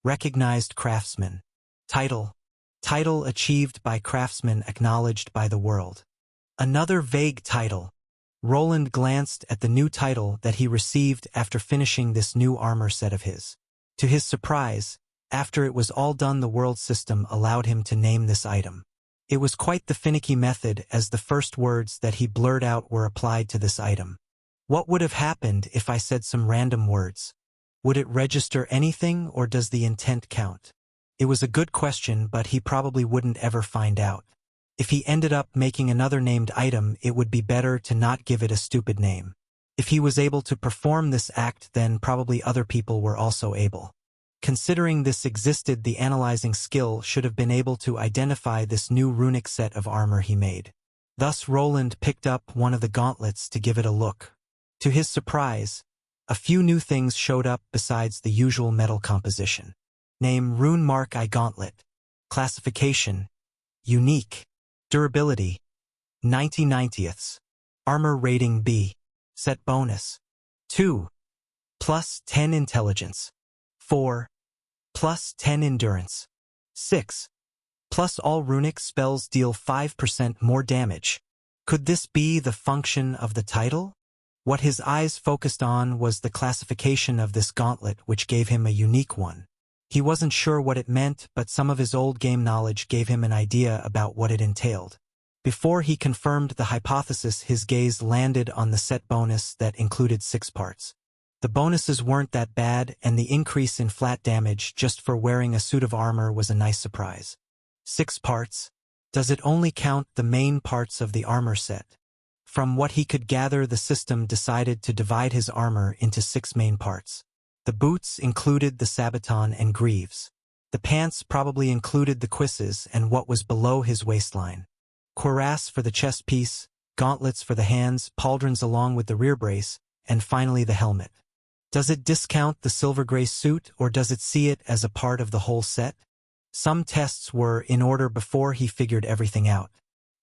Recognized craftsman. Title. Title achieved by craftsman acknowledged by the world. Another vague title. Roland glanced at the new title that he received after finishing this new armor set of his. To his surprise, after it was all done, the world system allowed him to name this item. It was quite the finicky method, as the first words that he blurred out were applied to this item. What would have happened if I said some random words? Would it register anything, or does the intent count? It was a good question, but he probably wouldn't ever find out. If he ended up making another named item, it would be better to not give it a stupid name. If he was able to perform this act, then probably other people were also able. Considering this existed, the analyzing skill should have been able to identify this new runic set of armor he made. Thus Roland picked up one of the gauntlets to give it a look. To his surprise, a few new things showed up besides the usual metal composition. Name: Rune Mark I Gauntlet. Classification: Unique. Durability: 90/90ths. Armor rating B. Set bonus: 2. Plus 10 intelligence. 4. Plus 10 endurance. 6. Plus all runic spells deal 5% more damage. Could this be the function of the title? What his eyes focused on was the classification of this gauntlet, which gave him a unique one. He wasn't sure what it meant, but some of his old game knowledge gave him an idea about what it entailed. Before he confirmed the hypothesis, his gaze landed on the set bonus that included 6 parts. The bonuses weren't that bad, and the increase in flat damage just for wearing a suit of armor was a nice surprise. 6 parts? Does it only count the main parts of the armor set? From what he could gather, the system decided to divide his armor into 6 main parts. The boots included the sabaton and greaves. The pants probably included the cuisses and what was below his waistline. Cuirass for the chest piece, gauntlets for the hands, pauldrons along with the rear brace, and finally the helmet. Does it discount the silver gray suit, or does it see it as a part of the whole set? Some tests were in order before he figured everything out.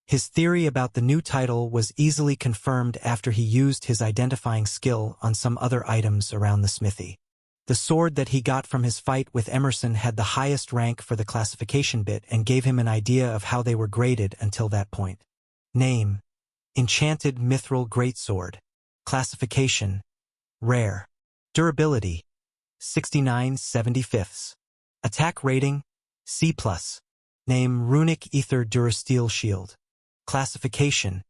His theory about the new title was easily confirmed after he used his identifying skill on some other items around the smithy. The sword that he got from his fight with Emerson had the highest rank for the classification bit and gave him an idea of how they were graded until that point. Name: Enchanted Mithril Greatsword. Classification: Rare. Durability: 69/75ths. Attack rating: C+. Name: Runic Ether Durasteel Shield. Classification: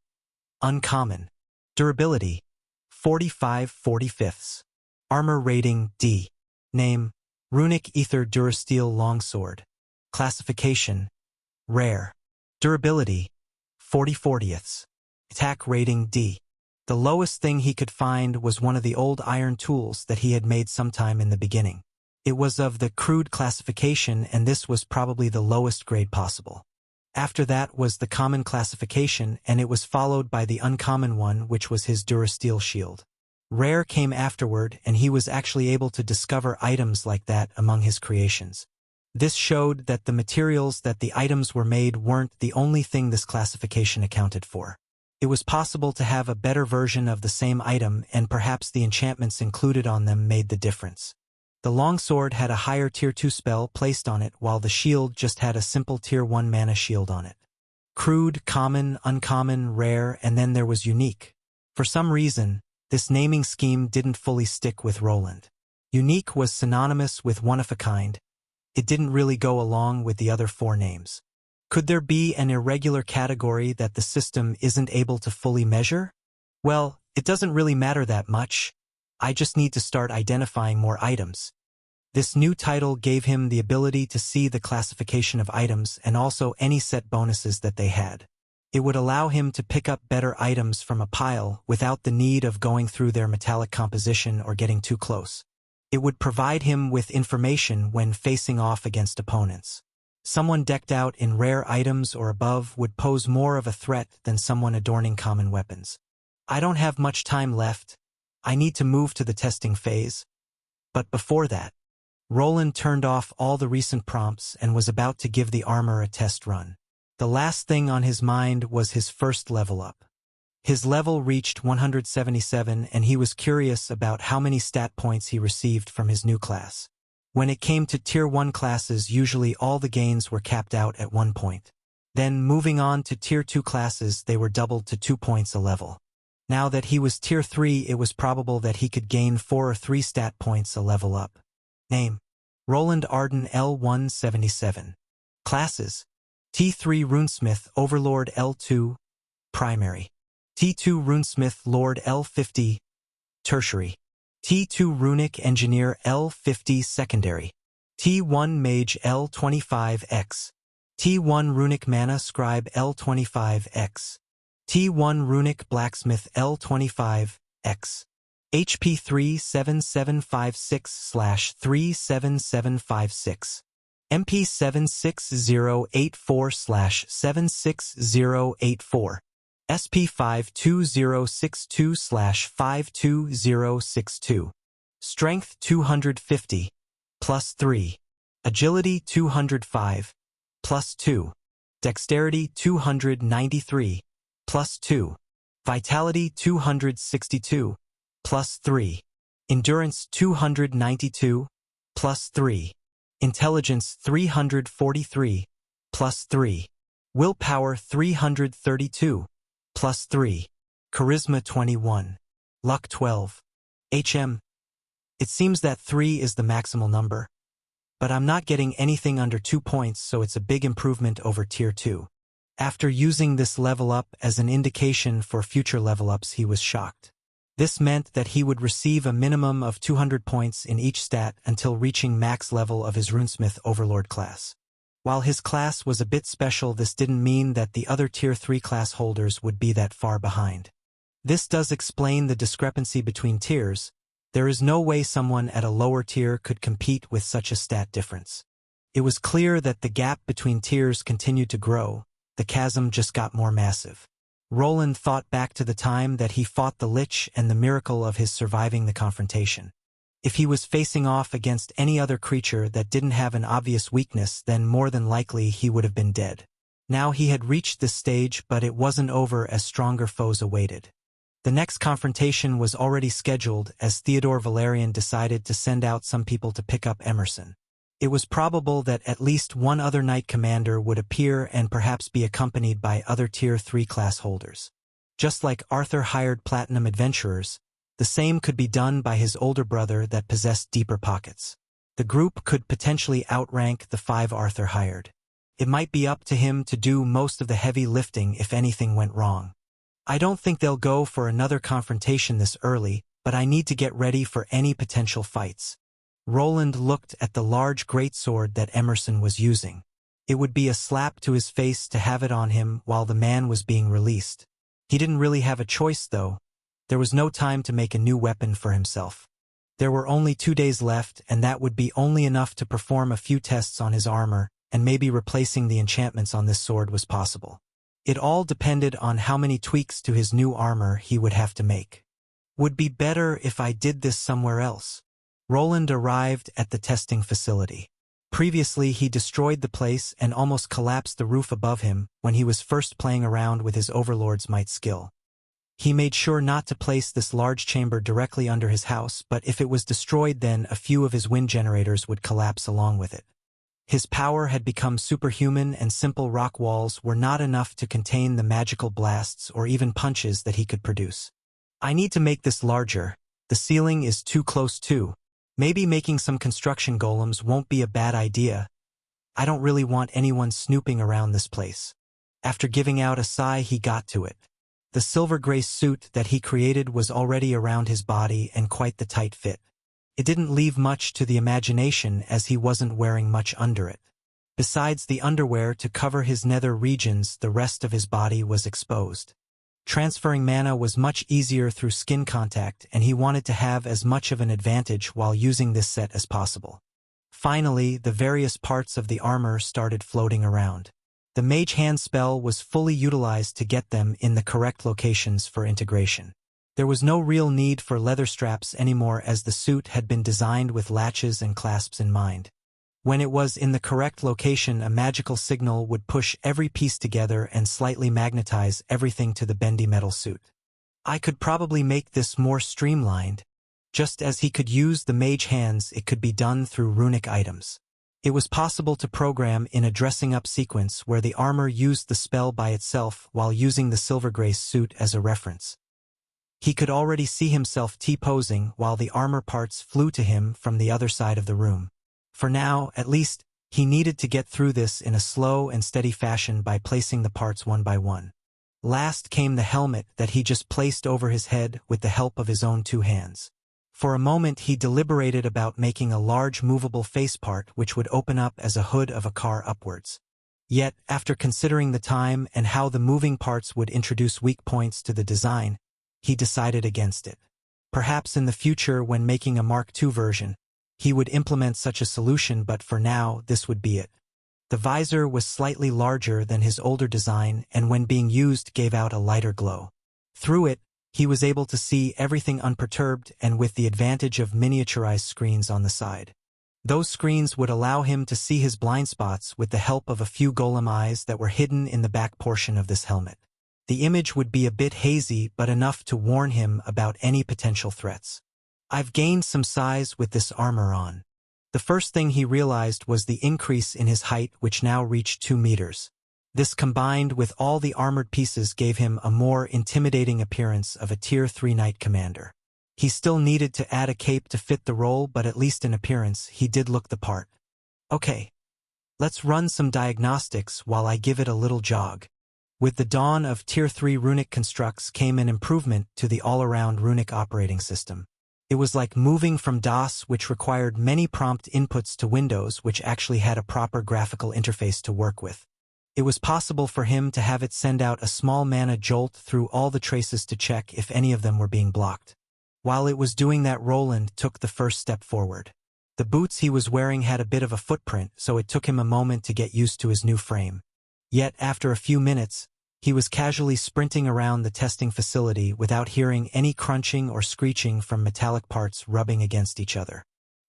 Uncommon. Durability: 45/45ths. Armor rating D. Name: Runic Ether Durasteel Longsword. Classification: Rare. Durability: 40/40ths. Attack rating D. The lowest thing he could find was one of the old iron tools that he had made sometime in the beginning. It was of the crude classification, and this was probably the lowest grade possible. After that was the common classification, and it was followed by the uncommon one, which was his Durasteel shield. Rare came afterward, and he was actually able to discover items like that among his creations. This showed that the materials that the items were made weren't the only thing this classification accounted for. It was possible to have a better version of the same item, and perhaps the enchantments included on them made the difference. The longsword had a higher tier 2 spell placed on it, while the shield just had a simple tier 1 mana shield on it. Crude, common, uncommon, rare, and then there was unique. For some reason, this naming scheme didn't fully stick with Roland. Unique was synonymous with one of a kind. It didn't really go along with the other 4 names. Could there be an irregular category that the system isn't able to fully measure? Well, it doesn't really matter that much. I just need to start identifying more items. This new title gave him the ability to see the classification of items and also any set bonuses that they had. It would allow him to pick up better items from a pile without the need of going through their metallic composition or getting too close. It would provide him with information when facing off against opponents. Someone decked out in rare items or above would pose more of a threat than someone adorning common weapons. I don't have much time left. I need to move to the testing phase. But before that, Roland turned off all the recent prompts and was about to give the armor a test run. The last thing on his mind was his first level up. His level reached 177, and he was curious about how many stat points he received from his new class. When it came to Tier 1 classes, usually all the gains were capped out at 1 point. Then, moving on to Tier 2 classes, they were doubled to 2 points a level. Now that he was Tier 3, it was probable that he could gain 4 or 3 stat points a level up. Name: Roland Arden L177. Classes: T3 Runesmith Overlord L2 Primary. T2 Runesmith Lord L50 Tertiary. T2 Runic Engineer L50 Secondary. T1 Mage L25X. T1 Runic Mana Scribe L25X. T1 Runic Blacksmith L25X. HP 37756/37756. MP 76084/76084. SP 52062/52062. Strength 250. +3. Agility 205. +2. Dexterity 293. +2. Vitality 262. +3. Endurance 292. +3. Intelligence 343. +3. Willpower 332. +3. Charisma 21. Luck 12. HM. It seems that 3 is the maximal number. But I'm not getting anything under 2 points, so it's a big improvement over Tier 2. After using this level up as an indication for future level ups, he was shocked. This meant that he would receive a minimum of 200 points in each stat until reaching max level of his Runesmith Overlord class. While his class was a bit special, this didn't mean that the other Tier 3 class holders would be that far behind. This does explain the discrepancy between tiers. There is no way someone at a lower tier could compete with such a stat difference. It was clear that the gap between tiers continued to grow. The chasm just got more massive. Roland thought back to the time that he fought the Lich and the miracle of his surviving the confrontation. If he was facing off against any other creature that didn't have an obvious weakness, then more than likely he would have been dead. Now he had reached this stage, but it wasn't over as stronger foes awaited. The next confrontation was already scheduled as Theodore Valerian decided to send out some people to pick up Emerson. It was probable that at least one other Knight Commander would appear and perhaps be accompanied by other Tier 3 class holders. Just like Arthur hired Platinum Adventurers, the same could be done by his older brother that possessed deeper pockets. The group could potentially outrank the 5 Arthur hired. It might be up to him to do most of the heavy lifting if anything went wrong. I don't think they'll go for another confrontation this early, but I need to get ready for any potential fights. Roland looked at the large greatsword that Emerson was using. It would be a slap to his face to have it on him while the man was being released. He didn't really have a choice, though. There was no time to make a new weapon for himself. There were only 2 days left, and that would be only enough to perform a few tests on his armor, and maybe replacing the enchantments on this sword was possible. It all depended on how many tweaks to his new armor he would have to make. Would be better if I did this somewhere else. Roland arrived at the testing facility. Previously, he destroyed the place and almost collapsed the roof above him when he was first playing around with his Overlord's Might skill. He made sure not to place this large chamber directly under his house, but if it was destroyed, then a few of his wind generators would collapse along with it. His power had become superhuman, and simple rock walls were not enough to contain the magical blasts or even punches that he could produce. I need to make this larger. The ceiling is too close too. Maybe making some construction golems won't be a bad idea. I don't really want anyone snooping around this place. After giving out a sigh, he got to it. The silver gray suit that he created was already around his body and quite the tight fit. It didn't leave much to the imagination as he wasn't wearing much under it. Besides the underwear to cover his nether regions, the rest of his body was exposed. Transferring mana was much easier through skin contact, and he wanted to have as much of an advantage while using this set as possible. Finally, the various parts of the armor started floating around. The Mage Hand spell was fully utilized to get them in the correct locations for integration. There was no real need for leather straps anymore, as the suit had been designed with latches and clasps in mind. When it was in the correct location, a magical signal would push every piece together and slightly magnetize everything to the bendy metal suit. I could probably make this more streamlined. Just as he could use the mage hands, it could be done through runic items. It was possible to program in a dressing-up sequence where the armor used the spell by itself while using the Silvergrace suit as a reference. He could already see himself T-posing while the armor parts flew to him from the other side of the room. For now, at least, he needed to get through this in a slow and steady fashion by placing the parts one by one. Last came the helmet that he just placed over his head with the help of his own two hands. For a moment he deliberated about making a large movable face part which would open up as a hood of a car upwards. Yet, after considering the time and how the moving parts would introduce weak points to the design, he decided against it. Perhaps in the future, when making a Mark II version, he would implement such a solution, but for now this would be it. The visor was slightly larger than his older design and when being used gave out a lighter glow. Through it, he was able to see everything unperturbed and with the advantage of miniaturized screens on the side. Those screens would allow him to see his blind spots with the help of a few golem eyes that were hidden in the back portion of this helmet. The image would be a bit hazy but enough to warn him about any potential threats. I've gained some size with this armor on. The first thing he realized was the increase in his height, which now reached 2 meters. This combined with all the armored pieces gave him a more intimidating appearance of a Tier 3 Knight Commander. He still needed to add a cape to fit the role, but at least in appearance he did look the part. Okay. Let's run some diagnostics while I give it a little jog. With the dawn of Tier 3 runic constructs came an improvement to the all-around runic operating system. It was like moving from DOS, which required many prompt inputs, to Windows, which actually had a proper graphical interface to work with. It was possible for him to have it send out a small mana jolt through all the traces to check if any of them were being blocked. While it was doing that, Roland took the first step forward. The boots he was wearing had a bit of a footprint, so it took him a moment to get used to his new frame. Yet, after a few minutes, he was casually sprinting around the testing facility without hearing any crunching or screeching from metallic parts rubbing against each other.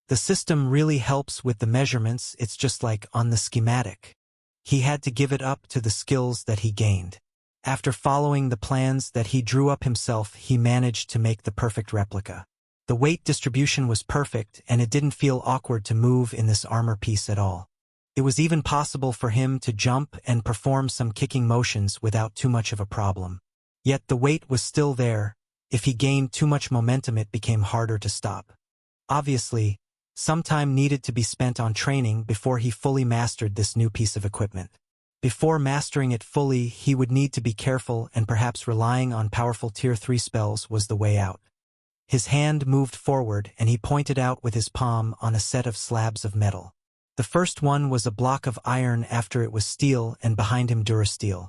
The system really helps with the measurements, it's just like on the schematic. He had to give it up to the skills that he gained. After following the plans that he drew up himself, he managed to make the perfect replica. The weight distribution was perfect, and it didn't feel awkward to move in this armor piece at all. It was even possible for him to jump and perform some kicking motions without too much of a problem. Yet the weight was still there. If he gained too much momentum, it became harder to stop. Obviously, some time needed to be spent on training before he fully mastered this new piece of equipment. Before mastering it fully, he would need to be careful, and perhaps relying on powerful Tier 3 spells was the way out. His hand moved forward and he pointed out with his palm on a set of slabs of metal. The first one was a block of iron, after it was steel, and behind him durasteel.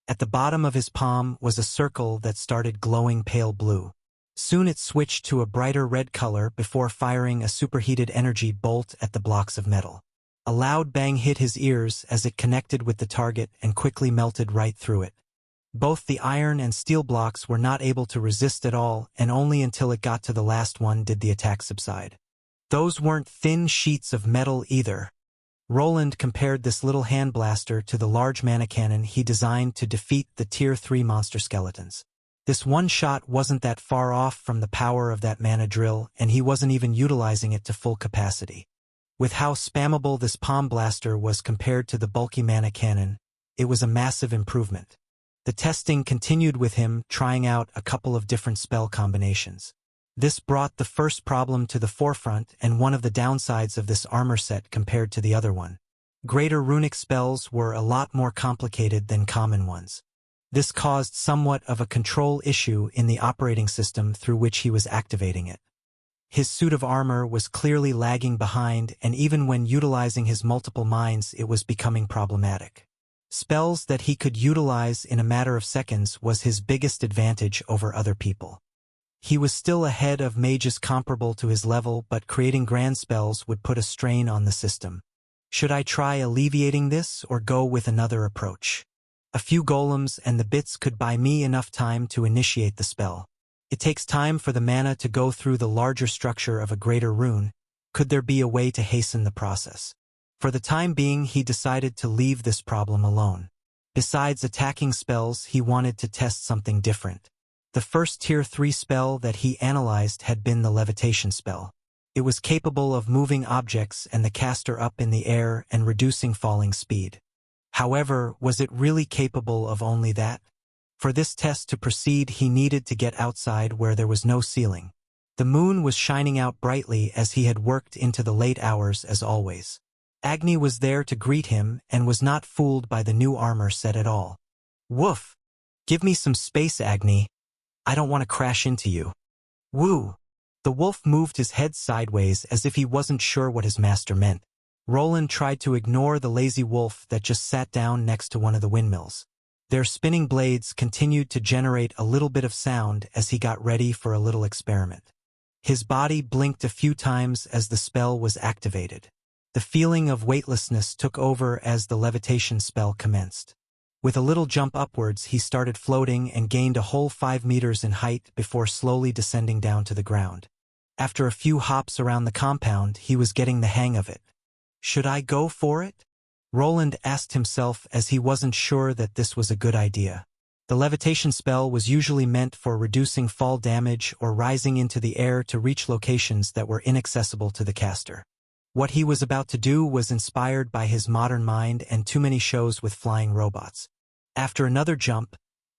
At the bottom of his palm was a circle that started glowing pale blue. Soon it switched to a brighter red color before firing a superheated energy bolt at the blocks of metal. A loud bang hit his ears as it connected with the target and quickly melted right through it. Both the iron and steel blocks were not able to resist at all, and only until it got to the last one did the attack subside. Those weren't thin sheets of metal either. Roland compared this little hand blaster to the large mana cannon he designed to defeat the Tier 3 monster skeletons. This one shot wasn't that far off from the power of that mana drill, and he wasn't even utilizing it to full capacity. With how spammable this palm blaster was compared to the bulky mana cannon, it was a massive improvement. The testing continued with him trying out a couple of different spell combinations. This brought the first problem to the forefront and one of the downsides of this armor set compared to the other one. Greater runic spells were a lot more complicated than common ones. This caused somewhat of a control issue in the operating system through which he was activating it. His suit of armor was clearly lagging behind, and even when utilizing his multiple minds it was becoming problematic. Spells that he could utilize in a matter of seconds was his biggest advantage over other people. He was still ahead of mages comparable to his level, but creating grand spells would put a strain on the system. Should I try alleviating this or go with another approach? A few golems and the bits could buy me enough time to initiate the spell. It takes time for the mana to go through the larger structure of a greater rune. Could there be a way to hasten the process? For the time being, he decided to leave this problem alone. Besides attacking spells, he wanted to test something different. The first Tier 3 spell that he analyzed had been the levitation spell. It was capable of moving objects and the caster up in the air and reducing falling speed. However, was it really capable of only that? For this test to proceed, he needed to get outside where there was no ceiling. The moon was shining out brightly as he had worked into the late hours as always. Agni was there to greet him and was not fooled by the new armor set at all. "Woof! Give me some space, Agni. I don't want to crash into you." "Woo!" The wolf moved his head sideways as if he wasn't sure what his master meant. Roland tried to ignore the lazy wolf that just sat down next to one of the windmills. Their spinning blades continued to generate a little bit of sound as he got ready for a little experiment. His body blinked a few times as the spell was activated. The feeling of weightlessness took over as the levitation spell commenced. With a little jump upwards, he started floating and gained a whole 5 meters in height before slowly descending down to the ground. After a few hops around the compound, he was getting the hang of it. Should I go for it? Roland asked himself as he wasn't sure that this was a good idea. The levitation spell was usually meant for reducing fall damage or rising into the air to reach locations that were inaccessible to the caster. What he was about to do was inspired by his modern mind and too many shows with flying robots. After another jump,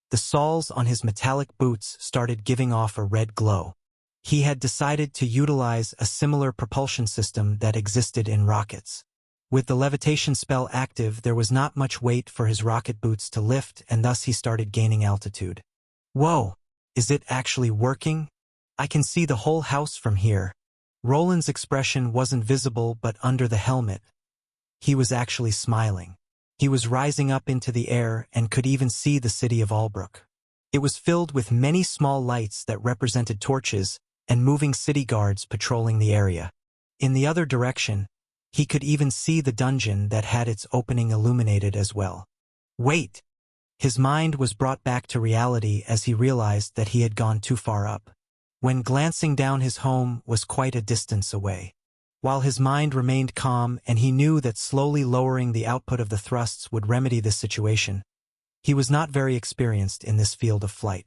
the soles on his metallic boots started giving off a red glow. He had decided to utilize a similar propulsion system that existed in rockets. With the levitation spell active, there was not much weight for his rocket boots to lift, and thus he started gaining altitude. Whoa! Is it actually working? I can see the whole house from here. Roland's expression wasn't visible, but under the helmet, he was actually smiling. He was rising up into the air and could even see the city of Albrook. It was filled with many small lights that represented torches and moving city guards patrolling the area. In the other direction, he could even see the dungeon that had its opening illuminated as well. Wait! His mind was brought back to reality as he realized that he had gone too far up. When glancing down, his home was quite a distance away. While his mind remained calm and he knew that slowly lowering the output of the thrusts would remedy this situation, he was not very experienced in this field of flight.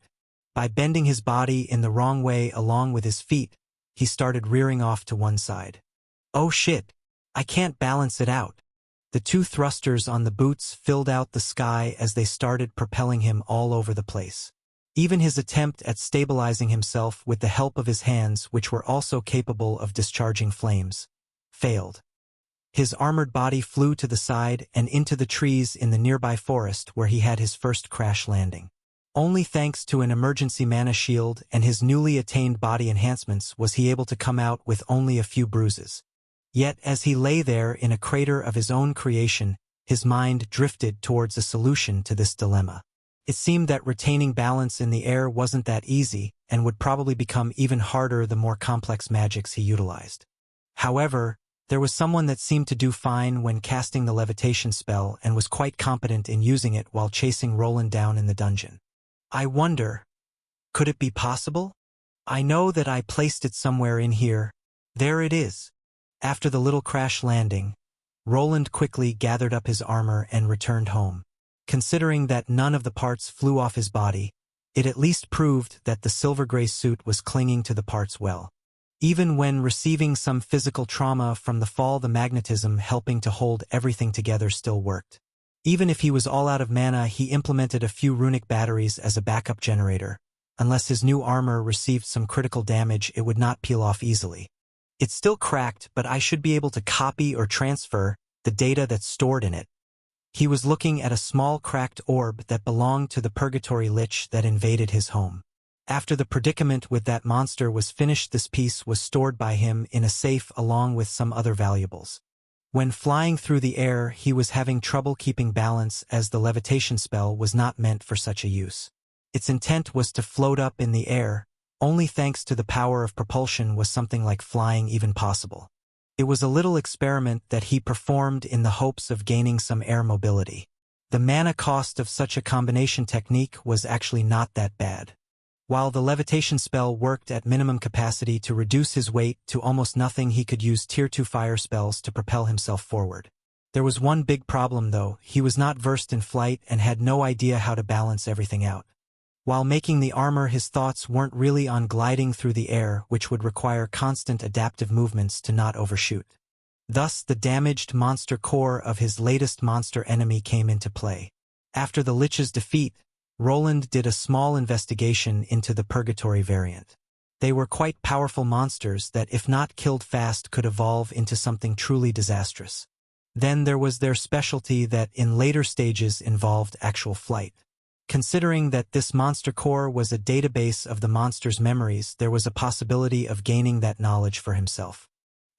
By bending his body in the wrong way along with his feet, he started rearing off to one side. Oh shit! I can't balance it out. The 2 thrusters on the boots filled out the sky as they started propelling him all over the place. Even his attempt at stabilizing himself with the help of his hands, which were also capable of discharging flames, failed. His armored body flew to the side and into the trees in the nearby forest where he had his first crash landing. Only thanks to an emergency mana shield and his newly attained body enhancements was he able to come out with only a few bruises. Yet as he lay there in a crater of his own creation, his mind drifted towards a solution to this dilemma. It seemed that retaining balance in the air wasn't that easy and would probably become even harder the more complex magics he utilized. However, there was someone that seemed to do fine when casting the levitation spell and was quite competent in using it while chasing Roland down in the dungeon. I wonder, could it be possible? I know that I placed it somewhere in here. There it is. After the little crash landing, Roland quickly gathered up his armor and returned home. Considering that none of the parts flew off his body, it at least proved that the silver-gray suit was clinging to the parts well. Even when receiving some physical trauma from the fall, the magnetism helping to hold everything together still worked. Even if he was all out of mana, he implemented a few runic batteries as a backup generator. Unless his new armor received some critical damage, it would not peel off easily. It's still cracked, but I should be able to copy or transfer the data that's stored in it. He was looking at a small cracked orb that belonged to the purgatory lich that invaded his home. After the predicament with that monster was finished, this piece was stored by him in a safe along with some other valuables. When flying through the air, he was having trouble keeping balance as the levitation spell was not meant for such a use. Its intent was to float up in the air. Only thanks to the power of propulsion was something like flying even possible. It was a little experiment that he performed in the hopes of gaining some air mobility. The mana cost of such a combination technique was actually not that bad. While the levitation spell worked at minimum capacity to reduce his weight to almost nothing, he could use Tier 2 fire spells to propel himself forward. There was one big problem though: he was not versed in flight and had no idea how to balance everything out. While making the armor, his thoughts weren't really on gliding through the air, which would require constant adaptive movements to not overshoot. Thus, the damaged monster core of his latest monster enemy came into play. After the Lich's defeat, Roland did a small investigation into the Purgatory variant. They were quite powerful monsters that, if not killed fast, could evolve into something truly disastrous. Then there was their specialty that in later stages involved actual flight. Considering that this monster core was a database of the monster's memories, there was a possibility of gaining that knowledge for himself.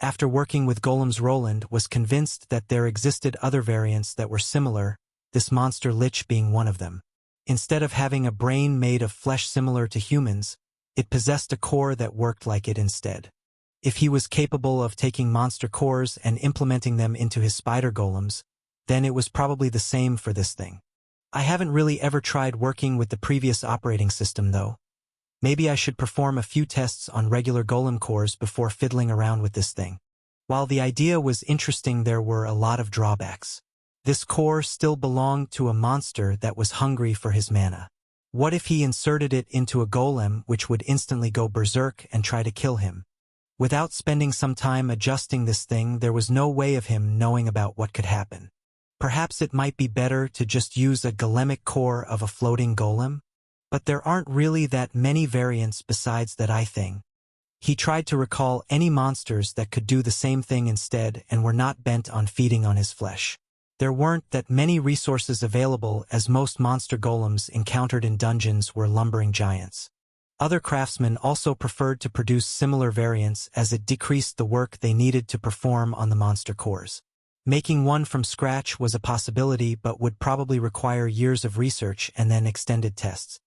After working with golems, Roland was convinced that there existed other variants that were similar, this monster Lich being one of them. Instead of having a brain made of flesh similar to humans, it possessed a core that worked like it instead. If he was capable of taking monster cores and implementing them into his spider golems, then it was probably the same for this thing. I haven't really ever tried working with the previous operating system though. Maybe I should perform a few tests on regular golem cores before fiddling around with this thing. While the idea was interesting, there were a lot of drawbacks. This core still belonged to a monster that was hungry for his mana. What if he inserted it into a golem which would instantly go berserk and try to kill him? Without spending some time adjusting this thing, there was no way of him knowing about what could happen. Perhaps it might be better to just use a golemic core of a floating golem? But there aren't really that many variants besides that thing. He tried to recall any monsters that could do the same thing instead and were not bent on feeding on his flesh. There weren't that many resources available, as most monster golems encountered in dungeons were lumbering giants. Other craftsmen also preferred to produce similar variants as it decreased the work they needed to perform on the monster cores. Making one from scratch was a possibility but would probably require years of research and then extended tests.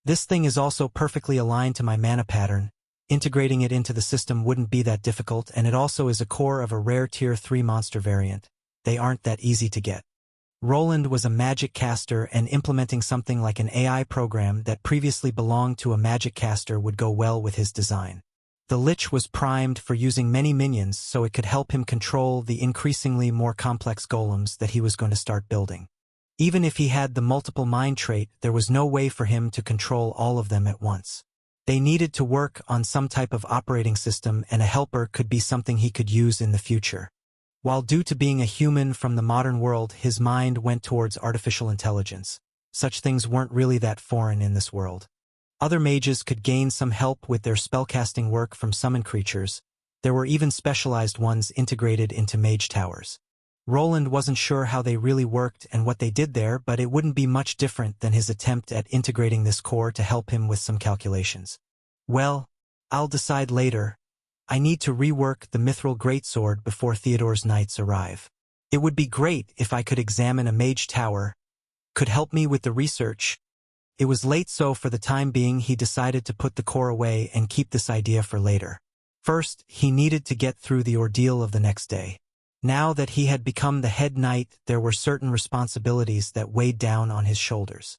This thing is also perfectly aligned to my mana pattern. Integrating it into the system wouldn't be that difficult, and it also is a core of a rare tier 3 monster variant. They aren't that easy to get. Roland was a magic caster, and implementing something like an AI program that previously belonged to a magic caster would go well with his design. The Lich was primed for using many minions, so it could help him control the increasingly more complex golems that he was going to start building. Even if he had the multiple mind trait, there was no way for him to control all of them at once. They needed to work on some type of operating system, and a helper could be something he could use in the future. While due to being a human from the modern world, his mind went towards artificial intelligence. Such things weren't really that foreign in this world. Other mages could gain some help with their spellcasting work from summoned creatures. There were even specialized ones integrated into mage towers. Roland wasn't sure how they really worked and what they did there, but it wouldn't be much different than his attempt at integrating this core to help him with some calculations. Well, I'll decide later. I need to rework the Mithril Greatsword before Theodore's knights arrive. It would be great if I could examine a mage tower, could help me with the research. It was late, so for the time being he decided to put the core away and keep this idea for later. First, he needed to get through the ordeal of the next day. Now that he had become the head knight, there were certain responsibilities that weighed down on his shoulders.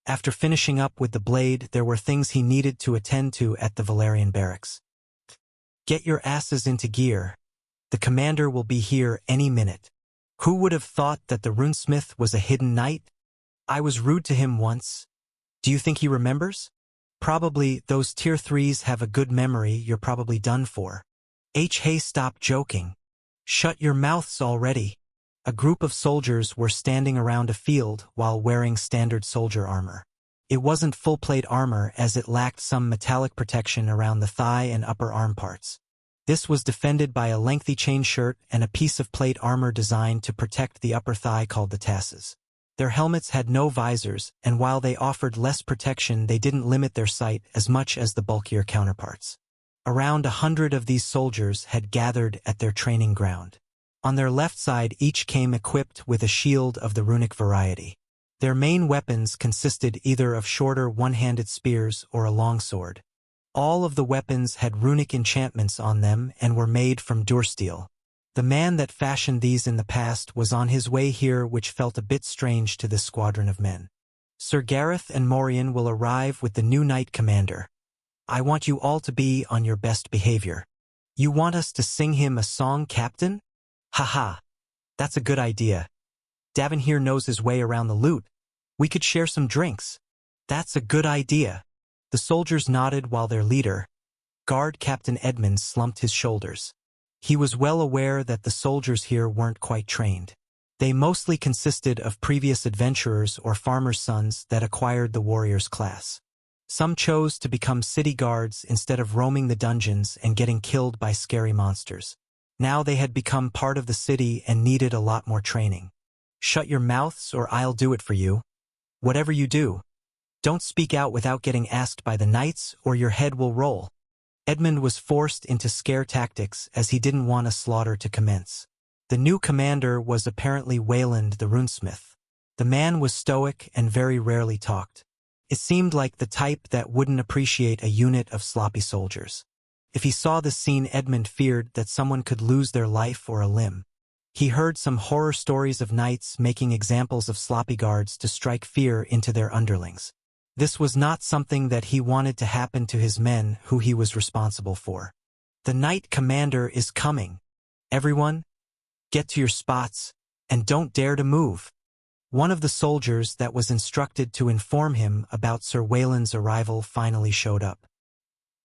After finishing up with the blade, there were things he needed to attend to at the Valerian barracks. Get your asses into gear. The commander will be here any minute. Who would have thought that the runesmith was a hidden knight? I was rude to him once. Do you think he remembers? Probably. Those tier 3s have a good memory. You're probably done for. Hey, stop joking. Shut your mouths already. A group of soldiers were standing around a field while wearing standard soldier armor. It wasn't full-plate armor, as it lacked some metallic protection around the thigh and upper arm parts. This was defended by a lengthy chain shirt and a piece of plate armor designed to protect the upper thigh called the tasses. Their helmets had no visors, and while they offered less protection, they didn't limit their sight as much as the bulkier counterparts. Around 100 of these soldiers had gathered at their training ground. On their left side, each came equipped with a shield of the runic variety. Their main weapons consisted either of shorter one-handed spears or a longsword. All of the weapons had runic enchantments on them and were made from dursteel. The man that fashioned these in the past was on his way here, which felt a bit strange to this squadron of men. Sir Gareth and Morian will arrive with the new knight commander. I want you all to be on your best behavior. You want us to sing him a song, Captain? Haha. That's a good idea. Davin here knows his way around the loot. We could share some drinks. That's a good idea. The soldiers nodded while their leader, Guard Captain Edmund, slumped his shoulders. He was well aware that the soldiers here weren't quite trained. They mostly consisted of previous adventurers or farmers' sons that acquired the warrior's class. Some chose to become city guards instead of roaming the dungeons and getting killed by scary monsters. Now they had become part of the city and needed a lot more training. Shut your mouths or I'll do it for you. Whatever you do, don't speak out without getting asked by the knights or your head will roll. Edmund was forced into scare tactics as he didn't want a slaughter to commence. The new commander was apparently Wayland the runesmith. The man was stoic and very rarely talked. It seemed like the type that wouldn't appreciate a unit of sloppy soldiers. If he saw this scene, Edmund feared that someone could lose their life or a limb. He heard some horror stories of knights making examples of sloppy guards to strike fear into their underlings. This was not something that he wanted to happen to his men who he was responsible for. The knight commander is coming. Everyone, get to your spots, and don't dare to move. One of the soldiers that was instructed to inform him about Sir Wayland's arrival finally showed up.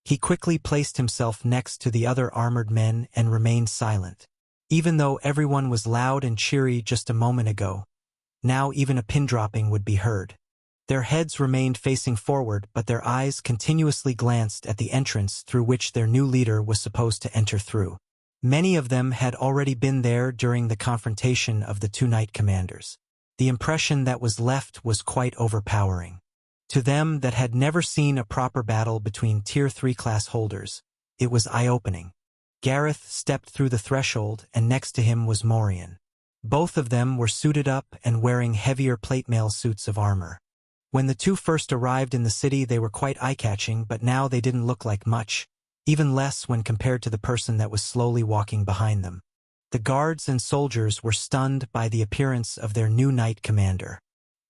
He quickly placed himself next to the other armored men and remained silent. Even though everyone was loud and cheery just a moment ago, now even a pin dropping would be heard. Their heads remained facing forward, but their eyes continuously glanced at the entrance through which their new leader was supposed to enter through. Many of them had already been there during the confrontation of the two knight commanders. The impression that was left was quite overpowering. To them that had never seen a proper battle between Tier 3 class holders, it was eye-opening. Gareth stepped through the threshold, and next to him was Morian. Both of them were suited up and wearing heavier plate mail suits of armor. When the two first arrived in the city, they were quite eye-catching, but now they didn't look like much, even less when compared to the person that was slowly walking behind them. The guards and soldiers were stunned by the appearance of their new knight commander.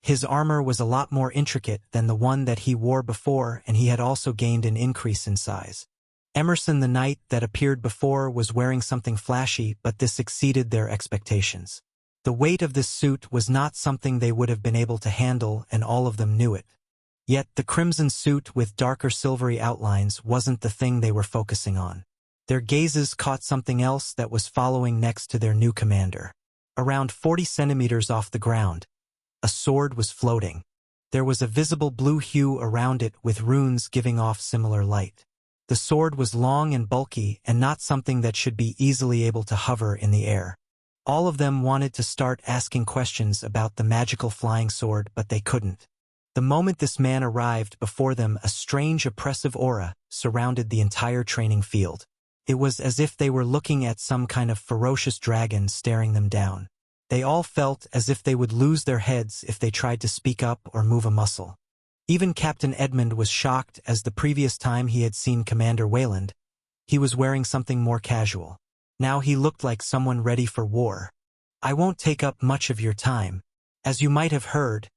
His armor was a lot more intricate than the one that he wore before, and he had also gained an increase in size. Emerson, the knight that appeared before, was wearing something flashy, but this exceeded their expectations. The weight of this suit was not something they would have been able to handle, and all of them knew it. Yet the crimson suit with darker silvery outlines wasn't the thing they were focusing on. Their gazes caught something else that was following next to their new commander. Around 40 centimeters off the ground, a sword was floating. There was a visible blue hue around it with runes giving off similar light. The sword was long and bulky and not something that should be easily able to hover in the air. All of them wanted to start asking questions about the magical flying sword, but they couldn't. The moment this man arrived before them, a strange oppressive aura surrounded the entire training field. It was as if they were looking at some kind of ferocious dragon staring them down. They all felt as if they would lose their heads if they tried to speak up or move a muscle. Even Captain Edmund was shocked, as the previous time he had seen Commander Wayland, he was wearing something more casual. Now he looked like someone ready for war. "I won't take up much of your time. As you might have heard,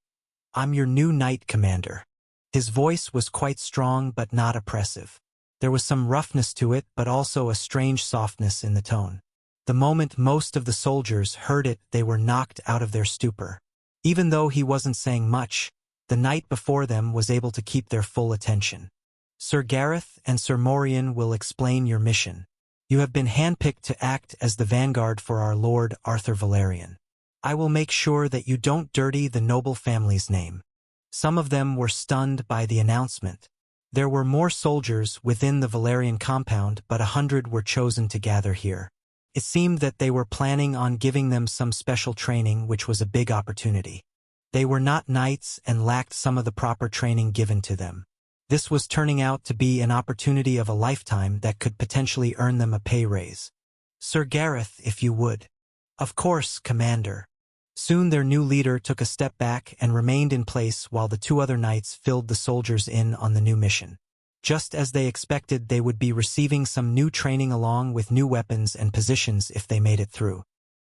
I'm your new knight commander." His voice was quite strong but not oppressive. There was some roughness to it, but also a strange softness in the tone. The moment most of the soldiers heard it, they were knocked out of their stupor. Even though he wasn't saying much, the knight before them was able to keep their full attention. "Sir Gareth and Sir Morian will explain your mission. You have been handpicked to act as the vanguard for our Lord Arthur Valerian. I will make sure that you don't dirty the noble family's name." Some of them were stunned by the announcement. There were more soldiers within the Valerian compound, but 100 were chosen to gather here. It seemed that they were planning on giving them some special training, which was a big opportunity. They were not knights and lacked some of the proper training given to them. This was turning out to be an opportunity of a lifetime that could potentially earn them a pay raise. "Sir Gareth, if you would." "Of course, Commander." Soon their new leader took a step back and remained in place while the two other knights filled the soldiers in on the new mission. Just as they expected, they would be receiving some new training along with new weapons and positions if they made it through.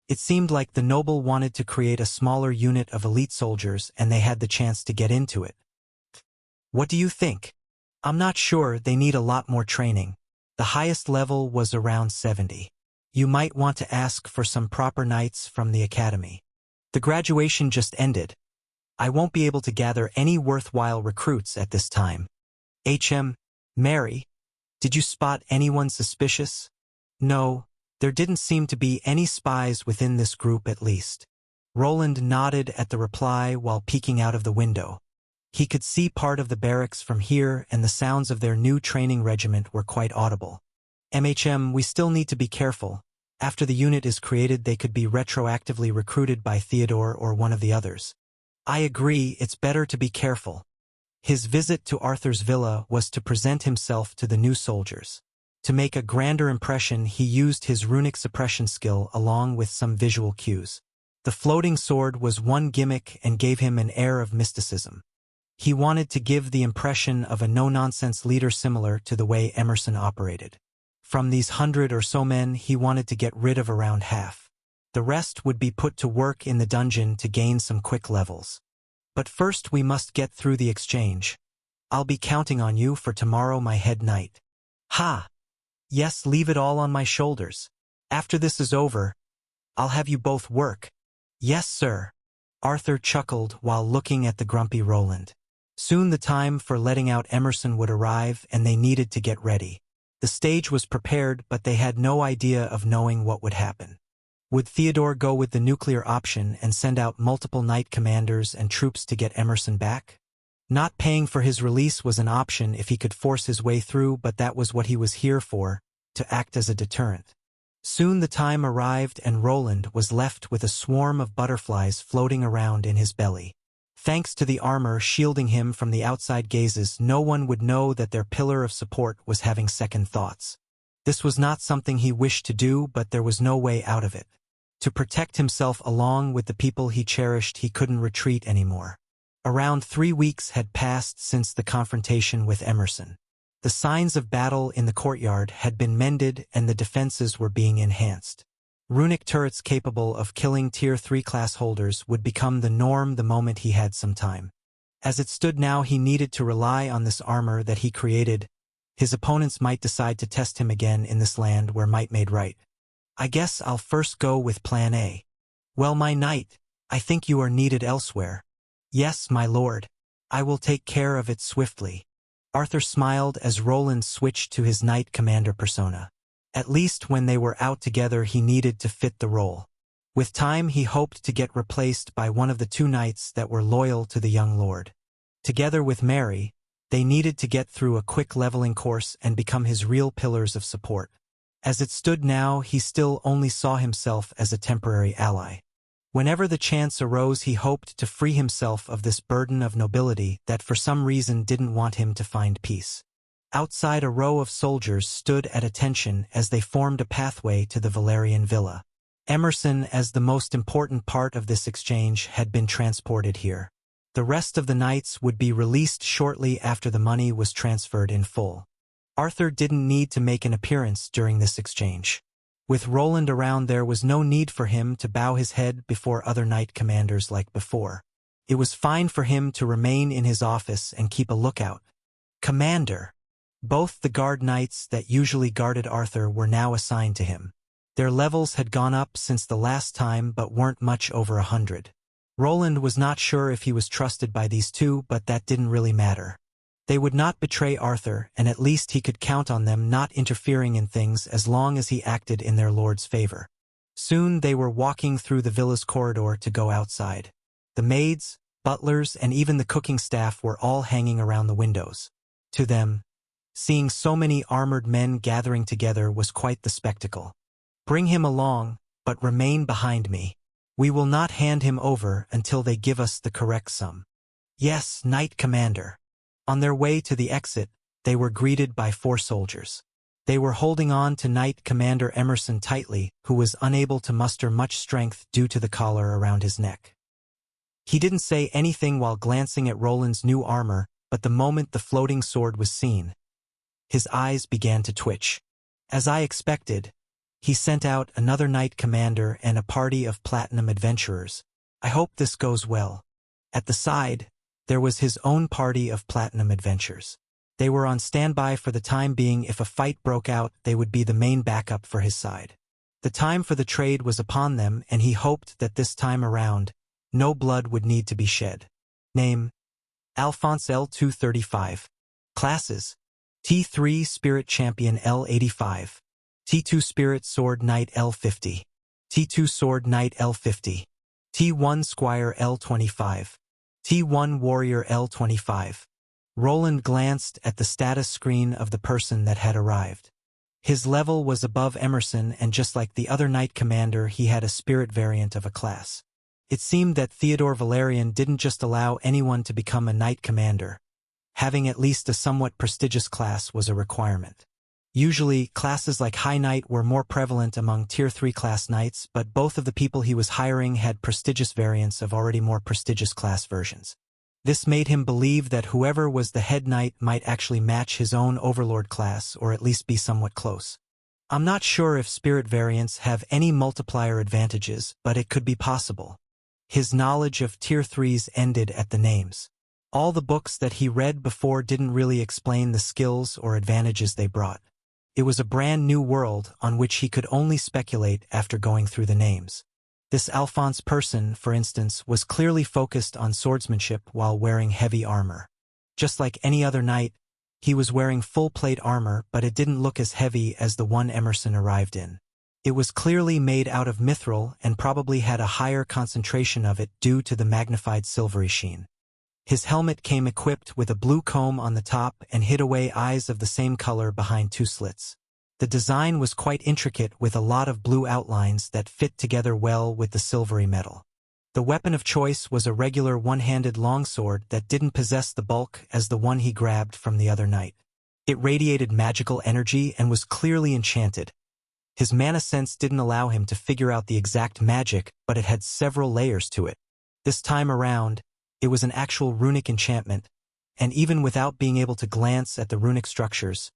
It seemed like the noble wanted to create a smaller unit of elite soldiers, and they had the chance to get into it. "What do you think?" "I'm not sure. They need a lot more training. The highest level was around 70. You might want to ask for some proper knights from the academy. The graduation just ended. I won't be able to gather any worthwhile recruits at this time. Mary, did you spot anyone suspicious? No, there didn't seem to be any spies within this group at least. Roland nodded at the reply while peeking out of the window. He could see part of the barracks from here, and the sounds of their new training regiment were quite audible. We still need to be careful. After the unit is created, they could be retroactively recruited by Theodore or one of the others. I agree, it's better to be careful. His visit to Arthur's villa was to present himself to the new soldiers. To make a grander impression, he used his runic suppression skill along with some visual cues. The floating sword was one gimmick and gave him an air of mysticism. He wanted to give the impression of a no-nonsense leader similar to the way Emerson operated. From these 100 or so men, he wanted to get rid of around half. The rest would be put to work in the dungeon to gain some quick levels. But first we must get through the exchange. I'll be counting on you for tomorrow, my head knight. Ha! Yes, leave it all on my shoulders. After this is over, I'll have you both work. Yes, sir. Arthur chuckled while looking at the grumpy Roland. Soon the time for letting out Emerson would arrive, and they needed to get ready. The stage was prepared, but they had no idea of knowing what would happen. Would Theodore go with the nuclear option and send out multiple knight commanders and troops to get Emerson back? Not paying for his release was an option if he could force his way through, but that was what he was here for, to act as a deterrent. Soon the time arrived, and Roland was left with a swarm of butterflies floating around in his belly. Thanks to the armor shielding him from the outside gazes, no one would know that their pillar of support was having second thoughts. This was not something he wished to do, but there was no way out of it. To protect himself along with the people he cherished, he couldn't retreat anymore. Around 3 weeks had passed since the confrontation with Emerson. The signs of battle in the courtyard had been mended and the defenses were being enhanced. Runic turrets capable of killing Tier 3 class holders would become the norm the moment he had some time. As it stood now, he needed to rely on this armor that he created. His opponents might decide to test him again in this land where might made right. I guess I'll first go with Plan A. Well, my knight, I think you are needed elsewhere. Yes, my lord. I will take care of it swiftly. Arthur smiled as Roland switched to his knight commander persona. At least when they were out together, he needed to fit the role. With time, he hoped to get replaced by one of the 2 knights that were loyal to the young lord. Together with Mary, they needed to get through a quick leveling course and become his real pillars of support. As it stood now, he still only saw himself as a temporary ally. Whenever the chance arose, he hoped to free himself of this burden of nobility that for some reason didn't want him to find peace. Outside, a row of soldiers stood at attention as they formed a pathway to the Valerian villa. Emerson, as the most important part of this exchange, had been transported here. The rest of the knights would be released shortly after the money was transferred in full. Arthur didn't need to make an appearance during this exchange. With Roland around, there was no need for him to bow his head before other knight commanders like before. It was fine for him to remain in his office and keep a lookout. Commander. Both the guard knights that usually guarded Arthur were now assigned to him. Their levels had gone up since the last time, but weren't much over 100. Roland was not sure if he was trusted by these 2, but that didn't really matter. They would not betray Arthur, and at least he could count on them not interfering in things as long as he acted in their lord's favor. Soon they were walking through the villa's corridor to go outside. The maids, butlers, and even the cooking staff were all hanging around the windows. To them, seeing so many armored men gathering together was quite the spectacle. Bring him along, but remain behind me. We will not hand him over until they give us the correct sum. Yes, Knight Commander. On their way to the exit, they were greeted by 4 soldiers. They were holding on to Knight Commander Emerson tightly, who was unable to muster much strength due to the collar around his neck. He didn't say anything while glancing at Roland's new armor, but the moment the floating sword was seen, his eyes began to twitch. As I expected, he sent out another Knight Commander and a party of platinum adventurers. I hope this goes well. At the side, there was his own party of platinum adventurers. They were on standby for the time being. If a fight broke out, they would be the main backup for his side. The time for the trade was upon them, and he hoped that this time around, no blood would need to be shed. Name: Alphonse L235. Classes: T3 Spirit Champion L85. T2 Spirit Sword Knight L50. T2 Sword Knight L50. T1 Squire L25. T1 Warrior L25. Roland glanced at the status screen of the person that had arrived. His level was above Emerson, and just like the other Knight Commander, he had a spirit variant of a class. It seemed that Theodore Valerian didn't just allow anyone to become a Knight Commander. Having at least a somewhat prestigious class was a requirement. Usually, classes like High Knight were more prevalent among Tier 3 class Knights, but both of the people he was hiring had prestigious variants of already more prestigious class versions. This made him believe that whoever was the head Knight might actually match his own Overlord class, or at least be somewhat close. I'm not sure if spirit variants have any multiplier advantages, but it could be possible. His knowledge of Tier 3s ended at the names. All the books that he read before didn't really explain the skills or advantages they brought. It was a brand new world on which he could only speculate after going through the names. This Alphonse person, for instance, was clearly focused on swordsmanship while wearing heavy armor. Just like any other knight, he was wearing full-plate armor, but it didn't look as heavy as the one Emerson arrived in. It was clearly made out of mithril and probably had a higher concentration of it due to the magnified silvery sheen. His helmet came equipped with a blue comb on the top and hid away eyes of the same color behind two slits. The design was quite intricate, with a lot of blue outlines that fit together well with the silvery metal. The weapon of choice was a regular one-handed longsword that didn't possess the bulk as the one he grabbed from the other knight. It radiated magical energy and was clearly enchanted. His mana sense didn't allow him to figure out the exact magic, but it had several layers to it. This time around, it was an actual runic enchantment, and even without being able to glance at the runic structures,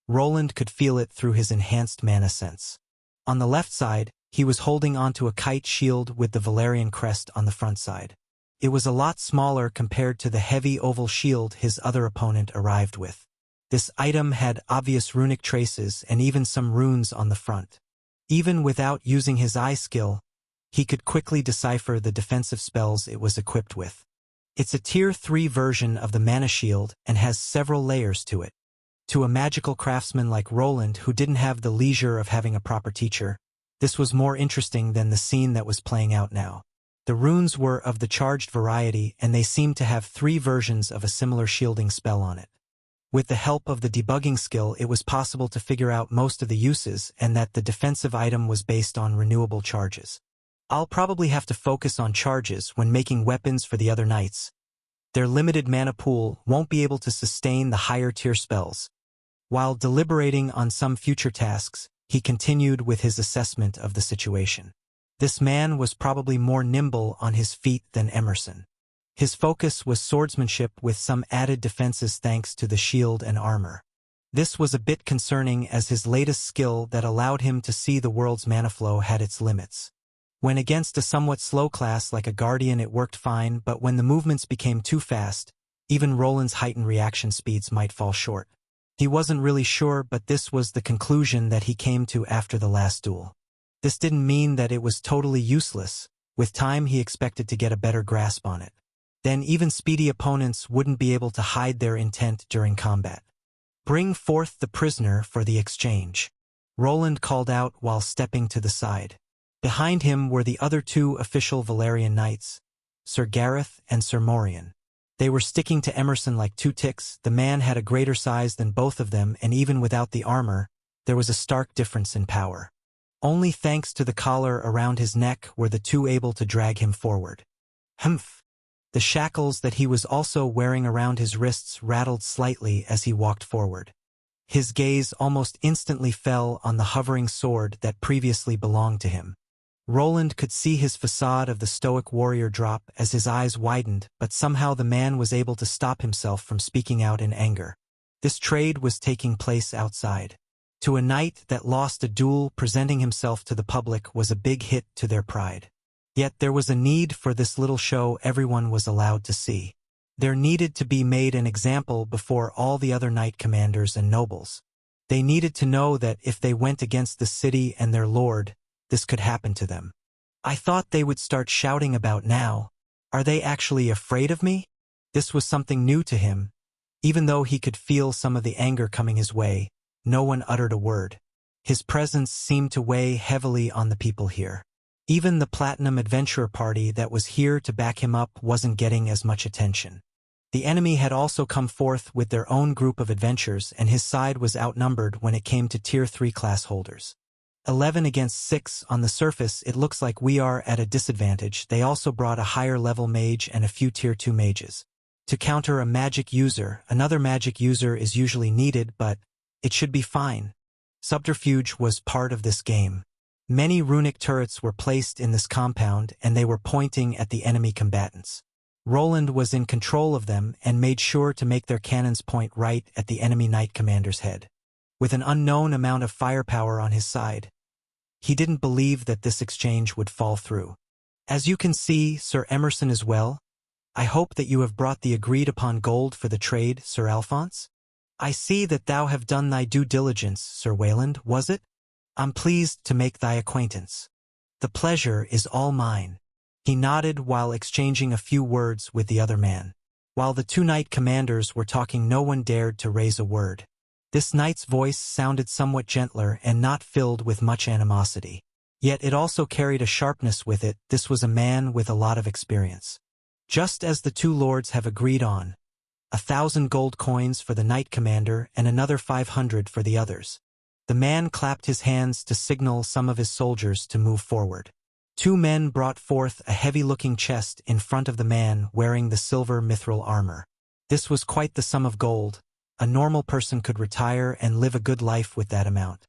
Roland could feel it through his enhanced mana sense. On the left side, he was holding onto a kite shield with the Valerian crest on the front side. It was a lot smaller compared to the heavy oval shield his other opponent arrived with. This item had obvious runic traces and even some runes on the front. Even without using his eye skill, he could quickly decipher the defensive spells it was equipped with. It's a Tier 3 version of the mana shield and has several layers to it. To a magical craftsman like Roland, who didn't have the leisure of having a proper teacher, this was more interesting than the scene that was playing out now. The runes were of the charged variety, and they seemed to have 3 versions of a similar shielding spell on it. With the help of the debugging skill, it was possible to figure out most of the uses, and that the defensive item was based on renewable charges. I'll probably have to focus on charges when making weapons for the other knights. Their limited mana pool won't be able to sustain the higher tier spells. While deliberating on some future tasks, he continued with his assessment of the situation. This man was probably more nimble on his feet than Emerson. His focus was swordsmanship with some added defenses thanks to the shield and armor. This was a bit concerning, as his latest skill that allowed him to see the world's mana flow had its limits. When against a somewhat slow class like a Guardian it worked fine, but when the movements became too fast, even Roland's heightened reaction speeds might fall short. He wasn't really sure, but this was the conclusion that he came to after the last duel. This didn't mean that it was totally useless. With time he expected to get a better grasp on it. Then even speedy opponents wouldn't be able to hide their intent during combat. "Bring forth the prisoner for the exchange," Roland called out while stepping to the side. Behind him were the other 2 official Valerian knights, Sir Gareth and Sir Morian. They were sticking to Emerson like 2 ticks. The man had a greater size than both of them, and even without the armor, there was a stark difference in power. Only thanks to the collar around his neck were the 2 able to drag him forward. Humph! The shackles that he was also wearing around his wrists rattled slightly as he walked forward. His gaze almost instantly fell on the hovering sword that previously belonged to him. Roland could see his facade of the stoic warrior drop as his eyes widened, but somehow the man was able to stop himself from speaking out in anger. This trade was taking place outside. To a knight that lost a duel, presenting himself to the public was a big hit to their pride. Yet there was a need for this little show everyone was allowed to see. There needed to be made an example before all the other knight commanders and nobles. They needed to know that if they went against the city and their lord, this could happen to them. I thought they would start shouting about now. Are they actually afraid of me? This was something new to him. Even though he could feel some of the anger coming his way, no one uttered a word. His presence seemed to weigh heavily on the people here. Even the Platinum Adventurer party that was here to back him up wasn't getting as much attention. The enemy had also come forth with their own group of adventurers, and his side was outnumbered when it came to Tier 3 class holders. 11 against 6, on the surface it looks like we are at a disadvantage. They also brought a higher level mage and a few Tier 2 mages. To counter a magic user, another magic user is usually needed, but it should be fine. Subterfuge was part of this game. Many runic turrets were placed in this compound, and they were pointing at the enemy combatants. Roland was in control of them and made sure to make their cannons point right at the enemy knight commander's head. With an unknown amount of firepower on his side, he didn't believe that this exchange would fall through. As you can see, Sir Emerson as well. I hope that you have brought the agreed-upon gold for the trade, Sir Alphonse. I see that thou have done thy due diligence, Sir Wayland, was it? I'm pleased to make thy acquaintance. The pleasure is all mine. He nodded while exchanging a few words with the other man. While the two knight commanders were talking, no one dared to raise a word. This knight's voice sounded somewhat gentler and not filled with much animosity. Yet it also carried a sharpness with it. This was a man with a lot of experience. Just as the two lords have agreed on, 1,000 gold coins for the knight commander and another 500 for the others. The man clapped his hands to signal some of his soldiers to move forward. Two men brought forth a heavy-looking chest in front of the man wearing the silver mithril armor. This was quite the sum of gold. A normal person could retire and live a good life with that amount.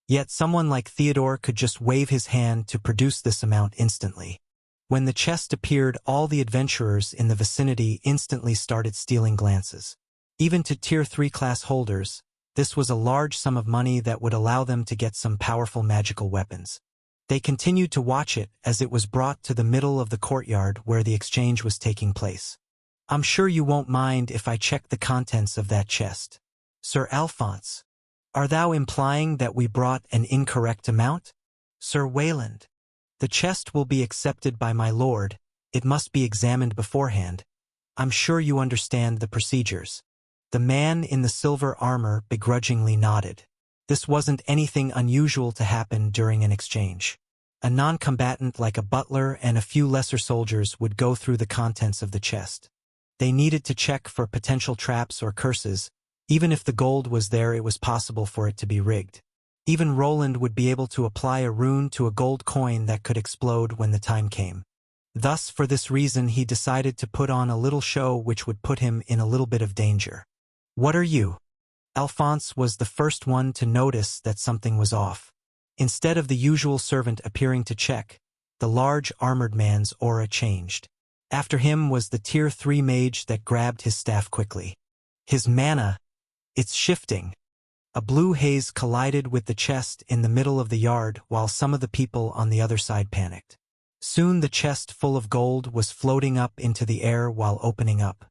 Yet someone like Theodore could just wave his hand to produce this amount instantly. When the chest appeared, all the adventurers in the vicinity instantly started stealing glances. Even to Tier 3 class holders, this was a large sum of money that would allow them to get some powerful magical weapons. They continued to watch it as it was brought to the middle of the courtyard where the exchange was taking place. I'm sure you won't mind if I check the contents of that chest. Sir Alphonse, are thou implying that we brought an incorrect amount? Sir Wayland, the chest will be accepted by my lord. It must be examined beforehand. I'm sure you understand the procedures. The man in the silver armor begrudgingly nodded. This wasn't anything unusual to happen during an exchange. A non-combatant like a butler and a few lesser soldiers would go through the contents of the chest. They needed to check for potential traps or curses. Even if the gold was there, it was possible for it to be rigged. Even Roland would be able to apply a rune to a gold coin that could explode when the time came. Thus, for this reason, he decided to put on a little show which would put him in a little bit of danger. What are you? Alphonse was the first one to notice that something was off. Instead of the usual servant appearing to check, the large armored man's aura changed. After him was the Tier 3 mage that grabbed his staff quickly. His mana, it's shifting. A blue haze collided with the chest in the middle of the yard while some of the people on the other side panicked. Soon the chest full of gold was floating up into the air while opening up.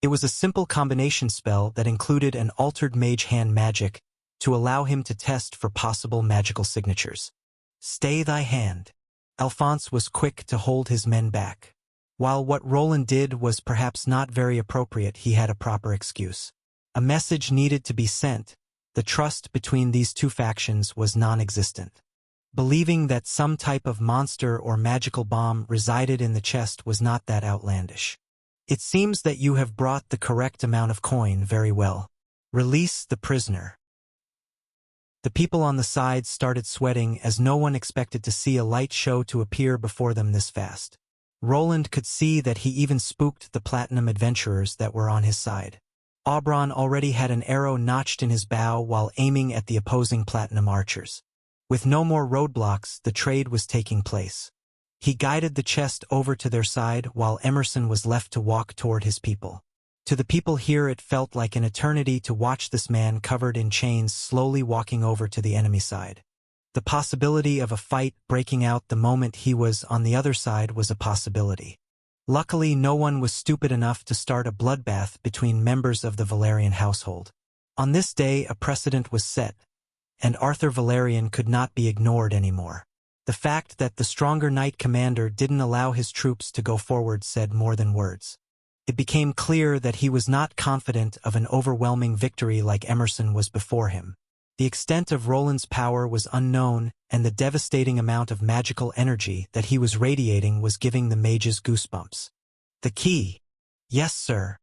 It was a simple combination spell that included an altered mage hand magic to allow him to test for possible magical signatures. Stay thy hand. Alphonse was quick to hold his men back. While what Roland did was perhaps not very appropriate, he had a proper excuse. A message needed to be sent. The trust between these two factions was non-existent. Believing that some type of monster or magical bomb resided in the chest was not that outlandish. It seems that you have brought the correct amount of coin. Very well. Release the prisoner. The people on the sides started sweating as no one expected to see a light show to appear before them this fast. Roland could see that he even spooked the platinum adventurers that were on his side. Aubryon already had an arrow notched in his bow while aiming at the opposing platinum archers. With no more roadblocks, the trade was taking place. He guided the chest over to their side while Emerson was left to walk toward his people. To the people here, it felt like an eternity to watch this man covered in chains slowly walking over to the enemy side. The possibility of a fight breaking out the moment he was on the other side was a possibility. Luckily, no one was stupid enough to start a bloodbath between members of the Valerian household. On this day, a precedent was set, and Arthur Valerian could not be ignored anymore. The fact that the stronger knight commander didn't allow his troops to go forward said more than words. It became clear that he was not confident of an overwhelming victory like Emerson was before him. The extent of Roland's power was unknown, and the devastating amount of magical energy that he was radiating was giving the mages goosebumps. The key. Yes, sir.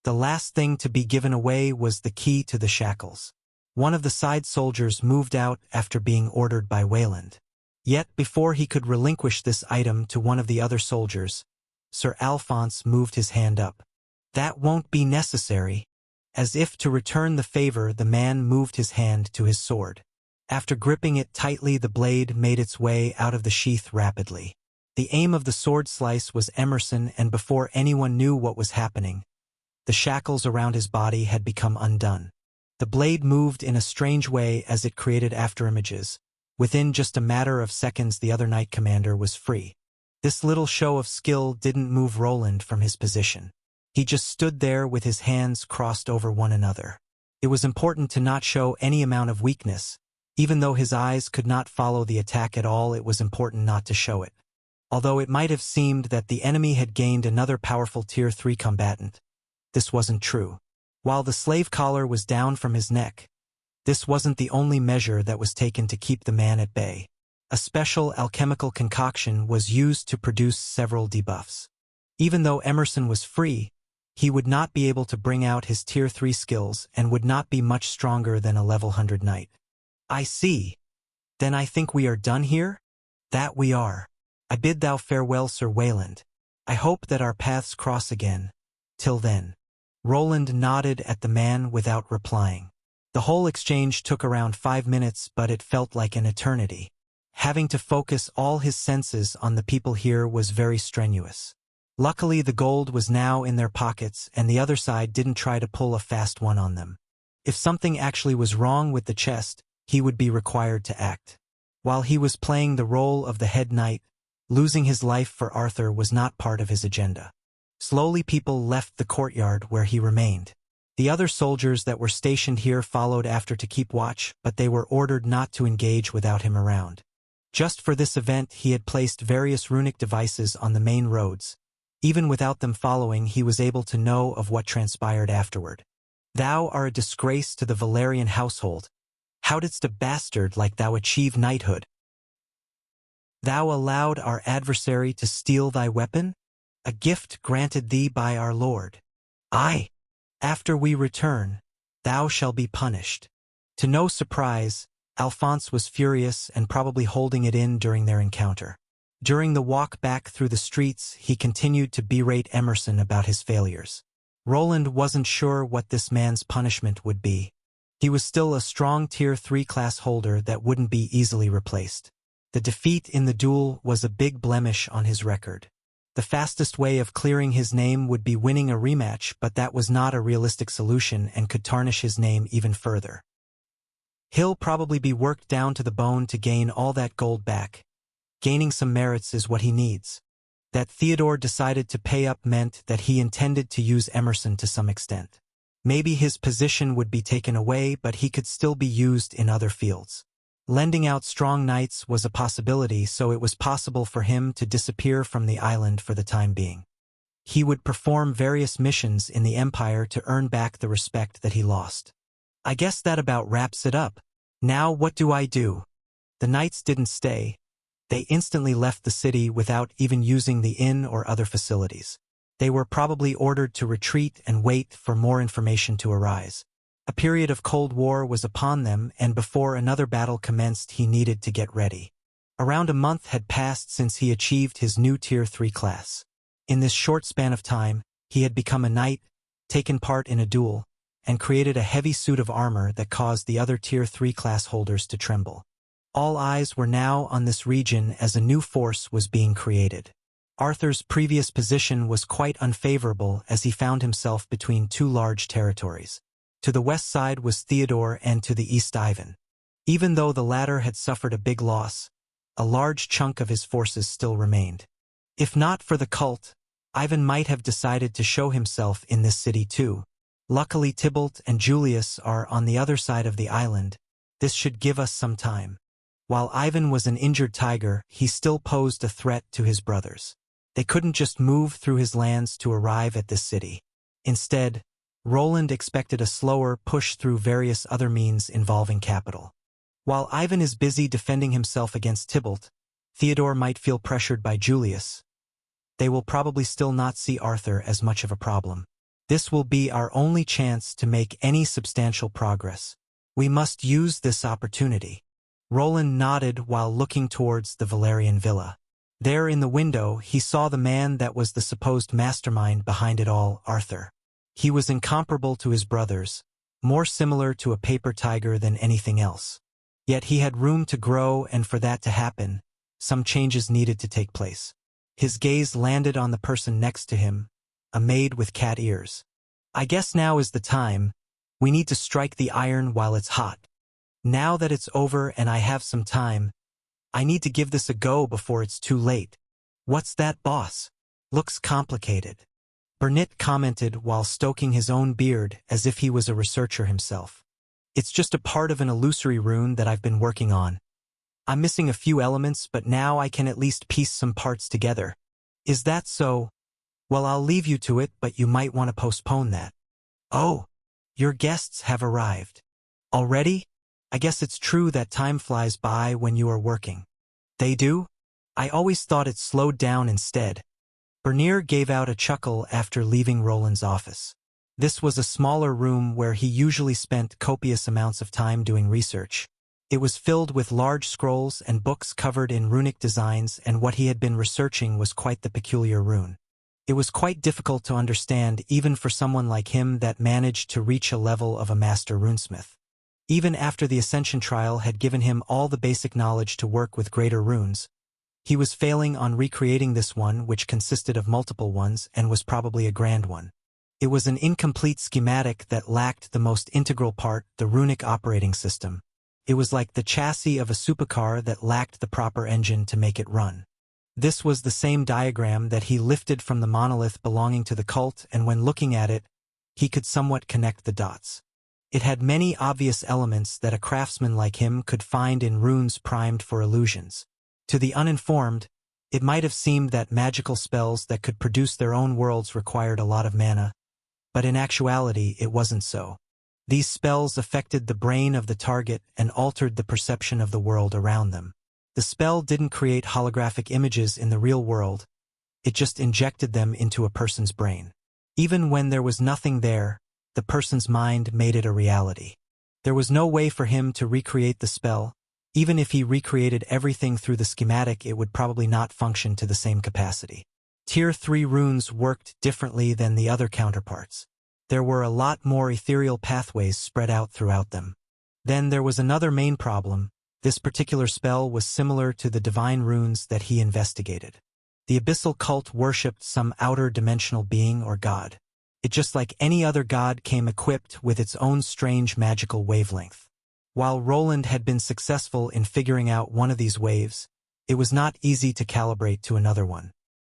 The last thing to be given away was the key to the shackles. One of the side soldiers moved out after being ordered by Wayland. Yet before he could relinquish this item to one of the other soldiers, Sir Alphonse moved his hand up. That won't be necessary. As if to return the favor, the man moved his hand to his sword. After gripping it tightly, the blade made its way out of the sheath rapidly. The aim of the sword slice was Emerson, and before anyone knew what was happening, the shackles around his body had become undone. The blade moved in a strange way as it created afterimages. Within just a matter of seconds, the other Knight Commander was free. This little show of skill didn't move Roland from his position. He just stood there with his hands crossed over one another. It was important to not show any amount of weakness. Even though his eyes could not follow the attack at all, it was important not to show it. Although it might have seemed that the enemy had gained another powerful Tier 3 combatant, this wasn't true. While the slave collar was down from his neck, this wasn't the only measure that was taken to keep the man at bay. A special alchemical concoction was used to produce several debuffs. Even though Emerson was free, he would not be able to bring out his Tier 3 skills and would not be much stronger than a level 100 knight. I see. Then I think we are done here? That we are. I bid thou farewell, Sir Wayland. I hope that our paths cross again. Till then. Roland nodded at the man without replying. The whole exchange took around 5 minutes, but it felt like an eternity. Having to focus all his senses on the people here was very strenuous. Luckily, the gold was now in their pockets, and the other side didn't try to pull a fast one on them. If something actually was wrong with the chest, he would be required to act. While he was playing the role of the head knight, losing his life for Arthur was not part of his agenda. Slowly people left the courtyard where he remained. The other soldiers that were stationed here followed after to keep watch, but they were ordered not to engage without him around. Just for this event, he had placed various runic devices on the main roads. Even without them following, he was able to know of what transpired afterward. Thou art a disgrace to the Valerian household. How didst a bastard like thou achieve knighthood? Thou allowed our adversary to steal thy weapon? A gift granted thee by our Lord. Aye. After we return, thou shalt be punished. To no surprise, Alphonse was furious and probably holding it in during their encounter. During the walk back through the streets, he continued to berate Emerson about his failures. Roland wasn't sure what this man's punishment would be. He was still a strong Tier 3 class holder that wouldn't be easily replaced. The defeat in the duel was a big blemish on his record. The fastest way of clearing his name would be winning a rematch, but that was not a realistic solution and could tarnish his name even further. He'll probably be worked down to the bone to gain all that gold back. Gaining some merits is what he needs. That Theodore decided to pay up meant that he intended to use Emerson to some extent. Maybe his position would be taken away, but he could still be used in other fields. Lending out strong knights was a possibility, so it was possible for him to disappear from the island for the time being. He would perform various missions in the Empire to earn back the respect that he lost. I guess that about wraps it up. Now what do I do? The knights didn't stay. They instantly left the city without even using the inn or other facilities. They were probably ordered to retreat and wait for more information to arise. A period of Cold War was upon them, and before another battle commenced, he needed to get ready. Around a month had passed since he achieved his new Tier 3 class. In this short span of time, he had become a knight, taken part in a duel, and created a heavy suit of armor that caused the other Tier 3 class holders to tremble. All eyes were now on this region as a new force was being created. Arthur's previous position was quite unfavorable as he found himself between two large territories. To the west side was Theodore and to the east Ivan. Even though the latter had suffered a big loss, a large chunk of his forces still remained. If not for the cult, Ivan might have decided to show himself in this city too. Luckily, Tybalt and Julius are on the other side of the island. This should give us some time. While Ivan was an injured tiger, he still posed a threat to his brothers. They couldn't just move through his lands to arrive at this city. Instead, Roland expected a slower push through various other means involving capital. While Ivan is busy defending himself against Tybalt, Theodore might feel pressured by Julius. They will probably still not see Arthur as much of a problem. This will be our only chance to make any substantial progress. We must use this opportunity. Roland nodded while looking towards the Valerian villa. There in the window, he saw the man that was the supposed mastermind behind it all, Arthur. He was incomparable to his brothers, more similar to a paper tiger than anything else. Yet he had room to grow, and for that to happen, some changes needed to take place. His gaze landed on the person next to him, a maid with cat ears. I guess now is the time. We need to strike the iron while it's hot. Now that it's over and I have some time, I need to give this a go before it's too late. What's that, boss? Looks complicated. Burnett commented while stoking his own beard as if he was a researcher himself. It's just a part of an illusory rune that I've been working on. I'm missing a few elements, but now I can at least piece some parts together. Is that so? Well, I'll leave you to it, but you might want to postpone that. Oh, your guests have arrived. Already? I guess it's true that time flies by when you are working. They do? I always thought it slowed down instead. Bernier gave out a chuckle after leaving Roland's office. This was a smaller room where he usually spent copious amounts of time doing research. It was filled with large scrolls and books covered in runic designs, and what he had been researching was quite the peculiar rune. It was quite difficult to understand even for someone like him that managed to reach a level of a master runesmith. Even after the Ascension trial had given him all the basic knowledge to work with greater runes, he was failing on recreating this one, which consisted of multiple ones and was probably a grand one. It was an incomplete schematic that lacked the most integral part, the runic operating system. It was like the chassis of a supercar that lacked the proper engine to make it run. This was the same diagram that he lifted from the monolith belonging to the cult, and when looking at it, he could somewhat connect the dots. It had many obvious elements that a craftsman like him could find in runes primed for illusions. To the uninformed, it might have seemed that magical spells that could produce their own worlds required a lot of mana, but in actuality it wasn't so. These spells affected the brain of the target and altered the perception of the world around them. The spell didn't create holographic images in the real world, it just injected them into a person's brain. Even when there was nothing there, the person's mind made it a reality. There was no way for him to recreate the spell. Even if he recreated everything through the schematic, it would probably not function to the same capacity. Tier 3 runes worked differently than the other counterparts. There were a lot more ethereal pathways spread out throughout them. Then there was another main problem. This particular spell was similar to the divine runes that he investigated. The abyssal cult worshipped some outer dimensional being or god. It, just like any other god, came equipped with its own strange magical wavelength. While Roland had been successful in figuring out one of these waves, it was not easy to calibrate to another one.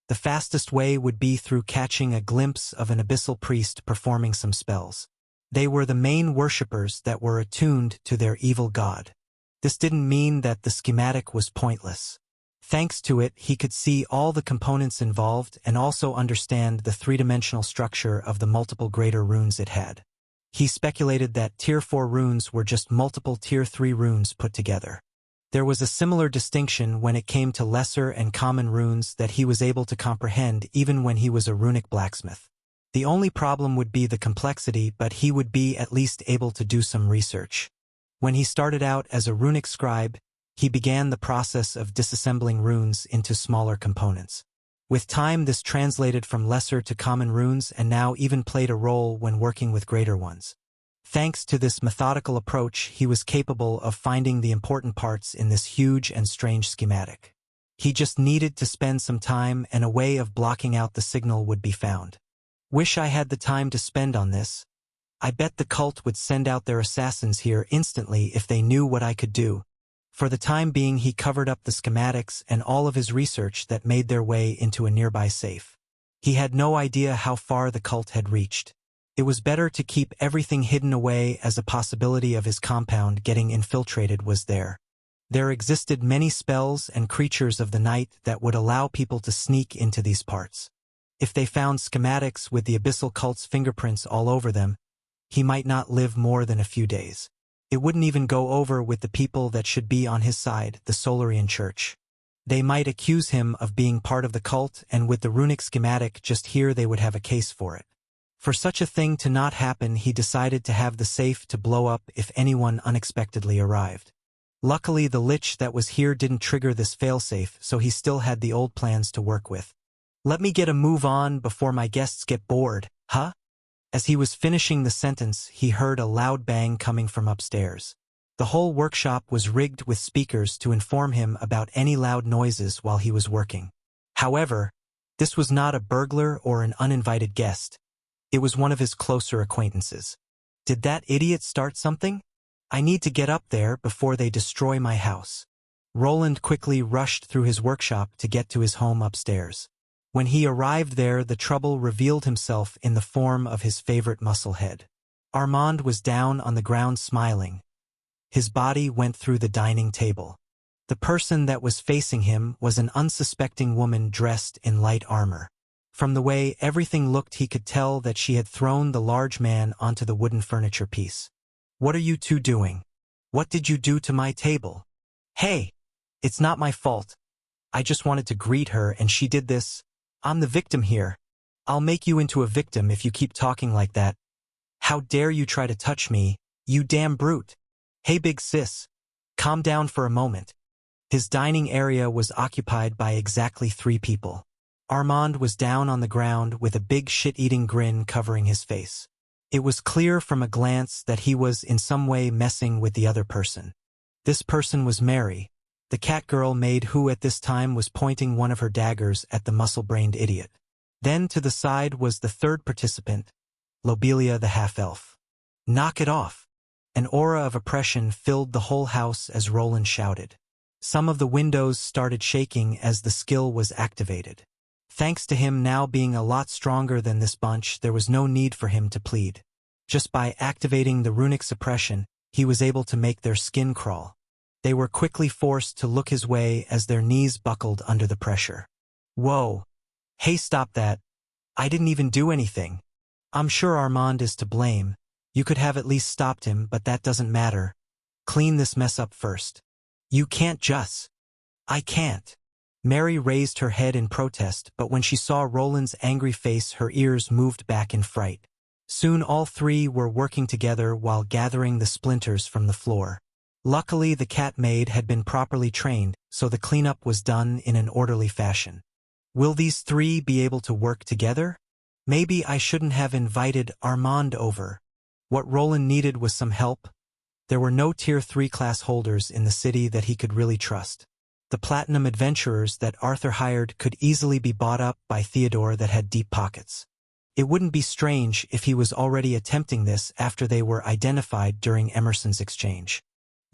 The fastest way would be through catching a glimpse of an abyssal priest performing some spells. They were the main worshippers that were attuned to their evil god. This didn't mean that the schematic was pointless. Thanks to it, he could see all the components involved and also understand the three-dimensional structure of the multiple greater runes it had. He speculated that Tier 4 runes were just multiple Tier 3 runes put together. There was a similar distinction when it came to lesser and common runes that he was able to comprehend even when he was a runic blacksmith. The only problem would be the complexity, but he would be at least able to do some research. When he started out as a runic scribe, he began the process of disassembling runes into smaller components. With time, this translated from lesser to common runes and now even played a role when working with greater ones. Thanks to this methodical approach, he was capable of finding the important parts in this huge and strange schematic. He just needed to spend some time, and a way of blocking out the signal would be found. Wish I had the time to spend on this. I bet the cult would send out their assassins here instantly if they knew what I could do. For the time being, he covered up the schematics and all of his research that made their way into a nearby safe. He had no idea how far the cult had reached. It was better to keep everything hidden away, as a possibility of his compound getting infiltrated was there. There existed many spells and creatures of the night that would allow people to sneak into these parts. If they found schematics with the abyssal cult's fingerprints all over them, he might not live more than a few days. It wouldn't even go over with the people that should be on his side, the Solarian Church. They might accuse him of being part of the cult, and with the runic schematic just here they would have a case for it. For such a thing to not happen, he decided to have the safe to blow up if anyone unexpectedly arrived. Luckily, the lich that was here didn't trigger this failsafe, so he still had the old plans to work with. Let me get a move on before my guests get bored, huh? As he was finishing the sentence, he heard a loud bang coming from upstairs. The whole workshop was rigged with speakers to inform him about any loud noises while he was working. However, this was not a burglar or an uninvited guest. It was one of his closer acquaintances. Did that idiot start something? I need to get up there before they destroy my house. Roland quickly rushed through his workshop to get to his home upstairs. When he arrived there, the trouble revealed himself in the form of his favorite musclehead. Armand was down on the ground smiling. His body went through the dining table. The person that was facing him was an unsuspecting woman dressed in light armor. From the way everything looked, he could tell that she had thrown the large man onto the wooden furniture piece. What are you two doing? What did you do to my table? Hey, it's not my fault. I just wanted to greet her and she did this. I'm the victim here. I'll make you into a victim if you keep talking like that. How dare you try to touch me, you damn brute. Hey big sis. Calm down for a moment. His dining area was occupied by exactly 3 people. Armand was down on the ground with a big shit-eating grin covering his face. It was clear from a glance that he was in some way messing with the other person. This person was Mary, the cat-girl maid who at this time was pointing one of her daggers at the muscle-brained idiot. Then to the side was the third participant, Lobelia the half-elf. Knock it off! An aura of oppression filled the whole house as Roland shouted. Some of the windows started shaking as the skill was activated. Thanks to him now being a lot stronger than this bunch, there was no need for him to plead. Just by activating the runic suppression, he was able to make their skin crawl. They were quickly forced to look his way as their knees buckled under the pressure. Whoa! Hey, stop that! I didn't even do anything. I'm sure Armand is to blame. You could have at least stopped him, but that doesn't matter. Clean this mess up first. You can't just. I can't. Mary raised her head in protest, but when she saw Roland's angry face, her ears moved back in fright. Soon all 3 were working together while gathering the splinters from the floor. Luckily, the cat maid had been properly trained, so the cleanup was done in an orderly fashion. Will these 3 be able to work together? Maybe I shouldn't have invited Armand over. What Roland needed was some help. There were no Tier 3 class holders in the city that he could really trust. The platinum adventurers that Arthur hired could easily be bought up by Theodore that had deep pockets. It wouldn't be strange if he was already attempting this after they were identified during Emerson's exchange.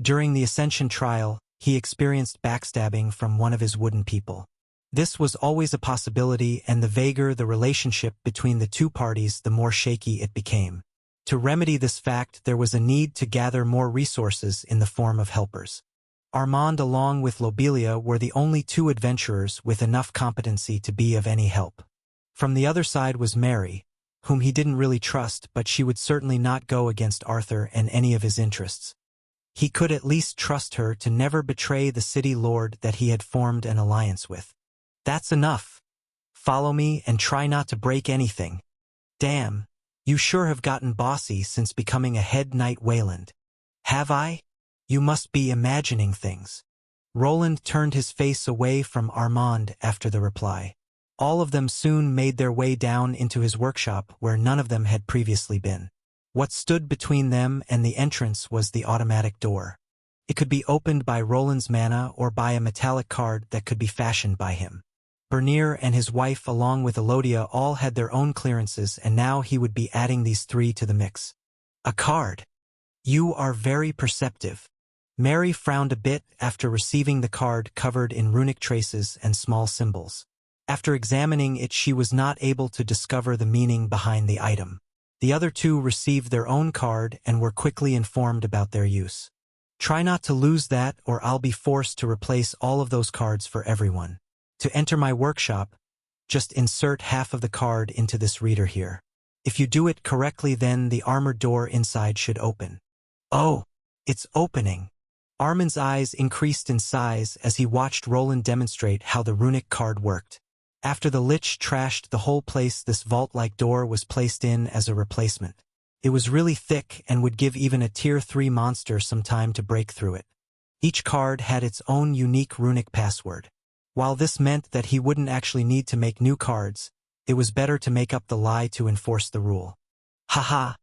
During the Ascension trial, he experienced backstabbing from one of his wooden people. This was always a possibility, and the vaguer the relationship between the 2 parties, the more shaky it became. To remedy this fact, there was a need to gather more resources in the form of helpers. Armand along with Lobelia were the only 2 adventurers with enough competency to be of any help. From the other side was Mary, whom he didn't really trust, but she would certainly not go against Arthur and any of his interests. He could at least trust her to never betray the city lord that he had formed an alliance with. That's enough. Follow me and try not to break anything. Damn, you sure have gotten bossy since becoming a head knight Wayland. Have I? You must be imagining things. Roland turned his face away from Armand after the reply. All of them soon made their way down into his workshop where none of them had previously been. What stood between them and the entrance was the automatic door. It could be opened by Roland's mana or by a metallic card that could be fashioned by him. Bernier and his wife along with Elodia all had their own clearances, and now he would be adding these 3 to the mix. A card. You are very perceptive. Mary frowned a bit after receiving the card covered in runic traces and small symbols. After examining it, she was not able to discover the meaning behind the item. The other 2 received their own card and were quickly informed about their use. Try not to lose that or I'll be forced to replace all of those cards for everyone. To enter my workshop, just insert half of the card into this reader here. If you do it correctly, then the armored door inside should open. Oh, it's opening. Armin's eyes increased in size as he watched Roland demonstrate how the runic card worked. After the Lich trashed the whole place, this vault-like door was placed in as a replacement. It was really thick and would give even a Tier 3 monster some time to break through it. Each card had its own unique runic password. While this meant that he wouldn't actually need to make new cards, it was better to make up the lie to enforce the rule. Haha,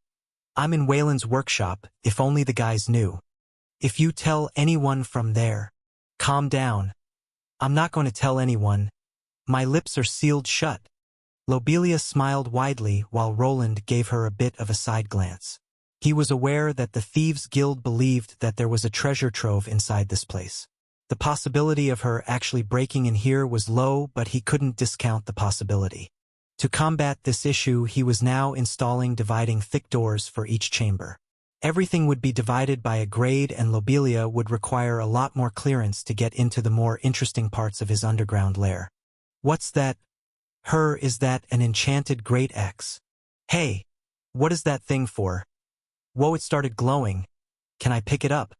I'm in Waylon's workshop, if only the guys knew. If you tell anyone from there, calm down. I'm not going to tell anyone. My lips are sealed shut. Lobelia smiled widely while Roland gave her a bit of a side glance. He was aware that the Thieves' Guild believed that there was a treasure trove inside this place. The possibility of her actually breaking in here was low, but he couldn't discount the possibility. To combat this issue, he was now installing dividing thick doors for each chamber. Everything would be divided by a grade, and Lobelia would require a lot more clearance to get into the more interesting parts of his underground lair. What's that? Is that an enchanted great axe? Hey, what is that thing for? Whoa, it started glowing. Can I pick it up?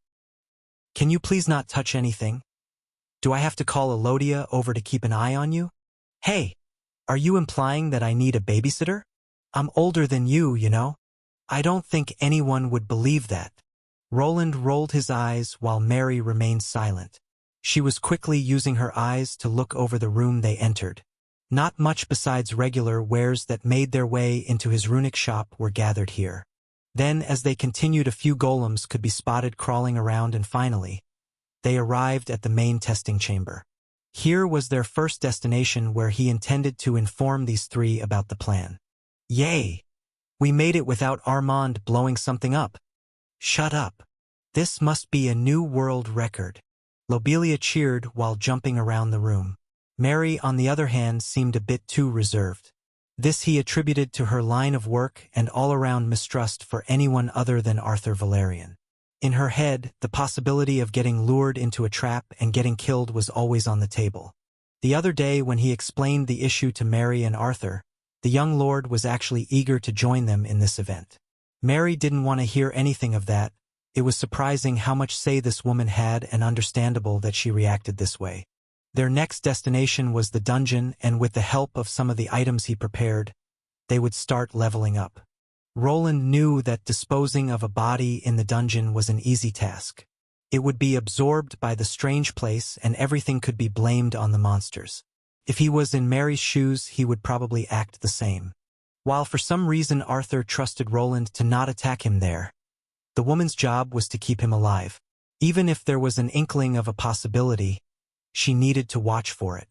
Can you please not touch anything? Do I have to call Elodia over to keep an eye on you? Hey, are you implying that I need a babysitter? I'm older than you, you know. I don't think anyone would believe that. Roland rolled his eyes while Mary remained silent. She was quickly using her eyes to look over the room they entered. Not much besides regular wares that made their way into his runic shop were gathered here. Then, as they continued, a few golems could be spotted crawling around, and finally, they arrived at the main testing chamber. Here was their first destination, where he intended to inform these three about the plan. Yay! We made it without Armand blowing something up. Shut up. This must be a new world record. Lobelia cheered while jumping around the room. Mary, on the other hand, seemed a bit too reserved. This he attributed to her line of work and all-around mistrust for anyone other than Arthur Valerian. In her head, the possibility of getting lured into a trap and getting killed was always on the table. The other day, when he explained the issue to Mary and Arthur, the young lord was actually eager to join them in this event. Mary didn't want to hear anything of that. It was surprising how much say this woman had, and understandable that she reacted this way. Their next destination was the dungeon, and with the help of some of the items he prepared, they would start leveling up. Roland knew that disposing of a body in the dungeon was an easy task. It would be absorbed by the strange place, and everything could be blamed on the monsters. If he was in Mary's shoes, he would probably act the same. While for some reason Arthur trusted Roland to not attack him there, the woman's job was to keep him alive. Even if there was an inkling of a possibility, she needed to watch for it.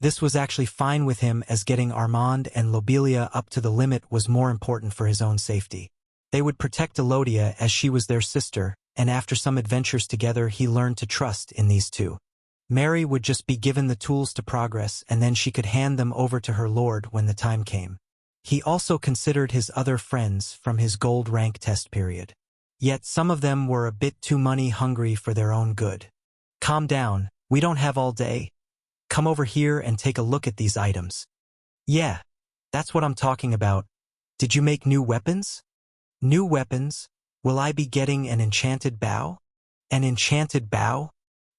This was actually fine with him, as getting Armand and Lobelia up to the limit was more important for his own safety. They would protect Elodia as she was their sister, and after some adventures together he learned to trust in these two. Mary would just be given the tools to progress, and then she could hand them over to her lord when the time came. He also considered his other friends from his gold rank test period. Yet some of them were a bit too money-hungry for their own good. Calm down, we don't have all day. Come over here and take a look at these items. Yeah, that's what I'm talking about. Did you make new weapons? New weapons? Will I be getting an enchanted bow? An enchanted bow?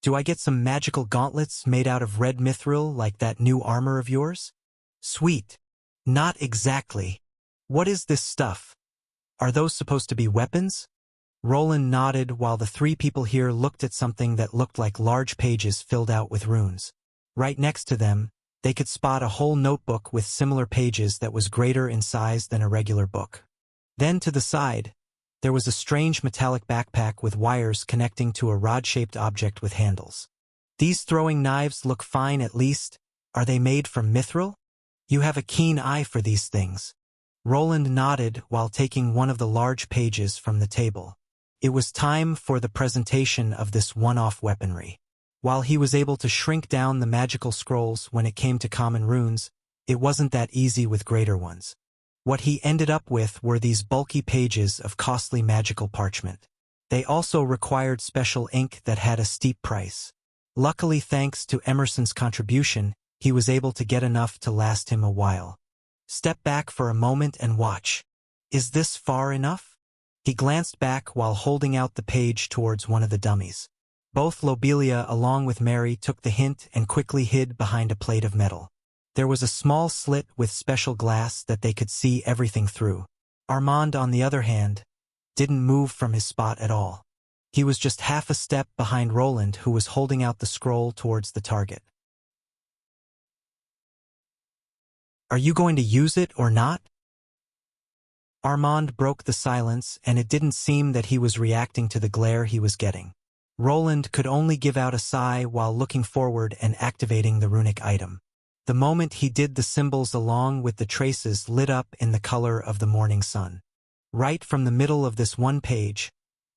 Do I get some magical gauntlets made out of red mithril like that new armor of yours? Sweet. Not exactly. What is this stuff? Are those supposed to be weapons? Roland nodded while the three people here looked at something that looked like large pages filled out with runes. Right next to them, they could spot a whole notebook with similar pages that was greater in size than a regular book. Then to the side, there was a strange metallic backpack with wires connecting to a rod-shaped object with handles. These throwing knives look fine, at least. Are they made from mithril? You have a keen eye for these things. Roland nodded while taking one of the large pages from the table. It was time for the presentation of this one-off weaponry. While he was able to shrink down the magical scrolls when it came to common runes, it wasn't that easy with greater ones. What he ended up with were these bulky pages of costly magical parchment. They also required special ink that had a steep price. Luckily, thanks to Emerson's contribution, he was able to get enough to last him a while. Step back for a moment and watch. Is this far enough? He glanced back while holding out the page towards one of the dummies. Both Lobelia along with Mary took the hint and quickly hid behind a plate of metal. There was a small slit with special glass that they could see everything through. Armand, on the other hand, didn't move from his spot at all. He was just half a step behind Roland, who was holding out the scroll towards the target. Are you going to use it or not? Armand broke the silence, and it didn't seem that he was reacting to the glare he was getting. Roland could only give out a sigh while looking forward and activating the runic item. The moment he did, the symbols along with the traces lit up in the color of the morning sun. Right from the middle of this one page,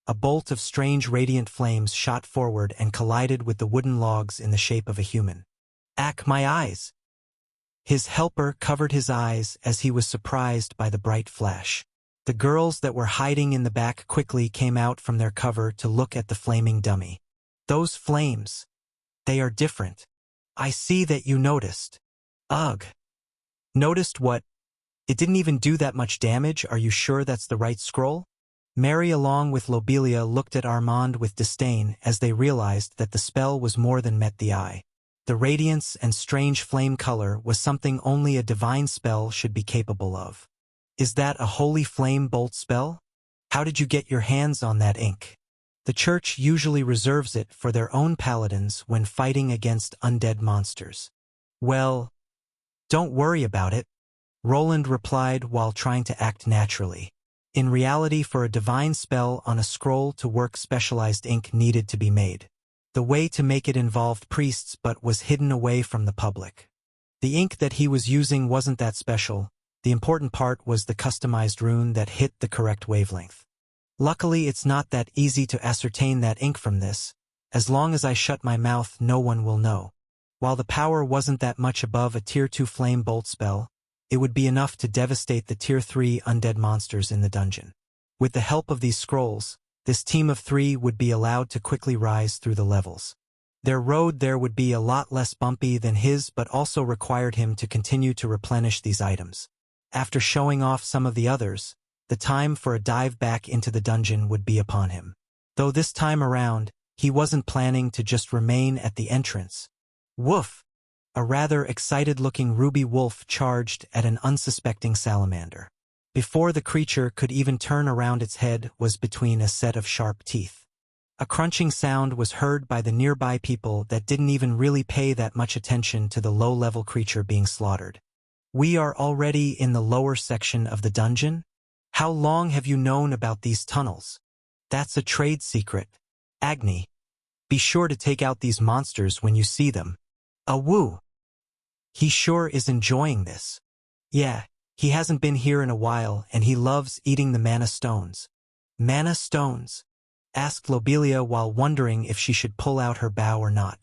a bolt of strange radiant flames shot forward and collided with the wooden logs in the shape of a human. Ack, my eyes! His helper covered his eyes as he was surprised by the bright flash. The girls that were hiding in the back quickly came out from their cover to look at the flaming dummy. Those flames. They are different. I see that you noticed. Ugh. Noticed what? It didn't even do that much damage. Are you sure that's the right scroll? Mary along with Lobelia looked at Armand with disdain as they realized that the spell was more than met the eye. The radiance and strange flame color was something only a divine spell should be capable of. Is that a holy flame bolt spell? How did you get your hands on that ink? The church usually reserves it for their own paladins when fighting against undead monsters. Well, don't worry about it, Roland replied while trying to act naturally. In reality, for a divine spell on a scroll to work, specialized ink needed to be made. The way to make it involved priests but was hidden away from the public. The ink that he was using wasn't that special. The important part was the customized rune that hit the correct wavelength. Luckily, it's not that easy to ascertain that ink from this. As long as I shut my mouth, no one will know. While the power wasn't that much above a Tier 2 flame bolt spell, it would be enough to devastate the Tier 3 undead monsters in the dungeon. With the help of these scrolls, this team of 3 would be allowed to quickly rise through the levels. Their road there would be a lot less bumpy than his, but also required him to continue to replenish these items. After showing off some of the others, the time for a dive back into the dungeon would be upon him. Though this time around, he wasn't planning to just remain at the entrance. Woof! A rather excited-looking ruby wolf charged at an unsuspecting salamander. Before the creature could even turn around, its head was between a set of sharp teeth. A crunching sound was heard by the nearby people that didn't even really pay that much attention to the low-level creature being slaughtered. We are already in the lower section of the dungeon? How long have you known about these tunnels? That's a trade secret. Agni. Be sure to take out these monsters when you see them. Awoo! He sure is enjoying this. Yeah, he hasn't been here in a while and he loves eating the mana stones. Mana stones? Asked Lobelia while wondering if she should pull out her bow or not.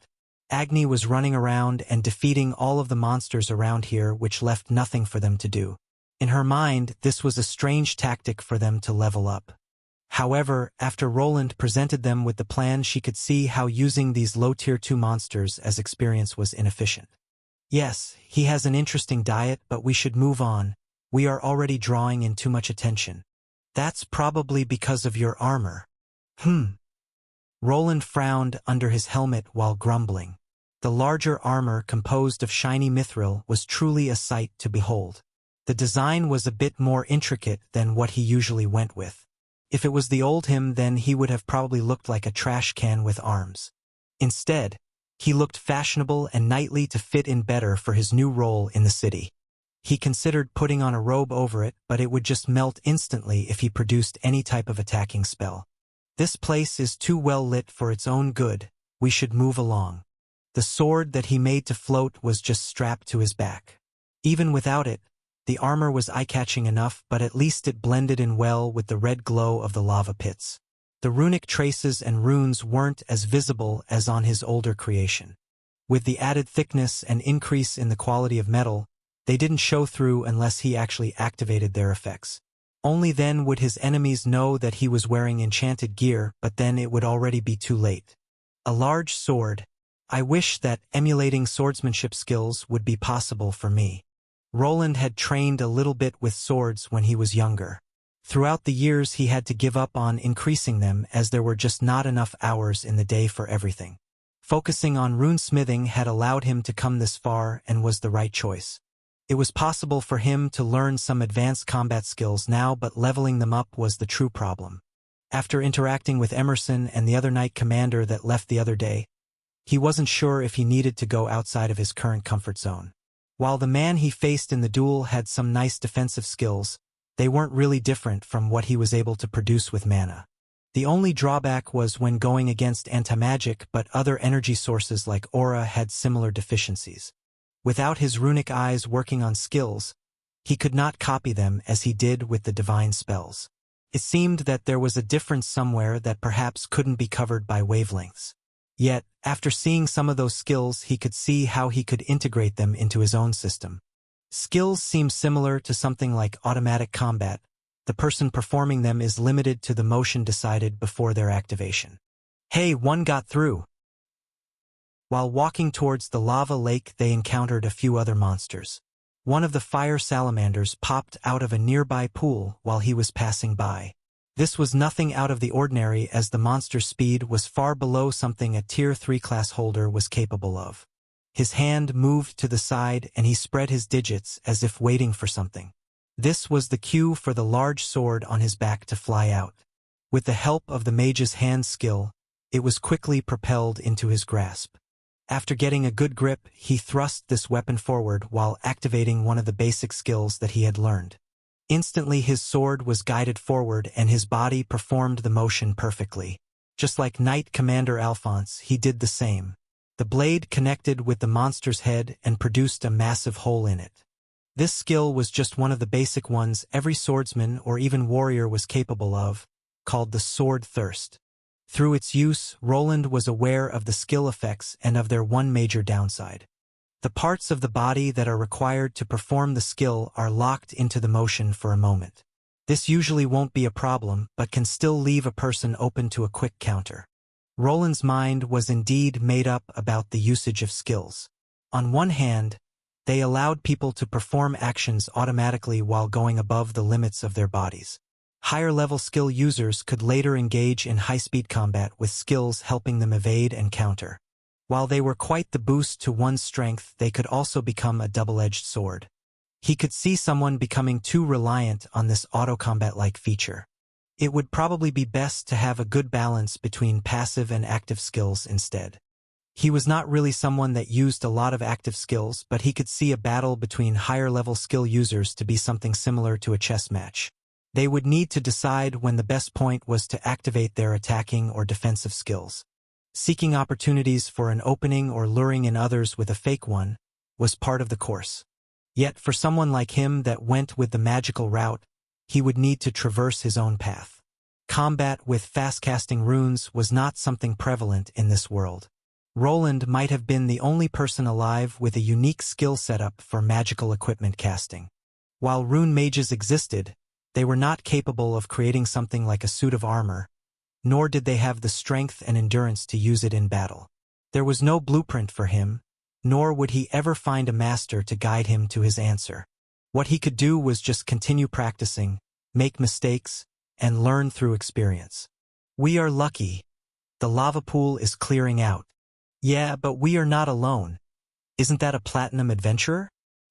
Agni was running around and defeating all of the monsters around here, which left nothing for them to do. In her mind, this was a strange tactic for them to level up. However, after Roland presented them with the plan, she could see how using these low Tier 2 monsters as experience was inefficient. Yes, he has an interesting diet, but we should move on. We are already drawing in too much attention. That's probably because of your armor. Roland frowned under his helmet while grumbling. The larger armor, composed of shiny mithril, was truly a sight to behold. The design was a bit more intricate than what he usually went with. If it was the old him, then he would have probably looked like a trash can with arms. Instead, he looked fashionable and knightly to fit in better for his new role in the city. He considered putting on a robe over it, but it would just melt instantly if he produced any type of attacking spell. This place is too well lit for its own good. We should move along. The sword that he made to float was just strapped to his back. Even without it, the armor was eye-catching enough, but at least it blended in well with the red glow of the lava pits. The runic traces and runes weren't as visible as on his older creation. With the added thickness and increase in the quality of metal, they didn't show through unless he actually activated their effects. Only then would his enemies know that he was wearing enchanted gear, but then it would already be too late. A large sword. I wish that emulating swordsmanship skills would be possible for me. Roland had trained a little bit with swords when he was younger. Throughout the years he had to give up on increasing them as there were just not enough hours in the day for everything. Focusing on runesmithing had allowed him to come this far and was the right choice. It was possible for him to learn some advanced combat skills now, but leveling them up was the true problem. After interacting with Emerson and the other knight commander that left the other day, he wasn't sure if he needed to go outside of his current comfort zone. While the man he faced in the duel had some nice defensive skills, they weren't really different from what he was able to produce with mana. The only drawback was when going against anti-magic, but other energy sources like aura had similar deficiencies. Without his runic eyes working on skills, he could not copy them as he did with the divine spells. It seemed that there was a difference somewhere that perhaps couldn't be covered by wavelengths. Yet, after seeing some of those skills, he could see how he could integrate them into his own system. Skills seem similar to something like automatic combat. The person performing them is limited to the motion decided before their activation. Hey, one got through! While walking towards the lava lake, they encountered a few other monsters. One of the fire salamanders popped out of a nearby pool while he was passing by. This was nothing out of the ordinary, as the monster's speed was far below something a Tier 3 class holder was capable of. His hand moved to the side and he spread his digits as if waiting for something. This was the cue for the large sword on his back to fly out. With the help of the mage's hand skill, it was quickly propelled into his grasp. After getting a good grip, he thrust this weapon forward while activating one of the basic skills that he had learned. Instantly his sword was guided forward and his body performed the motion perfectly. Just like Knight Commander Alphonse, he did the same. The blade connected with the monster's head and produced a massive hole in it. This skill was just one of the basic ones every swordsman or even warrior was capable of, called the sword thirst. Through its use, Roland was aware of the skill effects and of their one major downside. The parts of the body that are required to perform the skill are locked into the motion for a moment. This usually won't be a problem, but can still leave a person open to a quick counter. Roland's mind was indeed made up about the usage of skills. On one hand, they allowed people to perform actions automatically while going above the limits of their bodies. Higher-level skill users could later engage in high-speed combat with skills helping them evade and counter. While they were quite the boost to one's strength, they could also become a double-edged sword. He could see someone becoming too reliant on this auto-combat-like feature. It would probably be best to have a good balance between passive and active skills instead. He was not really someone that used a lot of active skills, but he could see a battle between higher-level skill users to be something similar to a chess match. They would need to decide when the best point was to activate their attacking or defensive skills. Seeking opportunities for an opening or luring in others with a fake one was part of the course. Yet for someone like him that went with the magical route, he would need to traverse his own path. Combat with fast-casting runes was not something prevalent in this world. Roland might have been the only person alive with a unique skill setup for magical equipment casting. While rune mages existed, they were not capable of creating something like a suit of armor, nor did they have the strength and endurance to use it in battle. There was no blueprint for him, nor would he ever find a master to guide him to his answer. What he could do was just continue practicing, make mistakes, and learn through experience. We are lucky. The lava pool is clearing out. Yeah, but we are not alone. Isn't that a platinum adventurer?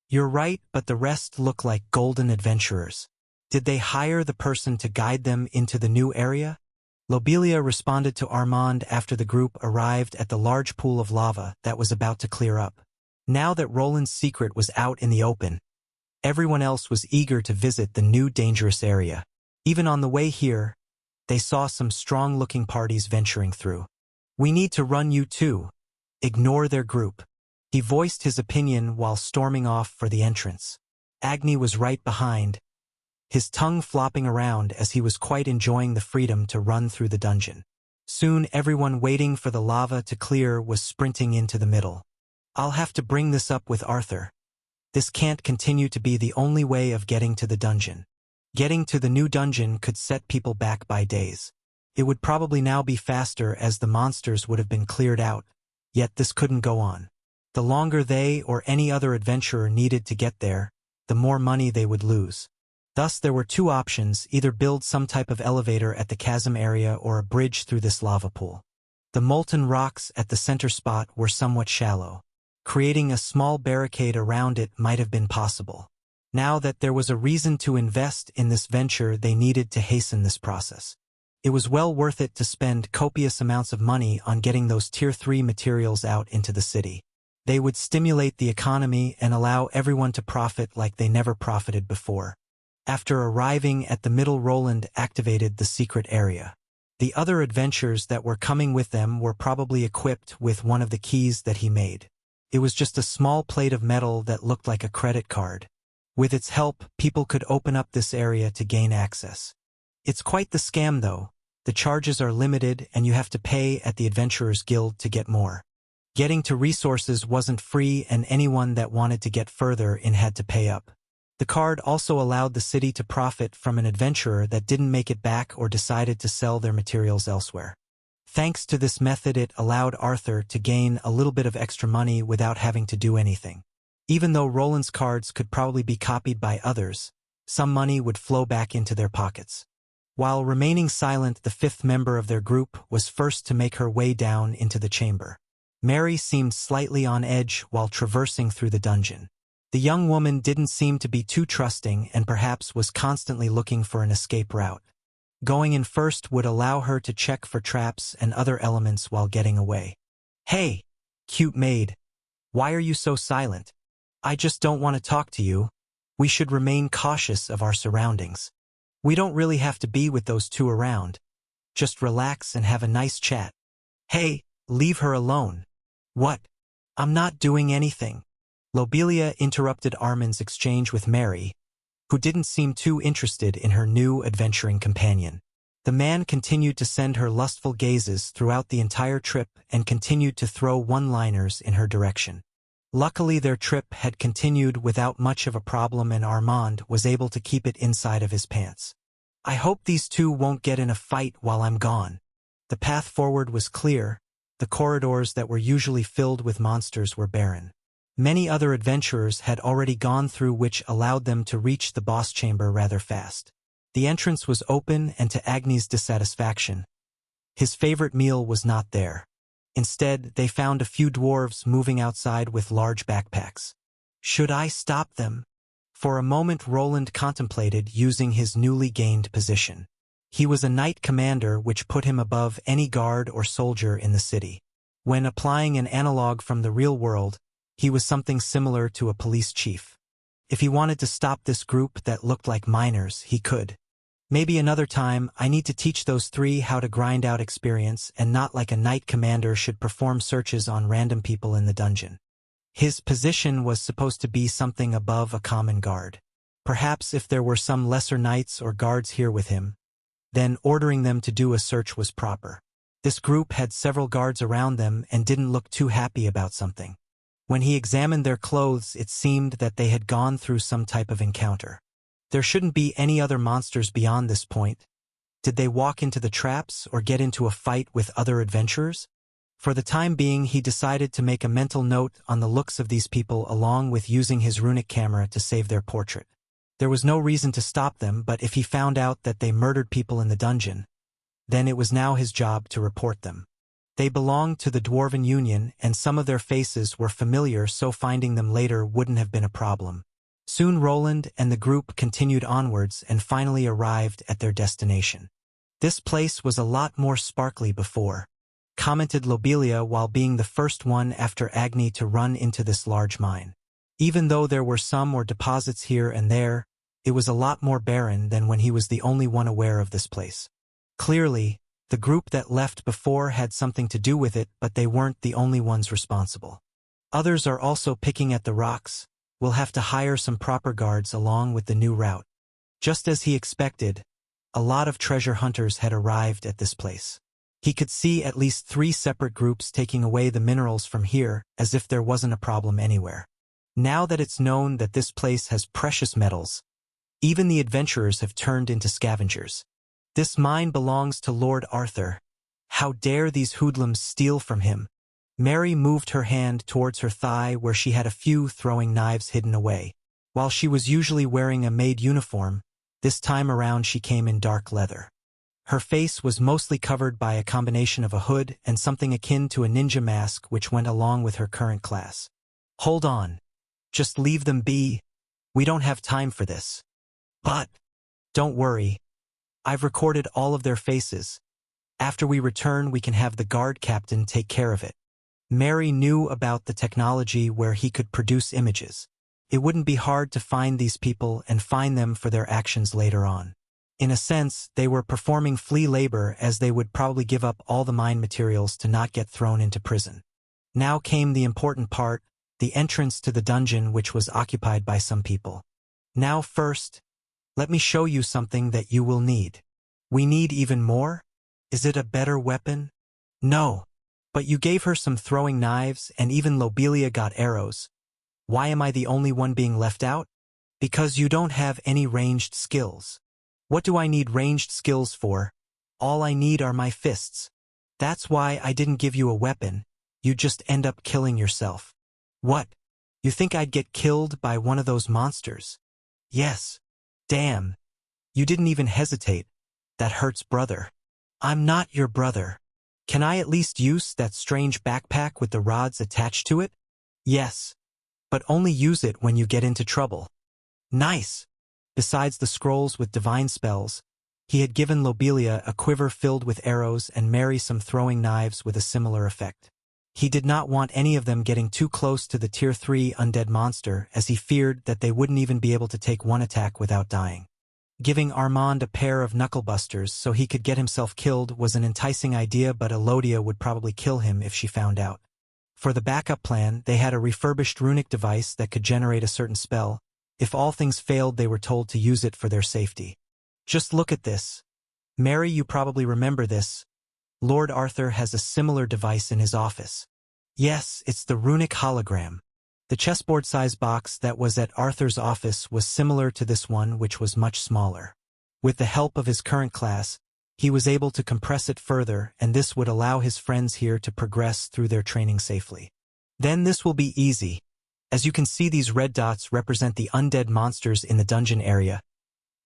You're right, but the rest look like golden adventurers. Did they hire the person to guide them into the new area? Lobelia responded to Armand after the group arrived at the large pool of lava that was about to clear up. Now that Roland's secret was out in the open, everyone else was eager to visit the new dangerous area. Even on the way here, they saw some strong-looking parties venturing through. We need to run you too. Ignore their group. He voiced his opinion while storming off for the entrance. Agni was right behind, his tongue flopping around as he was quite enjoying the freedom to run through the dungeon. Soon everyone waiting for the lava to clear was sprinting into the middle. I'll have to bring this up with Arthur. This can't continue to be the only way of getting to the dungeon. Getting to the new dungeon could set people back by days. It would probably now be faster as the monsters would have been cleared out, yet this couldn't go on. The longer they or any other adventurer needed to get there, the more money they would lose. Thus there were two options, either build some type of elevator at the chasm area or a bridge through this lava pool. The molten rocks at the center spot were somewhat shallow. Creating a small barricade around it might have been possible. Now that there was a reason to invest in this venture, they needed to hasten this process. It was well worth it to spend copious amounts of money on getting those Tier 3 materials out into the city. They would stimulate the economy and allow everyone to profit like they never profited before. After arriving at the middle, Roland activated the secret area. The other adventurers that were coming with them were probably equipped with one of the keys that he made. It was just a small plate of metal that looked like a credit card. With its help, people could open up this area to gain access. It's quite the scam though. The charges are limited and you have to pay at the Adventurers Guild to get more. Getting to resources wasn't free and anyone that wanted to get further in had to pay up. The card also allowed the city to profit from an adventurer that didn't make it back or decided to sell their materials elsewhere. Thanks to this method, it allowed Arthur to gain a little bit of extra money without having to do anything. Even though Roland's cards could probably be copied by others, some money would flow back into their pockets. While remaining silent, the fifth member of their group was first to make her way down into the chamber. Mary seemed slightly on edge while traversing through the dungeon. The young woman didn't seem to be too trusting and perhaps was constantly looking for an escape route. Going in first would allow her to check for traps and other elements while getting away. "Hey, cute maid. Why are you so silent? I just don't want to talk to you. We should remain cautious of our surroundings. We don't really have to be with those two around. Just relax and have a nice chat." "Hey, leave her alone." "What? I'm not doing anything." Lobelia interrupted Armin's exchange with Mary, who didn't seem too interested in her new adventuring companion. The man continued to send her lustful gazes throughout the entire trip and continued to throw one-liners in her direction. Luckily, their trip had continued without much of a problem and Armand was able to keep it inside of his pants. "I hope these two won't get in a fight while I'm gone." The path forward was clear. The corridors that were usually filled with monsters were barren. Many other adventurers had already gone through, which allowed them to reach the boss chamber rather fast. The entrance was open, and to Agni's dissatisfaction, his favorite meal was not there. Instead, they found a few dwarves moving outside with large backpacks. Should I stop them? For a moment Roland contemplated using his newly gained position. He was a knight commander, which put him above any guard or soldier in the city. When applying an analog from the real world, he was something similar to a police chief. If he wanted to stop this group that looked like miners, he could. Maybe another time. I need to teach those three how to grind out experience and not like a knight commander should perform searches on random people in the dungeon. His position was supposed to be something above a common guard. Perhaps if there were some lesser knights or guards here with him, then ordering them to do a search was proper. This group had several guards around them and didn't look too happy about something. When he examined their clothes, it seemed that they had gone through some type of encounter. There shouldn't be any other monsters beyond this point. Did they walk into the traps or get into a fight with other adventurers? For the time being, he decided to make a mental note on the looks of these people along with using his runic camera to save their portrait. There was no reason to stop them, but if he found out that they murdered people in the dungeon, then it was now his job to report them. They belonged to the Dwarven Union, and some of their faces were familiar, so finding them later wouldn't have been a problem. Soon Roland and the group continued onwards and finally arrived at their destination. "This place was a lot more sparkly before," commented Lobelia while being the first one after Agni to run into this large mine. Even though there were some more deposits here and there, it was a lot more barren than when he was the only one aware of this place. Clearly, the group that left before had something to do with it, but they weren't the only ones responsible. Others are also picking at the rocks. We'll have to hire some proper guards along with the new route. Just as he expected, a lot of treasure hunters had arrived at this place. He could see at least 3 separate groups taking away the minerals from here, as if there wasn't a problem anywhere. Now that it's known that this place has precious metals, Even the adventurers have turned into scavengers. This mine belongs to Lord Arthur. How dare these hoodlums steal from him? Mary moved her hand towards her thigh where she had a few throwing knives hidden away. While she was usually wearing a maid uniform, this time around she came in dark leather. Her face was mostly covered by a combination of a hood and something akin to a ninja mask which went along with her current class. Hold on. Just leave them be. We don't have time for this. But, don't worry. I've recorded all of their faces. After we return, we can have the guard captain take care of it. Mary knew about the technology where he could produce images. It wouldn't be hard to find these people and fine them for their actions later on. In a sense, they were performing flea labor as they would probably give up all the mine materials to not get thrown into prison. Now came the important part, the entrance to the dungeon which was occupied by some people. Now first, let me show you something that you will need. We need even more? Is it a better weapon? No. But you gave her some throwing knives and even Lobelia got arrows. Why am I the only one being left out? Because you don't have any ranged skills. What do I need ranged skills for? All I need are my fists. That's why I didn't give you a weapon. You just end up killing yourself. What? You think I'd get killed by one of those monsters? Yes. Damn. You didn't even hesitate. That hurts, brother. I'm not your brother. Can I at least use that strange backpack with the rods attached to it? Yes. But only use it when you get into trouble. Nice. Besides the scrolls with divine spells, he had given Lobelia a quiver filled with arrows and Mary some throwing knives with a similar effect. He did not want any of them getting too close to the Tier 3 undead monster as he feared that they wouldn't even be able to take one attack without dying. Giving Armand a pair of knucklebusters so he could get himself killed was an enticing idea, but Elodia would probably kill him if she found out. For the backup plan, they had a refurbished runic device that could generate a certain spell. If all things failed, they were told to use it for their safety. Just look at this. Mary, you probably remember this. Lord Arthur has a similar device in his office. Yes, it's the runic hologram. The chessboard-sized box that was at Arthur's office was similar to this one, which was much smaller. With the help of his current class, he was able to compress it further, and this would allow his friends here to progress through their training safely. Then this will be easy. As you can see, these red dots represent the undead monsters in the dungeon area.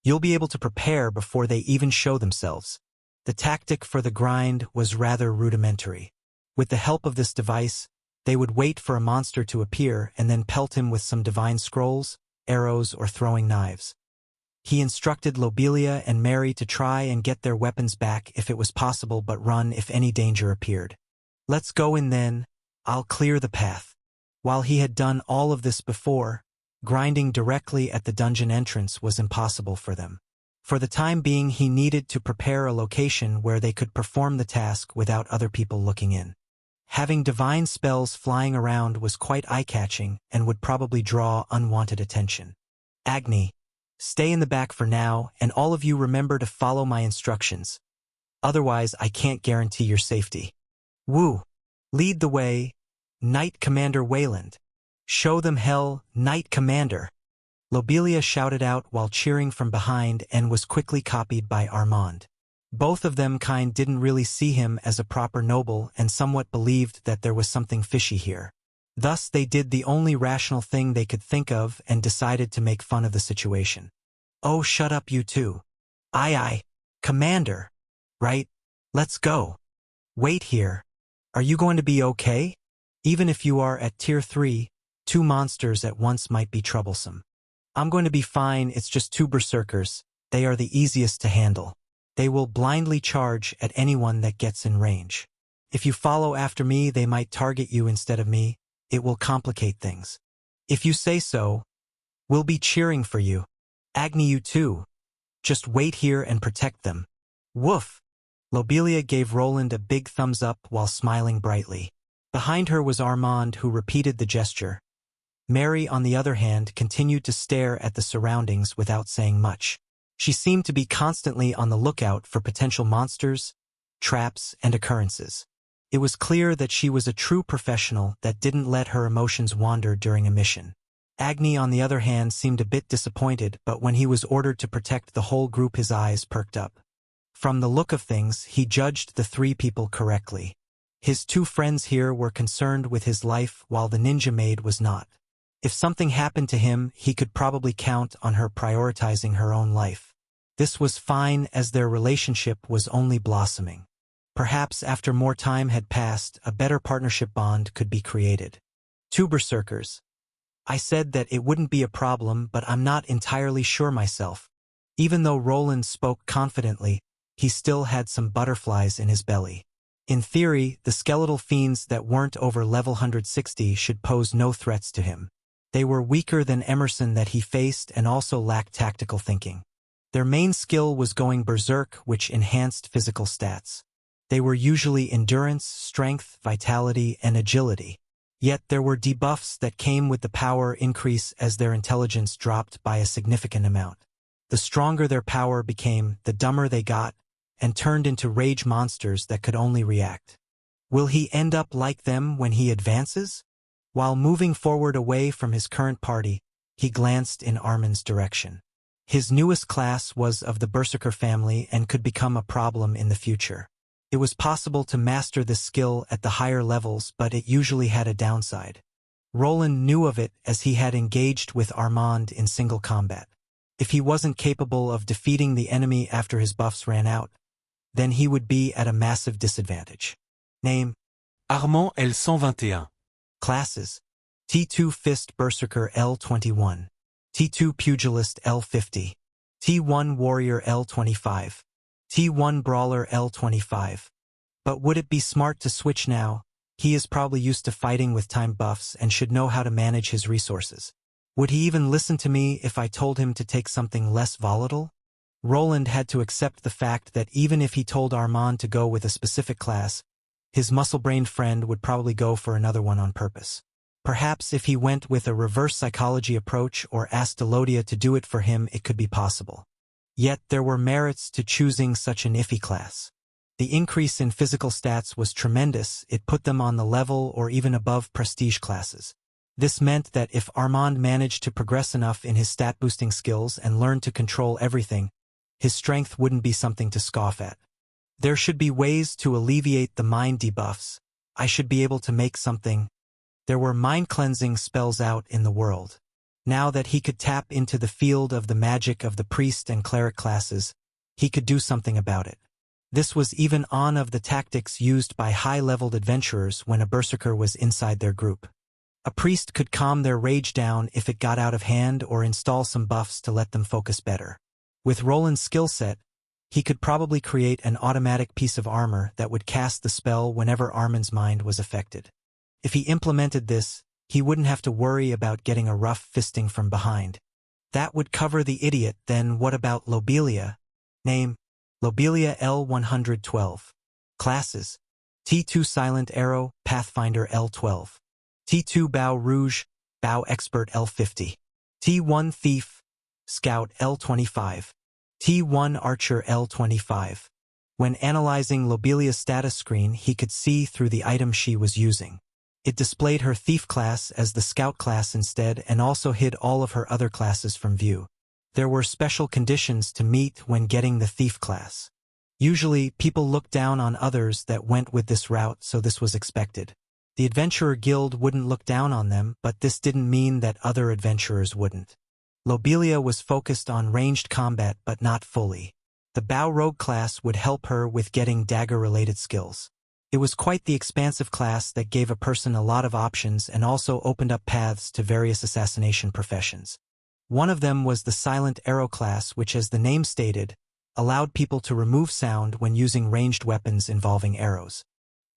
You'll be able to prepare before they even show themselves. The tactic for the grind was rather rudimentary. With the help of this device, they would wait for a monster to appear and then pelt him with some divine scrolls, arrows, or throwing knives. He instructed Lobelia and Mary to try and get their weapons back if it was possible, but run if any danger appeared. Let's go in then, I'll clear the path. While he had done all of this before, grinding directly at the dungeon entrance was impossible for them. For the time being, he needed to prepare a location where they could perform the task without other people looking in. Having divine spells flying around was quite eye-catching and would probably draw unwanted attention. Agni, stay in the back for now, and all of you remember to follow my instructions. Otherwise, I can't guarantee your safety. Woo! Lead the way, Knight Commander Wayland. Show them hell, Knight Commander. Lobelia shouted out while cheering from behind and was quickly copied by Armand. Both of them didn't really see him as a proper noble and somewhat believed that there was something fishy here. Thus they did the only rational thing they could think of and decided to make fun of the situation. Oh, shut up you two. Aye, Commander. Right? Let's go. Wait here. Are you going to be okay? Even if you are at Tier 3, 2 monsters at once might be troublesome. I'm going to be fine, it's just 2 berserkers. They are the easiest to handle. They will blindly charge at anyone that gets in range. If you follow after me, they might target you instead of me. It will complicate things. If you say so, we'll be cheering for you. Agni, you too. Just wait here and protect them. Woof! Lobelia gave Roland a big thumbs up while smiling brightly. Behind her was Armand, who repeated the gesture. Mary, on the other hand, continued to stare at the surroundings without saying much. She seemed to be constantly on the lookout for potential monsters, traps, and occurrences. It was clear that she was a true professional that didn't let her emotions wander during a mission. Agni, on the other hand, seemed a bit disappointed, but when he was ordered to protect the whole group, his eyes perked up. From the look of things, he judged the three people correctly. His two friends here were concerned with his life, while the ninja maid was not. If something happened to him, he could probably count on her prioritizing her own life. This was fine, as their relationship was only blossoming. Perhaps after more time had passed, a better partnership bond could be created. Two berserkers. I said that it wouldn't be a problem, but I'm not entirely sure myself. Even though Roland spoke confidently, he still had some butterflies in his belly. In theory, the skeletal fiends that weren't over level 160 should pose no threats to him. They were weaker than Emerson that he faced and also lacked tactical thinking. Their main skill was going berserk, which enhanced physical stats. They were usually endurance, strength, vitality, and agility. Yet there were debuffs that came with the power increase as their intelligence dropped by a significant amount. The stronger their power became, the dumber they got, and turned into rage monsters that could only react. Will he end up like them when he advances? While moving forward away from his current party, he glanced in Armin's direction. His newest class was of the Berserker family and could become a problem in the future. It was possible to master this skill at the higher levels, but it usually had a downside. Roland knew of it as he had engaged with Armand in single combat. If he wasn't capable of defeating the enemy after his buffs ran out, then he would be at a massive disadvantage. Name: Armand L121. Classes: T2 Fist Berserker L21, T2 Pugilist L50, T1 Warrior L25, T1 Brawler L25. But would it be smart to switch now? He is probably used to fighting with time buffs and should know how to manage his resources. Would he even listen to me if I told him to take something less volatile? Roland had to accept the fact that even if he told Armand to go with a specific class, his muscle-brained friend would probably go for another one on purpose. Perhaps if he went with a reverse psychology approach or asked Elodia to do it for him, it could be possible. Yet there were merits to choosing such an iffy class. The increase in physical stats was tremendous. It put them on the level or even above prestige classes. This meant that if Armand managed to progress enough in his stat-boosting skills and learned to control everything, his strength wouldn't be something to scoff at. There should be ways to alleviate the mind debuffs. I should be able to make something. There were mind-cleansing spells out in the world. Now that he could tap into the field of the magic of the priest and cleric classes, he could do something about it. This was even on of the tactics used by high-leveled adventurers when a berserker was inside their group. A priest could calm their rage down if it got out of hand or install some buffs to let them focus better. With Roland's skill set, he could probably create an automatic piece of armor that would cast the spell whenever Armin's mind was affected. If he implemented this, he wouldn't have to worry about getting a rough fisting from behind. That would cover the idiot. Then what about Lobelia? Name: Lobelia L112. Classes: T2 Silent Arrow, Pathfinder L12. T2 Bow Rouge, Bow Expert L50. T1 Thief, Scout L25. T1 Archer L25. When analyzing Lobelia's status screen, he could see through the item she was using. It displayed her Thief class as the Scout class instead and also hid all of her other classes from view. There were special conditions to meet when getting the Thief class. Usually, people looked down on others that went with this route, so this was expected. The Adventurer Guild wouldn't look down on them, but this didn't mean that other adventurers wouldn't. Lobelia was focused on ranged combat, but not fully. The Bow Rogue class would help her with getting dagger-related skills. It was quite the expansive class that gave a person a lot of options and also opened up paths to various assassination professions. One of them was the Silent Arrow class, which, as the name stated, allowed people to remove sound when using ranged weapons involving arrows.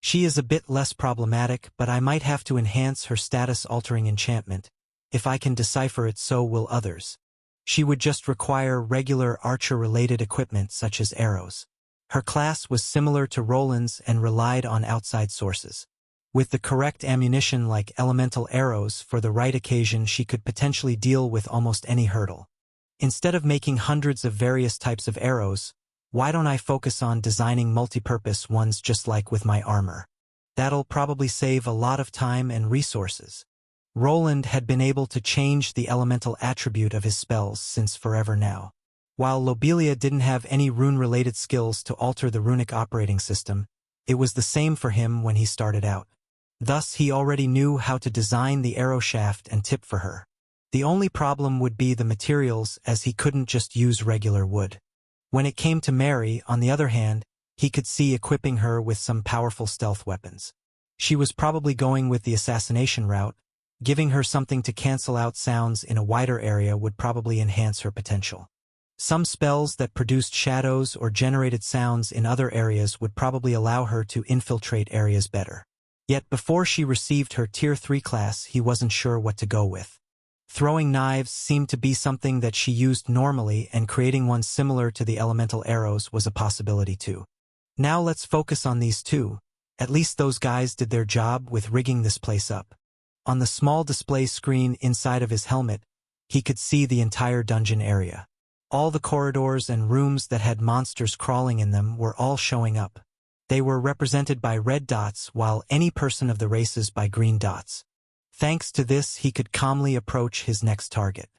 She is a bit less problematic, but I might have to enhance her status-altering enchantment. If I can decipher it, so will others. She would just require regular archer-related equipment such as arrows. Her class was similar to Roland's and relied on outside sources. With the correct ammunition like elemental arrows for the right occasion, she could potentially deal with almost any hurdle. Instead of making hundreds of various types of arrows, why don't I focus on designing multi-purpose ones just like with my armor? That'll probably save a lot of time and resources. Roland had been able to change the elemental attribute of his spells since forever now. While Lobelia didn't have any rune-related skills to alter the runic operating system, it was the same for him when he started out. Thus he already knew how to design the arrow shaft and tip for her. The only problem would be the materials, as he couldn't just use regular wood. When it came to Mary, on the other hand, he could see equipping her with some powerful stealth weapons. She was probably going with the assassination route. Giving her something to cancel out sounds in a wider area would probably enhance her potential. Some spells that produced shadows or generated sounds in other areas would probably allow her to infiltrate areas better. Yet before she received her Tier 3 class, he wasn't sure what to go with. Throwing knives seemed to be something that she used normally, and creating one similar to the elemental arrows was a possibility too. Now let's focus on these two. At least those guys did their job with rigging this place up. On the small display screen inside of his helmet, he could see the entire dungeon area. All the corridors and rooms that had monsters crawling in them were all showing up. They were represented by red dots, while any person of the races by green dots. Thanks to this, he could calmly approach his next target.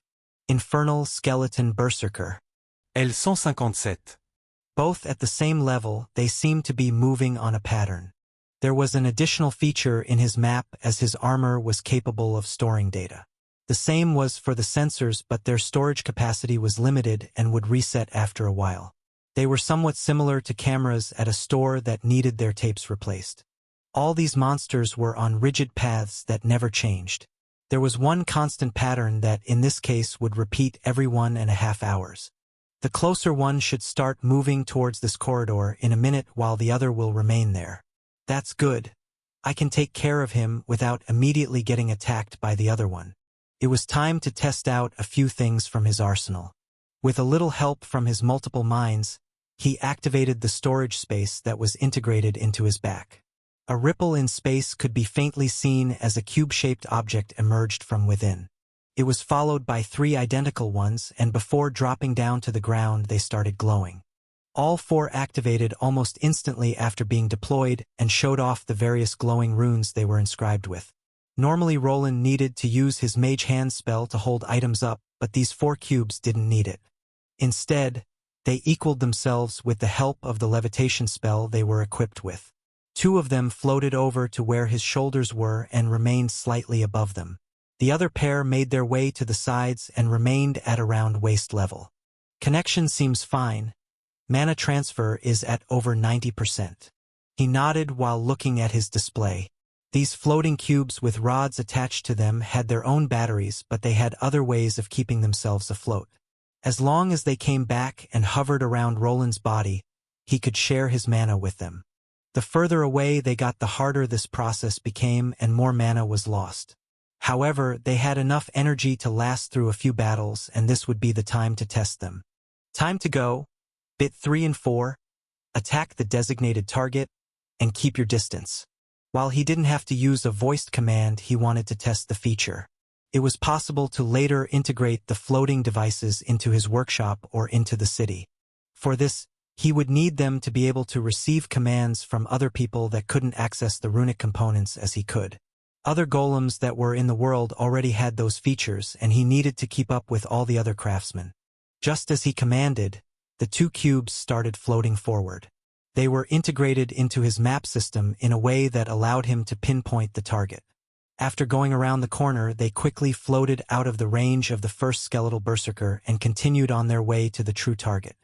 Infernal Skeleton Berserker. L157. Both at the same level, they seemed to be moving on a pattern. There was an additional feature in his map, as his armor was capable of storing data. The same was for the sensors, but their storage capacity was limited and would reset after a while. They were somewhat similar to cameras at a store that needed their tapes replaced. All these monsters were on rigid paths that never changed. There was one constant pattern that, in this case, would repeat every 1.5 hours. The closer one should start moving towards this corridor in a minute, while the other will remain there. That's good. I can take care of him without immediately getting attacked by the other one. It was time to test out a few things from his arsenal. With a little help from his multiple minds, he activated the storage space that was integrated into his back. A ripple in space could be faintly seen as a cube-shaped object emerged from within. It was followed by 3 identical ones, and before dropping down to the ground they started glowing. All 4 activated almost instantly after being deployed and showed off the various glowing runes they were inscribed with. Normally Roland needed to use his Mage Hand spell to hold items up, but these 4 cubes didn't need it. Instead, they equaled themselves with the help of the levitation spell they were equipped with. 2 of them floated over to where his shoulders were and remained slightly above them. The other pair made their way to the sides and remained at around waist level. Connection seems fine. Mana transfer is at over 90%. He nodded while looking at his display. These floating cubes with rods attached to them had their own batteries, but they had other ways of keeping themselves afloat. As long as they came back and hovered around Roland's body, he could share his mana with them. The further away they got, the harder this process became and more mana was lost. However, they had enough energy to last through a few battles, and this would be the time to test them. Time to go. Bit 3 and 4. Attack the designated target, and keep your distance. While he didn't have to use a voiced command, he wanted to test the feature. It was possible to later integrate the floating devices into his workshop or into the city. For this, he would need them to be able to receive commands from other people that couldn't access the runic components as he could. Other golems that were in the world already had those features, and he needed to keep up with all the other craftsmen. Just as he commanded, the 2 cubes started floating forward. They were integrated into his map system in a way that allowed him to pinpoint the target. After going around the corner, they quickly floated out of the range of the first skeletal berserker and continued on their way to the true target.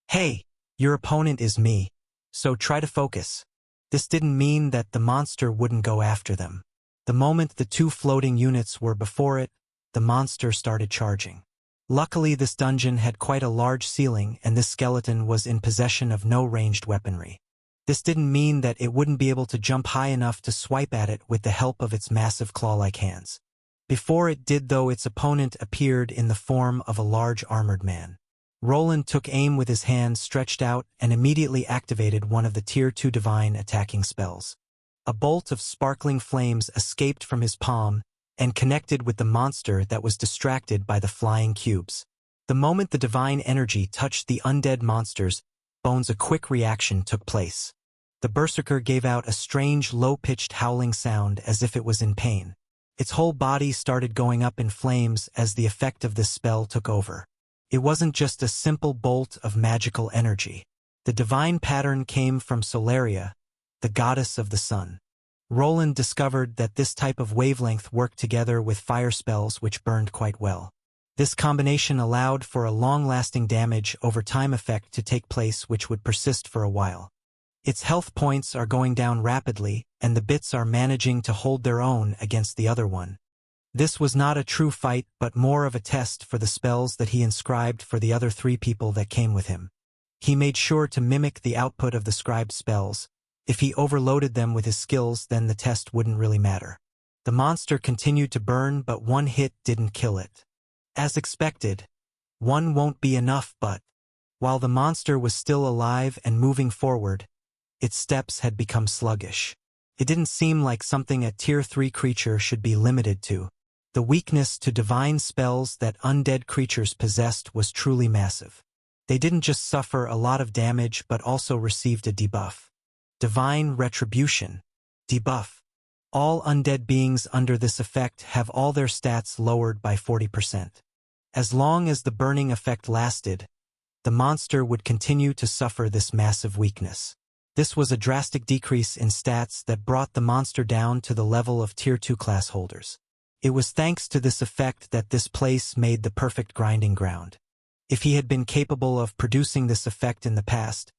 Hey, your opponent is me, so try to focus. This didn't mean that the monster wouldn't go after them. The moment the 2 floating units were before it, the monster started charging. Luckily, this dungeon had quite a large ceiling, and this skeleton was in possession of no ranged weaponry. This didn't mean that it wouldn't be able to jump high enough to swipe at it with the help of its massive claw-like hands. Before it did, though, its opponent appeared in the form of a large armored man. Roland took aim with his hands stretched out and immediately activated one of the Tier 2 divine attacking spells. A bolt of sparkling flames escaped from his palm and connected with the monster that was distracted by the flying cubes. The moment the divine energy touched the undead monster's bones, a quick reaction took place. The berserker gave out a strange, low-pitched howling sound as if it was in pain. Its whole body started going up in flames as the effect of this spell took over. It wasn't just a simple bolt of magical energy. The divine pattern came from Solaria, the goddess of the sun. Roland discovered that this type of wavelength worked together with fire spells which burned quite well. This combination allowed for a long-lasting damage over time effect to take place which would persist for a while. Its health points are going down rapidly, and the bits are managing to hold their own against the other one. This was not a true fight but more of a test for the spells that he inscribed for the other 3 people that came with him. He made sure to mimic the output of the scribed spells. If he overloaded them with his skills, then the test wouldn't really matter. The monster continued to burn, but one hit didn't kill it. As expected, one won't be enough, but while the monster was still alive and moving forward, its steps had become sluggish. It didn't seem like something a Tier 3 creature should be limited to. The weakness to divine spells that undead creatures possessed was truly massive. They didn't just suffer a lot of damage but also received a debuff. Divine Retribution. Debuff. All undead beings under this effect have all their stats lowered by 40%. As long as the burning effect lasted, the monster would continue to suffer this massive weakness. This was a drastic decrease in stats that brought the monster down to the level of Tier 2 class holders. It was thanks to this effect that this place made the perfect grinding ground. If he had been capable of producing this effect in the past,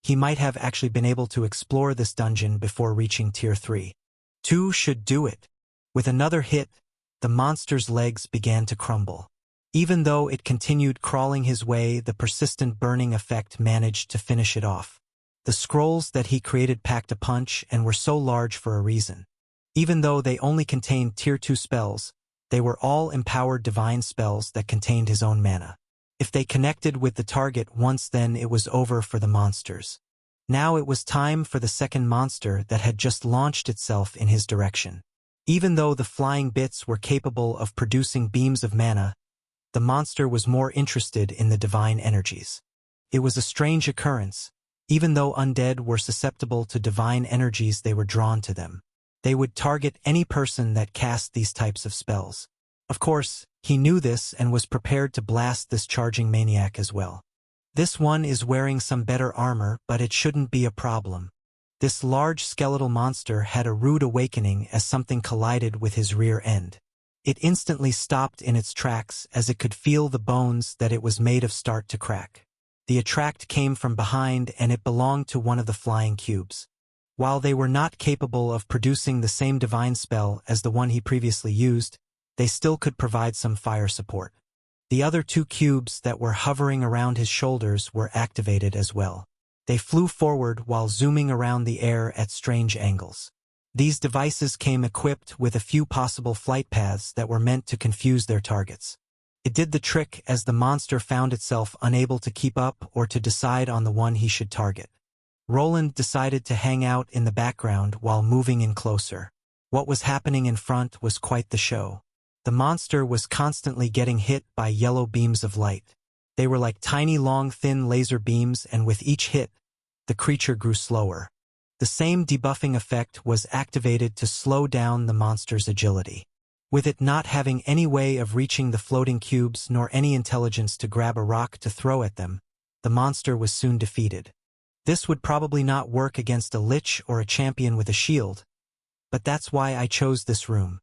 he might have actually been able to explore this dungeon before reaching Tier 3. 2 should do it. With another hit, the monster's legs began to crumble. Even though it continued crawling his way, the persistent burning effect managed to finish it off. The scrolls that he created packed a punch and were so large for a reason. Even though they only contained Tier 2 spells, they were all empowered divine spells that contained his own mana. If they connected with the target once, then it was over for the monsters. Now it was time for the second monster that had just launched itself in his direction. Even though the flying bits were capable of producing beams of mana, the monster was more interested in the divine energies. It was a strange occurrence. Even though undead were susceptible to divine energies, they were drawn to them. They would target any person that cast these types of spells. Of course, he knew this and was prepared to blast this charging maniac as well. This one is wearing some better armor, but it shouldn't be a problem. This large skeletal monster had a rude awakening as something collided with his rear end. It instantly stopped in its tracks as it could feel the bones that it was made of start to crack. The attract came from behind and it belonged to one of the flying cubes. While they were not capable of producing the same divine spell as the one he previously used, they still could provide some fire support. The other 2 cubes that were hovering around his shoulders were activated as well. They flew forward while zooming around the air at strange angles. These devices came equipped with a few possible flight paths that were meant to confuse their targets. It did the trick as the monster found itself unable to keep up or to decide on the one he should target. Roland decided to hang out in the background while moving in closer. What was happening in front was quite the show. The monster was constantly getting hit by yellow beams of light. They were like tiny long thin laser beams, and with each hit, the creature grew slower. The same debuffing effect was activated to slow down the monster's agility. With it not having any way of reaching the floating cubes nor any intelligence to grab a rock to throw at them, the monster was soon defeated. This would probably not work against a lich or a champion with a shield, but that's why I chose this room.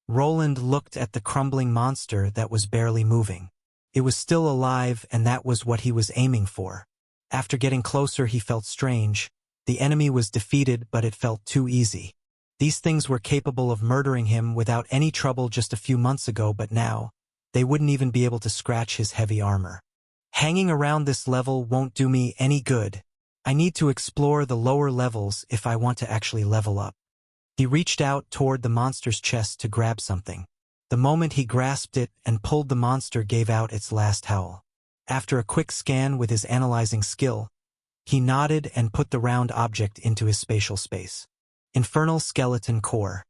Roland looked at the crumbling monster that was barely moving. It was still alive, and that was what he was aiming for. After getting closer, he felt strange. The enemy was defeated, but it felt too easy. These things were capable of murdering him without any trouble just a few months ago, but now, they wouldn't even be able to scratch his heavy armor. Hanging around this level won't do me any good. I need to explore the lower levels if I want to actually level up. He reached out toward the monster's chest to grab something. The moment he grasped it and pulled, the monster gave out its last howl. After a quick scan with his analyzing skill, he nodded and put the round object into his spatial space. Infernal skeleton core.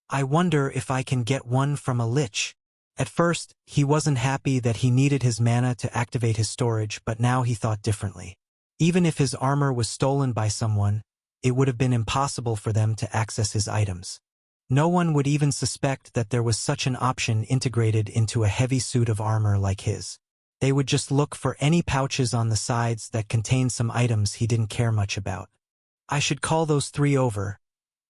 I wonder if I can get one from a lich. At first, he wasn't happy that he needed his mana to activate his storage, but now he thought differently. Even if his armor was stolen by someone, it would have been impossible for them to access his items. No one would even suspect that there was such an option integrated into a heavy suit of armor like his. They would just look for any pouches on the sides that contained some items he didn't care much about. I should call those 3 over.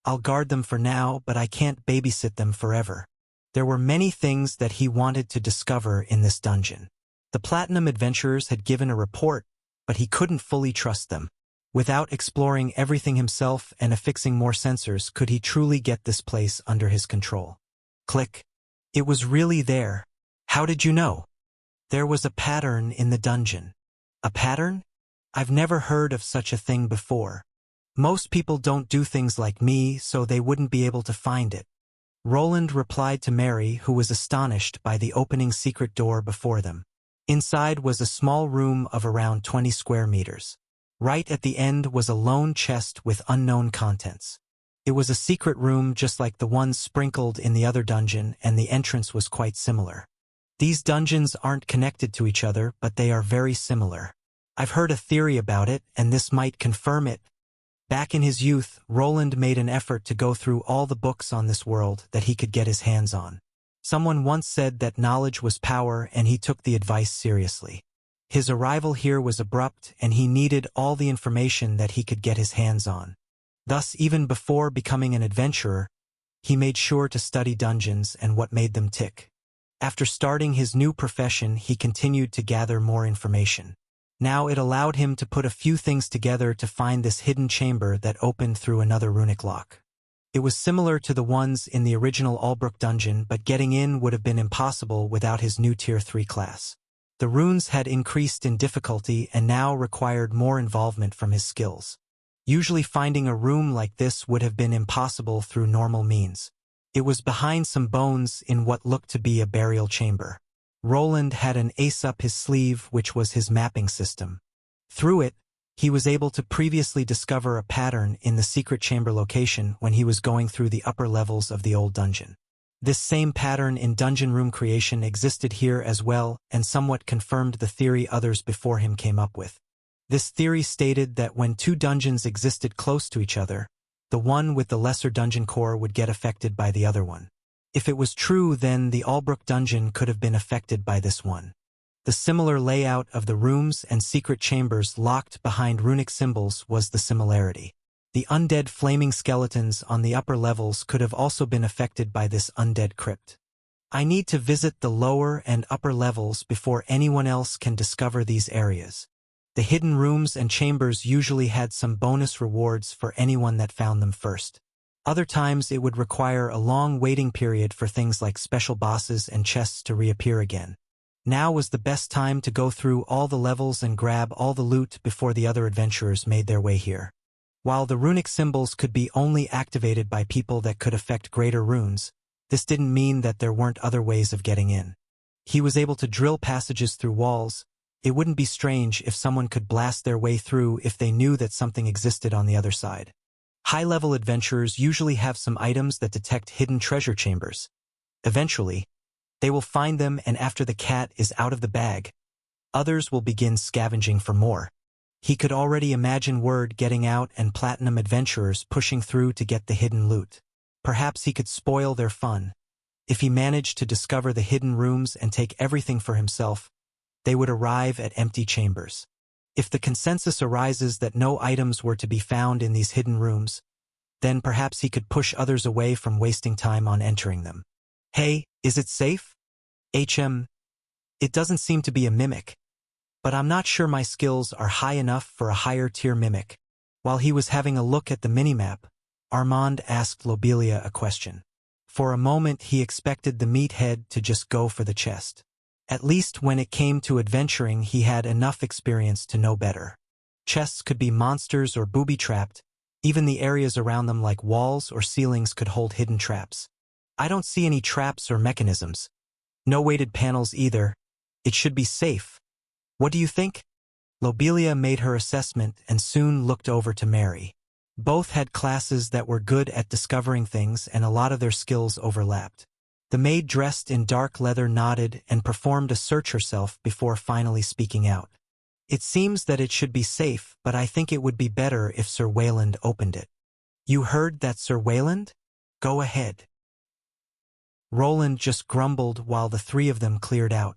I'll guard them for now, but I can't babysit them forever. There were many things that he wanted to discover in this dungeon. The Platinum Adventurers had given a report, but he couldn't fully trust them. Without exploring everything himself and affixing more sensors, could he truly get this place under his control? Click. It was really there. How did you know? There was a pattern in the dungeon. A pattern? I've never heard of such a thing before. Most people don't do things like me, so they wouldn't be able to find it. Roland replied to Mary, who was astonished by the opening secret door before them. Inside was a small room of around 20 square meters. Right at the end was a lone chest with unknown contents. It was a secret room just like the ones sprinkled in the other dungeon, and the entrance was quite similar. These dungeons aren't connected to each other, but they are very similar. I've heard a theory about it, and this might confirm it. Back in his youth, Roland made an effort to go through all the books on this world that he could get his hands on. Someone once said that knowledge was power, and he took the advice seriously. His arrival here was abrupt, and he needed all the information that he could get his hands on. Thus, even before becoming an adventurer, he made sure to study dungeons and what made them tick. After starting his new profession, he continued to gather more information. Now it allowed him to put a few things together to find this hidden chamber that opened through another runic lock. It was similar to the ones in the original Albrook dungeon, but getting in would have been impossible without his new Tier 3 class. The runes had increased in difficulty and now required more involvement from his skills. Usually finding a room like this would have been impossible through normal means. It was behind some bones in what looked to be a burial chamber. Roland had an ace up his sleeve, which was his mapping system. Through it, he was able to previously discover a pattern in the secret chamber location when he was going through the upper levels of the old dungeon. This same pattern in dungeon room creation existed here as well, and somewhat confirmed the theory others before him came up with. This theory stated that when 2 dungeons existed close to each other, the one with the lesser dungeon core would get affected by the other one. If it was true, then the Albrook dungeon could have been affected by this one. The similar layout of the rooms and secret chambers locked behind runic symbols was the similarity. The undead flaming skeletons on the upper levels could have also been affected by this undead crypt. I need to visit the lower and upper levels before anyone else can discover these areas. The hidden rooms and chambers usually had some bonus rewards for anyone that found them first. Other times it would require a long waiting period for things like special bosses and chests to reappear again. Now was the best time to go through all the levels and grab all the loot before the other adventurers made their way here. While the runic symbols could be only activated by people that could affect greater runes, this didn't mean that there weren't other ways of getting in. He was able to drill passages through walls. It wouldn't be strange if someone could blast their way through if they knew that something existed on the other side. High-level adventurers usually have some items that detect hidden treasure chambers. Eventually, they will find them, and after the cat is out of the bag, others will begin scavenging for more. He could already imagine word getting out and platinum adventurers pushing through to get the hidden loot. Perhaps he could spoil their fun. If he managed to discover the hidden rooms and take everything for himself, they would arrive at empty chambers. If the consensus arises that no items were to be found in these hidden rooms, then perhaps he could push others away from wasting time on entering them. Hey, is it safe? It doesn't seem to be a mimic, but I'm not sure my skills are high enough for a higher tier mimic. While he was having a look at the minimap, Armand asked Lobelia a question. For a moment he expected the meathead to just go for the chest. At least when it came to adventuring he had enough experience to know better. Chests could be monsters or booby-trapped. Even the areas around them like walls or ceilings could hold hidden traps. I don't see any traps or mechanisms. No weighted panels either. It should be safe. What do you think? Lobelia made her assessment and soon looked over to Mary. Both had classes that were good at discovering things, and a lot of their skills overlapped. The maid dressed in dark leather nodded and performed a search herself before finally speaking out. It seems that it should be safe, but I think it would be better if Sir Wayland opened it. You heard that, Sir Wayland? Go ahead. Roland just grumbled while the three of them cleared out.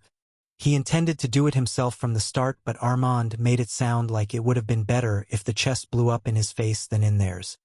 He intended to do it himself from the start, but Armand made it sound like it would have been better if the chest blew up in his face than in theirs.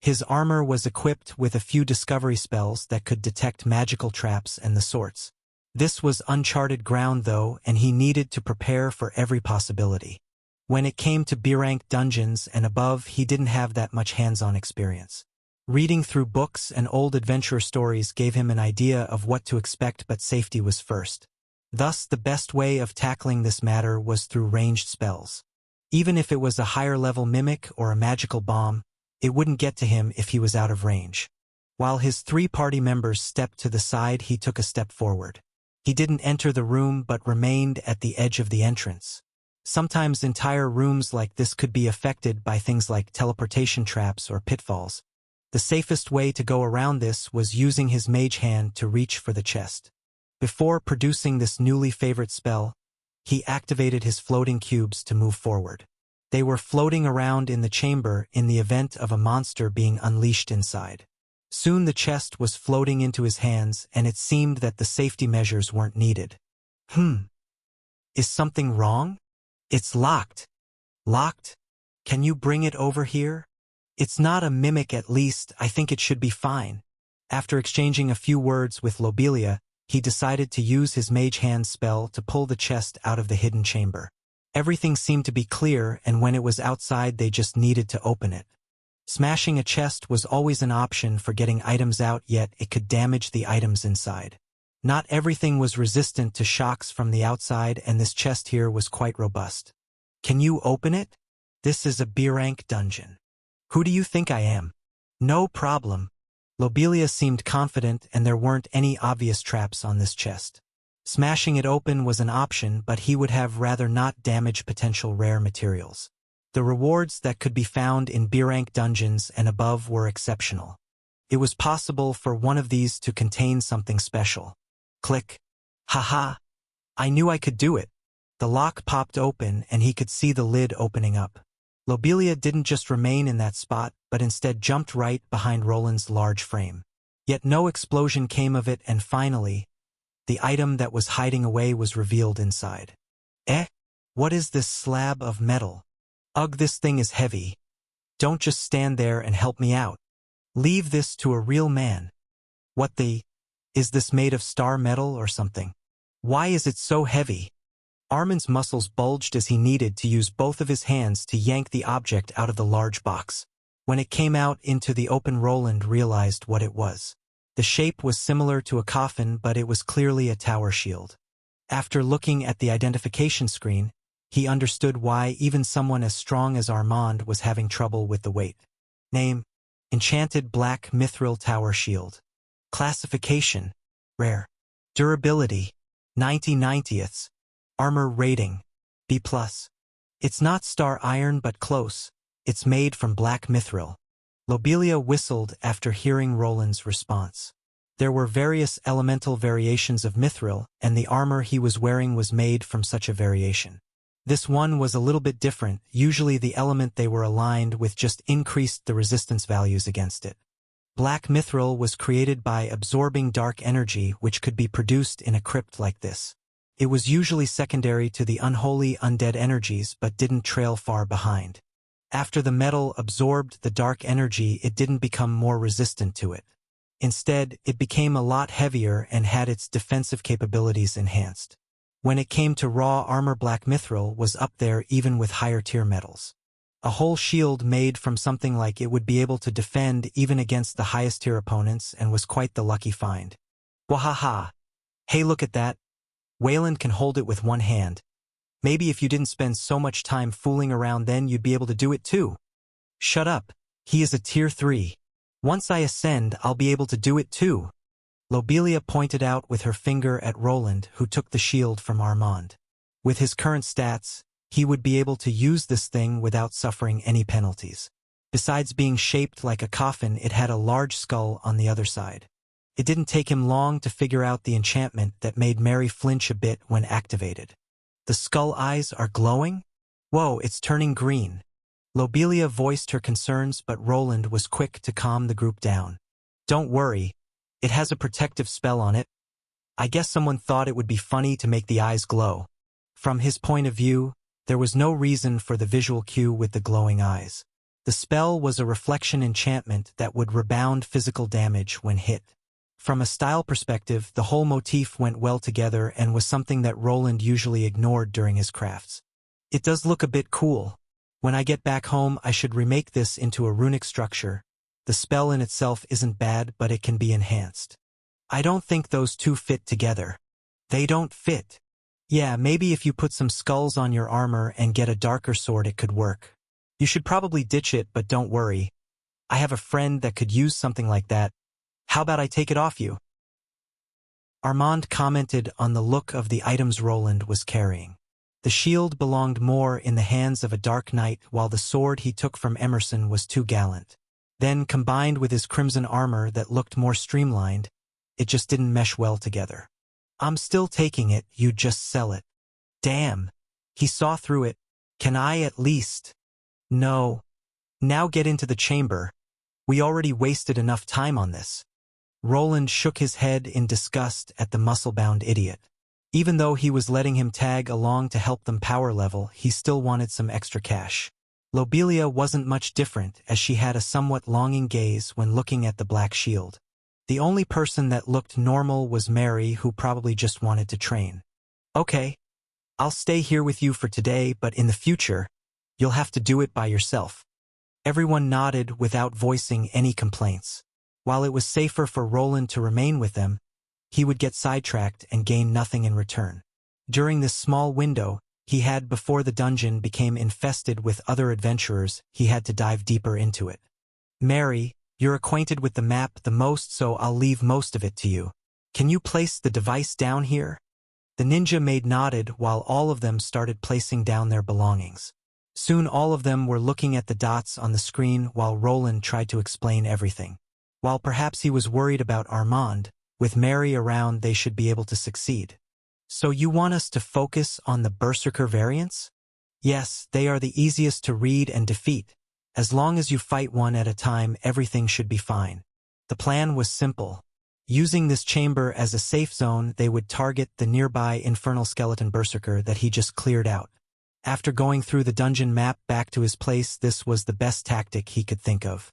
His armor was equipped with a few discovery spells that could detect magical traps and the sorts. This was uncharted ground though, and he needed to prepare for every possibility. When it came to B-rank dungeons and above, he didn't have that much hands-on experience. Reading through books and old adventurer stories gave him an idea of what to expect, but safety was first. Thus, the best way of tackling this matter was through ranged spells. Even if it was a higher-level mimic or a magical bomb, it wouldn't get to him if he was out of range. While his three party members stepped to the side, he took a step forward. He didn't enter the room but remained at the edge of the entrance. Sometimes entire rooms like this could be affected by things like teleportation traps or pitfalls. The safest way to go around this was using his mage hand to reach for the chest. Before producing this newly favorite spell, he activated his floating cubes to move forward. They were floating around in the chamber in the event of a monster being unleashed inside. Soon the chest was floating into his hands, and it seemed that the safety measures weren't needed. Is something wrong? It's locked. Locked? Can you bring it over here? It's not a mimic, at least. I think it should be fine. After exchanging a few words with Lobelia, he decided to use his mage hand spell to pull the chest out of the hidden chamber. Everything seemed to be clear, and when it was outside they just needed to open it. Smashing a chest was always an option for getting items out, yet it could damage the items inside. Not everything was resistant to shocks from the outside, and this chest here was quite robust. Can you open it? This is a B-rank dungeon. Who do you think I am? No problem. Lobelia seemed confident, and there weren't any obvious traps on this chest. Smashing it open was an option, but he would have rather not damage potential rare materials. The rewards that could be found in B-rank dungeons and above were exceptional. It was possible for one of these to contain something special. Click. Haha. I knew I could do it. The lock popped open and he could see the lid opening up. Lobelia didn't just remain in that spot, but instead jumped right behind Roland's large frame. Yet no explosion came of it, and finally, the item that was hiding away was revealed inside. What is this slab of metal? Ugh, this thing is heavy. Don't just stand there and help me out. Leave this to a real man. What the? Is this made of star metal or something? Why is it so heavy? Armand's muscles bulged as he needed to use both of his hands to yank the object out of the large box. When it came out into the open, Roland realized what it was. The shape was similar to a coffin, but it was clearly a tower shield. After looking at the identification screen, he understood why even someone as strong as Armand was having trouble with the weight. Name: Enchanted Black Mithril Tower Shield. Classification: Rare. Durability: 90/90ths. Armor rating: B+. It's not star iron but close. It's made from black mithril. Lobelia whistled after hearing Roland's response. There were various elemental variations of mithril, and the armor he was wearing was made from such a variation. This one was a little bit different. Usually the element they were aligned with just increased the resistance values against it. Black mithril was created by absorbing dark energy, which could be produced in a crypt like this. It was usually secondary to the unholy undead energies but didn't trail far behind. After the metal absorbed the dark energy, it didn't become more resistant to it. Instead, it became a lot heavier and had its defensive capabilities enhanced. When it came to raw armor, black mithril was up there even with higher tier metals. A whole shield made from something like it would be able to defend even against the highest tier opponents, and was quite the lucky find. Wahaha! Hey, look at that! Wayland can hold it with one hand. Maybe if you didn't spend so much time fooling around, then you'd be able to do it too. Shut up. He is a tier 3. Once I ascend, I'll be able to do it too. Lobelia pointed out with her finger at Roland, who took the shield from Armand. With his current stats, he would be able to use this thing without suffering any penalties. Besides being shaped like a coffin, it had a large skull on the other side. It didn't take him long to figure out the enchantment that made Mary flinch a bit when activated. The skull eyes are glowing? Whoa, it's turning green. Lobelia voiced her concerns, but Roland was quick to calm the group down. Don't worry. It has a protective spell on it. I guess someone thought it would be funny to make the eyes glow. From his point of view, there was no reason for the visual cue with the glowing eyes. The spell was a reflection enchantment that would rebound physical damage when hit. From a style perspective, the whole motif went well together and was something that Roland usually ignored during his crafts. It does look a bit cool. When I get back home, I should remake this into a runic structure. The spell in itself isn't bad, but it can be enhanced. I don't think those two fit together. They don't fit. Yeah, maybe if you put some skulls on your armor and get a darker sword it could work. You should probably ditch it, but don't worry. I have a friend that could use something like that. How about I take it off you? Armand commented on the look of the items Roland was carrying. The shield belonged more in the hands of a dark knight, while the sword he took from Emerson was too gallant. Then, combined with his crimson armor that looked more streamlined, it just didn't mesh well together. I'm still taking it, you just sell it. Damn. He saw through it. Can I at least? No. Now get into the chamber. We already wasted enough time on this. Roland shook his head in disgust at the muscle-bound idiot. Even though he was letting him tag along to help them power level, he still wanted some extra cash. Lobelia wasn't much different, as she had a somewhat longing gaze when looking at the black shield. The only person that looked normal was Mary, who probably just wanted to train. Okay. I'll stay here with you for today, but in the future, you'll have to do it by yourself. Everyone nodded without voicing any complaints. While it was safer for Roland to remain with them, he would get sidetracked and gain nothing in return. During this small window he had before the dungeon became infested with other adventurers, he had to dive deeper into it. Mary, you're acquainted with the map the most, so I'll leave most of it to you. Can you place the device down here? The ninja maid nodded while all of them started placing down their belongings. Soon all of them were looking at the dots on the screen while Roland tried to explain everything. While perhaps he was worried about Armand, with Mary around they should be able to succeed. So you want us to focus on the Berserker variants? Yes, they are the easiest to read and defeat. As long as you fight one at a time, everything should be fine. The plan was simple. Using this chamber as a safe zone, they would target the nearby Infernal Skeleton Berserker that he just cleared out. After going through the dungeon map back to his place, this was the best tactic he could think of.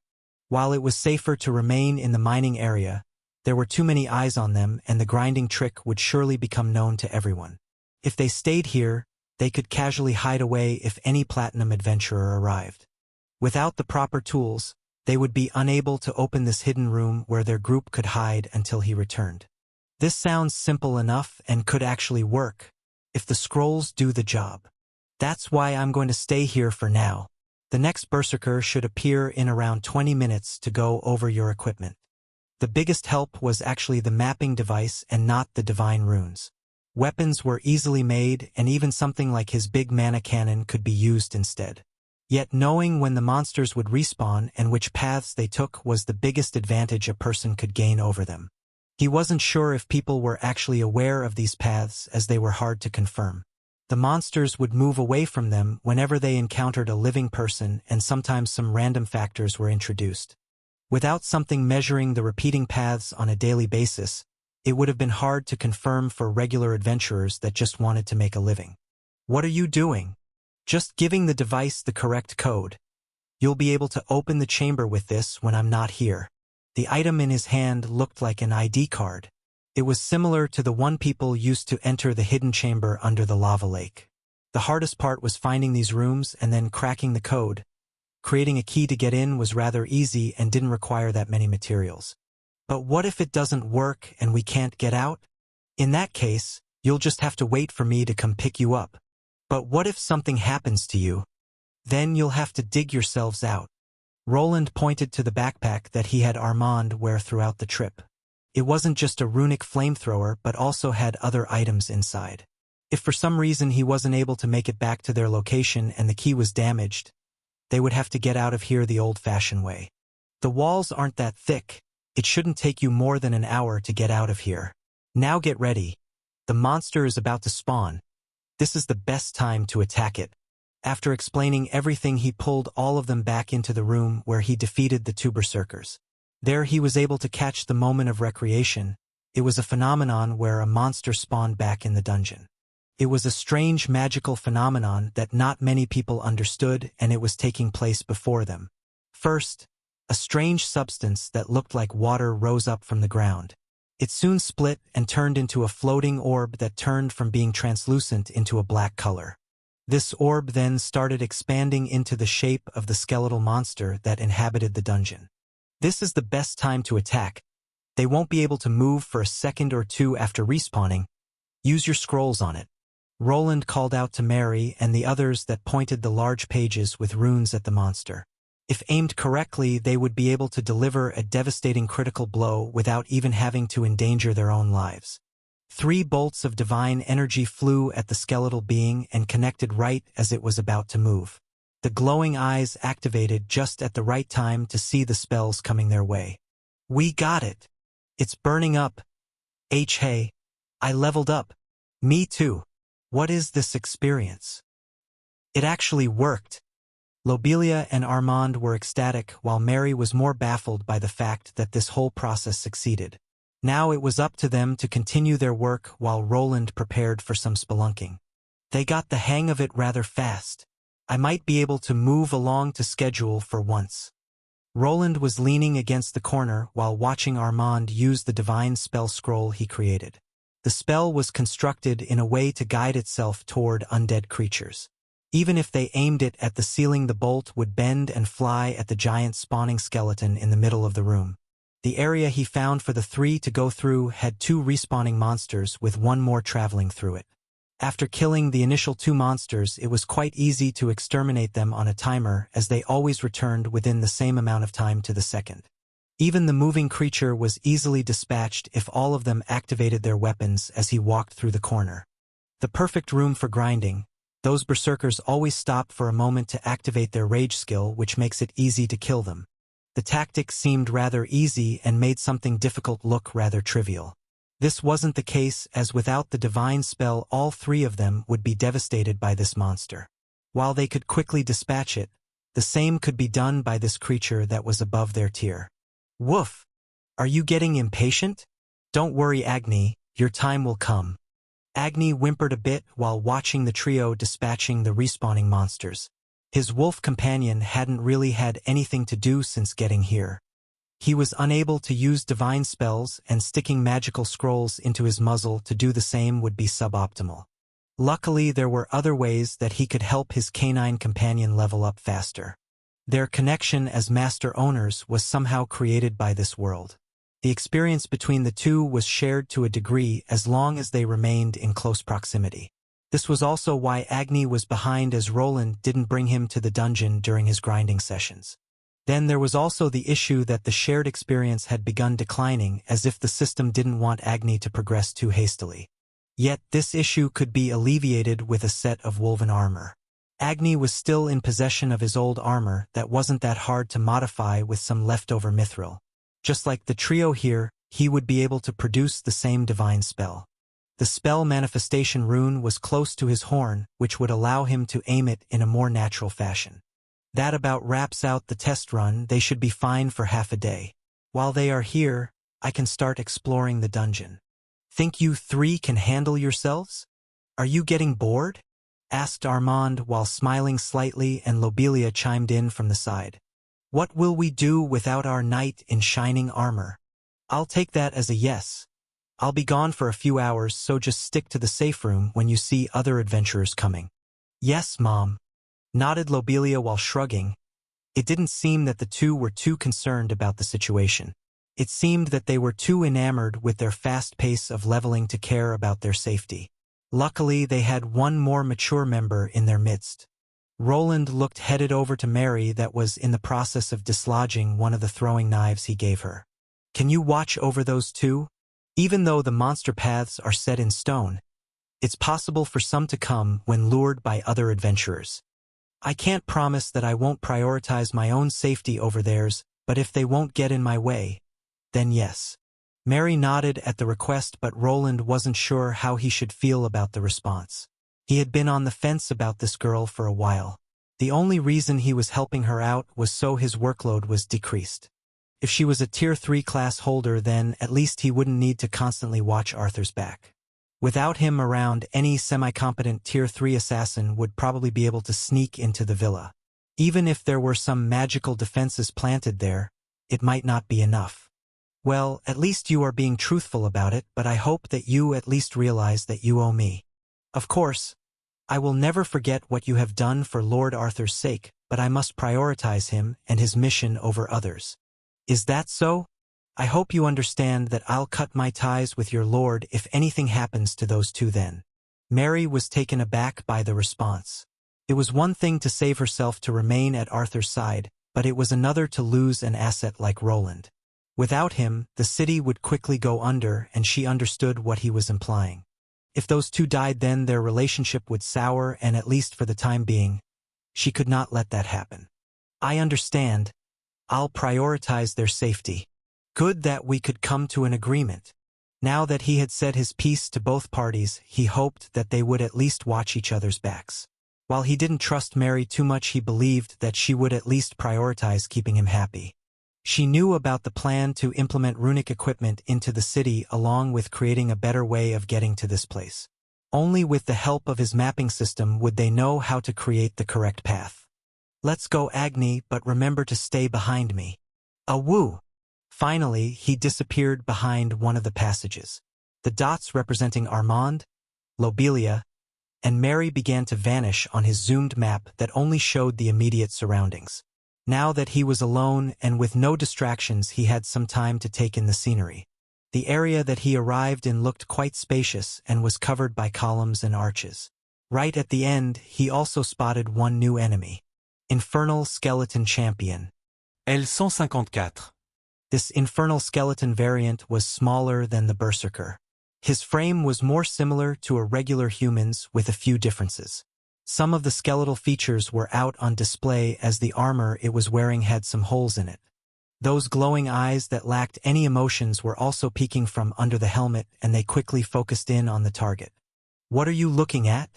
While it was safer to remain in the mining area, there were too many eyes on them and the grinding trick would surely become known to everyone. If they stayed here, they could casually hide away if any platinum adventurer arrived. Without the proper tools, they would be unable to open this hidden room where their group could hide until he returned. This sounds simple enough and could actually work, if the scrolls do the job. That's why I'm going to stay here for now. The next Berserker should appear in around 20 minutes to go over your equipment. The biggest help was actually the mapping device and not the divine runes. Weapons were easily made, and even something like his big mana cannon could be used instead. Yet knowing when the monsters would respawn and which paths they took was the biggest advantage a person could gain over them. He wasn't sure if people were actually aware of these paths, as they were hard to confirm. The monsters would move away from them whenever they encountered a living person, and sometimes some random factors were introduced. Without something measuring the repeating paths on a daily basis, it would have been hard to confirm for regular adventurers that just wanted to make a living. What are you doing? Just giving the device the correct code. You'll be able to open the chamber with this when I'm not here. The item in his hand looked like an ID card. It was similar to the one people used to enter the hidden chamber under the lava lake. The hardest part was finding these rooms and then cracking the code. Creating a key to get in was rather easy and didn't require that many materials. But what if it doesn't work and we can't get out? In that case, you'll just have to wait for me to come pick you up. But what if something happens to you? Then you'll have to dig yourselves out. Roland pointed to the backpack that he had Armand wear throughout the trip. It wasn't just a runic flamethrower, but also had other items inside. If for some reason he wasn't able to make it back to their location and the key was damaged, they would have to get out of here the old-fashioned way. The walls aren't that thick. It shouldn't take you more than an hour to get out of here. Now get ready. The monster is about to spawn. This is the best time to attack it. After explaining everything, he pulled all of them back into the room where he defeated the two berserkers. There he was able to catch the moment of recreation. It was a phenomenon where a monster spawned back in the dungeon. It was a strange magical phenomenon that not many people understood, and it was taking place before them. First, a strange substance that looked like water rose up from the ground. It soon split and turned into a floating orb that turned from being translucent into a black color. This orb then started expanding into the shape of the skeletal monster that inhabited the dungeon. This is the best time to attack. They won't be able to move for a second or two after respawning. Use your scrolls on it. Roland called out to Mary and the others that pointed the large pages with runes at the monster. If aimed correctly, they would be able to deliver a devastating critical blow without even having to endanger their own lives. 3 bolts of divine energy flew at the skeletal being and connected right as it was about to move. The glowing eyes activated just at the right time to see the spells coming their way. We got it. It's burning up. Hey, I leveled up. Me too. What is this experience? It actually worked. Lobelia and Armand were ecstatic, while Mary was more baffled by the fact that this whole process succeeded. Now it was up to them to continue their work while Roland prepared for some spelunking. They got the hang of it rather fast. I might be able to move along to schedule for once. Roland was leaning against the corner while watching Armand use the divine spell scroll he created. The spell was constructed in a way to guide itself toward undead creatures. Even if they aimed it at the ceiling, the bolt would bend and fly at the giant spawning skeleton in the middle of the room. The area he found for the 3 to go through had 2 respawning monsters with 1 more traveling through it. After killing the initial 2 monsters, it was quite easy to exterminate them on a timer, as they always returned within the same amount of time to the second. Even the moving creature was easily dispatched if all of them activated their weapons as he walked through the corner. The perfect room for grinding. Those berserkers always stop for a moment to activate their rage skill, which makes it easy to kill them. The tactic seemed rather easy and made something difficult look rather trivial. This wasn't the case, as without the divine spell all 3 of them would be devastated by this monster. While they could quickly dispatch it, the same could be done by this creature that was above their tier. Woof! Are you getting impatient? Don't worry, Agni, your time will come. Agni whimpered a bit while watching the trio dispatching the respawning monsters. His wolf companion hadn't really had anything to do since getting here. He was unable to use divine spells, and sticking magical scrolls into his muzzle to do the same would be suboptimal. Luckily, there were other ways that he could help his canine companion level up faster. Their connection as master owners was somehow created by this world. The experience between the 2 was shared to a degree as long as they remained in close proximity. This was also why Agni was behind, as Roland didn't bring him to the dungeon during his grinding sessions. Then there was also the issue that the shared experience had begun declining, as if the system didn't want Agni to progress too hastily. Yet this issue could be alleviated with a set of woven armor. Agni was still in possession of his old armor that wasn't that hard to modify with some leftover mithril. Just like the trio here, he would be able to produce the same divine spell. The spell manifestation rune was close to his horn, which would allow him to aim it in a more natural fashion. That about wraps out the test run. They should be fine for half a day. While they are here, I can start exploring the dungeon. Think you 3 can handle yourselves? Are you getting bored? Asked Armand while smiling slightly, and Lobelia chimed in from the side. What will we do without our knight in shining armor? I'll take that as a yes. I'll be gone for a few hours, so just stick to the safe room when you see other adventurers coming. Yes, Mom, nodded Lobelia while shrugging. It didn't seem that the 2 were too concerned about the situation. It seemed that they were too enamored with their fast pace of leveling to care about their safety. Luckily, they had 1 more mature member in their midst. Roland looked headed over to Mary that was in the process of dislodging one of the throwing knives he gave her. Can you watch over those 2? Even though the monster paths are set in stone, it's possible for some to come when lured by other adventurers. I can't promise that I won't prioritize my own safety over theirs, but if they won't get in my way, then yes. Mary nodded at the request, but Roland wasn't sure how he should feel about the response. He had been on the fence about this girl for a while. The only reason he was helping her out was so his workload was decreased. If she was a Tier 3 class holder, then at least he wouldn't need to constantly watch Arthur's back. Without him around, any semi-competent Tier 3 assassin would probably be able to sneak into the villa. Even if there were some magical defenses planted there, it might not be enough. Well, at least you are being truthful about it, but I hope that you at least realize that you owe me. Of course, I will never forget what you have done for Lord Arthur's sake, but I must prioritize him and his mission over others. Is that so? I hope you understand that I'll cut my ties with your lord if anything happens to those two then. Mary was taken aback by the response. It was one thing to save herself to remain at Arthur's side, but it was another to lose an asset like Roland. Without him, the city would quickly go under, and she understood what he was implying. If those two died, then their relationship would sour, and at least for the time being, she could not let that happen. I understand. I'll prioritize their safety. Good that we could come to an agreement. Now that he had said his piece to both parties, he hoped that they would at least watch each other's backs. While he didn't trust Mary too much, he believed that she would at least prioritize keeping him happy. She knew about the plan to implement runic equipment into the city, along with creating a better way of getting to this place. Only with the help of his mapping system would they know how to create the correct path. Let's go, Agni, but remember to stay behind me. Awoo! Finally, he disappeared behind one of the passages. The dots representing Armand, Lobelia, and Mary began to vanish on his zoomed map that only showed the immediate surroundings. Now that he was alone and with no distractions, he had some time to take in the scenery. The area that he arrived in looked quite spacious and was covered by columns and arches. Right at the end, he also spotted one new enemy. Infernal Skeleton Champion. L154. This Infernal Skeleton variant was smaller than the Berserker. His frame was more similar to a regular human's with a few differences. Some of the skeletal features were out on display, as the armor it was wearing had some holes in it. Those glowing eyes that lacked any emotions were also peeking from under the helmet, and they quickly focused in on the target. What are you looking at?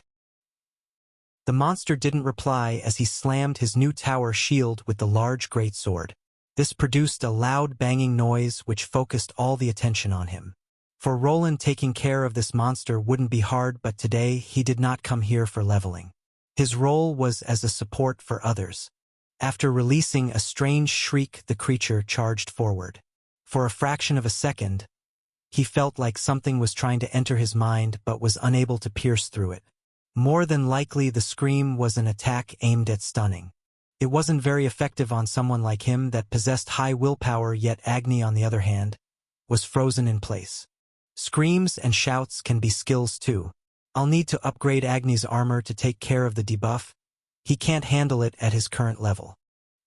The monster didn't reply as he slammed his new tower shield with the large greatsword. This produced a loud banging noise which focused all the attention on him. For Roland, taking care of this monster wouldn't be hard, but today he did not come here for leveling. His role was as a support for others. After releasing a strange shriek, the creature charged forward. For a fraction of a second, he felt like something was trying to enter his mind but was unable to pierce through it. More than likely, the scream was an attack aimed at stunning. It wasn't very effective on someone like him that possessed high willpower, yet Agni, on the other hand, was frozen in place. Screams and shouts can be skills too. I'll need to upgrade Agni's armor to take care of the debuff. He can't handle it at his current level.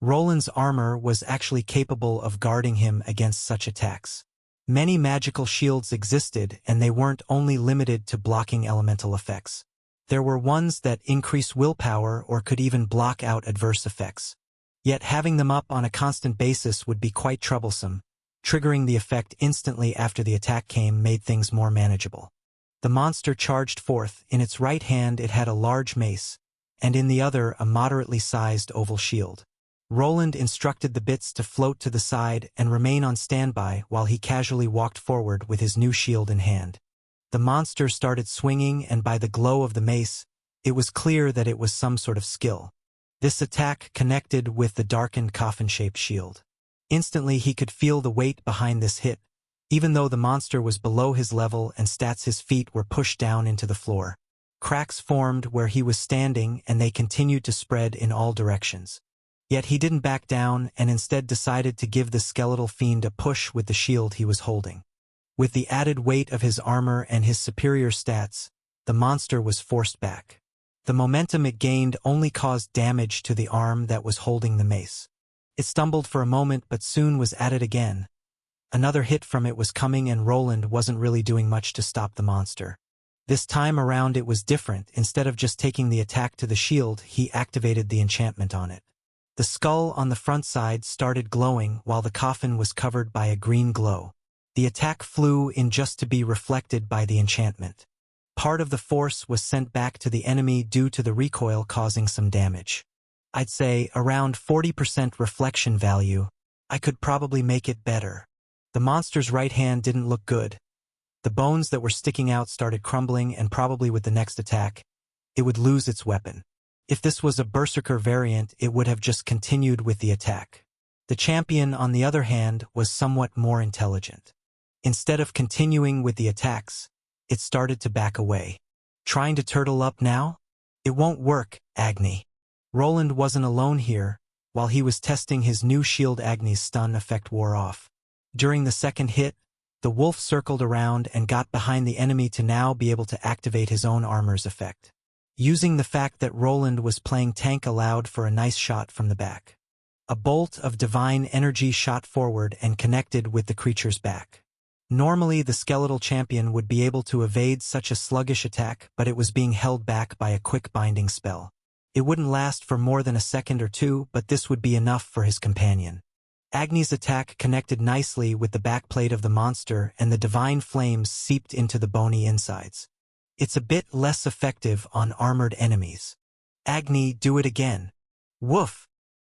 Roland's armor was actually capable of guarding him against such attacks. Many magical shields existed, and they weren't only limited to blocking elemental effects. There were ones that increase willpower or could even block out adverse effects. Yet having them up on a constant basis would be quite troublesome. Triggering the effect instantly after the attack came made things more manageable. The monster charged forth. In its right hand it had a large mace, and in the other a moderately sized oval shield. Roland instructed the bits to float to the side and remain on standby while he casually walked forward with his new shield in hand. The monster started swinging, and by the glow of the mace, it was clear that it was some sort of skill. This attack connected with the darkened coffin-shaped shield. Instantly he could feel the weight behind this hit, even though the monster was below his level and stats his feet were pushed down into the floor. Cracks formed where he was standing, and they continued to spread in all directions. Yet he didn't back down and instead decided to give the skeletal fiend a push with the shield he was holding. With the added weight of his armor and his superior stats, the monster was forced back. The momentum it gained only caused damage to the arm that was holding the mace. It stumbled for a moment but soon was at it again. Another hit from it was coming, and Roland wasn't really doing much to stop the monster. This time around it was different. Instead of just taking the attack to the shield, he activated the enchantment on it. The skull on the front side started glowing while the coffin was covered by a green glow. The attack flew in just to be reflected by the enchantment. Part of the force was sent back to the enemy due to the recoil, causing some damage. I'd say around 40% reflection value. I could probably make it better. The monster's right hand didn't look good. The bones that were sticking out started crumbling, and probably with the next attack, it would lose its weapon. If this was a berserker variant, it would have just continued with the attack. The champion, on the other hand, was somewhat more intelligent. Instead of continuing with the attacks, it started to back away. Trying to turtle up now? It won't work, Agni. Roland wasn't alone here. While he was testing his new shield, Agni's stun effect wore off. During the second hit, the wolf circled around and got behind the enemy to now be able to activate his own armor's effect. Using the fact that Roland was playing tank allowed for a nice shot from the back. A bolt of divine energy shot forward and connected with the creature's back. Normally, the skeletal champion would be able to evade such a sluggish attack, but it was being held back by a quick binding spell. It wouldn't last for more than a second or two, but this would be enough for his companion. Agni's attack connected nicely with the backplate of the monster, and the divine flames seeped into the bony insides. It's a bit less effective on armored enemies. Agni, do it again. Woof!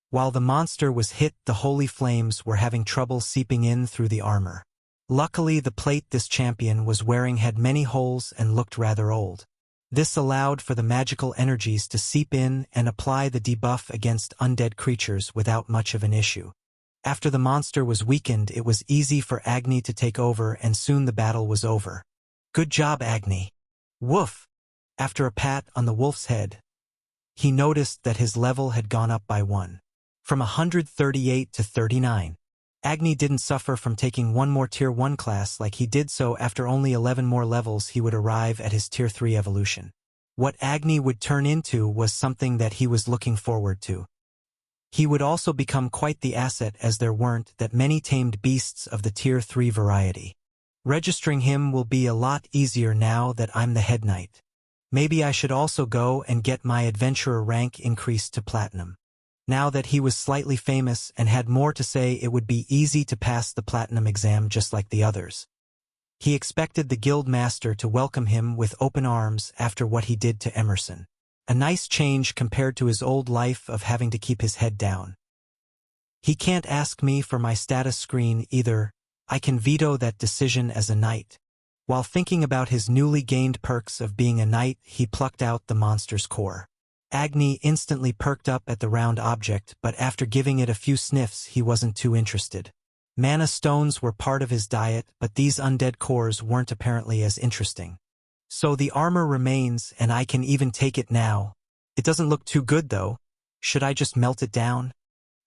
While the monster was hit, the holy flames were having trouble seeping in through the armor. Luckily, the plate this champion was wearing had many holes and looked rather old. This allowed for the magical energies to seep in and apply the debuff against undead creatures without much of an issue. After the monster was weakened, it was easy for Agni to take over, and soon the battle was over. Good job, Agni. Woof! After a pat on the wolf's head, he noticed that his level had gone up by 1. From 138 to 39. Agni didn't suffer from taking one more Tier 1 class like he did, so after only 11 more levels he would arrive at his Tier 3 evolution. What Agni would turn into was something that he was looking forward to. He would also become quite the asset, as there weren't that many tamed beasts of the Tier 3 variety. Registering him will be a lot easier now that I'm the head knight. Maybe I should also go and get my adventurer rank increased to platinum. Now that he was slightly famous and had more to say, it would be easy to pass the platinum exam just like the others. He expected the guild master to welcome him with open arms after what he did to Emerson. A nice change compared to his old life of having to keep his head down. He can't ask me for my status screen either. I can veto that decision as a knight. While thinking about his newly gained perks of being a knight, he plucked out the monster's core. Agni instantly perked up at the round object, but after giving it a few sniffs he wasn't too interested. Mana stones were part of his diet, but these undead cores weren't apparently as interesting. So the armor remains, and I can even take it now. It doesn't look too good though. Should I just melt it down?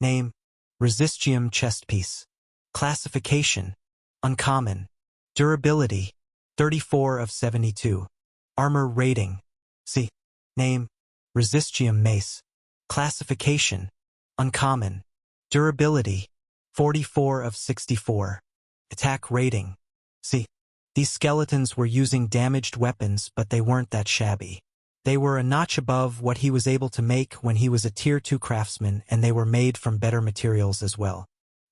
Name: Resistium chestpiece. Classification: Uncommon. Durability: 34 of 72. Armor rating: C. Name: Resistium mace. Classification: Uncommon. Durability: 44 of 64. Attack rating: C. These skeletons were using damaged weapons, but they weren't that shabby. They were a notch above what he was able to make when he was a Tier 2 craftsman, and they were made from better materials as well.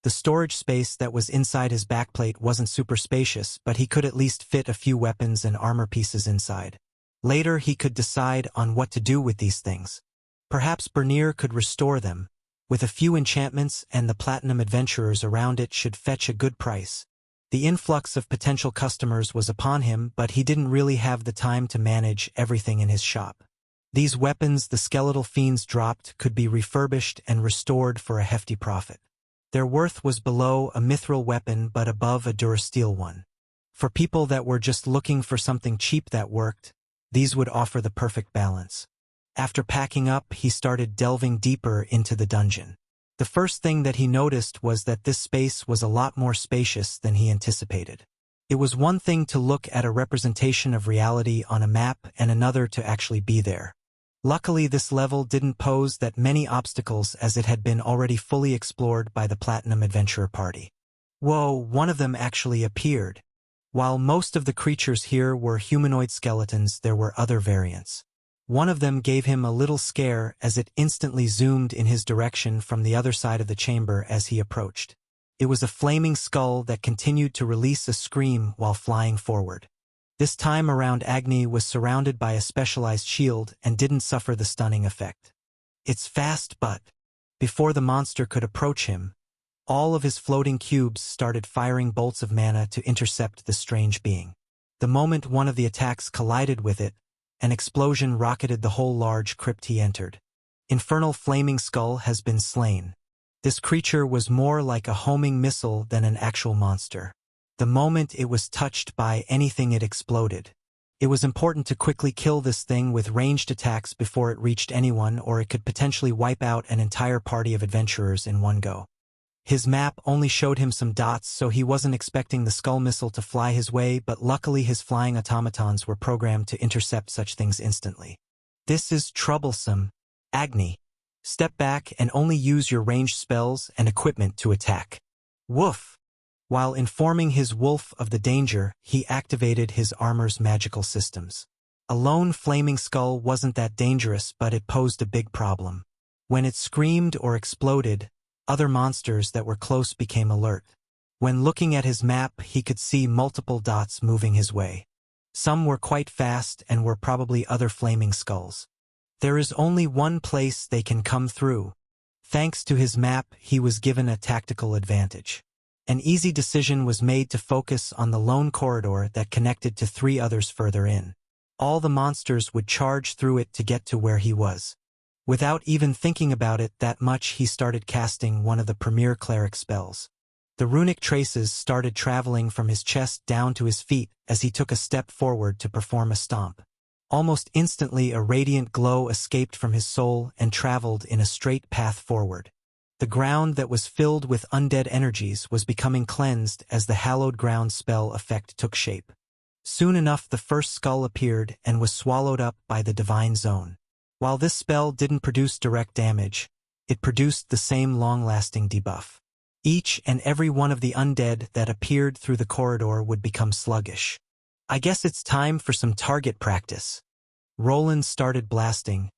The storage space that was inside his backplate wasn't super spacious, but he could at least fit a few weapons and armor pieces inside. Later he could decide on what to do with these things. Perhaps Bernier could restore them. With a few enchantments and the platinum adventurers around, it should fetch a good price. The influx of potential customers was upon him, but he didn't really have the time to manage everything in his shop. These weapons the skeletal fiends dropped could be refurbished and restored for a hefty profit. Their worth was below a mithril weapon but above a durasteel one. For people that were just looking for something cheap that worked, these would offer the perfect balance. After packing up, he started delving deeper into the dungeon. The first thing that he noticed was that this space was a lot more spacious than he anticipated. It was one thing to look at a representation of reality on a map and another to actually be there. Luckily, this level didn't pose that many obstacles, as it had been already fully explored by the Platinum Adventurer party. Whoa, one of them actually appeared. While most of the creatures here were humanoid skeletons, there were other variants. One of them gave him a little scare as it instantly zoomed in his direction from the other side of the chamber as he approached. It was a flaming skull that continued to release a scream while flying forward. This time around, Agni was surrounded by a specialized shield and didn't suffer the stunning effect. It's fast, but before the monster could approach him, All of his floating cubes started firing bolts of mana to intercept the strange being. The moment one of the attacks collided with it, an explosion rocketed the whole large crypt he entered. Infernal Flaming Skull has been slain. This creature was more like a homing missile than an actual monster. The moment it was touched by anything, it exploded. It was important to quickly kill this thing with ranged attacks before it reached anyone, or it could potentially wipe out an entire party of adventurers in one go. His map only showed him some dots, so he wasn't expecting the skull missile to fly his way, but luckily his flying automatons were programmed to intercept such things instantly. This is troublesome. Agni. Step back and only use your ranged spells and equipment to attack. Woof! While informing his wolf of the danger, he activated his armor's magical systems. A lone flaming skull wasn't that dangerous, but it posed a big problem. When it screamed or exploded, other monsters that were close became alert. When looking at his map, he could see multiple dots moving his way. Some were quite fast and were probably other flaming skulls. There is only one place they can come through. Thanks to his map, he was given a tactical advantage. An easy decision was made to focus on the lone corridor that connected to 3 others further in. All the monsters would charge through it to get to where he was. Without even thinking about it that much, he started casting one of the premier cleric spells. The runic traces started traveling from his chest down to his feet as he took a step forward to perform a stomp. Almost instantly, a radiant glow escaped from his soul and traveled in a straight path forward. The ground that was filled with undead energies was becoming cleansed as the hallowed ground spell effect took shape. Soon enough, the first skull appeared and was swallowed up by the divine zone. While this spell didn't produce direct damage, it produced the same long-lasting debuff. Each and every one of the undead that appeared through the corridor would become sluggish. I guess it's time for some target practice. Roland started blasting.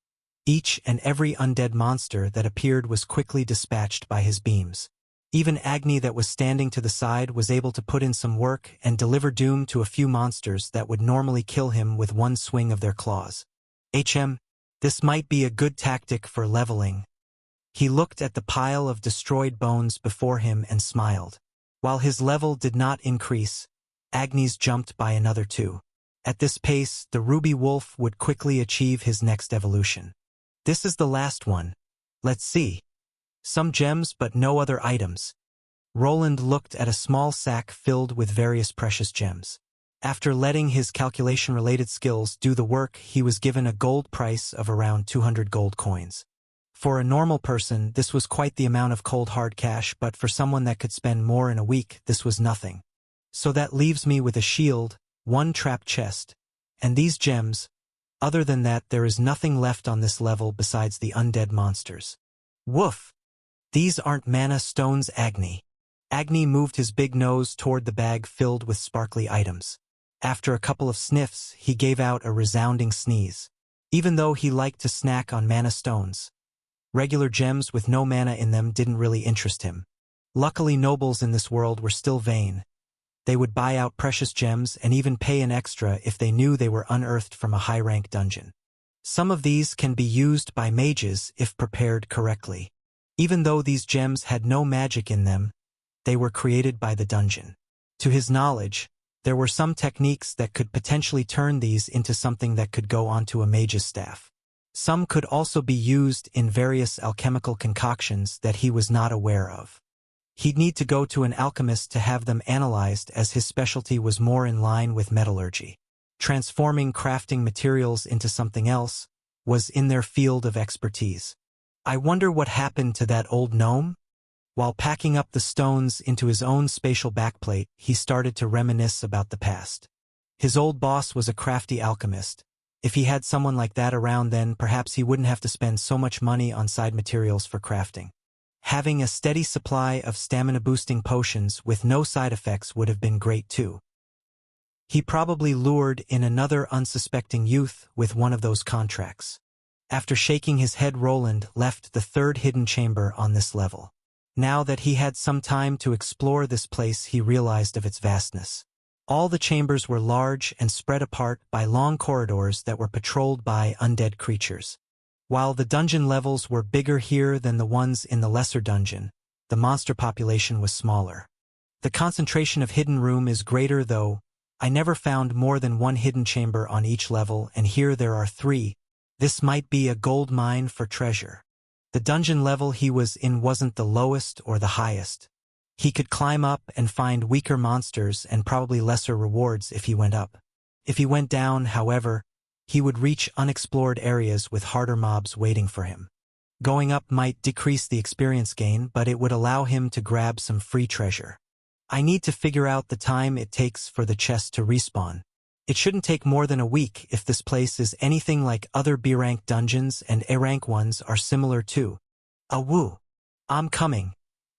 Each and every undead monster that appeared was quickly dispatched by his beams. Even Agni, that was standing to the side, was able to put in some work and deliver doom to a few monsters that would normally kill him with one swing of their claws. This might be a good tactic for leveling. He looked at the pile of destroyed bones before him and smiled. While his level did not increase, Agni's jumped by another 2. At this pace, the ruby wolf would quickly achieve his next evolution. This is the last one. Let's see. Some gems but no other items. Roland looked at a small sack filled with various precious gems. After letting his calculation-related skills do the work, he was given a gold price of around 200 gold coins. For a normal person, this was quite the amount of cold hard cash, but for someone that could spend more in a week, this was nothing. So that leaves me with a shield, 1 trap chest, and these gems. Other than that, there is nothing left on this level besides the undead monsters. Woof! These aren't mana stones, Agni. Agni moved his big nose toward the bag filled with sparkly items. After a couple of sniffs, he gave out a resounding sneeze. Even though he liked to snack on mana stones, regular gems with no mana in them didn't really interest him. Luckily, nobles in this world were still vain. They would buy out precious gems and even pay an extra if they knew they were unearthed from a high-rank dungeon. Some of these can be used by mages if prepared correctly. Even though these gems had no magic in them, they were created by the dungeon. To his knowledge, there were some techniques that could potentially turn these into something that could go onto a mage's staff. Some could also be used in various alchemical concoctions that he was not aware of. He'd need to go to an alchemist to have them analyzed, as his specialty was more in line with metallurgy. Transforming crafting materials into something else was in their field of expertise. I wonder what happened to that old gnome? While packing up the stones into his own spatial backplate, he started to reminisce about the past. His old boss was a crafty alchemist. If he had someone like that around, then perhaps he wouldn't have to spend so much money on side materials for crafting. Having a steady supply of stamina-boosting potions with no side effects would have been great too. He probably lured in another unsuspecting youth with one of those contracts. After shaking his head, Roland left the 3rd hidden chamber on this level. Now that he had some time to explore this place, he realized of its vastness. All the chambers were large and spread apart by long corridors that were patrolled by undead creatures. While the dungeon levels were bigger here than the ones in the lesser dungeon, the monster population was smaller. The concentration of hidden room is greater though. I never found more than one hidden chamber on each level, and here there are 3. This might be a gold mine for treasure. The dungeon level he was in wasn't the lowest or the highest. He could climb up and find weaker monsters and probably lesser rewards if he went up. If he went down, however, he would reach unexplored areas with harder mobs waiting for him. Going up might decrease the experience gain, but it would allow him to grab some free treasure. I need to figure out the time it takes for the chest to respawn. It shouldn't take more than a week if this place is anything like other B-rank dungeons, and A-rank ones are similar too. Woo. I'm coming.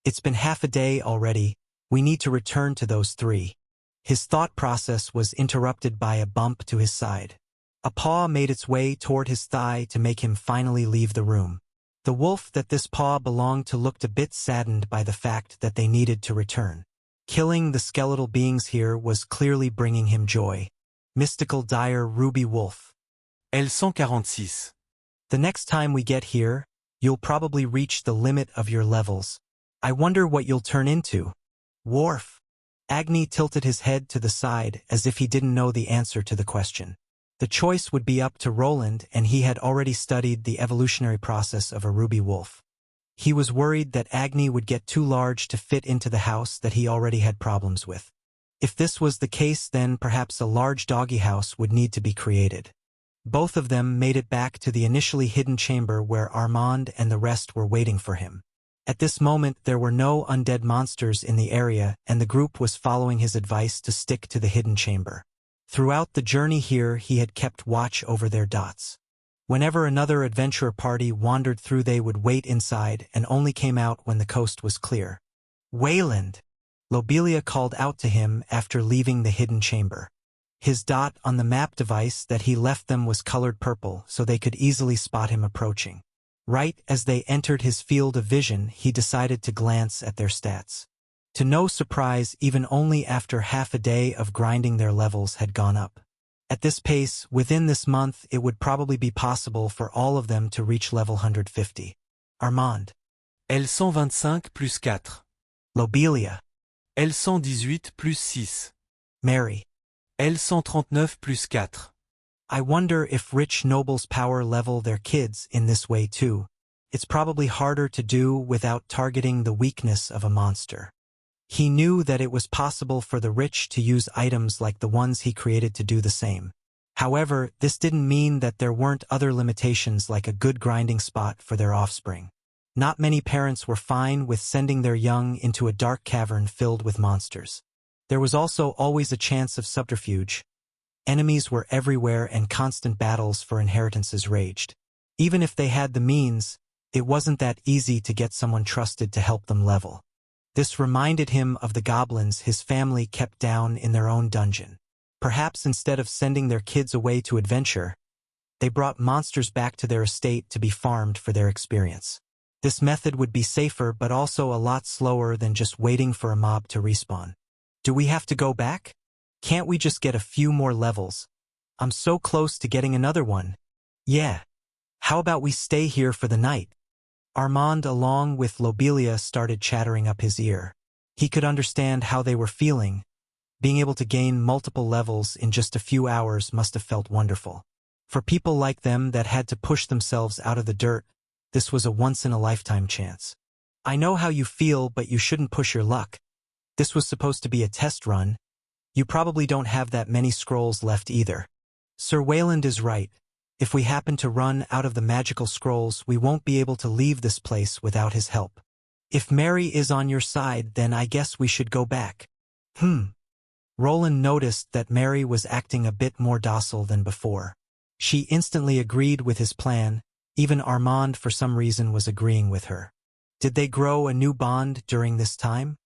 It's been half a day already. We need to return to those 3. His thought process was interrupted by a bump to his side. A paw made its way toward his thigh to make him finally leave the room. The wolf that this paw belonged to looked a bit saddened by the fact that they needed to return. Killing the skeletal beings here was clearly bringing him joy. Mystical dire ruby wolf. L146. The next time we get here, you'll probably reach the limit of your levels. I wonder what you'll turn into. Worf. Agni tilted his head to the side as if he didn't know the answer to the question. The choice would be up to Roland, and he had already studied the evolutionary process of a ruby wolf. He was worried that Agni would get too large to fit into the house that he already had problems with. If this was the case, then perhaps a large doggy house would need to be created. Both of them made it back to the initially hidden chamber where Armand and the rest were waiting for him. At this moment there were no undead monsters in the area, and the group was following his advice to stick to the hidden chamber. Throughout the journey here he had kept watch over their dots. Whenever another adventurer party wandered through, they would wait inside and only came out when the coast was clear. Wayland! Lobelia called out to him after leaving the hidden chamber. His dot on the map device that he left them was colored purple, so they could easily spot him approaching. Right as they entered his field of vision, he decided to glance at their stats. To no surprise, even only after half a day of grinding, their levels had gone up. At this pace, within this month, it would probably be possible for all of them to reach level 150. Armand. L125 plus 4. Lobelia. L118 plus 6. Mary. L139 plus 4. I wonder if rich nobles power level their kids in this way too. It's probably harder to do without targeting the weakness of a monster. He knew that it was possible for the rich to use items like the ones he created to do the same. However, this didn't mean that there weren't other limitations like a good grinding spot for their offspring. Not many parents were fine with sending their young into a dark cavern filled with monsters. There was also always a chance of subterfuge. Enemies were everywhere and constant battles for inheritances raged. Even if they had the means, it wasn't that easy to get someone trusted to help them level. This reminded him of the goblins his family kept down in their own dungeon. Perhaps instead of sending their kids away to adventure, they brought monsters back to their estate to be farmed for their experience. This method would be safer but also a lot slower than just waiting for a mob to respawn. Do we have to go back? Can't we just get a few more levels? I'm so close to getting another one. Yeah. How about we stay here for the night? Armand, along with Lobelia, started chattering up his ear. He could understand how they were feeling. Being able to gain multiple levels in just a few hours must have felt wonderful. For people like them that had to push themselves out of the dirt, this was a once-in-a-lifetime chance. I know how you feel, but you shouldn't push your luck. This was supposed to be a test run. You probably don't have that many scrolls left either. Sir Wayland is right. If we happen to run out of the magical scrolls, we won't be able to leave this place without his help. If Mary is on your side, then I guess we should go back. Roland noticed that Mary was acting a bit more docile than before. She instantly agreed with his plan. Even Armand, for some reason, was agreeing with her. Did they grow a new bond during this time?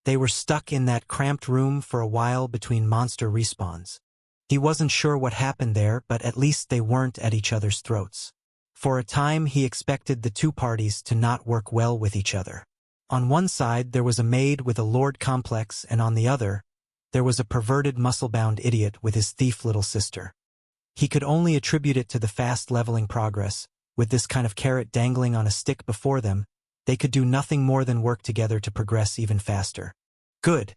They were stuck in that cramped room for a while between monster respawns. He wasn't sure what happened there, but at least they weren't at each other's throats. For a time he expected the two parties to not work well with each other. On one side there was a maid with a lord complex, and on the other, there was a perverted muscle-bound idiot with his thief little sister. He could only attribute it to the fast leveling progress. With this kind of carrot dangling on a stick before them, They could do nothing more than work together to progress even faster. Good.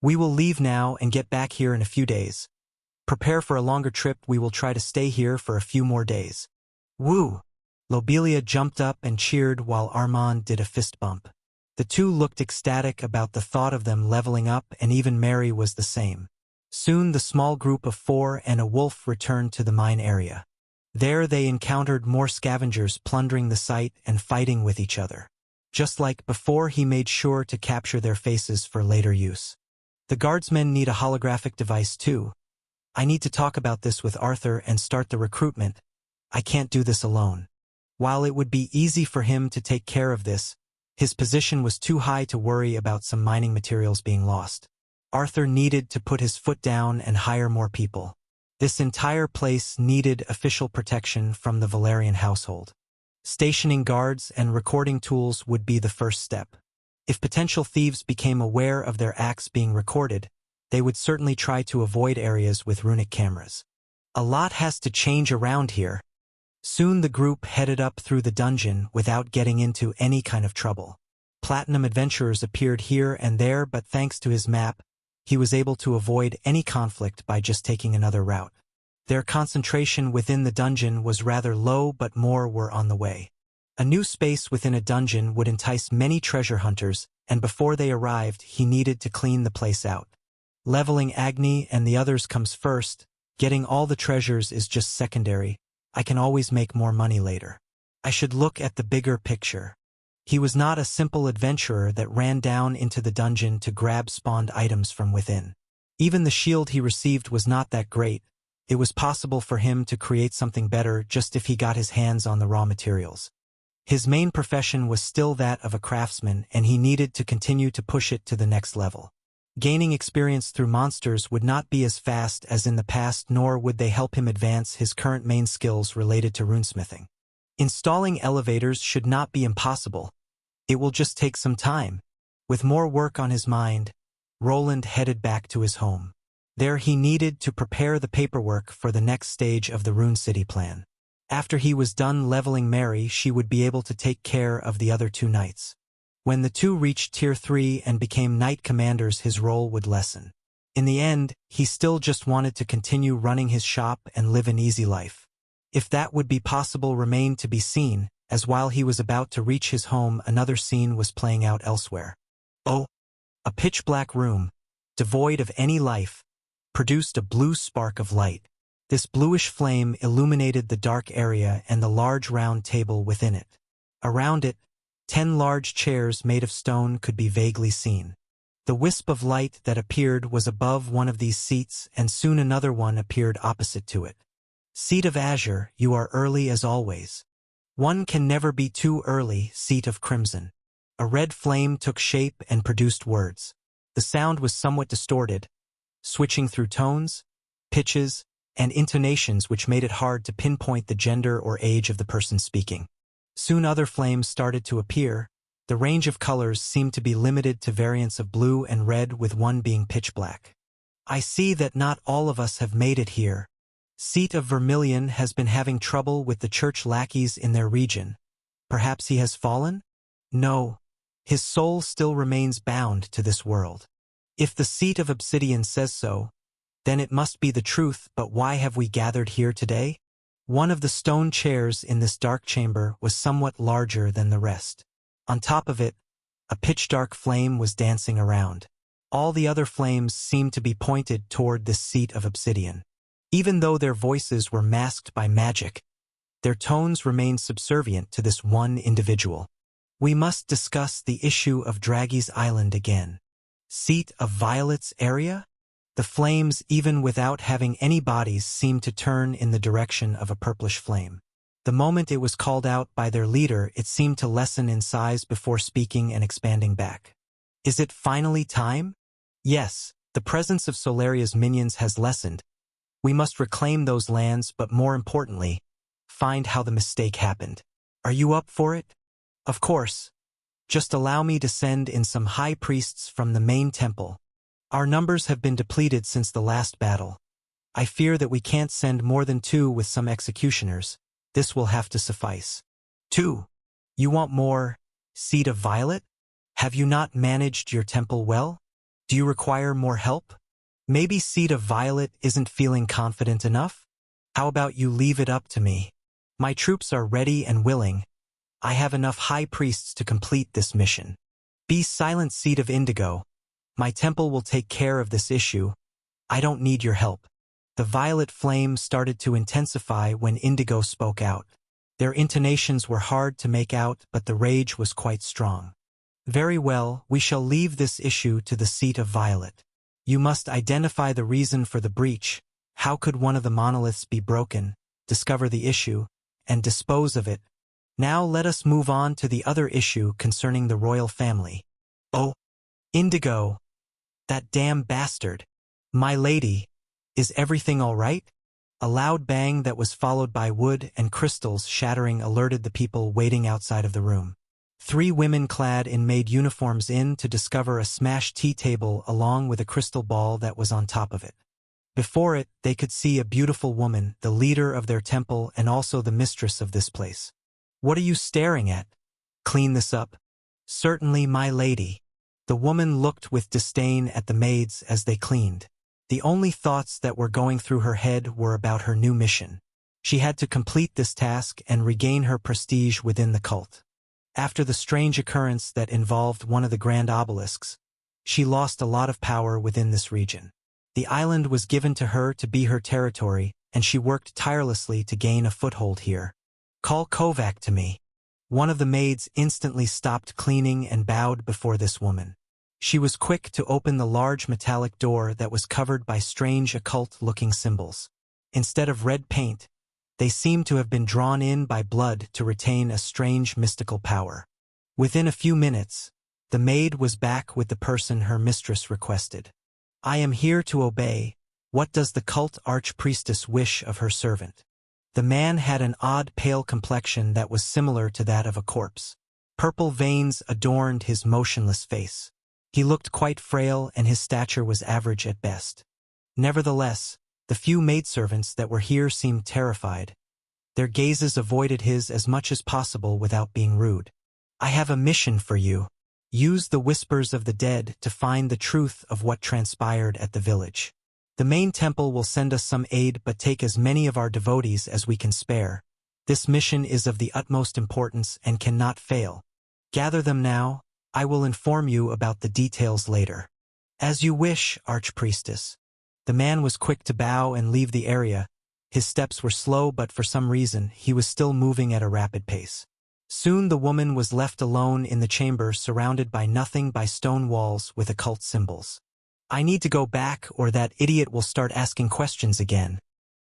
We will leave now and get back here in a few days. Prepare for a longer trip. We will try to stay here for a few more days. Woo! Lobelia jumped up and cheered while Armand did a fist bump. The two looked ecstatic about the thought of them leveling up, and even Mary was the same. Soon the small group of 4 and a wolf returned to the mine area. There they encountered more scavengers plundering the site and fighting with each other. Just like before, he made sure to capture their faces for later use. The guardsmen need a holographic device too. I need to talk about this with Arthur and start the recruitment. I can't do this alone. While it would be easy for him to take care of this, his position was too high to worry about some mining materials being lost. Arthur needed to put his foot down and hire more people. This entire place needed official protection from the Valerian household. Stationing guards and recording tools would be the first step. If potential thieves became aware of their acts being recorded, they would certainly try to avoid areas with runic cameras. A lot has to change around here. Soon the group headed up through the dungeon without getting into any kind of trouble. Platinum adventurers appeared here and there, but thanks to his map, he was able to avoid any conflict by just taking another route. Their concentration within the dungeon was rather low, but more were on the way. A new space within a dungeon would entice many treasure hunters, and before they arrived, he needed to clean the place out. Leveling Agni and the others comes first. Getting all the treasures is just secondary. I can always make more money later. I should look at the bigger picture. He was not a simple adventurer that ran down into the dungeon to grab spawned items from within. Even the shield he received was not that great. It was possible for him to create something better just if he got his hands on the raw materials. His main profession was still that of a craftsman, and he needed to continue to push it to the next level. Gaining experience through monsters would not be as fast as in the past, nor would they help him advance his current main skills related to runesmithing. Installing elevators should not be impossible. It will just take some time. With more work on his mind, Roland headed back to his home. There he needed to prepare the paperwork for the next stage of the Rune City plan. After he was done leveling Mary, she would be able to take care of the other 2 knights. When the 2 reached Tier 3 and became knight commanders, his role would lessen. In the end, he still just wanted to continue running his shop and live an easy life. If that would be possible remained to be seen, as while he was about to reach his home, another scene was playing out elsewhere. Oh! A pitch-black room, devoid of any life, produced a blue spark of light. This bluish flame illuminated the dark area and the large round table within it. Around it, 10 large chairs made of stone could be vaguely seen. The wisp of light that appeared was above one of these seats, and soon another one appeared opposite to it. Seat of Azure, you are early as always. One can never be too early, Seat of Crimson. A red flame took shape and produced words. The sound was somewhat distorted, switching through tones, pitches, and intonations which made it hard to pinpoint the gender or age of the person speaking. Soon other flames started to appear. The range of colors seemed to be limited to variants of blue and red, with one being pitch black. I see that not all of us have made it here. Seat of Vermilion has been having trouble with the church lackeys in their region. Perhaps he has fallen? No. His soul still remains bound to this world. If the Seat of Obsidian says so, then it must be the truth. But why have we gathered here today? One of the stone chairs in this dark chamber was somewhat larger than the rest. On top of it, a pitch-dark flame was dancing around. All the other flames seemed to be pointed toward this Seat of Obsidian. Even though their voices were masked by magic, their tones remained subservient to this one individual. We must discuss the issue of Draggy's Island again. Seat of Violet's area? The flames, even without having any bodies, seemed to turn in the direction of a purplish flame. The moment it was called out by their leader, it seemed to lessen in size before speaking and expanding back. Is it finally time? Yes, the presence of Solaria's minions has lessened. We must reclaim those lands, but more importantly, find how the mistake happened. Are you up for it? Of course. Just allow me to send in some high priests from the main temple. Our numbers have been depleted since the last battle. I fear that we can't send more than 2 with some executioners. This will have to suffice. 2. You want more? Seed of Violet? Have you not managed your temple well? Do you require more help? Maybe Seed of Violet isn't feeling confident enough? How about you leave it up to me? My troops are ready and willing. I have enough high priests to complete this mission. Be silent, Seed of Indigo. My temple will take care of this issue. I don't need your help. The violet flame started to intensify when Indigo spoke out. Their intonations were hard to make out, but the rage was quite strong. Very well, we shall leave this issue to the Seed of Violet. You must identify the reason for the breach. How could one of the monoliths be broken, discover the issue, and dispose of it? Now let us move on to the other issue concerning the royal family. Oh, Indigo! That damn bastard! My lady, is everything all right? A loud bang that was followed by wood and crystals shattering alerted the people waiting outside of the room. 3 women clad in maid uniforms in to discover a smashed tea table along with a crystal ball that was on top of it. Before it, they could see a beautiful woman, the leader of their temple and also the mistress of this place. What are you staring at? Clean this up. Certainly, my lady. The woman looked with disdain at the maids as they cleaned. The only thoughts that were going through her head were about her new mission. She had to complete this task and regain her prestige within the cult. After the strange occurrence that involved one of the grand obelisks, she lost a lot of power within this region. The island was given to her to be her territory, and she worked tirelessly to gain a foothold here. Call Kovac to me. One of the maids instantly stopped cleaning and bowed before this woman. She was quick to open the large metallic door that was covered by strange occult-looking symbols. Instead of red paint, they seemed to have been drawn in by blood to retain a strange mystical power. Within a few minutes, the maid was back with the person her mistress requested. I am here to obey. What does the cult archpriestess wish of her servant? The man had an odd pale complexion that was similar to that of a corpse. Purple veins adorned his motionless face. He looked quite frail and his stature was average at best. Nevertheless, the few maidservants that were here seemed terrified. Their gazes avoided his as much as possible without being rude. I have a mission for you. Use the whispers of the dead to find the truth of what transpired at the village. The main temple will send us some aid, but take as many of our devotees as we can spare. This mission is of the utmost importance and cannot fail. Gather them now. I will inform you about the details later. As you wish, Archpriestess. The man was quick to bow and leave the area. His steps were slow, but for some reason, he was still moving at a rapid pace. Soon the woman was left alone in the chamber, surrounded by nothing but stone walls with occult symbols. I need to go back or that idiot will start asking questions again.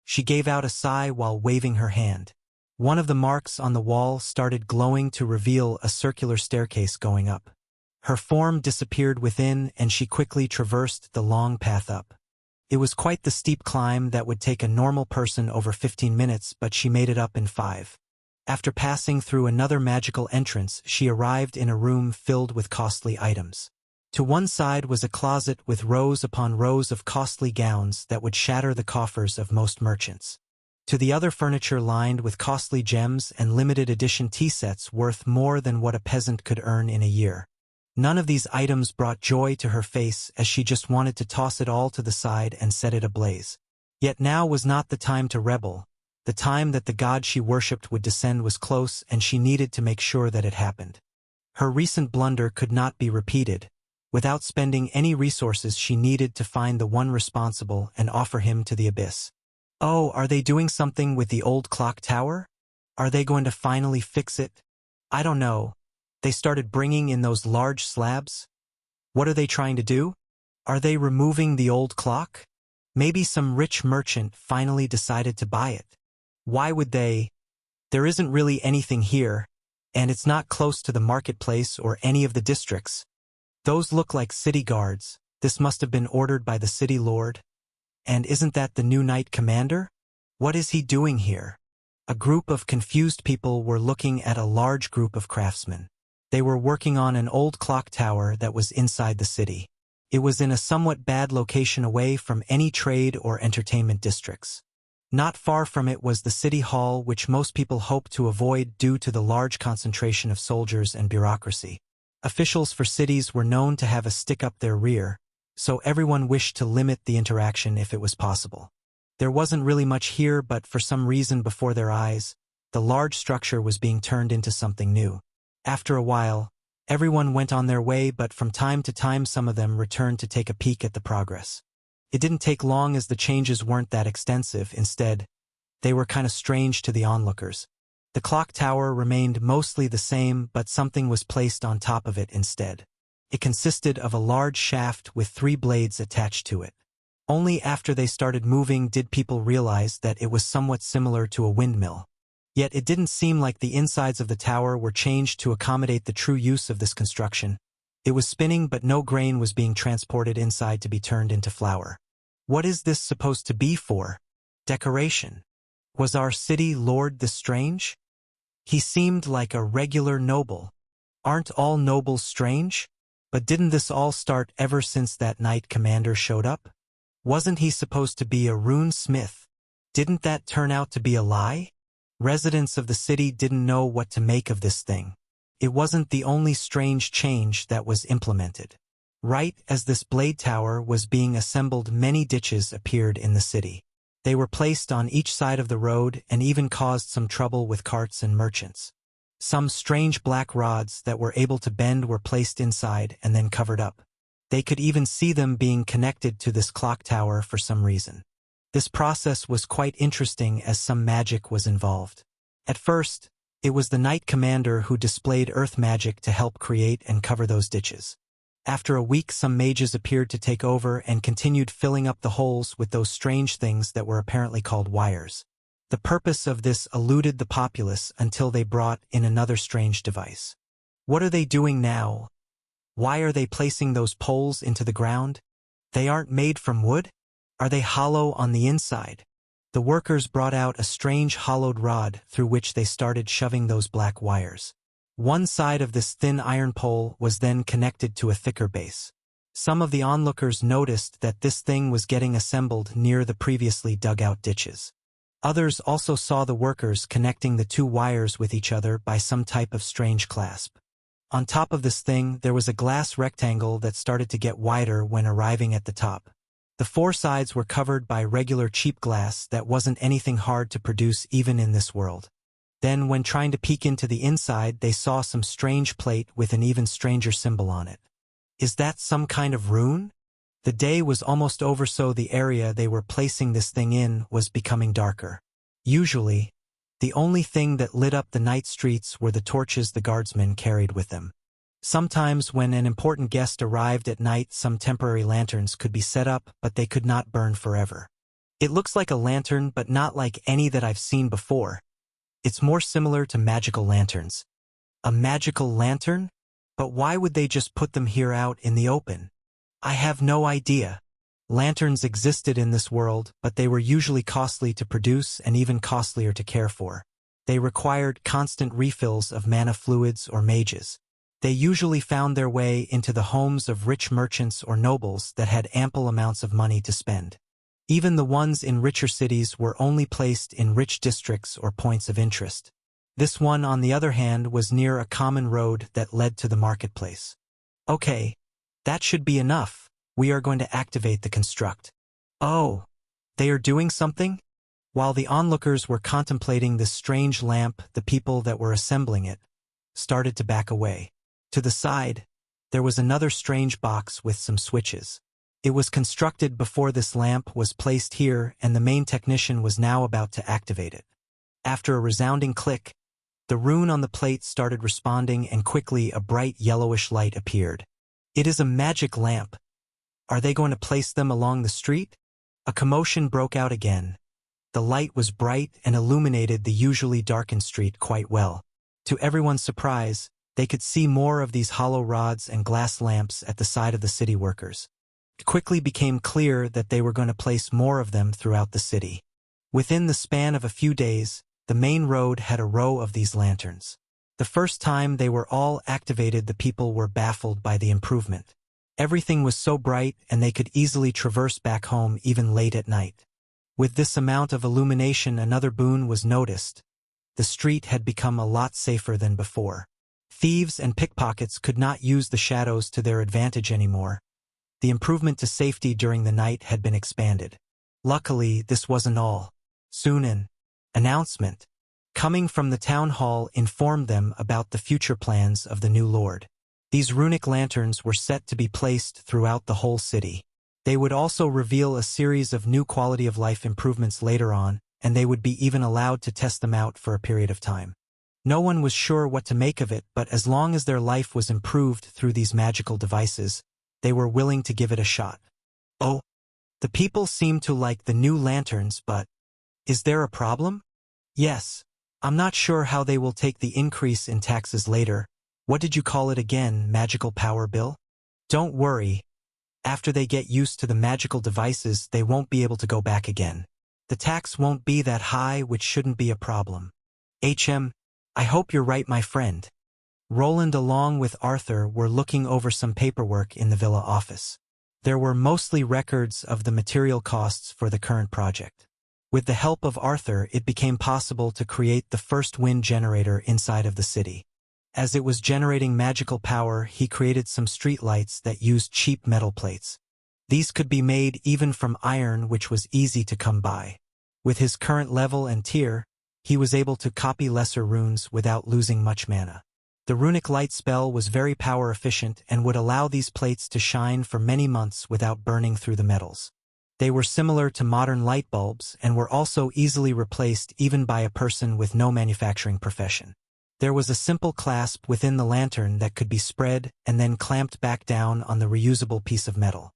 She gave out a sigh while waving her hand. One of the marks on the wall started glowing to reveal a circular staircase going up. Her form disappeared within and she quickly traversed the long path up. It was quite the steep climb that would take a normal person over 15 minutes, but she made it up in 5. After passing through another magical entrance, she arrived in a room filled with costly items. To one side was a closet with rows upon rows of costly gowns that would shatter the coffers of most merchants. To the other, furniture lined with costly gems and limited edition tea sets worth more than what a peasant could earn in a year. None of these items brought joy to her face, as she just wanted to toss it all to the side and set it ablaze. Yet now was not the time to rebel. The time that the god she worshipped would descend was close, and she needed to make sure that it happened. Her recent blunder could not be repeated. Without spending any resources, she needed to find the one responsible and offer him to the abyss. Oh, are they doing something with the old clock tower? Are they going to finally fix it? I don't know. They started bringing in those large slabs? What are they trying to do? Are they removing the old clock? Maybe some rich merchant finally decided to buy it. Why would they? There isn't really anything here, and it's not close to the marketplace or any of the districts. Those look like city guards. This must have been ordered by the city lord. And isn't that the new knight commander? What is he doing here? A group of confused people were looking at a large group of craftsmen. They were working on an old clock tower that was inside the city. It was in a somewhat bad location away from any trade or entertainment districts. Not far from it was the city hall, which most people hoped to avoid due to the large concentration of soldiers and bureaucracy. Officials for cities were known to have a stick up their rear, so everyone wished to limit the interaction if it was possible. There wasn't really much here, but for some reason before their eyes, the large structure was being turned into something new. After a while, everyone went on their way, but from time to time some of them returned to take a peek at the progress. It didn't take long, as the changes weren't that extensive. Instead, they were kind of strange to the onlookers. The clock tower remained mostly the same, but something was placed on top of it instead. It consisted of a large shaft with 3 blades attached to it. Only after they started moving did people realize that it was somewhat similar to a windmill. Yet it didn't seem like the insides of the tower were changed to accommodate the true use of this construction. It was spinning, but no grain was being transported inside to be turned into flour. What is this supposed to be for? Decoration. Was our city lord this strange? He seemed like a regular noble. Aren't all nobles strange? But didn't this all start ever since that knight commander showed up? Wasn't he supposed to be a rune smith? Didn't that turn out to be a lie? Residents of the city didn't know what to make of this thing. It wasn't the only strange change that was implemented. Right as this blade tower was being assembled, many ditches appeared in the city. They were placed on each side of the road and even caused some trouble with carts and merchants. Some strange black rods that were able to bend were placed inside and then covered up. They could even see them being connected to this clock tower for some reason. This process was quite interesting, as some magic was involved. At first, it was the knight commander who displayed earth magic to help create and cover those ditches. After a week, some mages appeared to take over and continued filling up the holes with those strange things that were apparently called wires. The purpose of this eluded the populace until they brought in another strange device. What are they doing now? Why are they placing those poles into the ground? They aren't made from wood? Are they hollow on the inside? The workers brought out a strange hollowed rod through which they started shoving those black wires. One side of this thin iron pole was then connected to a thicker base. Some of the onlookers noticed that this thing was getting assembled near the previously dug out ditches. Others also saw the workers connecting the 2 wires with each other by some type of strange clasp. On top of this thing, there was a glass rectangle that started to get wider when arriving at the top. The 4 sides were covered by regular cheap glass that wasn't anything hard to produce even in this world. Then, when trying to peek into the inside, they saw some strange plate with an even stranger symbol on it. Is that some kind of rune? The day was almost over, so the area they were placing this thing in was becoming darker. Usually, the only thing that lit up the night streets were the torches the guardsmen carried with them. Sometimes when an important guest arrived at night, some temporary lanterns could be set up, but they could not burn forever. It looks like a lantern, but not like any that I've seen before. It's more similar to magical lanterns. A magical lantern? But why would they just put them here out in the open? I have no idea. Lanterns existed in this world, but they were usually costly to produce and even costlier to care for. They required constant refills of mana fluids or mages. They usually found their way into the homes of rich merchants or nobles that had ample amounts of money to spend. Even the ones in richer cities were only placed in rich districts or points of interest. This one, on the other hand, was near a common road that led to the marketplace. Okay, that should be enough. We are going to activate the construct. Oh, they are doing something? While the onlookers were contemplating this strange lamp, the people that were assembling it started to back away. To the side, there was another strange box with some switches. It was constructed before this lamp was placed here, and the main technician was now about to activate it. After a resounding click, the rune on the plate started responding, and quickly a bright yellowish light appeared. It is a magic lamp. Are they going to place them along the street? A commotion broke out again. The light was bright and illuminated the usually darkened street quite well. To everyone's surprise, they could see more of these hollow rods and glass lamps at the side of the city workers. It quickly became clear that they were going to place more of them throughout the city. Within the span of a few days, the main road had a row of these lanterns. The first time they were all activated, the people were baffled by the improvement. Everything was so bright, and they could easily traverse back home even late at night. With this amount of illumination, another boon was noticed. The street had become a lot safer than before. Thieves and pickpockets could not use the shadows to their advantage anymore. The improvement to safety during the night had been expanded. Luckily, this wasn't all. Soon an announcement coming from the town hall informed them about the future plans of the new lord. These runic lanterns were set to be placed throughout the whole city. They would also reveal a series of new quality of life improvements later on, and they would be even allowed to test them out for a period of time. No one was sure what to make of it, but as long as their life was improved through these magical devices, they were willing to give it a shot. Oh, the people seem to like the new lanterns, but is there a problem? Yes. I'm not sure how they will take the increase in taxes later. What did you call it again, magical power bill? Don't worry. After they get used to the magical devices, they won't be able to go back again. The tax won't be that high, which shouldn't be a problem. I hope you're right, my friend. Roland along with Arthur were looking over some paperwork in the villa office. There were mostly records of the material costs for the current project. With the help of Arthur, it became possible to create the first wind generator inside of the city. As it was generating magical power, he created some street lights that used cheap metal plates. These could be made even from iron, which was easy to come by. With his current level and tier, he was able to copy lesser runes without losing much mana. The runic light spell was very power efficient and would allow these plates to shine for many months without burning through the metals. They were similar to modern light bulbs and were also easily replaced even by a person with no manufacturing profession. There was a simple clasp within the lantern that could be spread and then clamped back down on the reusable piece of metal.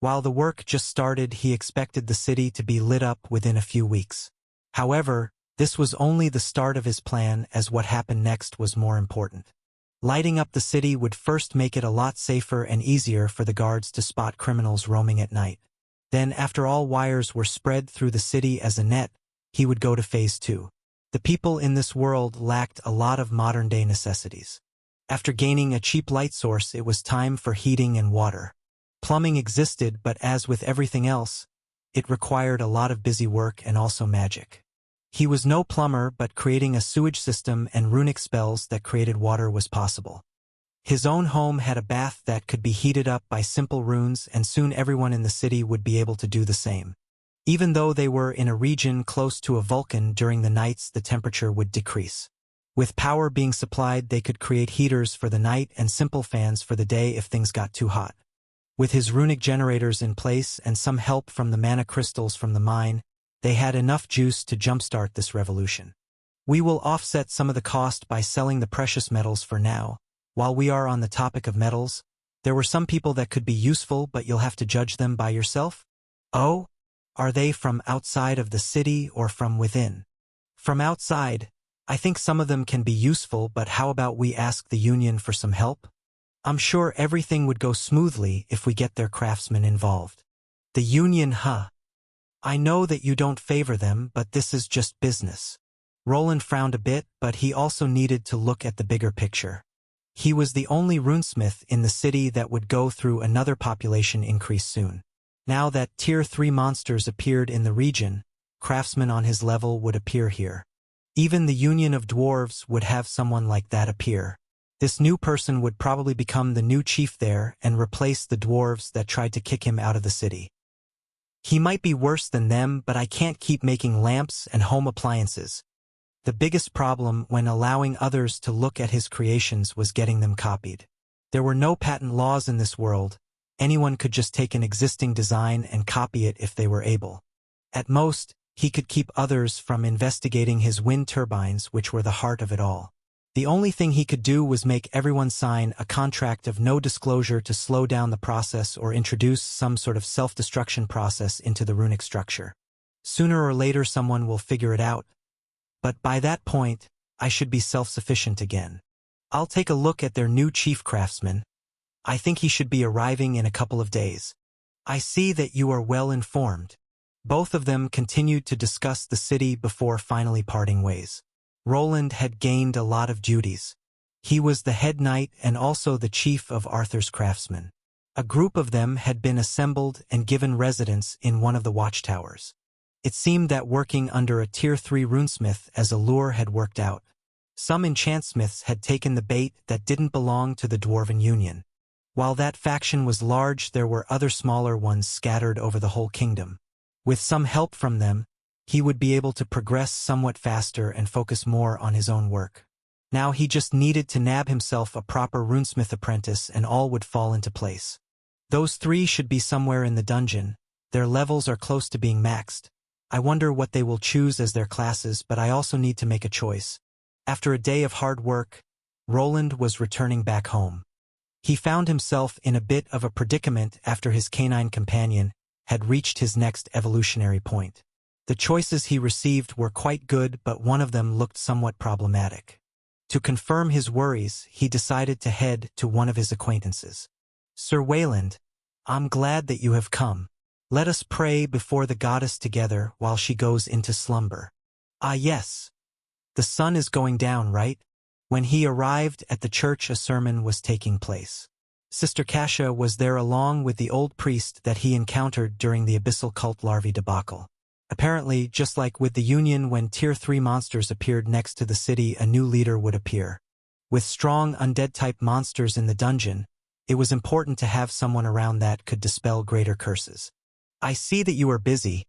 While the work just started, he expected the city to be lit up within a few weeks. However, this was only the start of his plan, as what happened next was more important. Lighting up the city would first make it a lot safer and easier for the guards to spot criminals roaming at night. Then, after all wires were spread through the city as a net, he would go to phase 2. The people in this world lacked a lot of modern-day necessities. After gaining a cheap light source, it was time for heating and water. Plumbing existed, but as with everything else, it required a lot of busy work and also magic. He was no plumber, but creating a sewage system and runic spells that created water was possible. His own home had a bath that could be heated up by simple runes, and soon everyone in the city would be able to do the same. Even though they were in a region close to a volcano, during the nights the temperature would decrease. With power being supplied, they could create heaters for the night and simple fans for the day if things got too hot. With his runic generators in place and some help from the mana crystals from the mine, they had enough juice to jumpstart this revolution. We will offset some of the cost by selling the precious metals for now. While we are on the topic of metals, there were some people that could be useful, but you'll have to judge them by yourself. Oh? Are they from outside of the city or from within? From outside. I think some of them can be useful, but how about we ask the union for some help? I'm sure everything would go smoothly if we get their craftsmen involved. The union, huh? I know that you don't favor them, but this is just business. Roland frowned a bit, but he also needed to look at the bigger picture. He was the only runesmith in the city that would go through another population increase soon. Now that Tier 3 monsters appeared in the region, craftsmen on his level would appear here. Even the Union of Dwarves would have someone like that appear. This new person would probably become the new chief there and replace the dwarves that tried to kick him out of the city. He might be worse than them, but I can't keep making lamps and home appliances. The biggest problem when allowing others to look at his creations was getting them copied. There were no patent laws in this world. Anyone could just take an existing design and copy it if they were able. At most, he could keep others from investigating his wind turbines, which were the heart of it all. The only thing he could do was make everyone sign a contract of no disclosure to slow down the process or introduce some sort of self-destruction process into the runic structure. Sooner or later someone will figure it out. But by that point, I should be self-sufficient again. I'll take a look at their new chief craftsman. I think he should be arriving in a couple of days. I see that you are well informed. Both of them continued to discuss the city before finally parting ways. Roland had gained a lot of duties. He was the head knight and also the chief of Arthur's craftsmen. A group of them had been assembled and given residence in one of the watchtowers. It seemed that working under a Tier 3 runesmith as a lure had worked out. Some enchantsmiths had taken the bait that didn't belong to the Dwarven Union. While that faction was large, there were other smaller ones scattered over the whole kingdom. With some help from them, he would be able to progress somewhat faster and focus more on his own work. Now he just needed to nab himself a proper runesmith apprentice and all would fall into place. Those 3 should be somewhere in the dungeon. Their levels are close to being maxed. I wonder what they will choose as their classes, but I also need to make a choice. After a day of hard work, Roland was returning back home. He found himself in a bit of a predicament after his canine companion had reached his next evolutionary point. The choices he received were quite good, but one of them looked somewhat problematic. To confirm his worries, he decided to head to one of his acquaintances. "Sir Wayland, I'm glad that you have come. Let us pray before the goddess together while she goes into slumber." "Ah yes. The sun is going down, right?" When he arrived at the church, a sermon was taking place. Sister Kasia was there along with the old priest that he encountered during the abyssal cult larvae debacle. Apparently, just like with the Union, when Tier 3 monsters appeared next to the city, a new leader would appear. With strong undead-type monsters in the dungeon, it was important to have someone around that could dispel greater curses. "I see that you are busy.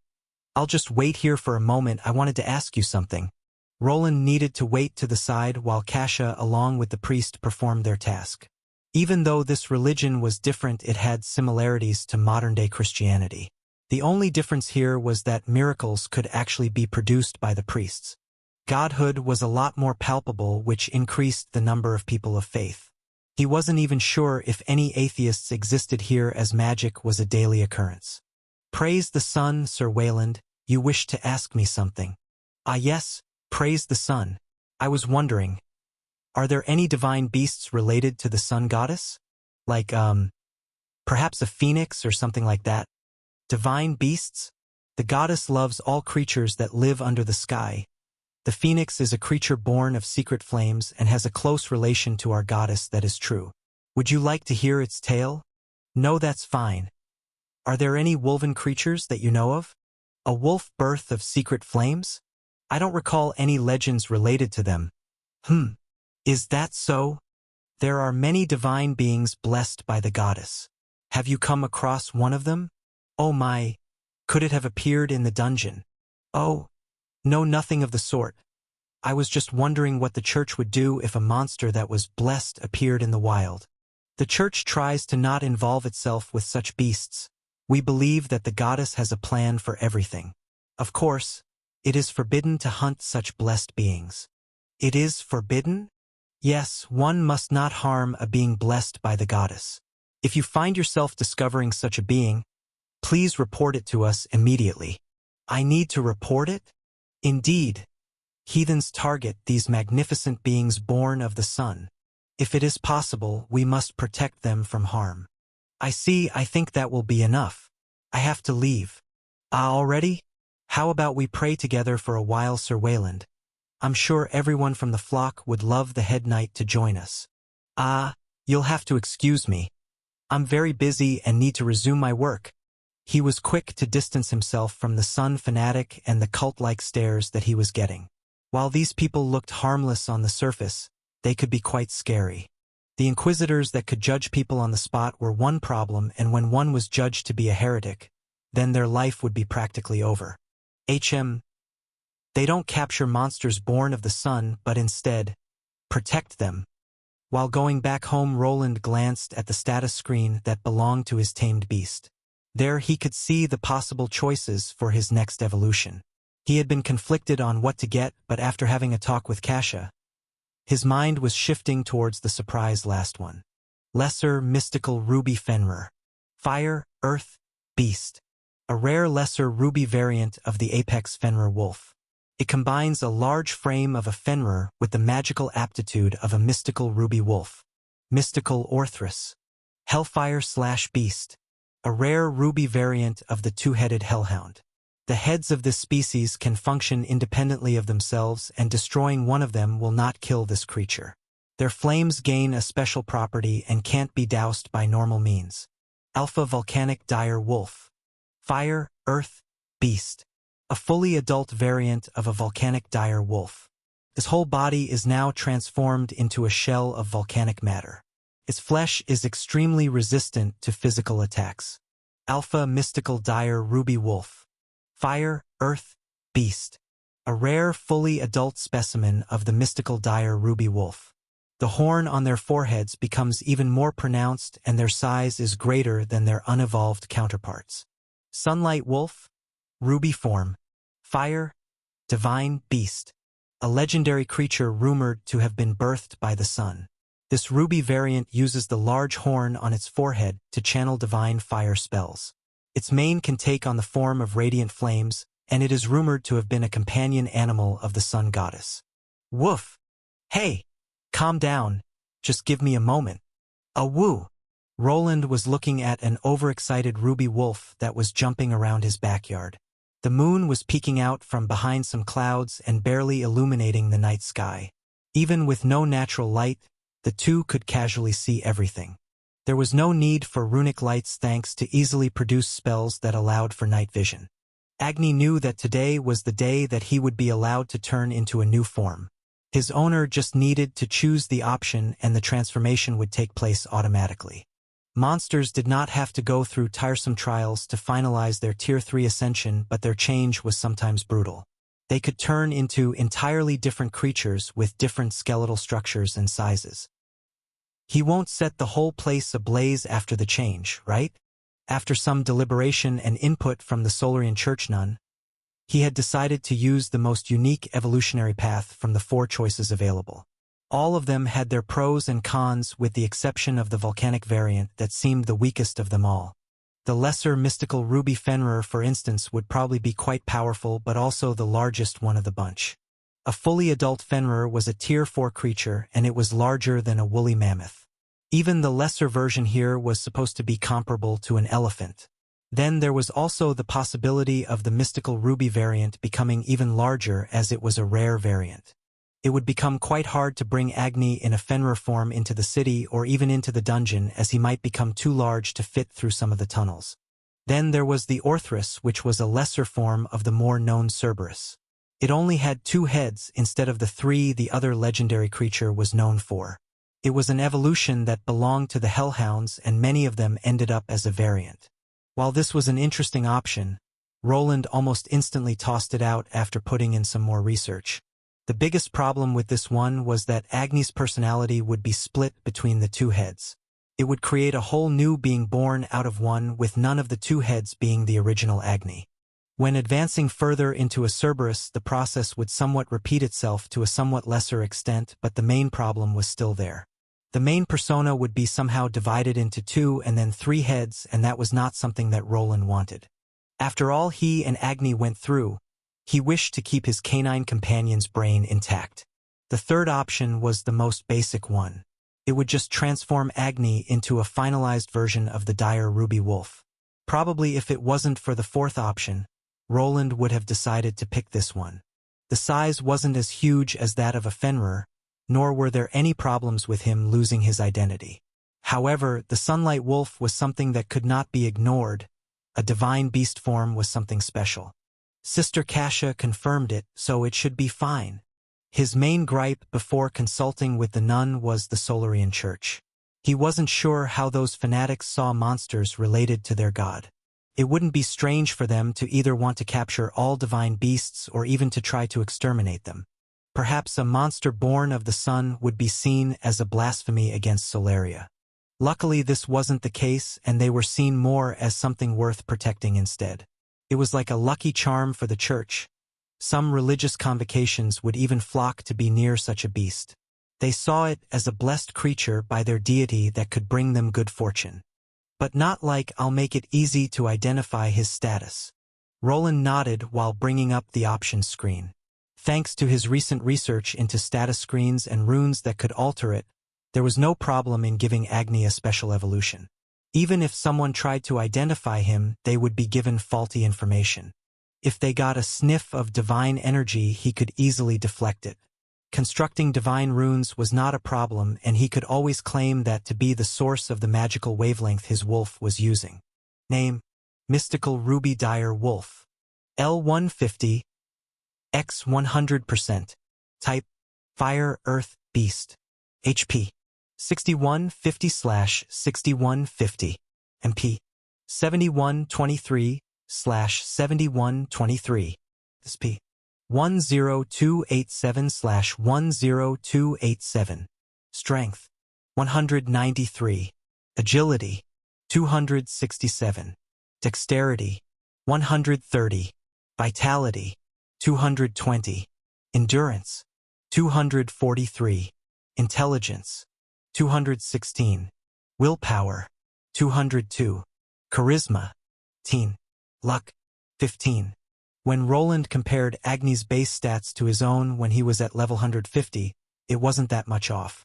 I'll just wait here for a moment. I wanted to ask you something." Roland needed to wait to the side while Kasia along with the priest performed their task. Even though this religion was different, it had similarities to modern-day Christianity. The only difference here was that miracles could actually be produced by the priests. Godhood was a lot more palpable, which increased the number of people of faith. He wasn't even sure if any atheists existed here, as magic was a daily occurrence. "Praise the sun, Sir Wayland, you wished to ask me something." "Ah yes, praise the sun. I was wondering, are there any divine beasts related to the sun goddess? Like, perhaps a phoenix or something like that?" "Divine beasts? The goddess loves all creatures that live under the sky. The phoenix is a creature born of secret flames and has a close relation to our goddess, that is true. Would you like to hear its tale?" "No, that's fine. Are there any wolven creatures that you know of? A wolf birth of secret flames? I don't recall any legends related to them." Is that so? There are many divine beings blessed by the goddess. Have you come across one of them? Oh my, could it have appeared in the dungeon?" "Oh, no, nothing of the sort. I was just wondering what the church would do if a monster that was blessed appeared in the wild." "The church tries to not involve itself with such beasts. We believe that the goddess has a plan for everything. Of course, it is forbidden to hunt such blessed beings." "It is forbidden?" "Yes, one must not harm a being blessed by the goddess. If you find yourself discovering such a being, please report it to us immediately." "I need to report it?" "Indeed. Heathens target these magnificent beings born of the sun. If it is possible, we must protect them from harm." "I see. I think that will be enough. I have to leave." "Ah, already? How about we pray together for a while, Sir Wayland? I'm sure everyone from the flock would love the head knight to join us." "Ah, you'll have to excuse me. I'm very busy and need to resume my work." He was quick to distance himself from the sun fanatic and the cult-like stares that he was getting. While these people looked harmless on the surface, they could be quite scary. The inquisitors that could judge people on the spot were one problem, and when one was judged to be a heretic, then their life would be practically over. They don't capture monsters born of the sun, but instead, protect them. While going back home, Roland glanced at the status screen that belonged to his tamed beast. There he could see the possible choices for his next evolution. He had been conflicted on what to get, but after having a talk with Kasia, his mind was shifting towards the surprise last one. Lesser Mystical Ruby Fenrir. Fire, Earth, Beast. A rare lesser ruby variant of the apex Fenrir wolf. It combines a large frame of a Fenrir with the magical aptitude of a mystical ruby wolf. Mystical Orthrus. Hellfire/Beast. A rare ruby variant of the two-headed hellhound. The heads of this species can function independently of themselves, and destroying one of them will not kill this creature. Their flames gain a special property and can't be doused by normal means. Alpha Volcanic Dire Wolf. Fire, Earth, Beast. a fully adult variant of a volcanic dire wolf. Its whole body is now transformed into a shell of volcanic matter. Its flesh is extremely resistant to physical attacks. Alpha Mystical Dire Ruby Wolf. Fire, Earth, Beast. A rare, fully adult specimen of the mystical dire ruby wolf. The horn on their foreheads becomes even more pronounced and their size is greater than their unevolved counterparts. Sunlight wolf. Ruby form. Fire, divine beast. A legendary creature rumored to have been birthed by the sun. This ruby variant uses the large horn on its forehead to channel divine fire spells. Its mane can take on the form of radiant flames, and it is rumored to have been a companion animal of the sun goddess. Woof! Hey! Calm down. Just give me a moment. Woo! Roland was looking at an overexcited ruby wolf that was jumping around his backyard. The moon was peeking out from behind some clouds and barely illuminating the night sky. Even with no natural light, the two could casually see everything. There was no need for runic lights thanks to easily produced spells that allowed for night vision. Agni knew that today was the day that he would be allowed to turn into a new form. His owner just needed to choose the option and the transformation would take place automatically. Monsters did not have to go through tiresome trials to finalize their Tier 3 ascension, but their change was sometimes brutal. They could turn into entirely different creatures with different skeletal structures and sizes. He won't set the whole place ablaze after the change, right? After some deliberation and input from the Solarian Church nun, he had decided to use the most unique evolutionary path from the 4 choices available. All of them had their pros and cons with the exception of the volcanic variant that seemed the weakest of them all. The lesser mystical ruby Fenrir, for instance, would probably be quite powerful but also the largest one of the bunch. A fully adult Fenrir was a Tier 4 creature and it was larger than a woolly mammoth. Even the lesser version here was supposed to be comparable to an elephant. Then there was also the possibility of the mystical ruby variant becoming even larger as it was a rare variant. It would become quite hard to bring Agni in a Fenrir form into the city or even into the dungeon as he might become too large to fit through some of the tunnels. Then there was the Orthrus, which was a lesser form of the more known Cerberus. It only had 2 heads instead of the 3 the other legendary creature was known for. It was an evolution that belonged to the Hellhounds and many of them ended up as a variant. While this was an interesting option, Roland almost instantly tossed it out after putting in some more research. The biggest problem with this one was that Agni's personality would be split between the 2 heads. It would create a whole new being born out of one with none of the 2 heads being the original Agni. When advancing further into a Cerberus, the process would somewhat repeat itself to a somewhat lesser extent, but the main problem was still there. The main persona would be somehow divided into 2 and then 3 heads, and that was not something that Roland wanted. After all he and Agni went through, he wished to keep his canine companion's brain intact. The third option was the most basic one. It would just transform Agni into a finalized version of the dire ruby wolf. Probably if it wasn't for the 4th option, Roland would have decided to pick this one. The size wasn't as huge as that of a Fenrir, nor were there any problems with him losing his identity. However, the sunlight wolf was something that could not be ignored. A divine beast form was something special. Sister Kasia confirmed it, so it should be fine. His main gripe before consulting with the nun was the Solarian Church. He wasn't sure how those fanatics saw monsters related to their god. It wouldn't be strange for them to either want to capture all divine beasts or even to try to exterminate them. Perhaps a monster born of the sun would be seen as a blasphemy against Solaria. Luckily this wasn't the case and they were seen more as something worth protecting instead. It was like a lucky charm for the church. Some religious convocations would even flock to be near such a beast. They saw it as a blessed creature by their deity that could bring them good fortune. But not like I'll make it easy to identify his status. Roland nodded while bringing up the options screen. Thanks to his recent research into status screens and runes that could alter it, there was no problem in giving Agni a special evolution. Even if someone tried to identify him, they would be given faulty information. If they got a sniff of divine energy, he could easily deflect it. Constructing divine runes was not a problem, and he could always claim that to be the source of the magical wavelength his wolf was using. Name: Mystical Ruby Dire Wolf. L150, X 100%. Type, Fire, Earth, Beast. HP, 6150/6150. MP, 7123/7123. SP, 10287/10287. Strength, 193. Agility, 267. Dexterity, 130. Vitality, 220. Endurance, 243. Intelligence, 216. Willpower, 202. Charisma, 10. Luck, 15. When Roland compared Agni's base stats to his own when he was at level 150, it wasn't that much off.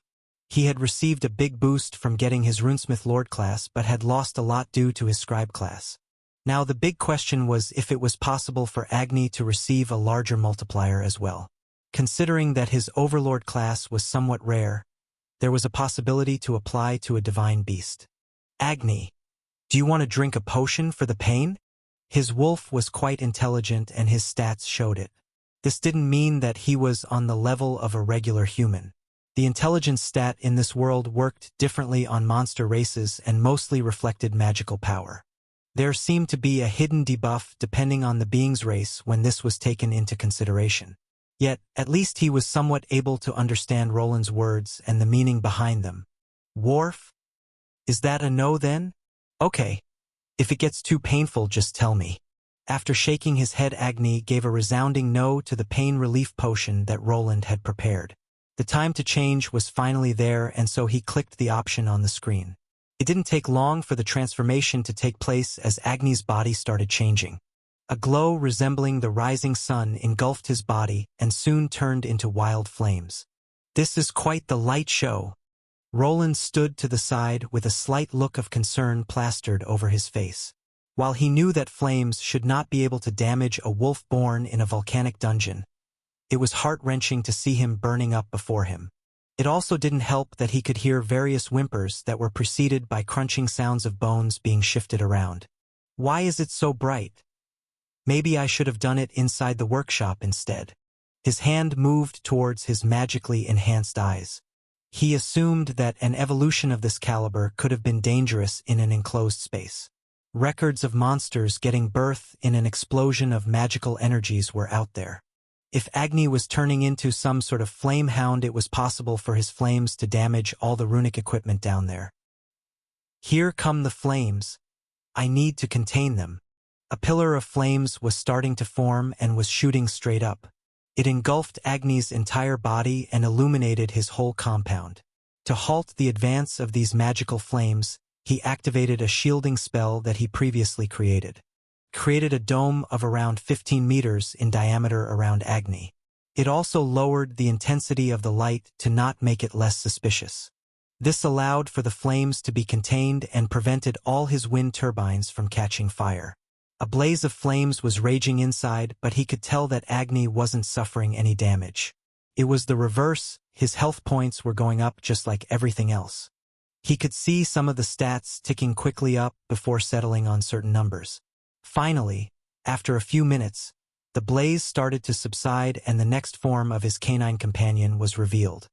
He had received a big boost from getting his Runesmith Lord class but had lost a lot due to his Scribe class. Now the big question was if it was possible for Agni to receive a larger multiplier as well. Considering that his Overlord class was somewhat rare, there was a possibility to apply to a divine beast. Agni, do you want to drink a potion for the pain? His wolf was quite intelligent and his stats showed it. This didn't mean that he was on the level of a regular human. The intelligence stat in this world worked differently on monster races and mostly reflected magical power. There seemed to be a hidden debuff depending on the being's race when this was taken into consideration. Yet, at least he was somewhat able to understand Roland's words and the meaning behind them. Wharf? Is that a no then? Okay. If it gets too painful, just tell me. After shaking his head, Agni gave a resounding no to the pain relief potion that Roland had prepared. The time to change was finally there, and so he clicked the option on the screen. It didn't take long for the transformation to take place as Agni's body started changing. A glow resembling the rising sun engulfed his body and soon turned into wild flames. This is quite the light show. Roland stood to the side with a slight look of concern plastered over his face. While he knew that flames should not be able to damage a wolf born in a volcanic dungeon, it was heart-wrenching to see him burning up before him. It also didn't help that he could hear various whimpers that were preceded by crunching sounds of bones being shifted around. Why is it so bright? Maybe I should have done it inside the workshop instead. His hand moved towards his magically enhanced eyes. He assumed that an evolution of this caliber could have been dangerous in an enclosed space. Records of monsters getting birth in an explosion of magical energies were out there. If Agni was turning into some sort of flame hound, it was possible for his flames to damage all the runic equipment down there. Here come the flames. I need to contain them. A pillar of flames was starting to form and was shooting straight up. It engulfed Agni's entire body and illuminated his whole compound. To halt the advance of these magical flames, he activated a shielding spell that he previously created a dome of around 15 meters in diameter around Agni. It also lowered the intensity of the light to not make it less suspicious. This allowed for the flames to be contained and prevented all his wind turbines from catching fire. A blaze of flames was raging inside, but he could tell that Agni wasn't suffering any damage. It was the reverse. His health points were going up just like everything else. He could see some of the stats ticking quickly up before settling on certain numbers. Finally, after a few minutes, the blaze started to subside and the next form of his canine companion was revealed.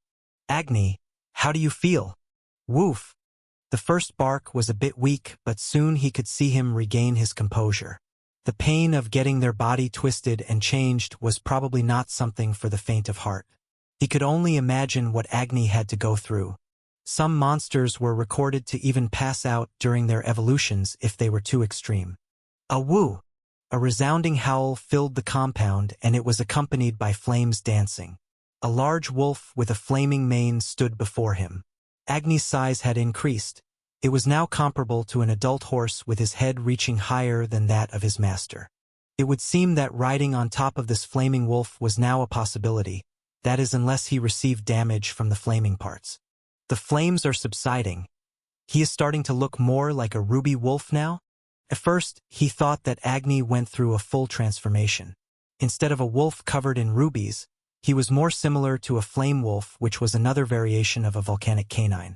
Agni, how do you feel? Woof. The first bark was a bit weak, but soon he could see him regain his composure. The pain of getting their body twisted and changed was probably not something for the faint of heart. He could only imagine what Agni had to go through. Some monsters were recorded to even pass out during their evolutions if they were too extreme. A woo! A resounding howl filled the compound, and it was accompanied by flames dancing. A large wolf with a flaming mane stood before him. Agni's size had increased. It was now comparable to an adult horse with his head reaching higher than that of his master. It would seem that riding on top of this flaming wolf was now a possibility, that is unless he received damage from the flaming parts. The flames are subsiding. He is starting to look more like a ruby wolf now? At first, he thought that Agni went through a full transformation. Instead of a wolf covered in rubies, he was more similar to a flame wolf, which was another variation of a volcanic canine.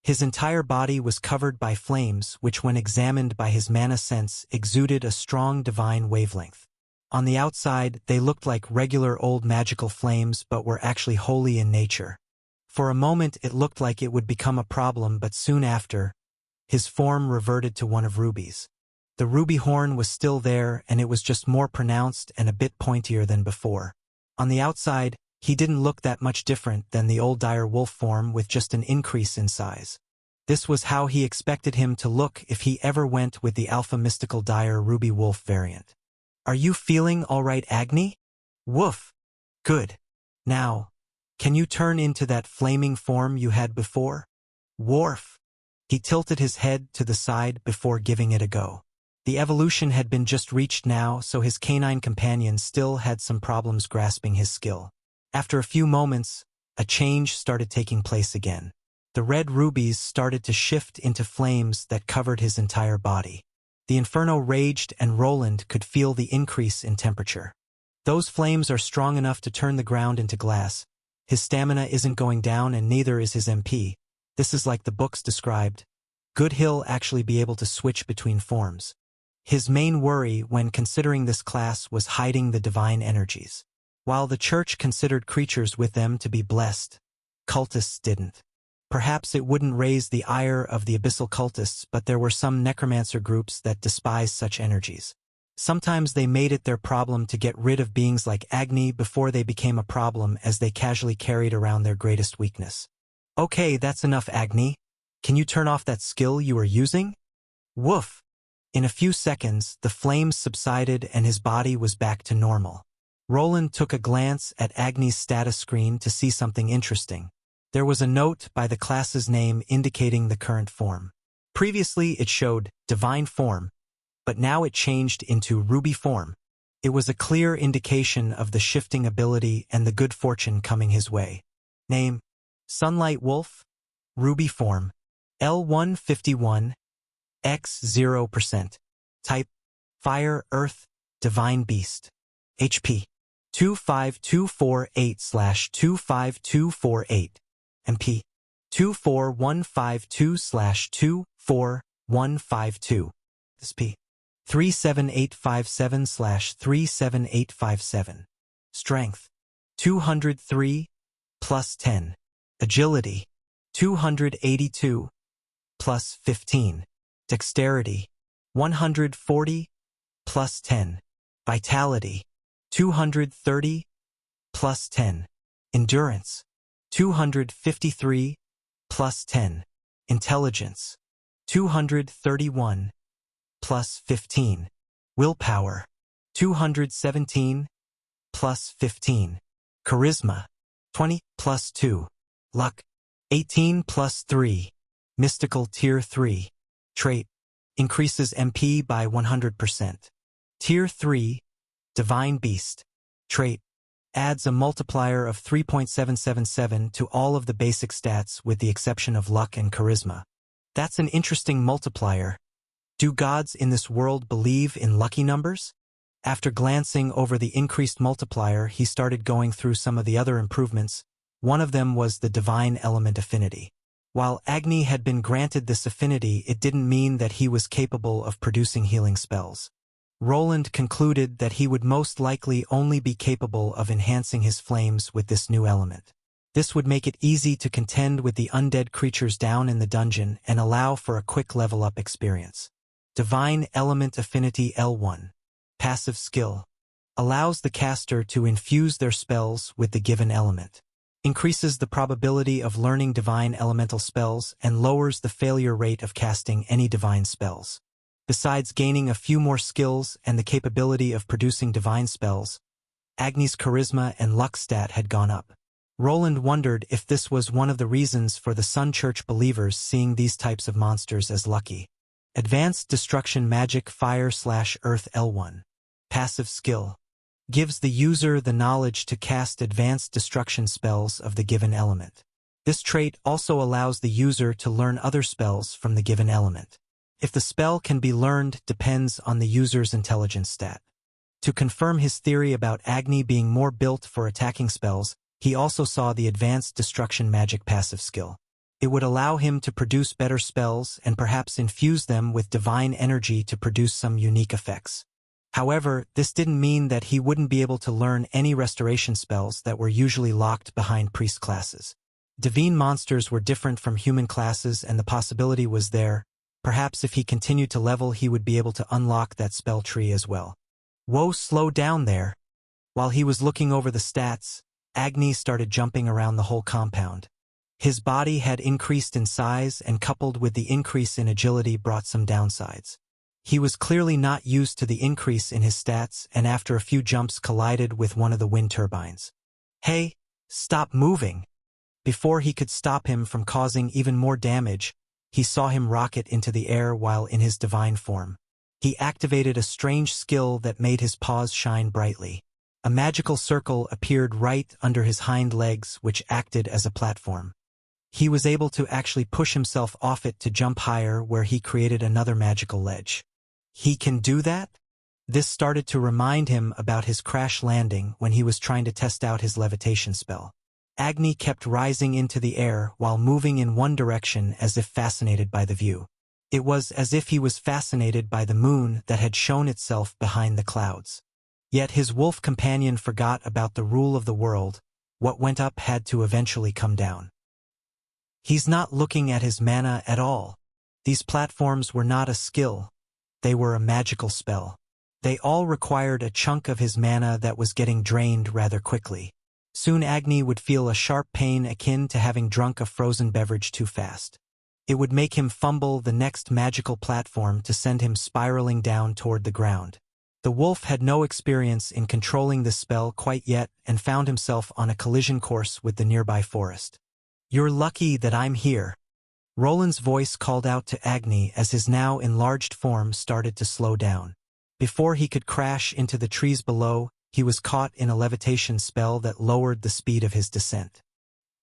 His entire body was covered by flames, which when examined by his mana sense exuded a strong divine wavelength. On the outside, they looked like regular old magical flames but were actually holy in nature. For a moment it looked like it would become a problem, but soon after, his form reverted to one of rubies. The ruby horn was still there, and it was just more pronounced and a bit pointier than before. On the outside, he didn't look that much different than the old dire wolf form, with just an increase in size. This was how he expected him to look if he ever went with the alpha mystical dire ruby wolf variant. Are you feeling all right, Agni? Woof. Good. Now, can you turn into that flaming form you had before? Worf. He tilted his head to the side before giving it a go. The evolution had been just reached now, so his canine companion still had some problems grasping his skill. After a few moments, a change started taking place again. The red rubies started to shift into flames that covered his entire body. The inferno raged, and Roland could feel the increase in temperature. Those flames are strong enough to turn the ground into glass. His stamina isn't going down, and neither is his MP. This is like the books described. Could he'll actually be able to switch between forms? His main worry when considering this class was hiding the divine energies. While the church considered creatures with them to be blessed, cultists didn't. Perhaps it wouldn't raise the ire of the abyssal cultists, but there were some necromancer groups that despised such energies. Sometimes they made it their problem to get rid of beings like Agni before they became a problem, as they casually carried around their greatest weakness. Okay, that's enough, Agni. Can you turn off that skill you are using? Woof! In a few seconds, the flames subsided and his body was back to normal. Roland took a glance at Agni's status screen to see something interesting. There was a note by the class's name indicating the current form. Previously it showed divine form, but now it changed into ruby form. It was a clear indication of the shifting ability and the good fortune coming his way. Name: Sunlight Wolf. Ruby form: L151, X 0%. Type: Fire, Earth, Divine Beast. HP: 25248/25248. MP: 24152/24152. SP: 37857/37857. Strength: 203 plus 10. Agility: 282 plus 15. Dexterity: 140 plus 10. Vitality: 230 plus 10. Endurance: 253 plus 10. Intelligence: 231 plus 15. Willpower: 217 plus 15. Charisma: 20 plus 2. Luck: 18 plus 3. Mystical Tier 3. Trait: increases MP by 100%. Tier 3. Divine Beast. Trait: adds a multiplier of 3.777 to all of the basic stats with the exception of luck and charisma. That's an interesting multiplier. Do gods in this world believe in lucky numbers? After glancing over the increased multiplier, he started going through some of the other improvements. One of them was the divine element affinity. While Agni had been granted this affinity, it didn't mean that he was capable of producing healing spells. Roland concluded that he would most likely only be capable of enhancing his flames with this new element. This would make it easy to contend with the undead creatures down in the dungeon and allow for a quick level-up experience. Divine Element Affinity L1. Passive skill. Allows the caster to infuse their spells with the given element. Increases the probability of learning divine elemental spells and lowers the failure rate of casting any divine spells. Besides gaining a few more skills and the capability of producing divine spells, Agni's charisma and luck stat had gone up. Roland wondered if this was one of the reasons for the Sun Church believers seeing these types of monsters as lucky. Advanced Destruction Magic Fire/Earth L1. Passive skill. Gives the user the knowledge to cast advanced destruction spells of the given element. This trait also allows the user to learn other spells from the given element. If the spell can be learned depends on the user's intelligence stat. To confirm his theory about Agni being more built for attacking spells, he also saw the Advanced Destruction Magic passive skill. It would allow him to produce better spells and perhaps infuse them with divine energy to produce some unique effects. However, this didn't mean that he wouldn't be able to learn any restoration spells that were usually locked behind priest classes. Divine monsters were different from human classes, and the possibility was there. Perhaps if he continued to level, he would be able to unlock that spell tree as well. Whoa, slow down there. While he was looking over the stats, Agni started jumping around the whole compound. His body had increased in size, and coupled with the increase in agility brought some downsides. He was clearly not used to the increase in his stats, and after a few jumps collided with one of the wind turbines. Hey, stop moving! Before he could stop him from causing even more damage, he saw him rocket into the air while in his divine form. He activated a strange skill that made his paws shine brightly. A magical circle appeared right under his hind legs, which acted as a platform. He was able to actually push himself off it to jump higher, where he created another magical ledge. He can do that? This started to remind him about his crash landing when he was trying to test out his levitation spell. Agni kept rising into the air while moving in one direction as if fascinated by the view. It was as if he was fascinated by the moon that had shown itself behind the clouds. Yet his wolf companion forgot about the rule of the world. What went up had to eventually come down. He's not looking at his mana at all. These platforms were not a skill. They were a magical spell. They all required a chunk of his mana that was getting drained rather quickly. Soon Agni would feel a sharp pain akin to having drunk a frozen beverage too fast. It would make him fumble the next magical platform to send him spiraling down toward the ground. The wolf had no experience in controlling this spell quite yet and found himself on a collision course with the nearby forest. "You're lucky that I'm here." Roland's voice called out to Agni as his now enlarged form started to slow down. Before he could crash into the trees below, he was caught in a levitation spell that lowered the speed of his descent.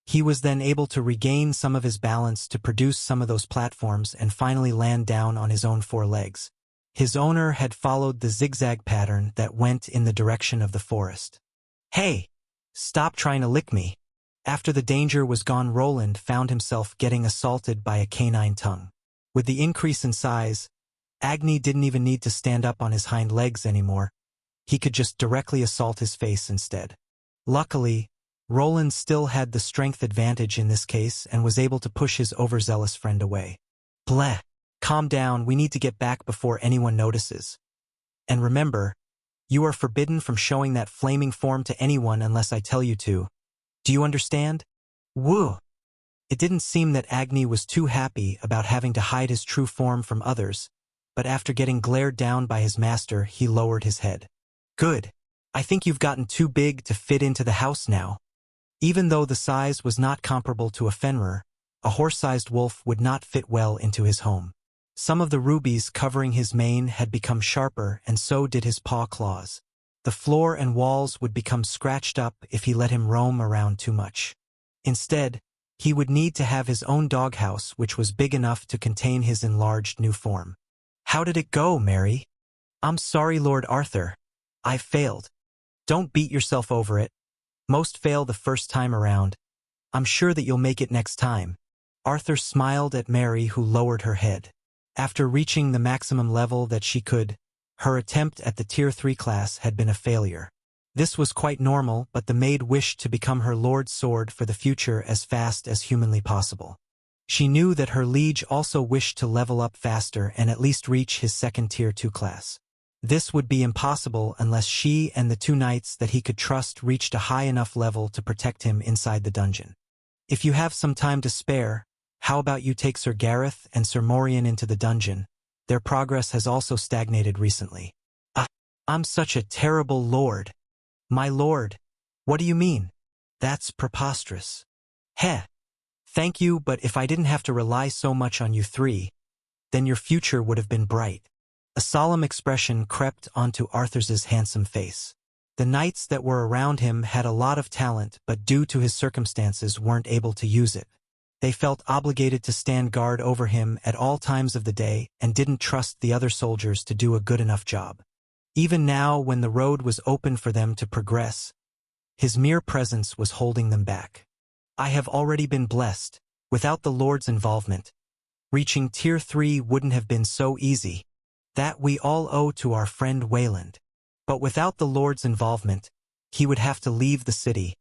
He was then able to regain some of his balance to produce some of those platforms and finally land down on his own four legs. His owner had followed the zigzag pattern that went in the direction of the forest. "Hey! Stop trying to lick me." After the danger was gone, Roland found himself getting assaulted by a canine tongue. With the increase in size, Agni didn't even need to stand up on his hind legs anymore. He could just directly assault his face instead. Luckily, Roland still had the strength advantage in this case and was able to push his overzealous friend away. "Bleh! Calm down, we need to get back before anyone notices. And remember, you are forbidden from showing that flaming form to anyone unless I tell you to. Do you understand?" Woo! It didn't seem that Agni was too happy about having to hide his true form from others, but after getting glared down by his master, he lowered his head. "Good. I think you've gotten too big to fit into the house now." Even though the size was not comparable to a Fenrir, a horse-sized wolf would not fit well into his home. Some of the rubies covering his mane had become sharper, and so did his paw claws. The floor and walls would become scratched up if he let him roam around too much. Instead, he would need to have his own doghouse, which was big enough to contain his enlarged new form. "How did it go, Mary?" "I'm sorry, Lord Arthur. I failed." "Don't beat yourself over it. Most fail the first time around. I'm sure that you'll make it next time." Arthur smiled at Mary, who lowered her head. After reaching the maximum level that she could, her attempt at the Tier 3 class had been a failure. This was quite normal, but the maid wished to become her lord's sword for the future as fast as humanly possible. She knew that her liege also wished to level up faster and at least reach his second Tier 2 class. This would be impossible unless she and the two knights that he could trust reached a high enough level to protect him inside the dungeon. "If you have some time to spare, how about you take Sir Gareth and Sir Morian into the dungeon? Their progress has also stagnated recently." I'm such a terrible lord." "My lord? What do you mean? That's preposterous." "Heh. Thank you, but if I didn't have to rely so much on you three, then your future would have been bright." A solemn expression crept onto Arthur's handsome face. The knights that were around him had a lot of talent, but due to his circumstances weren't able to use it. They felt obligated to stand guard over him at all times of the day and didn't trust the other soldiers to do a good enough job. Even now, when the road was open for them to progress, his mere presence was holding them back. "I have already been blessed. Without the Lord's involvement, reaching Tier 3 wouldn't have been so easy." That we all owe to our friend Wayland. But without the Lord's involvement, he would have to leave the city,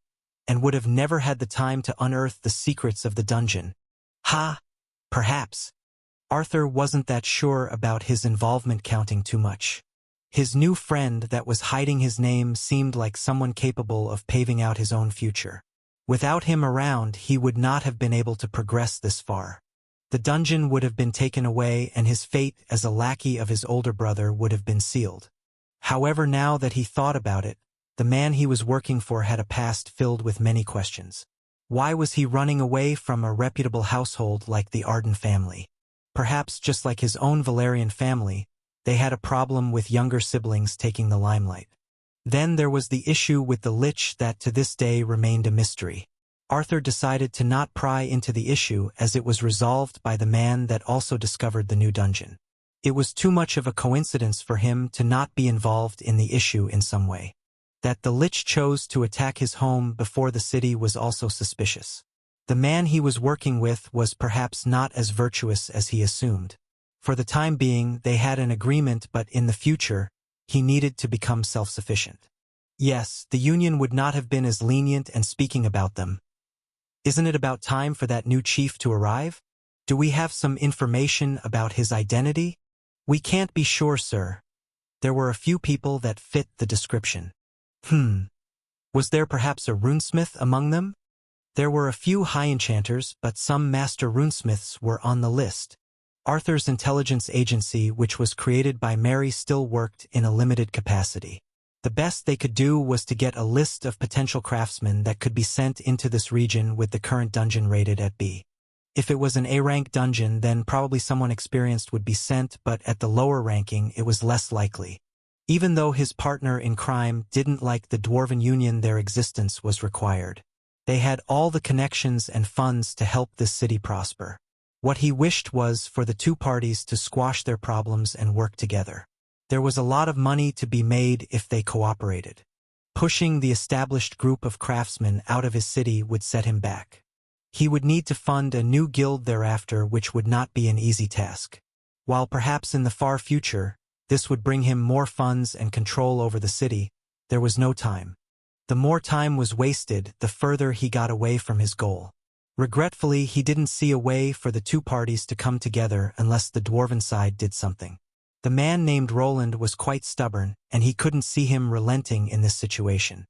and would have never had the time to unearth the secrets of the dungeon. Perhaps. Arthur wasn't that sure about his involvement counting too much. His new friend that was hiding his name seemed like someone capable of paving out his own future. Without him around, he would not have been able to progress this far. The dungeon would have been taken away, and his fate as a lackey of his older brother would have been sealed. However, now that he thought about it, the man he was working for had a past filled with many questions. Why was he running away from a reputable household like the Arden family? Perhaps just like his own Valerian family, they had a problem with younger siblings taking the limelight. Then there was the issue with the lich that to this day remained a mystery. Arthur decided to not pry into the issue as it was resolved by the man that also discovered the new dungeon. It was too much of a coincidence for him to not be involved in the issue in some way. That the lich chose to attack his home before the city was also suspicious. The man he was working with was perhaps not as virtuous as he assumed. For the time being, they had an agreement, but in the future, he needed to become self-sufficient. Yes, the Union would not have been as lenient and speaking about them. Isn't it about time for that new chief to arrive? Do we have some information about his identity? We can't be sure, sir. There were a few people that fit the description. Was there perhaps a runesmith among them? There were a few high enchanters, but some master runesmiths were on the list. Arthur's intelligence agency, which was created by Mary, still worked in a limited capacity. The best they could do was to get a list of potential craftsmen that could be sent into this region with the current dungeon rated at B. If it was an A-rank dungeon, then probably someone experienced would be sent, but at the lower ranking it was less likely. Even though his partner in crime didn't like the Dwarven Union, their existence was required. They had all the connections and funds to help this city prosper. What he wished was for the two parties to squash their problems and work together. There was a lot of money to be made if they cooperated. Pushing the established group of craftsmen out of his city would set him back. He would need to fund a new guild thereafter, which would not be an easy task. While perhaps in the far future, this would bring him more funds and control over the city, there was no time. The more time was wasted, the further he got away from his goal. Regretfully, he didn't see a way for the two parties to come together unless the Dwarven side did something. The man named Roland was quite stubborn, and he couldn't see him relenting in this situation.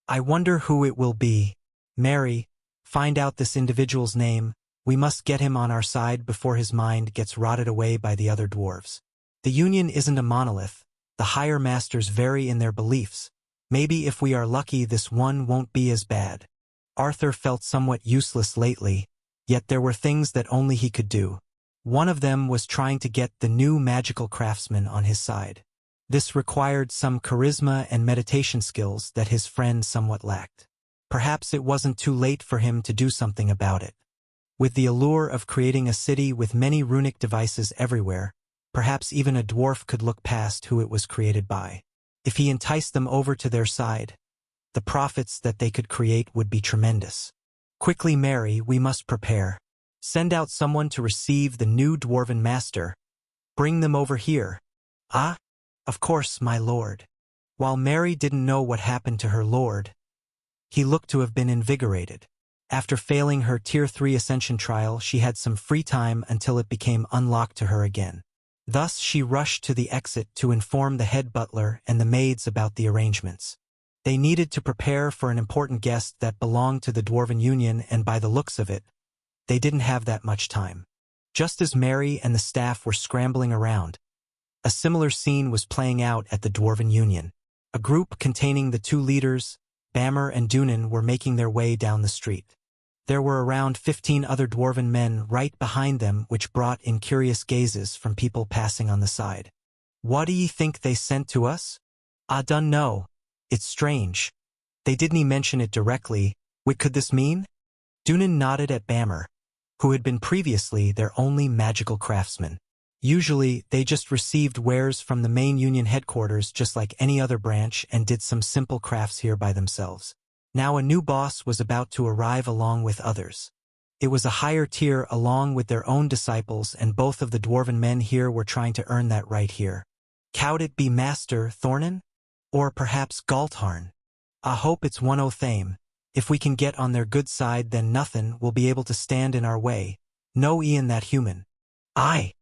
I wonder who it will be. Mary, find out this individual's name. We must get him on our side before his mind gets rotted away by the other dwarves. The Union isn't a monolith. The higher masters vary in their beliefs. Maybe if we are lucky, this one won't be as bad. Arthur felt somewhat useless lately, yet there were things that only he could do. One of them was trying to get the new magical craftsman on his side. This required some charisma and meditation skills that his friend somewhat lacked. Perhaps it wasn't too late for him to do something about it. With the allure of creating a city with many runic devices everywhere, perhaps even a dwarf could look past who it was created by. If he enticed them over to their side, the profits that they could create would be tremendous. Quickly, Mary, we must prepare. Send out someone to receive the new Dwarven master. Bring them over here. Ah, of course, my lord. While Mary didn't know what happened to her lord, he looked to have been invigorated. After failing her Tier 3 Ascension trial, she had some free time until it became unlocked to her again. Thus she rushed to the exit to inform the head butler and the maids about the arrangements. They needed to prepare for an important guest that belonged to the Dwarven Union, and by the looks of it, they didn't have that much time. Just as Mary and the staff were scrambling around, a similar scene was playing out at the Dwarven Union. A group containing the two leaders, Bammer and Dunan, were making their way down the street. There were around 15 other Dwarven men right behind them, which brought in curious gazes from people passing on the side. What do ye think they sent to us? I dun know. It's strange. They didn't mention it directly. What could this mean? Dunan nodded at Bammer, who had been previously their only magical craftsman. Usually, they just received wares from the main Union headquarters just like any other branch and did some simple crafts here by themselves. Now a new boss was about to arrive along with others. It was a higher tier along with their own disciples, and both of the Dwarven men here were trying to earn that right here. Could it be Master Thornin? Or perhaps Galtarn? I hope it's one o' thame. If we can get on their good side, then nothing will be able to stand in our way. No Ian that human. Aye.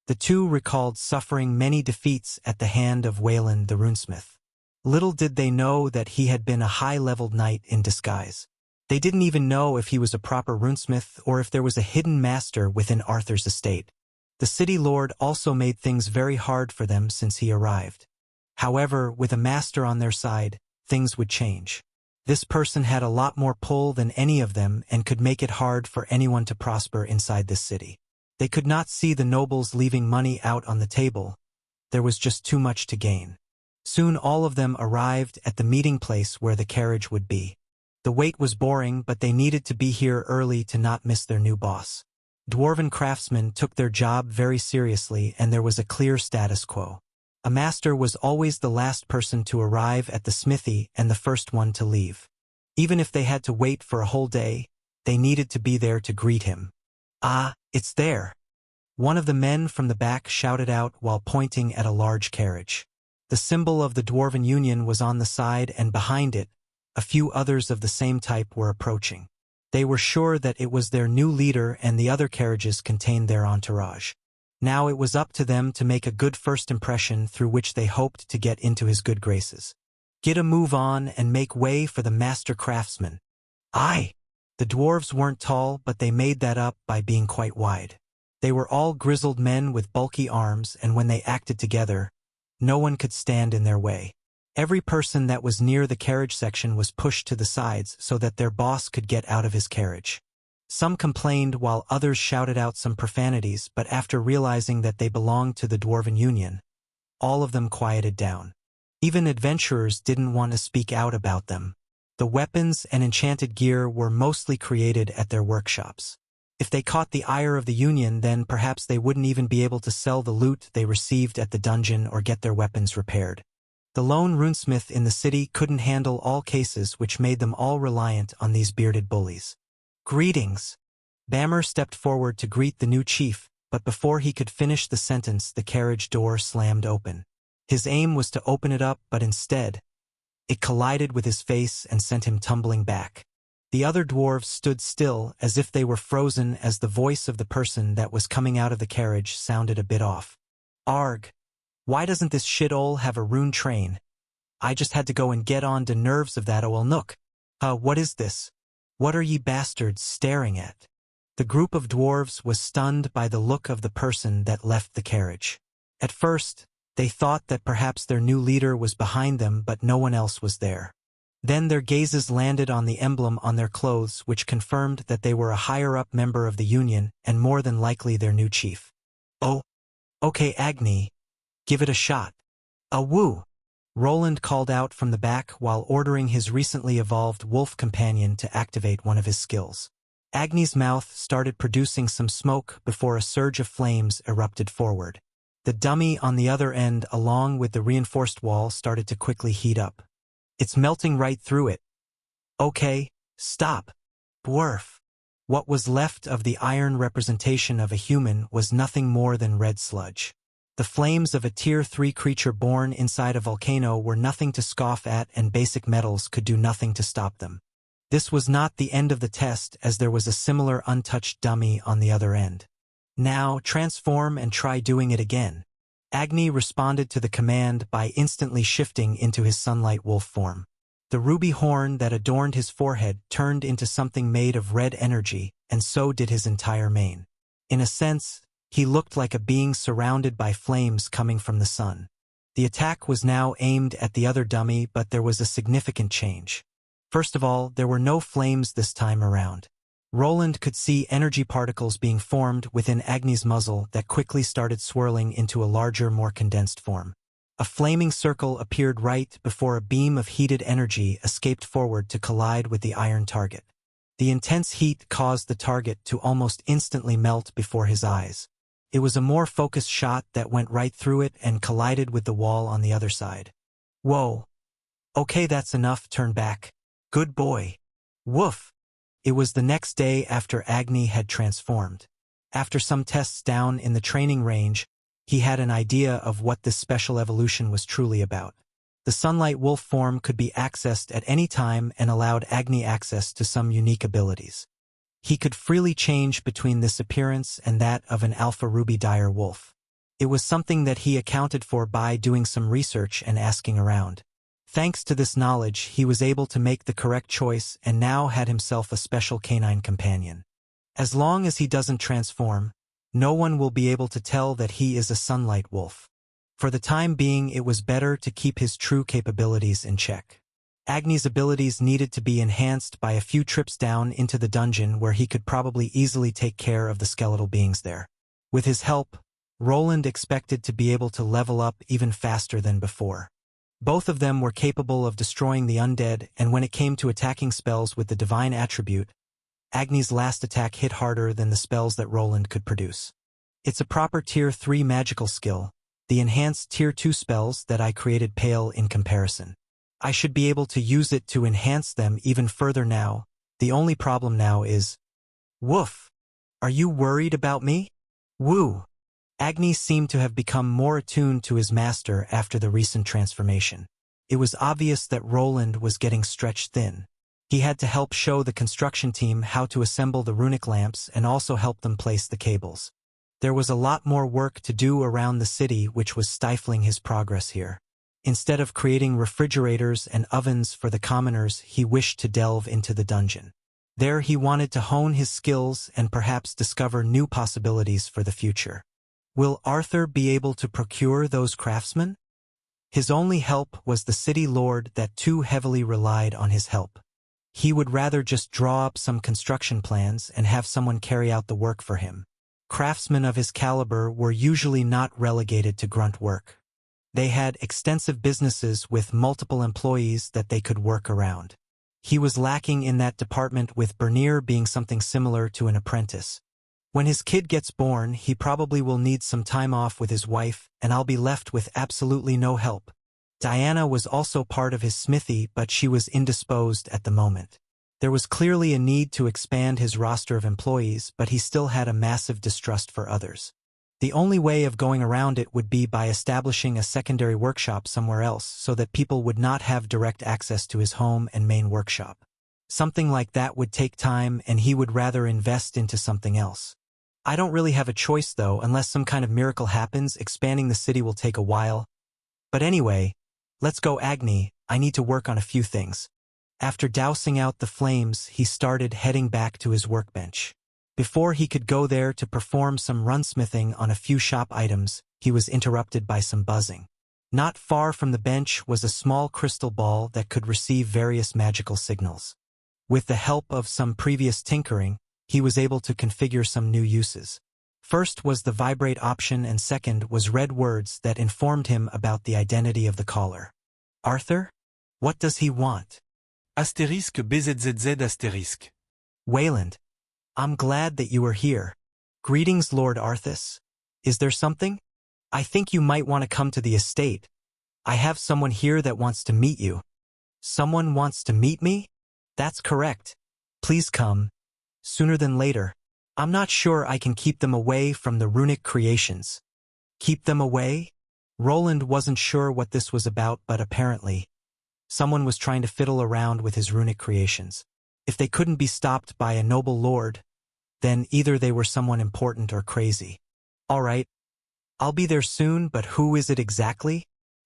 The two recalled suffering many defeats at the hand of Wayland the runesmith. Little did they know that he had been a high-leveled knight in disguise. They didn't even know if he was a proper runesmith or if there was a hidden master within Arthur's estate. The city lord also made things very hard for them since he arrived. However, with a master on their side, things would change. This person had a lot more pull than any of them and could make it hard for anyone to prosper inside this city. They could not see the nobles leaving money out on the table. There was just too much to gain. Soon all of them arrived at the meeting place where the carriage would be. The wait was boring, but they needed to be here early to not miss their new boss. Dwarven craftsmen took their job very seriously, and there was a clear status quo. A master was always the last person to arrive at the smithy and the first one to leave. Even if they had to wait for a whole day, they needed to be there to greet him. "Ah, it's there!" One of the men from the back shouted out while pointing at a large carriage. The symbol of the Dwarven Union was on the side, and behind it, a few others of the same type were approaching. They were sure that it was their new leader, and the other carriages contained their entourage. Now it was up to them to make a good first impression through which they hoped to get into his good graces. Get a move on and make way for the master craftsman. Aye! The dwarves weren't tall, but they made that up by being quite wide. They were all grizzled men with bulky arms, and when they acted together, no one could stand in their way. Every person that was near the carriage section was pushed to the sides so that their boss could get out of his carriage. Some complained while others shouted out some profanities, but after realizing that they belonged to the Dwarven Union, all of them quieted down. Even adventurers didn't want to speak out about them. The weapons and enchanted gear were mostly created at their workshops. If they caught the ire of the Union, then perhaps they wouldn't even be able to sell the loot they received at the dungeon or get their weapons repaired. The lone runesmith in the city couldn't handle all cases, which made them all reliant on these bearded bullies. "Greetings." Bammer stepped forward to greet the new chief, but before he could finish the sentence, the carriage door slammed open. His aim was to open it up, but instead, it collided with his face and sent him tumbling back. The other dwarves stood still, as if they were frozen, as the voice of the person that was coming out of the carriage sounded a bit off. "Arg. Why doesn't this shithole have a rune train? I just had to go and get on the nerves of that ol' nook. What is this? What are ye bastards staring at?" The group of dwarves was stunned by the look of the person that left the carriage. At first, they thought that perhaps their new leader was behind them, but no one else was there. Then their gazes landed on the emblem on their clothes, which confirmed that they were a higher-up member of the Union, and more than likely their new chief. "Oh, okay, Agni. Give it a shot." "A woo!" Roland called out from the back while ordering his recently evolved wolf companion to activate one of his skills. Agni's mouth started producing some smoke before a surge of flames erupted forward. The dummy on the other end, along with the reinforced wall, started to quickly heat up. "It's melting right through it." "Okay, stop." Dwarf. What was left of the iron representation of a human was nothing more than red sludge. The flames of a Tier 3 creature born inside a volcano were nothing to scoff at, and basic metals could do nothing to stop them. This was not the end of the test, as there was a similar untouched dummy on the other end. "Now, transform and try doing it again." Agni responded to the command by instantly shifting into his sunlight wolf form. The ruby horn that adorned his forehead turned into something made of red energy, and so did his entire mane. In a sense, he looked like a being surrounded by flames coming from the sun. The attack was now aimed at the other dummy, but there was a significant change. First of all, there were no flames this time around. Roland could see energy particles being formed within Agni's muzzle that quickly started swirling into a larger, more condensed form. A flaming circle appeared right before a beam of heated energy escaped forward to collide with the iron target. The intense heat caused the target to almost instantly melt before his eyes. It was a more focused shot that went right through it and collided with the wall on the other side. "Whoa. Okay, that's enough, turn back. Good boy." Woof. It was the next day after Agni had transformed. After some tests down in the training range, he had an idea of what this special evolution was truly about. The sunlight wolf form could be accessed at any time and allowed Agni access to some unique abilities. He could freely change between this appearance and that of an alpha ruby dire wolf. It was something that he accounted for by doing some research and asking around. Thanks to this knowledge, he was able to make the correct choice and now had himself a special canine companion. As long as he doesn't transform, no one will be able to tell that he is a sunlight wolf. For the time being, it was better to keep his true capabilities in check. Agni's abilities needed to be enhanced by a few trips down into the dungeon where he could probably easily take care of the skeletal beings there. With his help, Roland expected to be able to level up even faster than before. Both of them were capable of destroying the undead, and when it came to attacking spells with the divine attribute, Agni's last attack hit harder than the spells that Roland could produce. It's a proper Tier 3 magical skill. The enhanced Tier 2 spells that I created pale in comparison. I should be able to use it to enhance them even further now. The only problem now is... Woof! Are you worried about me? Woo! Agni seemed to have become more attuned to his master after the recent transformation. It was obvious that Roland was getting stretched thin. He had to help show the construction team how to assemble the runic lamps and also help them place the cables. There was a lot more work to do around the city, which was stifling his progress here. Instead of creating refrigerators and ovens for the commoners, he wished to delve into the dungeon. There he wanted to hone his skills and perhaps discover new possibilities for the future. Will Arthur be able to procure those craftsmen? His only help was the city lord that too heavily relied on his help. He would rather just draw up some construction plans and have someone carry out the work for him. Craftsmen of his caliber were usually not relegated to grunt work. They had extensive businesses with multiple employees that they could work around. He was lacking in that department, with Bernier being something similar to an apprentice. When his kid gets born, he probably will need some time off with his wife, and I'll be left with absolutely no help. Diana was also part of his smithy, but she was indisposed at the moment. There was clearly a need to expand his roster of employees, but he still had a massive distrust for others. The only way of going around it would be by establishing a secondary workshop somewhere else so that people would not have direct access to his home and main workshop. Something like that would take time, and he would rather invest into something else. I don't really have a choice though. Unless some kind of miracle happens, expanding the city will take a while. But anyway, let's go, Agni. I need to work on a few things. After dousing out the flames, he started heading back to his workbench. Before he could go there to perform some runsmithing on a few shop items, he was interrupted by some buzzing. Not far from the bench was a small crystal ball that could receive various magical signals. With the help of some previous tinkering, he was able to configure some new uses. First was the vibrate option, and second was red words that informed him about the identity of the caller. Arthur? What does he want? Astérisque BZZZ astérisque. Wayland. I'm glad that you are here. Greetings, Lord Arthas. Is there something? I think you might want to come to the estate. I have someone here that wants to meet you. Someone wants to meet me? That's correct. Please come. Sooner than later. I'm not sure I can keep them away from the runic creations. Keep them away? Roland wasn't sure what this was about, but apparently, someone was trying to fiddle around with his runic creations. If they couldn't be stopped by a noble lord, then either they were someone important or crazy. All right. I'll be there soon, but who is it exactly?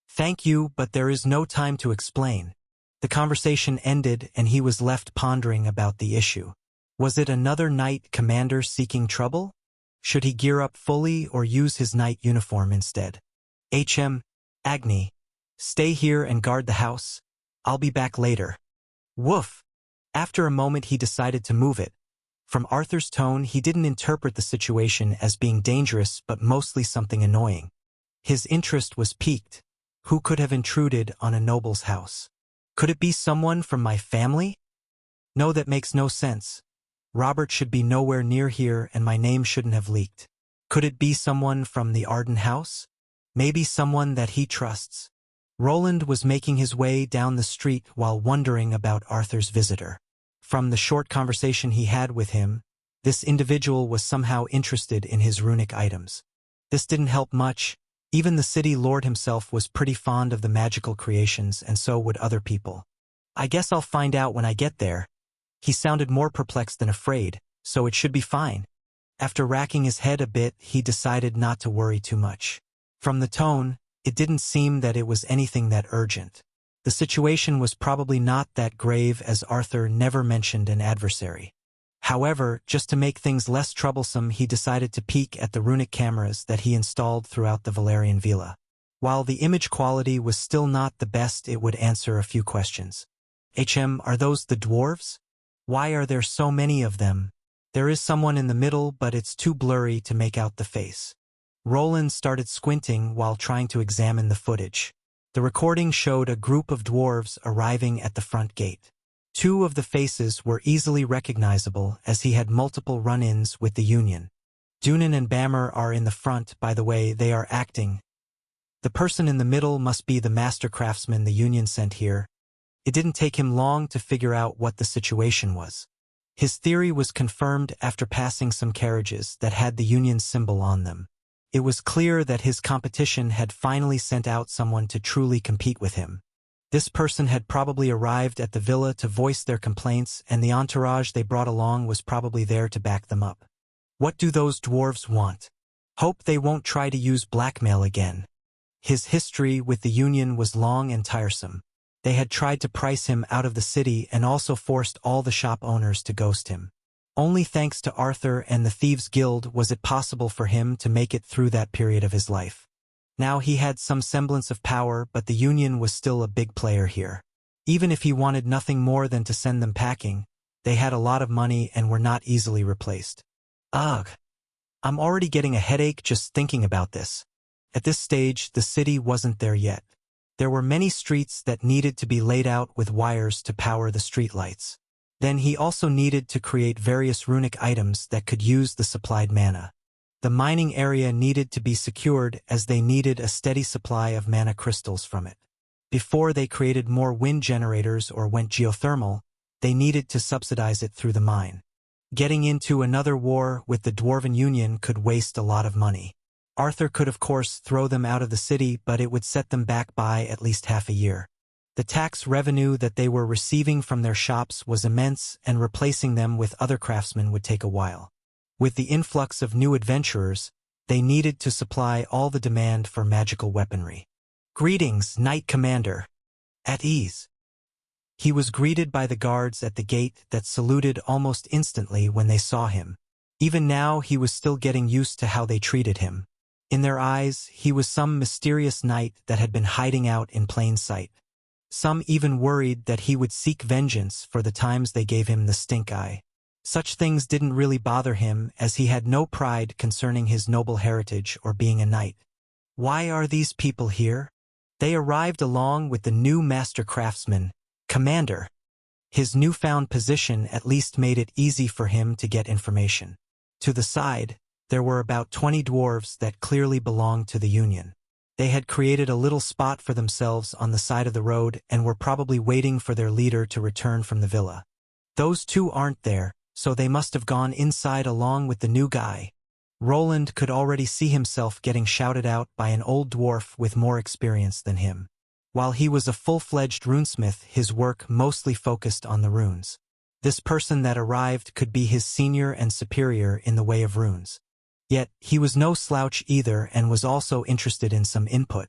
Thank you, but there is no time to explain. The conversation ended, and he was left pondering about the issue. Was it another knight commander seeking trouble? Should he gear up fully or use his knight uniform instead? Agni. Stay here and guard the house. I'll be back later. Woof. After a moment he decided to move it. From Arthur's tone, he didn't interpret the situation as being dangerous, but mostly something annoying. His interest was piqued. Who could have intruded on a noble's house? Could it be someone from my family? No, that makes no sense. Robert should be nowhere near here, and my name shouldn't have leaked. Could it be someone from the Arden house? Maybe someone that he trusts. Roland was making his way down the street while wondering about Arthur's visitor. From the short conversation he had with him, this individual was somehow interested in his runic items. This didn't help much. Even the city lord himself was pretty fond of the magical creations, and so would other people. I guess I'll find out when I get there. He sounded more perplexed than afraid, so it should be fine. After racking his head a bit, he decided not to worry too much. From the tone, it didn't seem that it was anything that urgent. The situation was probably not that grave, as Arthur never mentioned an adversary. However, just to make things less troublesome, he decided to peek at the runic cameras that he installed throughout the Valerian villa. While the image quality was still not the best, it would answer a few questions. Are those the dwarves? Why are there so many of them? There is someone in the middle, but it's too blurry to make out the face. Roland started squinting while trying to examine the footage. The recording showed a group of dwarves arriving at the front gate. Two of the faces were easily recognizable, as he had multiple run-ins with the Union. Dunan and Bammer are in the front. By the way they are acting. The person in the middle must be the master craftsman the Union sent here. It didn't take him long to figure out what the situation was. His theory was confirmed after passing some carriages that had the Union symbol on them. It was clear that his competition had finally sent out someone to truly compete with him. This person had probably arrived at the villa to voice their complaints, and the entourage they brought along was probably there to back them up. What do those dwarves want? Hope they won't try to use blackmail again. His history with the Union was long and tiresome. They had tried to price him out of the city and also forced all the shop owners to ghost him. Only thanks to Arthur and the Thieves' Guild was it possible for him to make it through that period of his life. Now he had some semblance of power, but the Union was still a big player here. Even if he wanted nothing more than to send them packing, they had a lot of money and were not easily replaced. Ugh! I'm already getting a headache just thinking about this. At this stage, the city wasn't there yet. There were many streets that needed to be laid out with wires to power the streetlights. Then he also needed to create various runic items that could use the supplied mana. The mining area needed to be secured, as they needed a steady supply of mana crystals from it. Before they created more wind generators or went geothermal, they needed to subsidize it through the mine. Getting into another war with the Dwarven Union could waste a lot of money. Arthur could of course throw them out of the city, but it would set them back by at least half a year. The tax revenue that they were receiving from their shops was immense, and replacing them with other craftsmen would take a while. With the influx of new adventurers, they needed to supply all the demand for magical weaponry. Greetings, Knight Commander. At ease. He was greeted by the guards at the gate that saluted almost instantly when they saw him. Even now he was still getting used to how they treated him. In their eyes, he was some mysterious knight that had been hiding out in plain sight. Some even worried that he would seek vengeance for the times they gave him the stink eye. Such things didn't really bother him, as he had no pride concerning his noble heritage or being a knight. Why are these people here? They arrived along with the new master craftsman, Commander. His newfound position at least made it easy for him to get information. To the side, there were about 20 dwarves that clearly belonged to the Union. They had created a little spot for themselves on the side of the road and were probably waiting for their leader to return from the villa. Those two aren't there, so they must have gone inside along with the new guy. Roland could already see himself getting shouted out by an old dwarf with more experience than him. While he was a full-fledged runesmith, his work mostly focused on the runes. This person that arrived could be his senior and superior in the way of runes. Yet, he was no slouch either and was also interested in some input.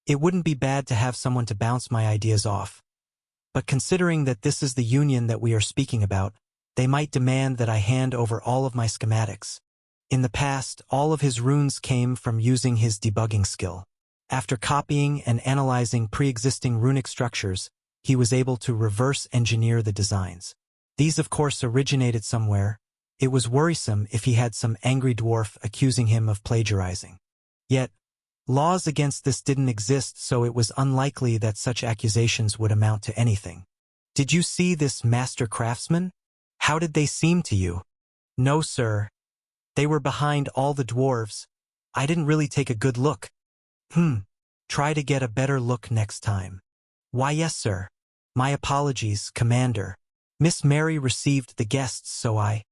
It wouldn't be bad to have someone to bounce my ideas off. But considering that this is the Union that we are speaking about, they might demand that I hand over all of my schematics. In the past, all of his runes came from using his debugging skill. After copying and analyzing pre-existing runic structures, he was able to reverse engineer the designs. These of course originated somewhere. It was worrisome if he had some angry dwarf accusing him of plagiarizing. Yet, laws against this didn't exist, so it was unlikely that such accusations would amount to anything. Did you see this master craftsman? How did they seem to you? No, sir. They were behind all the dwarves. I didn't really take a good look. Try to get a better look next time. Why, yes, sir. My apologies, Commander. Miss Mary received the guests, so I...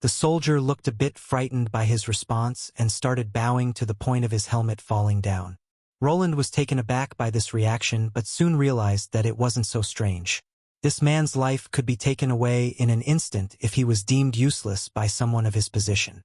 The soldier looked a bit frightened by his response and started bowing to the point of his helmet falling down. Roland was taken aback by this reaction but soon realized that it wasn't so strange. This man's life could be taken away in an instant if he was deemed useless by someone of his position.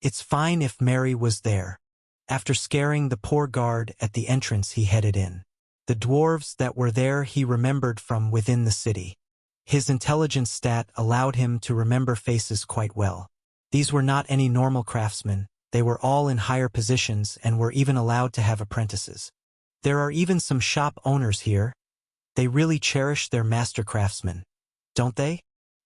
It's fine if Mary was there. After scaring the poor guard at the entrance, he headed in. The dwarves that were there he remembered from within the city. His intelligence stat allowed him to remember faces quite well. These were not any normal craftsmen, they were all in higher positions and were even allowed to have apprentices. There are even some shop owners here. They really cherish their master craftsmen, don't they?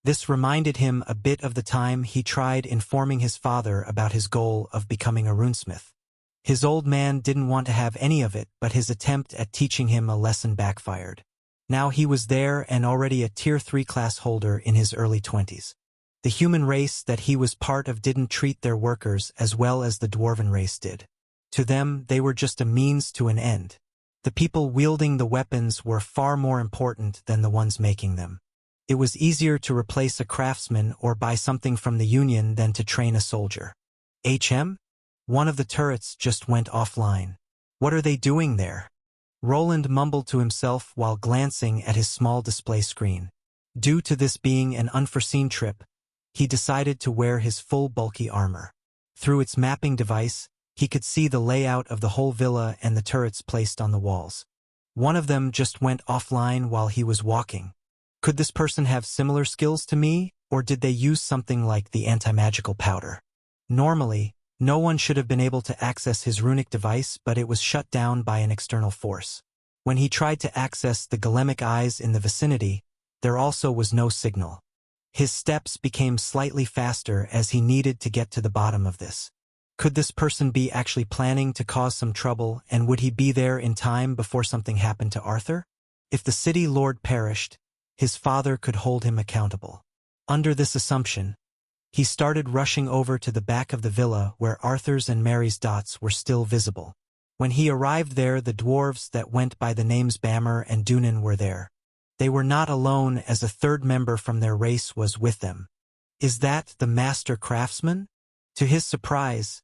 This reminded him a bit of the time he tried informing his father about his goal of becoming a runesmith. His old man didn't want to have any of it, but his attempt at teaching him a lesson backfired. Now he was there and already a Tier 3 class holder in his early 20s. The human race that he was part of didn't treat their workers as well as the dwarven race did. To them, they were just a means to an end. The people wielding the weapons were far more important than the ones making them. It was easier to replace a craftsman or buy something from the Union than to train a soldier. One of the turrets just went offline. What are they doing there? Roland mumbled to himself while glancing at his small display screen. Due to this being an unforeseen trip, he decided to wear his full bulky armor. Through its mapping device, he could see the layout of the whole villa and the turrets placed on the walls. One of them just went offline while he was walking. Could this person have similar skills to me, or did they use something like the anti-magical powder? Normally, no one should have been able to access his runic device, but it was shut down by an external force. When he tried to access the golemic eyes in the vicinity, there also was no signal. His steps became slightly faster as he needed to get to the bottom of this. Could this person be actually planning to cause some trouble, and would he be there in time before something happened to Arthur? If the city lord perished, his father could hold him accountable. Under this assumption, he started rushing over to the back of the villa where Arthur's and Mary's dots were still visible. When he arrived there, the dwarves that went by the names Bammer and Dunan were there. They were not alone, as a third member from their race was with them. Is that the master craftsman? To his surprise,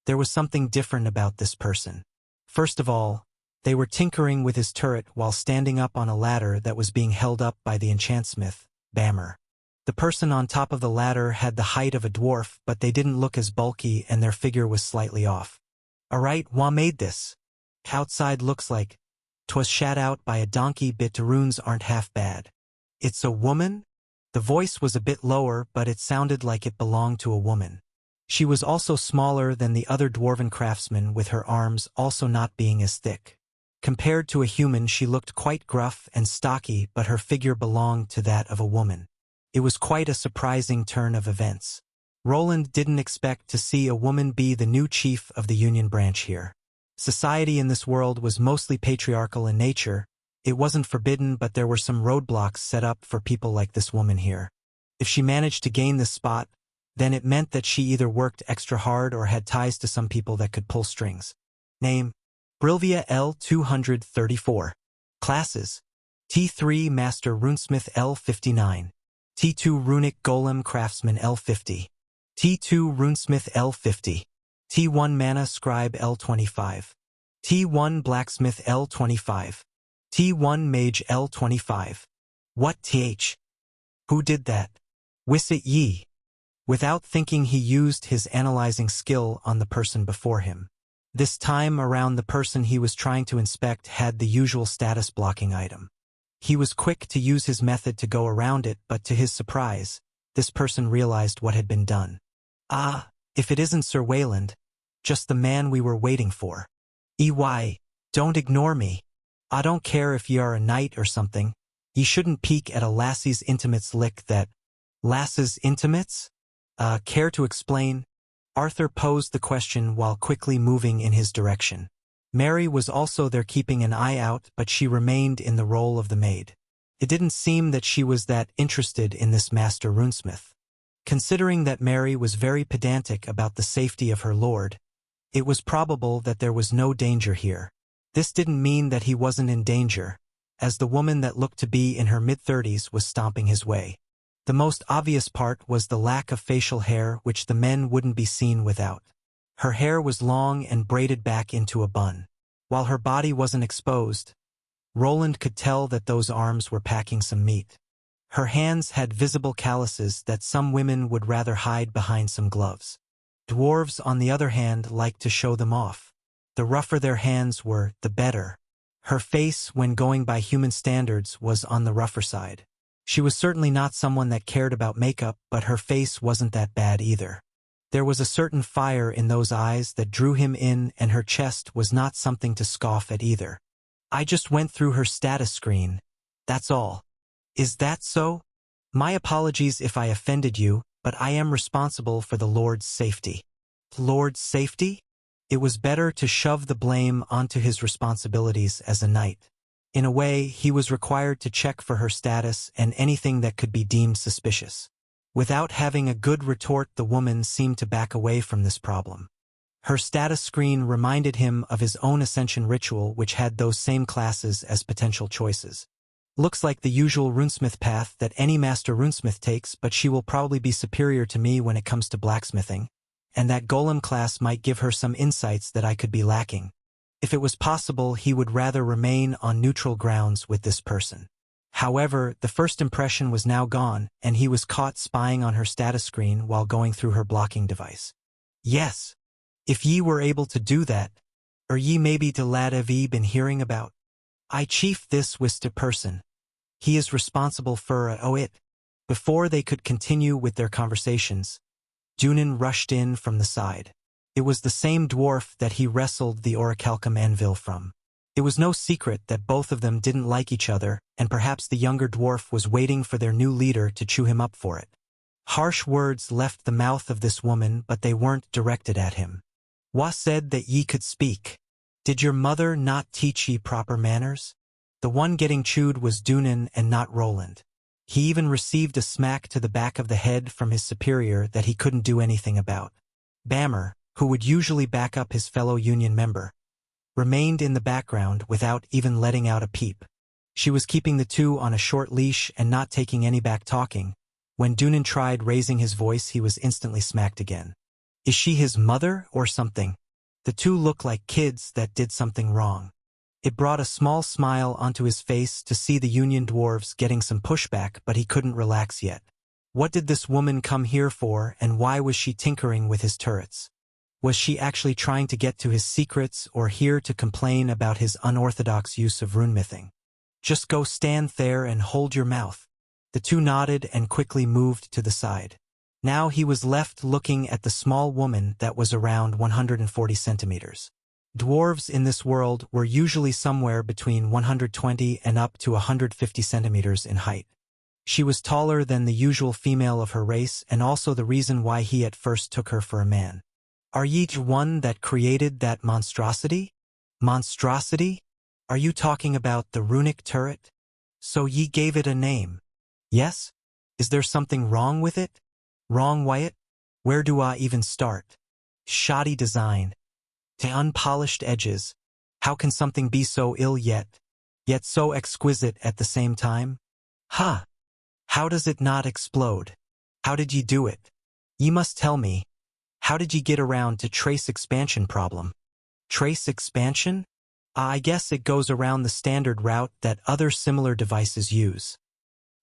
there was something different about this person. First of all, they were tinkering with his turret while standing up on a ladder that was being held up by the enchantsmith, Bammer. The person on top of the ladder had the height of a dwarf, but they didn't look as bulky and their figure was slightly off. Alright, wha made this? Outside looks like 'twas shat out by a donkey, but runes aren't half bad. It's a woman? The voice was a bit lower, but it sounded like it belonged to a woman. She was also smaller than the other dwarven craftsmen, with her arms also not being as thick. Compared to a human, she looked quite gruff and stocky, but her figure belonged to that of a woman. It was quite a surprising turn of events. Roland didn't expect to see a woman be the new chief of the Union branch here. Society in this world was mostly patriarchal in nature. It wasn't forbidden, but there were some roadblocks set up for people like this woman here. If she managed to gain this spot, then it meant that she either worked extra hard or had ties to some people that could pull strings. Name: Brilvia L234. Classes: T3 Master Runesmith L59. T2 Runic Golem Craftsman L50. T2 Runesmith L50. T1 Mana Scribe L25. T1 Blacksmith L25. T1 Mage L25. What th? Who did that? Wissit ye? Without thinking, he used his analyzing skill on the person before him. This time around, the person he was trying to inspect had the usual status blocking item. He was quick to use his method to go around it, but to his surprise, this person realized what had been done. Ah, if it isn't Sir Wayland, just the man we were waiting for. Don't ignore me. I don't care if ye are a knight or something. Ye shouldn't peek at a lassie's intimates lick that. Lass's intimates? Care to explain? Arthur posed the question while quickly moving in his direction. Mary was also there keeping an eye out, but she remained in the role of the maid. It didn't seem that she was that interested in this master runesmith. Considering that Mary was very pedantic about the safety of her lord, it was probable that there was no danger here. This didn't mean that he wasn't in danger, as the woman that looked to be in her mid-30s was stomping his way. The most obvious part was the lack of facial hair, which the men wouldn't be seen without. Her hair was long and braided back into a bun. While her body wasn't exposed, Roland could tell that those arms were packing some meat. Her hands had visible calluses that some women would rather hide behind some gloves. Dwarves, on the other hand, liked to show them off. The rougher their hands were, the better. Her face, when going by human standards, was on the rougher side. She was certainly not someone that cared about makeup, but her face wasn't that bad either. There was a certain fire in those eyes that drew him in, and her chest was not something to scoff at either. I just went through her status screen. That's all. Is that so? My apologies if I offended you, but I am responsible for the Lord's safety. Lord's safety? It was better to shove the blame onto his responsibilities as a knight. In a way, he was required to check for her status and anything that could be deemed suspicious. Without having a good retort, the woman seemed to back away from this problem. Her status screen reminded him of his own ascension ritual, which had those same classes as potential choices. Looks like the usual runesmith path that any master runesmith takes, but she will probably be superior to me when it comes to blacksmithing, and that golem class might give her some insights that I could be lacking. If it was possible, he would rather remain on neutral grounds with this person. However, the first impression was now gone, and he was caught spying on her status screen while going through her blocking device. Yes. If ye were able to do that, or ye maybe the lad have ye been hearing about? I chief this was to person. He is responsible for it. Before they could continue with their conversations, Rune rushed in from the side. It was the same dwarf that he wrestled the orichalcum anvil from. It was no secret that both of them didn't like each other, and perhaps the younger dwarf was waiting for their new leader to chew him up for it. Harsh words left the mouth of this woman, but they weren't directed at him. Wha said that ye could speak? Did your mother not teach ye proper manners? The one getting chewed was Rune and not Roland. He even received a smack to the back of the head from his superior that he couldn't do anything about. Bammer, who would usually back up his fellow union member, remained in the background without even letting out a peep. She was keeping the two on a short leash and not taking any back talking. When Rune tried raising his voice, he was instantly smacked again. Is she his mother or something? The two looked like kids that did something wrong. It brought a small smile onto his face to see the union dwarves getting some pushback, but he couldn't relax yet. What did this woman come here for, and why was she tinkering with his turrets? Was she actually trying to get to his secrets, or here to complain about his unorthodox use of runemything? Just go stand there and hold your mouth. The two nodded and quickly moved to the side. Now he was left looking at the small woman that was around 140 centimeters. Dwarves in this world were usually somewhere between 120 and up to 150 centimeters in height. She was taller than the usual female of her race, and also the reason why he at first took her for a man. Are ye the one that created that monstrosity? Monstrosity? Are you talking about the runic turret? So ye gave it a name? Yes? Is there something wrong with it? Wrong, Wyatt? Where do I even start? Shoddy design. To unpolished edges. How can something be so ill yet so exquisite at the same time? Ha! How does it not explode? How did ye do it? Ye must tell me. How did ye get around to trace expansion problem? Trace expansion? I guess it goes around the standard route that other similar devices use.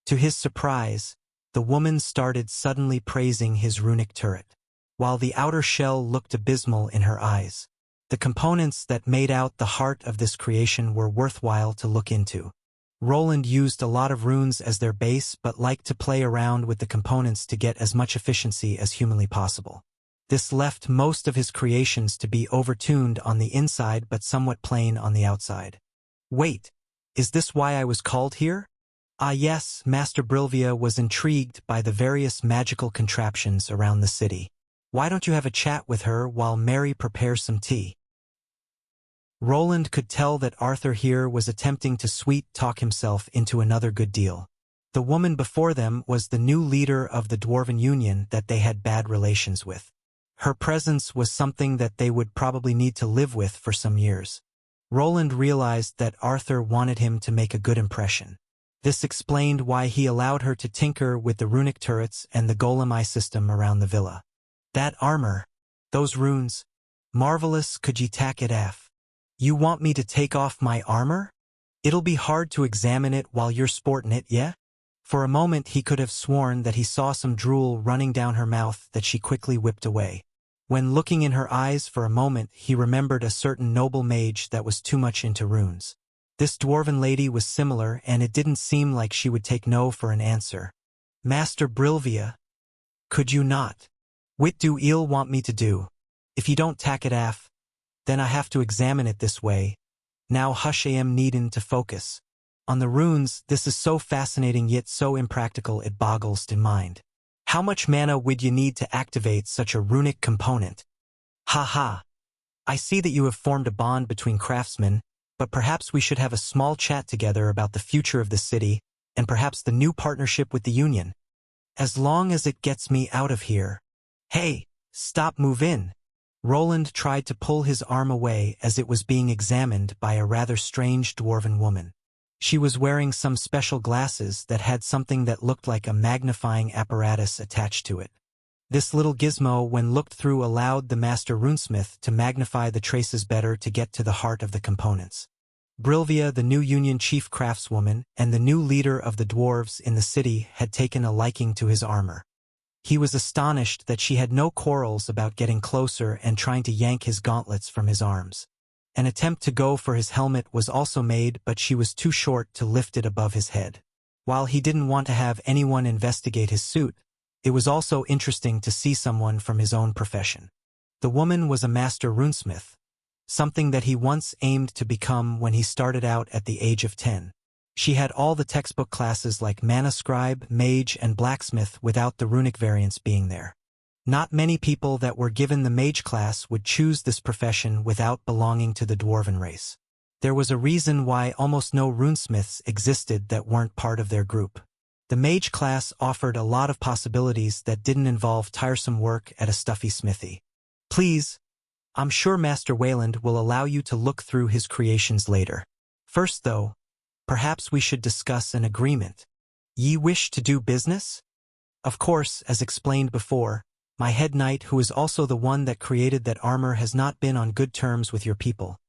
To his surprise, the woman started suddenly praising his runic turret, while the outer shell looked abysmal in her eyes. The components that made out the heart of this creation were worthwhile to look into. Roland used a lot of runes as their base, but liked to play around with the components to get as much efficiency as humanly possible. This left most of his creations to be overtuned on the inside but somewhat plain on the outside. Wait, is this why I was called here? Ah yes, Master Brilvia was intrigued by the various magical contraptions around the city. Why don't you have a chat with her while Mary prepares some tea? Roland could tell that Arthur here was attempting to sweet-talk himself into another good deal. The woman before them was the new leader of the Dwarven Union that they had bad relations with. Her presence was something that they would probably need to live with for some years. Roland realized that Arthur wanted him to make a good impression. This explained why he allowed her to tinker with the runic turrets and the golem eye system around the villa. That armor, those runes, marvelous, could ye tack it af? You want me to take off my armor? It'll be hard to examine it while you're sportin' it, yeah? For a moment he could have sworn that he saw some drool running down her mouth that she quickly whipped away. When looking in her eyes for a moment, he remembered a certain noble mage that was too much into runes. This dwarven lady was similar, and it didn't seem like she would take no for an answer. Master Brilvia, could you not? What do eel want me to do? If you don't tack it af, then I have to examine it this way. Now hush, I am needin' to focus. On the runes, this is so fascinating yet so impractical it boggles the mind. How much mana would you need to activate such a runic component? Ha ha. I see that you have formed a bond between craftsmen, but perhaps we should have a small chat together about the future of the city, and perhaps the new partnership with the Union. As long as it gets me out of here. Hey, stop, move in. Roland tried to pull his arm away as it was being examined by a rather strange dwarven woman. She was wearing some special glasses that had something that looked like a magnifying apparatus attached to it. This little gizmo, when looked through, allowed the master runesmith to magnify the traces better to get to the heart of the components. Brilvia, the new Union chief craftswoman and the new leader of the dwarves in the city, had taken a liking to his armor. He was astonished that she had no quarrels about getting closer and trying to yank his gauntlets from his arms. An attempt to go for his helmet was also made, but she was too short to lift it above his head. While he didn't want to have anyone investigate his suit, it was also interesting to see someone from his own profession. The woman was a master runesmith, something that he once aimed to become when he started out at the age of 10. She had all the textbook classes like mana scribe, mage, and blacksmith without the runic variants being there. Not many people that were given the mage class would choose this profession without belonging to the dwarven race. There was a reason why almost no runesmiths existed that weren't part of their group. The mage class offered a lot of possibilities that didn't involve tiresome work at a stuffy smithy. Please, I'm sure Master Wayland will allow you to look through his creations later. First though, perhaps we should discuss an agreement. Ye wish to do business? Of course, as explained before, my head knight, who is also the one that created that armor, has not been on good terms with your people.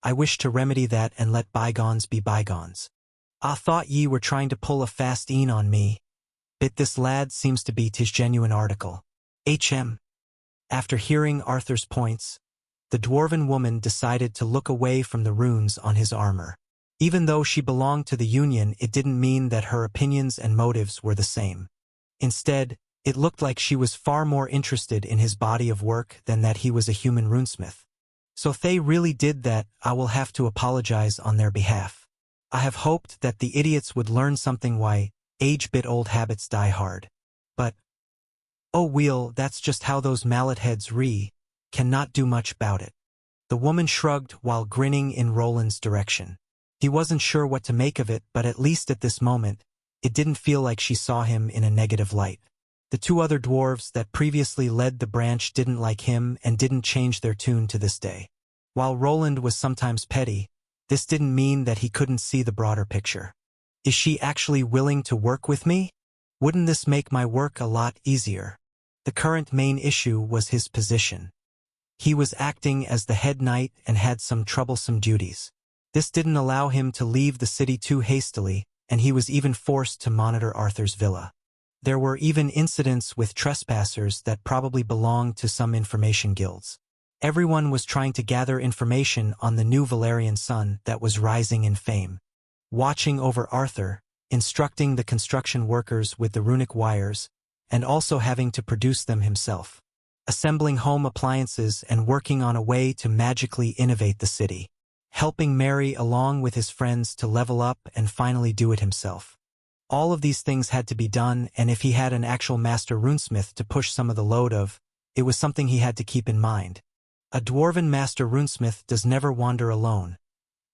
I wish to remedy that and let bygones be bygones. I thought ye were trying to pull a fast een on me. But this lad seems to be 'tis genuine article. HM. After hearing Arthur's points, the dwarven woman decided to look away from the runes on his armor. Even though she belonged to the Union, it didn't mean that her opinions and motives were the same. Instead, it looked like she was far more interested in his body of work than that he was a human runesmith. So if they really did that, I will have to apologize on their behalf. I have hoped that the idiots would learn something. Why, age-bit old habits die hard. But, oh wheel, that's just how those mallet heads cannot do much about it. The woman shrugged while grinning in Roland's direction. He wasn't sure what to make of it, but at least at this moment, it didn't feel like she saw him in a negative light. The two other dwarves that previously led the branch didn't like him and didn't change their tune to this day. While Roland was sometimes petty, this didn't mean that he couldn't see the broader picture. Is she actually willing to work with me? Wouldn't this make my work a lot easier? The current main issue was his position. He was acting as the head knight and had some troublesome duties. This didn't allow him to leave the city too hastily, and he was even forced to monitor Arthur's villa. There were even incidents with trespassers that probably belonged to some information guilds. Everyone was trying to gather information on the new Valerian sun that was rising in fame. Watching over Arthur, instructing the construction workers with the runic wires, and also having to produce them himself. Assembling home appliances and working on a way to magically innovate the city. Helping Mary along with his friends to level up and finally do it himself. All of these things had to be done, and if he had an actual master runesmith to push some of the load of, it was something he had to keep in mind. A dwarven master runesmith does never wander alone.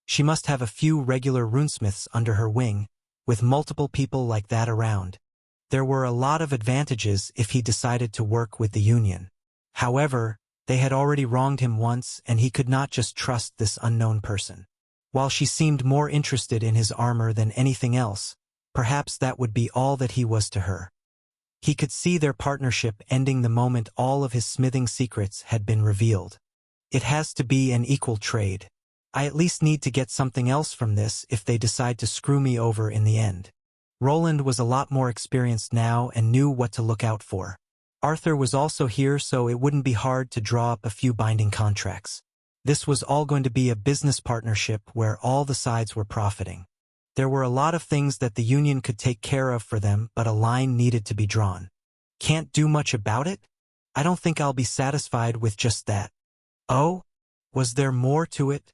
She must have a few regular runesmiths under her wing, with multiple people like that around. There were a lot of advantages if he decided to work with the Union. However, they had already wronged him once, and he could not just trust this unknown person. While she seemed more interested in his armor than anything else, Perhaps that would be all that he was to her. He could see their partnership ending the moment all of his smithing secrets had been revealed. It has to be an equal trade. I at least need to get something else from this if they decide to screw me over in the end. Roland was a lot more experienced now and knew what to look out for. Arthur was also here, so it wouldn't be hard to draw up a few binding contracts. This was all going to be a business partnership where all the sides were profiting. There were a lot of things that the union could take care of for them, but a line needed to be drawn. Can't do much about it? I don't think I'll be satisfied with just that. Oh? Was there more to it?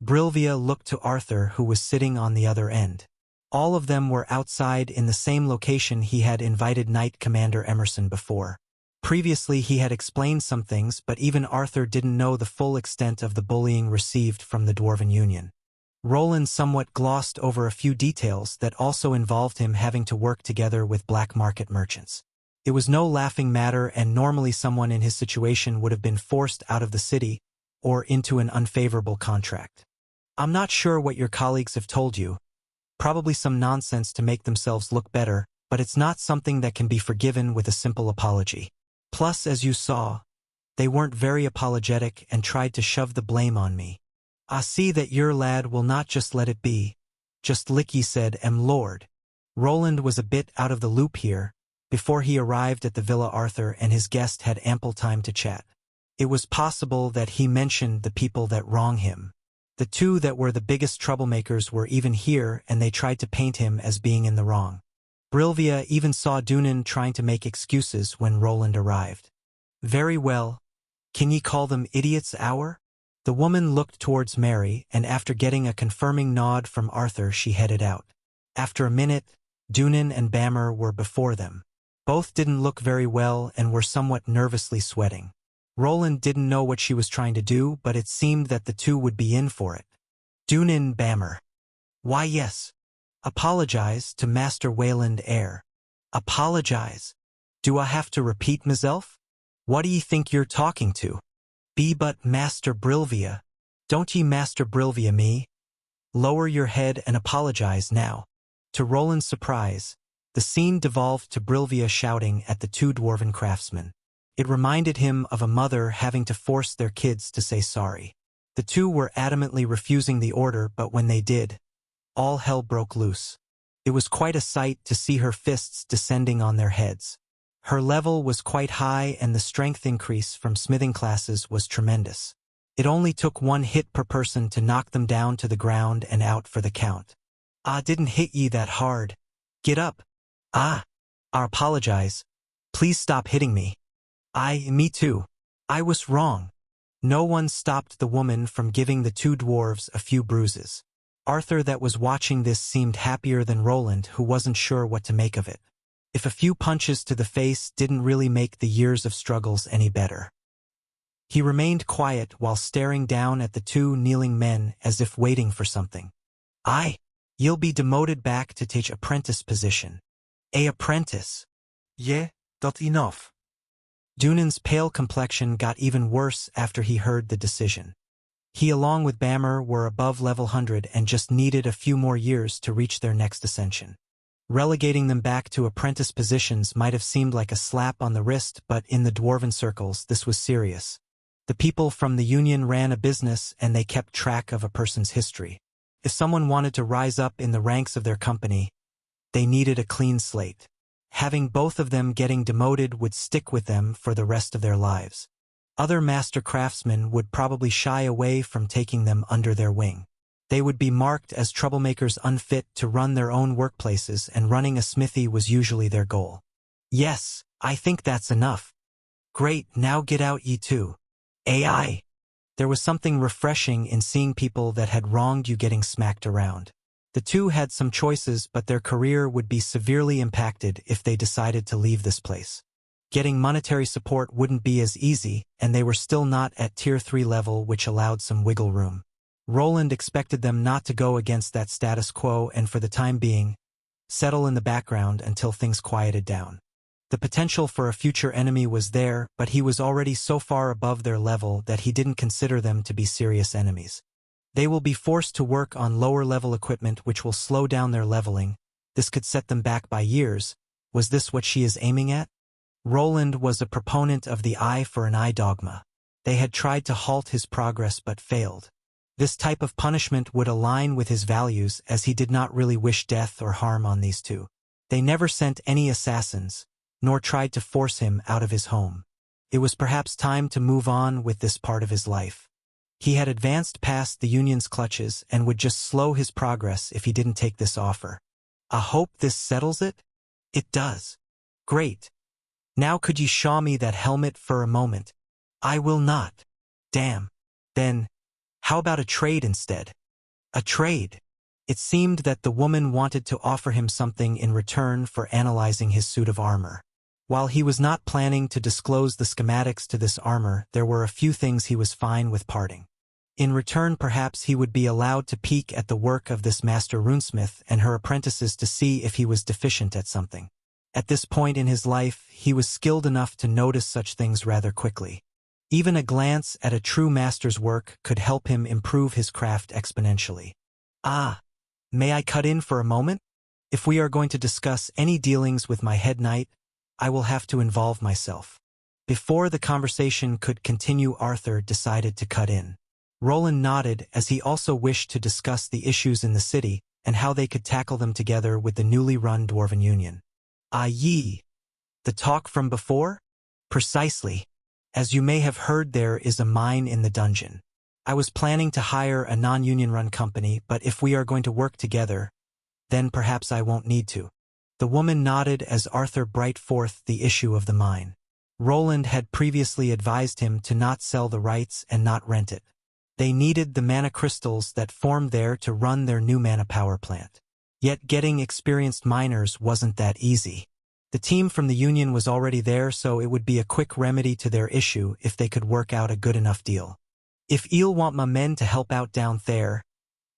Brilvia looked to Arthur, who was sitting on the other end. All of them were outside in the same location he had invited Knight Commander Emerson before. Previously he had explained some things, but even Arthur didn't know the full extent of the bullying received from the Dwarven Union. Roland somewhat glossed over a few details that also involved him having to work together with black market merchants. It was no laughing matter, and normally someone in his situation would have been forced out of the city or into an unfavorable contract. I'm not sure what your colleagues have told you. Probably some nonsense to make themselves look better, but it's not something that can be forgiven with a simple apology. Plus, as you saw, they weren't very apologetic and tried to shove the blame on me. I see that your lad will not just let it be. Just licky said, Lord. Roland was a bit out of the loop here. Before he arrived at the Villa, Arthur and his guest had ample time to chat. It was possible that he mentioned the people that wrong him. The two that were the biggest troublemakers were even here, and they tried to paint him as being in the wrong. Brilvia even saw Dunan trying to make excuses when Roland arrived. Very well. Can ye call them idiots, our? The woman looked towards Mary, and after getting a confirming nod from Arthur she headed out. After a minute, Dunan and Bammer were before them. Both didn't look very well and were somewhat nervously sweating. Roland didn't know what she was trying to do, but it seemed that the two would be in for it. Dunan, Bammer. Why yes. Apologize to Master Wayland Eyre. Apologize? Do I have to repeat myself? What do ye think you're talking to? Be but Master Brilvia. Don't ye Master Brilvia me? Lower your head and apologize now. To Roland's surprise, the scene devolved to Brilvia shouting at the two dwarven craftsmen. It reminded him of a mother having to force their kids to say sorry. The two were adamantly refusing the order, but when they did, all hell broke loose. It was quite a sight to see her fists descending on their heads. Her level was quite high, and the strength increase from smithing classes was tremendous. It only took one hit per person to knock them down to the ground and out for the count. I didn't hit ye that hard. Get up. I apologize. Please stop hitting me. Me too. I was wrong. No one stopped the woman from giving the two dwarves a few bruises. Arthur, that was watching this, seemed happier than Roland, who wasn't sure what to make of it. If a few punches to the face didn't really make the years of struggles any better. He remained quiet while staring down at the two kneeling men as if waiting for something. You'll be demoted back to take apprentice position. A apprentice? Yeah, dat enough. Dunan's pale complexion got even worse after he heard the decision. He, along with Bammer, were above level 100 and just needed a few more years to reach their next ascension. Relegating them back to apprentice positions might have seemed like a slap on the wrist, but in the dwarven circles this was serious. The people from the union ran a business, and they kept track of a person's history. If someone wanted to rise up in the ranks of their company, they needed a clean slate. Having both of them getting demoted would stick with them for the rest of their lives. Other master craftsmen would probably shy away from taking them under their wing. They would be marked as troublemakers, unfit to run their own workplaces, and running a smithy was usually their goal. Yes, I think that's enough. Great, now get out ye two. AI. There was something refreshing in seeing people that had wronged you getting smacked around. The two had some choices, but their career would be severely impacted if they decided to leave this place. Getting monetary support wouldn't be as easy, and they were still not at Tier 3 level, which allowed some wiggle room. Roland expected them not to go against that status quo and, for the time being, settle in the background until things quieted down. The potential for a future enemy was there, but he was already so far above their level that he didn't consider them to be serious enemies. They will be forced to work on lower-level equipment, which will slow down their leveling, This could set them back by years. Was this what she is aiming at? Roland was a proponent of the eye for an eye dogma. They had tried to halt his progress but failed. This type of punishment would align with his values, as he did not really wish death or harm on these two. They never sent any assassins, nor tried to force him out of his home. It was perhaps time to move on with this part of his life. He had advanced past the Union's clutches and would just slow his progress if he didn't take this offer. I hope this settles it? It does. Great. Now could you show me that helmet for a moment? I will not. Damn. Then, how about a trade instead? A trade. It seemed that the woman wanted to offer him something in return for analyzing his suit of armor. While he was not planning to disclose the schematics to this armor, there were a few things he was fine with parting. In return, perhaps he would be allowed to peek at the work of this master runesmith and her apprentices to see if he was deficient at something. At this point in his life, he was skilled enough to notice such things rather quickly. Even a glance at a true master's work could help him improve his craft exponentially. Ah, may I cut in for a moment? If we are going to discuss any dealings with my head knight, I will have to involve myself. Before the conversation could continue, Arthur decided to cut in. Roland nodded, as he also wished to discuss the issues in the city and how they could tackle them together with the newly run Dwarven Union. Ah, ye. The talk from before? Precisely. As you may have heard, there is a mine in the dungeon. I was planning to hire a non-union-run company, but if we are going to work together, then perhaps I won't need to. The woman nodded as Arthur brought forth the issue of the mine. Roland had previously advised him to not sell the rights and not rent it. They needed the mana crystals that formed there to run their new mana power plant. Yet getting experienced miners wasn't that easy. The team from the Union was already there, so it would be a quick remedy to their issue if they could work out a good enough deal. If you'll want my men to help out down there,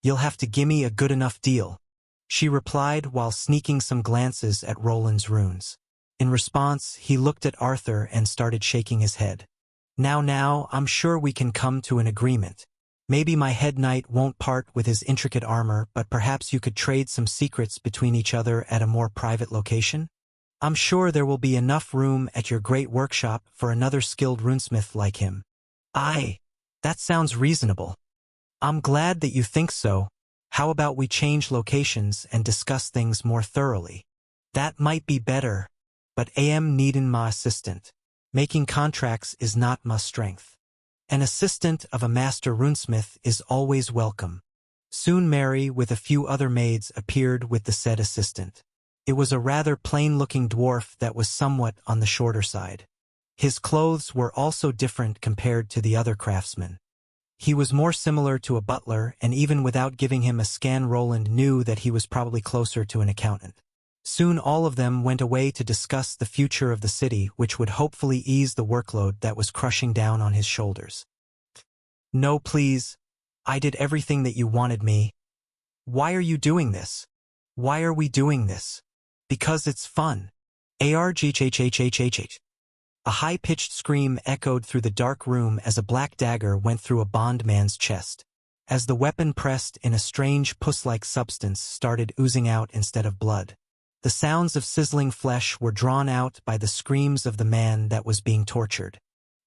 you'll have to gimme a good enough deal, she replied while sneaking some glances at Roland's runes. In response, he looked at Arthur and started shaking his head. Now, I'm sure we can come to an agreement. Maybe my head knight won't part with his intricate armor, but perhaps you could trade some secrets between each other at a more private location? I'm sure there will be enough room at your great workshop for another skilled runesmith like him. Aye, that sounds reasonable. I'm glad that you think so. How about we change locations and discuss things more thoroughly? That might be better, but am needin' my assistant. Making contracts is not my strength. An assistant of a master runesmith is always welcome. Soon Mary, with a few other maids, appeared with the said assistant. It was a rather plain-looking dwarf that was somewhat on the shorter side. His clothes were also different compared to the other craftsmen. He was more similar to a butler, and even without giving him a scan, Roland knew that he was probably closer to an accountant. Soon all of them went away to discuss the future of the city, which would hopefully ease the workload that was crushing down on his shoulders. No, please. I did everything that you wanted me. Why are you doing this? Why are we doing this? Because it's fun. ARGHHHHHH. A high-pitched scream echoed through the dark room as a black dagger went through a bondman's chest. As the weapon pressed in, a strange puss-like substance started oozing out instead of blood. The sounds of sizzling flesh were drawn out by the screams of the man that was being tortured.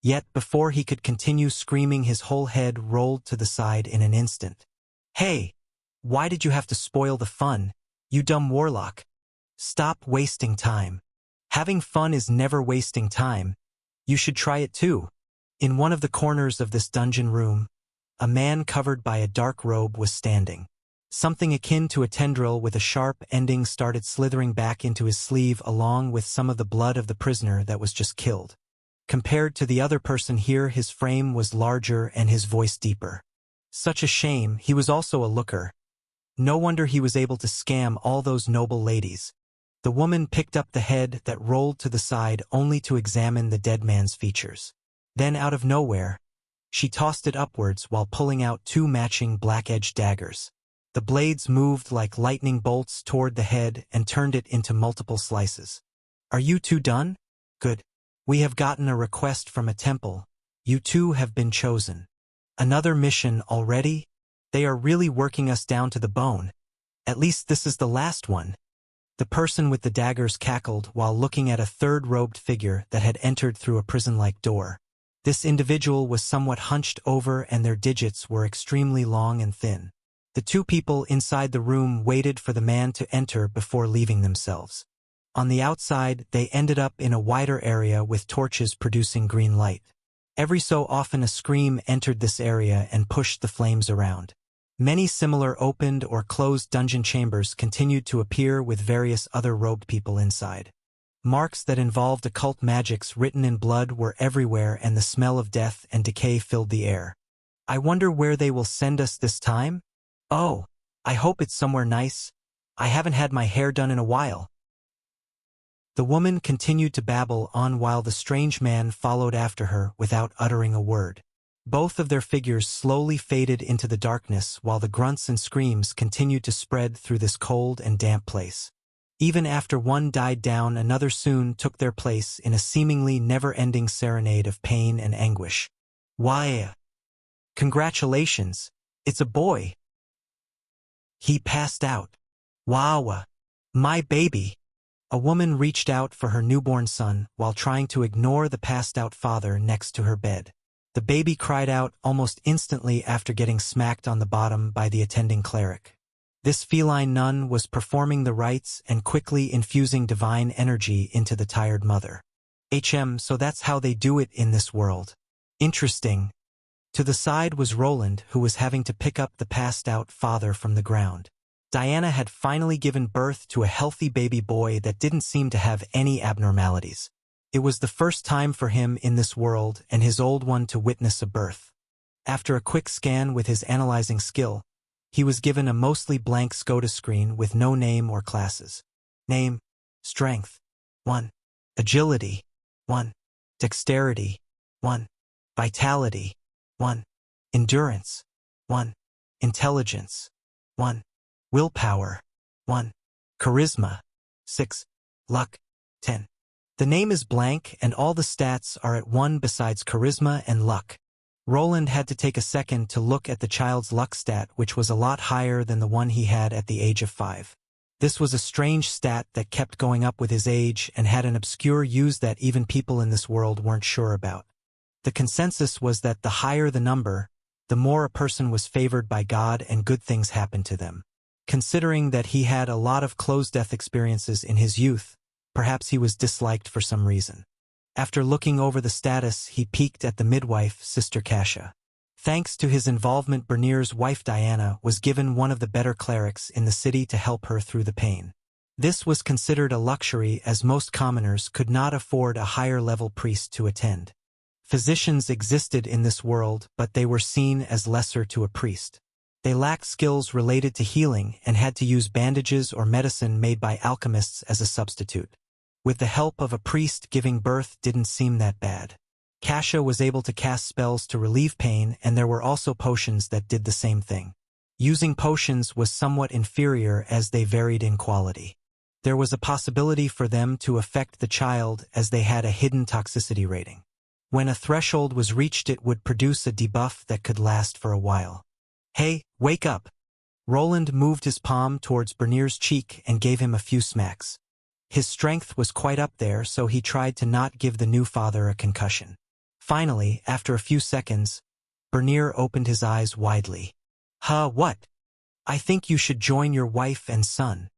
Yet before he could continue screaming, his whole head rolled to the side in an instant. Hey! Why did you have to spoil the fun, you dumb warlock? Stop wasting time. Having fun is never wasting time. You should try it too. In one of the corners of this dungeon room, a man covered by a dark robe was standing. Something akin to a tendril with a sharp ending started slithering back into his sleeve, along with some of the blood of the prisoner that was just killed. Compared to the other person here, his frame was larger and his voice deeper. Such a shame, he was also a looker. No wonder he was able to scam all those noble ladies. The woman picked up the head that rolled to the side only to examine the dead man's features. Then out of nowhere, she tossed it upwards while pulling out two matching black-edged daggers. The blades moved like lightning bolts toward the head and turned it into multiple slices. Are you two done? Good. We have gotten a request from a temple. You two have been chosen. Another mission already? They are really working us down to the bone. At least this is the last one. The person with the daggers cackled while looking at a third robed figure that had entered through a prison-like door. This individual was somewhat hunched over and their digits were extremely long and thin. The two people inside the room waited for the man to enter before leaving themselves. On the outside, they ended up in a wider area with torches producing green light. Every so often a scream entered this area and pushed the flames around. Many similar opened or closed dungeon chambers continued to appear with various other robed people inside. Marks that involved occult magics written in blood were everywhere and the smell of death and decay filled the air. I wonder where they will send us this time? Oh, I hope it's somewhere nice. I haven't had my hair done in a while. The woman continued to babble on while the strange man followed after her without uttering a word. Both of their figures slowly faded into the darkness while the grunts and screams continued to spread through this cold and damp place. Even after one died down, another soon took their place in a seemingly never-ending serenade of pain and anguish. Why? Congratulations, it's a boy. He passed out. Wow, my baby. A woman reached out for her newborn son while trying to ignore the passed-out father next to her bed. The baby cried out almost instantly after getting smacked on the bottom by the attending cleric. This feline nun was performing the rites and quickly infusing divine energy into the tired mother. So that's how they do it in this world. Interesting. To the side was Roland, who was having to pick up the passed-out father from the ground. Diana had finally given birth to a healthy baby boy that didn't seem to have any abnormalities. It was the first time for him in this world and his old one to witness a birth. After a quick scan with his analyzing skill, he was given a mostly blank SCOTUS screen with no name or classes. Name: Strength 1. Agility 1. Dexterity 1. Vitality 1. Endurance 1. Intelligence 1. Willpower 1. Charisma 6. Luck 10. The name is blank and all the stats are at 1 besides charisma and luck. Roland had to take a second to look at the child's luck stat, which was a lot higher than the one he had at the age of 5. This was a strange stat that kept going up with his age and had an obscure use that even people in this world weren't sure about. The consensus was that the higher the number, the more a person was favored by God and good things happened to them. Considering that he had a lot of close-death experiences in his youth, perhaps he was disliked for some reason. After looking over the status, he peeked at the midwife, Sister Kasia. Thanks to his involvement, Bernier's wife Diana was given one of the better clerics in the city to help her through the pain. This was considered a luxury as most commoners could not afford a higher-level priest to attend. Physicians existed in this world, but they were seen as lesser to a priest. They lacked skills related to healing and had to use bandages or medicine made by alchemists as a substitute. With the help of a priest, giving birth didn't seem that bad. Kasia was able to cast spells to relieve pain, and there were also potions that did the same thing. Using potions was somewhat inferior as they varied in quality. There was a possibility for them to affect the child as they had a hidden toxicity rating. When a threshold was reached, it would produce a debuff that could last for a while. Hey, wake up! Roland moved his palm towards Bernier's cheek and gave him a few smacks. His strength was quite up there, so he tried to not give the new father a concussion. Finally, after a few seconds, Bernier opened his eyes widely. What? I think you should join your wife and son.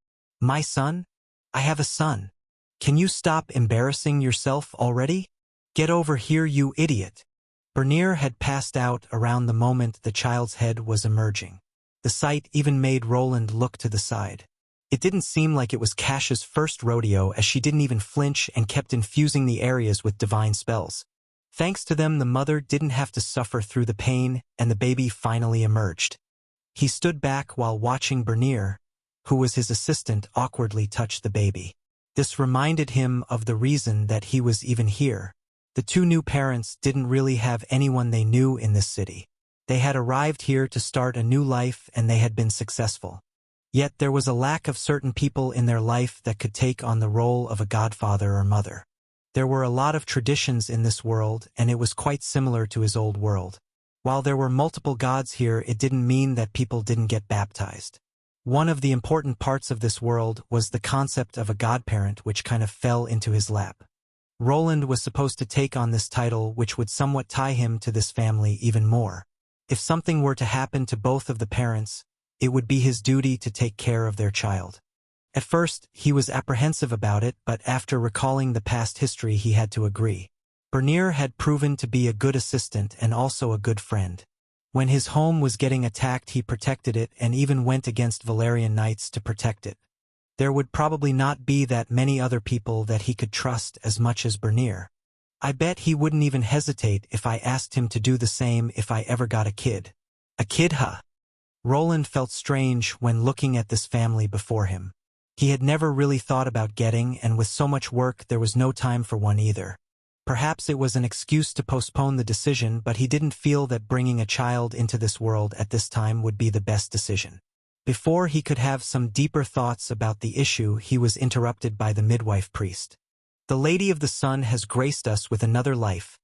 My son? I have a son. Can you stop embarrassing yourself already? Get over here, you idiot. Bernier had passed out around the moment the child's head was emerging. The sight even made Roland look to the side. It didn't seem like it was Kasia's first rodeo, as she didn't even flinch and kept infusing the areas with divine spells. Thanks to them, the mother didn't have to suffer through the pain, and the baby finally emerged. He stood back while watching Bernier, who was his assistant, awkwardly touch the baby. This reminded him of the reason that he was even here. The two new parents didn't really have anyone they knew in this city. They had arrived here to start a new life and they had been successful. Yet there was a lack of certain people in their life that could take on the role of a godfather or mother. There were a lot of traditions in this world, and it was quite similar to his old world. While there were multiple gods here, it didn't mean that people didn't get baptized. One of the important parts of this world was the concept of a godparent which kind of fell into his lap. Roland was supposed to take on this title which would somewhat tie him to this family even more. If something were to happen to both of the parents, it would be his duty to take care of their child. At first, he was apprehensive about it, but after recalling the past history he had to agree. Bernier had proven to be a good assistant and also a good friend. When his home was getting attacked he protected it and even went against Valerian knights to protect it. There would probably not be that many other people that he could trust as much as Bernier. I bet he wouldn't even hesitate if I asked him to do the same if I ever got a kid. A kid, huh? Roland felt strange when looking at this family before him. He had never really thought about getting, and with so much work there was no time for one either. Perhaps it was an excuse to postpone the decision, but he didn't feel that bringing a child into this world at this time would be the best decision. Before he could have some deeper thoughts about the issue, he was interrupted by the midwife priest. The Lady of the Sun has graced us with another life.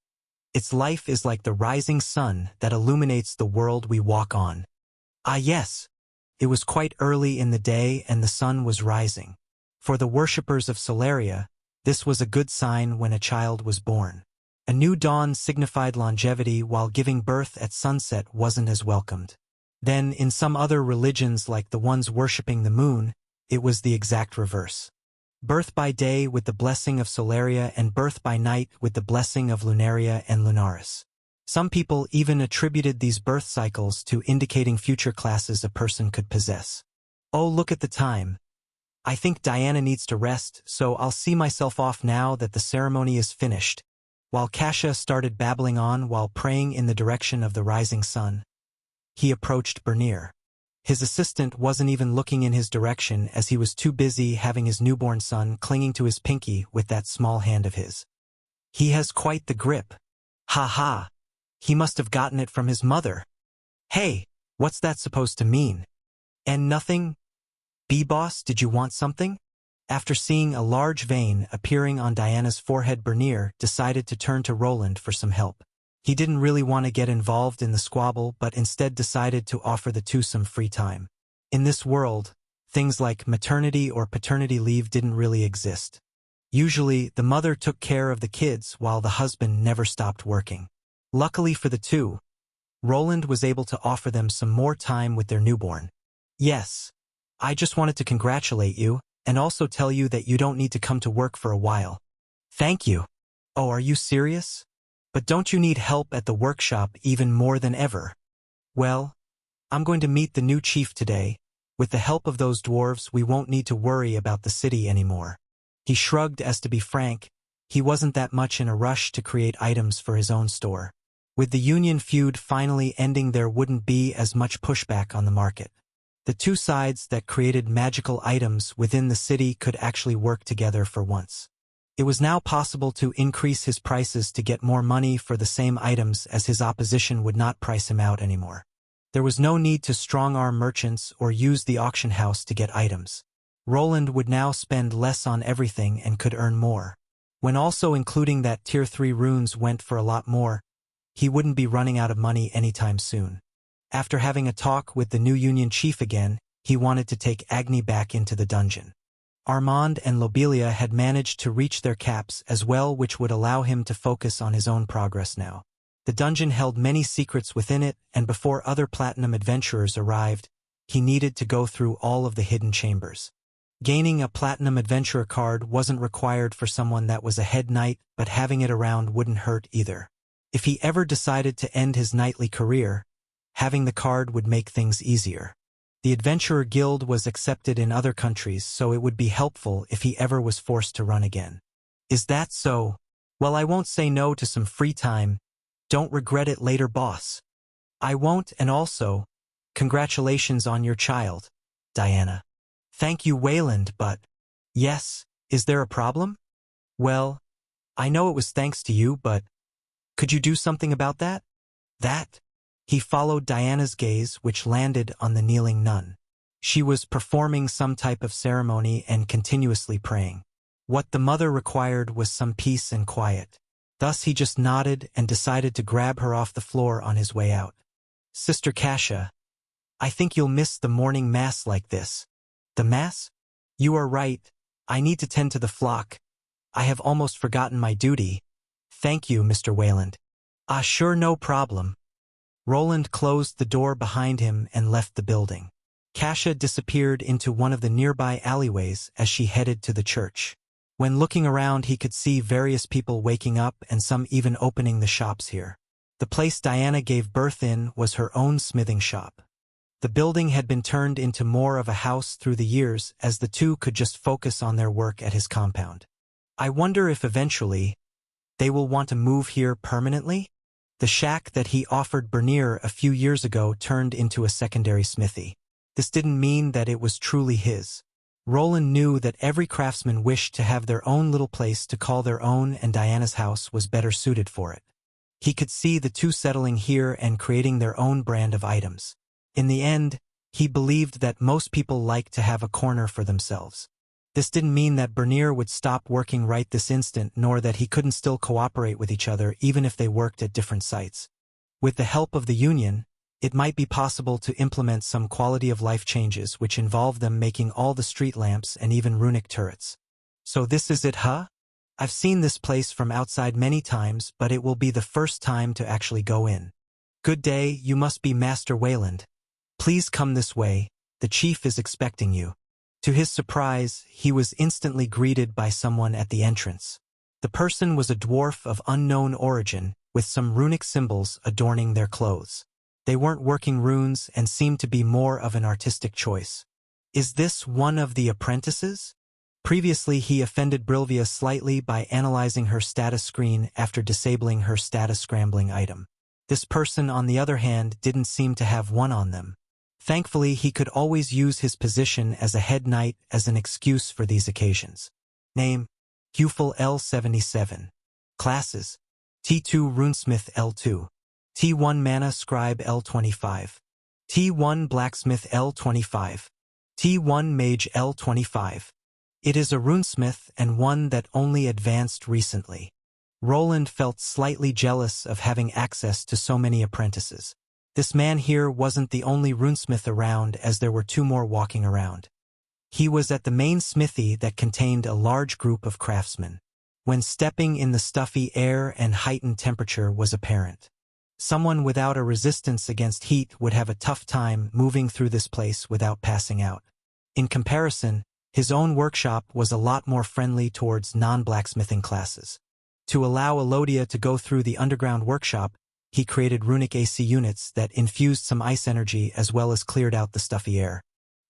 Its life is like the rising sun that illuminates the world we walk on. Ah yes. It was quite early in the day and the sun was rising. For the worshippers of Solaria, this was a good sign when a child was born. A new dawn signified longevity, while giving birth at sunset wasn't as welcomed. Then, in some other religions like the ones worshipping the moon, it was the exact reverse. Birth by day with the blessing of Solaria and birth by night with the blessing of Lunaria and Lunaris. Some people even attributed these birth cycles to indicating future classes a person could possess. Oh, look at the time. I think Diana needs to rest, so I'll see myself off now that the ceremony is finished. While Kasia started babbling on while praying in the direction of the rising sun, he approached Bernier. His assistant wasn't even looking in his direction as he was too busy having his newborn son clinging to his pinky with that small hand of his. He has quite the grip. Ha ha. He must have gotten it from his mother. Hey, what's that supposed to mean? And nothing? B-boss, did you want something? After seeing a large vein appearing on Diana's forehead, Bernier decided to turn to Roland for some help. He didn't really want to get involved in the squabble, but instead decided to offer the two some free time. In this world, things like maternity or paternity leave didn't really exist. Usually, the mother took care of the kids while the husband never stopped working. Luckily for the two, Roland was able to offer them some more time with their newborn. Yes. I just wanted to congratulate you, and also tell you that you don't need to come to work for a while. Thank you. Oh, are you serious? But don't you need help at the workshop even more than ever? Well, I'm going to meet the new chief today. With the help of those dwarves, we won't need to worry about the city anymore. He shrugged, as to be frank, he wasn't that much in a rush to create items for his own store. With the union feud finally ending, there wouldn't be as much pushback on the market. The two sides that created magical items within the city could actually work together for once. It was now possible to increase his prices to get more money for the same items, as his opposition would not price him out anymore. There was no need to strong-arm merchants or use the auction house to get items. Roland would now spend less on everything and could earn more. When also including that Tier 3 runes went for a lot more, he wouldn't be running out of money anytime soon. After having a talk with the new union chief again, he wanted to take Agni back into the dungeon. Armand and Lobelia had managed to reach their caps as well, which would allow him to focus on his own progress now. The dungeon held many secrets within it, and before other platinum adventurers arrived, he needed to go through all of the hidden chambers. Gaining a platinum adventurer card wasn't required for someone that was a head knight, but having it around wouldn't hurt either. If he ever decided to end his knightly career, having the card would make things easier. The Adventurer Guild was accepted in other countries, so it would be helpful if he ever was forced to run again. Is that so? Well, I won't say no to some free time. Don't regret it later, boss. I won't, and also, congratulations on your child, Diana. Thank you, Wayland, but... Yes, is there a problem? Well, I know it was thanks to you, but... Could you do something about that? That? He followed Diana's gaze, which landed on the kneeling nun. She was performing some type of ceremony and continuously praying. What the mother required was some peace and quiet. Thus he just nodded and decided to grab her off the floor on his way out. Sister Kasia, I think you'll miss the morning mass like this. The mass? You are right. I need to tend to the flock. I have almost forgotten my duty. Thank you, Mr. Wayland. Ah, sure, no problem. Roland closed the door behind him and left the building. Kasia disappeared into one of the nearby alleyways as she headed to the church. When looking around, he could see various people waking up and some even opening the shops here. The place Diana gave birth in was her own smithing shop. The building had been turned into more of a house through the years as the two could just focus on their work at his compound. I wonder if eventually they will want to move here permanently? The shack that he offered Bernier a few years ago turned into a secondary smithy. This didn't mean that it was truly his. Roland knew that every craftsman wished to have their own little place to call their own, and Diana's house was better suited for it. He could see the two settling here and creating their own brand of items. In the end, he believed that most people like to have a corner for themselves. This didn't mean that Bernier would stop working right this instant, nor that he couldn't still cooperate with each other even if they worked at different sites. With the help of the union, it might be possible to implement some quality-of-life changes which involve them making all the street lamps and even runic turrets. So this is it, huh? I've seen this place from outside many times, but it will be the first time to actually go in. Good day, you must be Master Wayland. Please come this way, the chief is expecting you. To his surprise, he was instantly greeted by someone at the entrance. The person was a dwarf of unknown origin, with some runic symbols adorning their clothes. They weren't working runes and seemed to be more of an artistic choice. Is this one of the apprentices? Previously, he offended Brilvia slightly by analyzing her status screen after disabling her status scrambling item. This person, on the other hand, didn't seem to have one on them. Thankfully, he could always use his position as a head knight as an excuse for these occasions. Name: Hufel L77. Classes: T2 Runesmith L2. T1 Mana Scribe L25. T1 Blacksmith L25. T1 Mage L25. It is a runesmith and one that only advanced recently. Roland felt slightly jealous of having access to so many apprentices. This man here wasn't the only runesmith around, as there were two more walking around. He was at the main smithy that contained a large group of craftsmen. When stepping in the stuffy air and heightened temperature was apparent. Someone without a resistance against heat would have a tough time moving through this place without passing out. In comparison, his own workshop was a lot more friendly towards non-blacksmithing classes. To allow Elodia to go through the underground workshop, he created runic AC units that infused some ice energy as well as cleared out the stuffy air.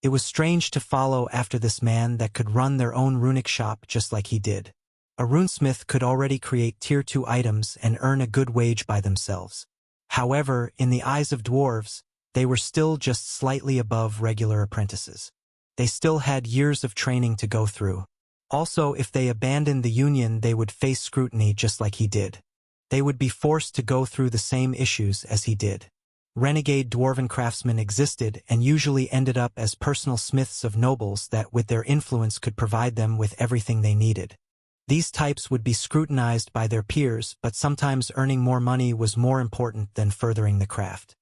It was strange to follow after this man that could run their own runic shop just like he did. A runesmith could already create tier 2 items and earn a good wage by themselves. However, in the eyes of dwarves, they were still just slightly above regular apprentices. They still had years of training to go through. Also, if they abandoned the union, they would face scrutiny just like he did. They would be forced to go through the same issues as he did. Renegade dwarven craftsmen existed and usually ended up as personal smiths of nobles that with their influence could provide them with everything they needed. These types would be scrutinized by their peers, but sometimes earning more money was more important than furthering the craft.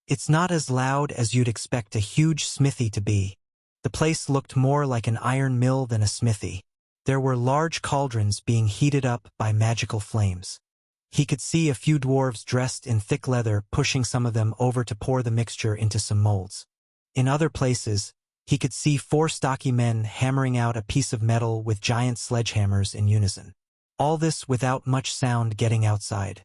It's not as loud as you'd expect a huge smithy to be. The place looked more like an iron mill than a smithy. There were large cauldrons being heated up by magical flames. He could see a few dwarves dressed in thick leather pushing some of them over to pour the mixture into some molds. In other places, he could see 4 stocky men hammering out a piece of metal with giant sledgehammers in unison. All this without much sound getting outside.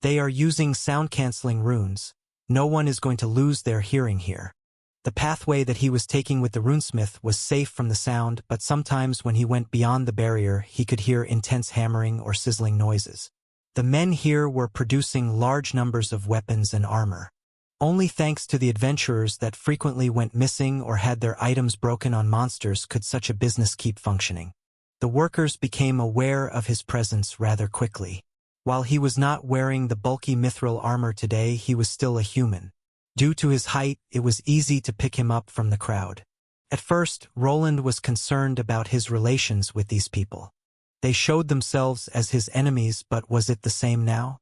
They are using sound-canceling runes. No one is going to lose their hearing here. The pathway that he was taking with the runesmith was safe from the sound, but sometimes when he went beyond the barrier, he could hear intense hammering or sizzling noises. The men here were producing large numbers of weapons and armor. Only thanks to the adventurers that frequently went missing or had their items broken on monsters could such a business keep functioning. The workers became aware of his presence rather quickly. While he was not wearing the bulky mithril armor today, he was still a human. Due to his height, it was easy to pick him up from the crowd. At first, Roland was concerned about his relations with these people. They showed themselves as his enemies, but was it the same now?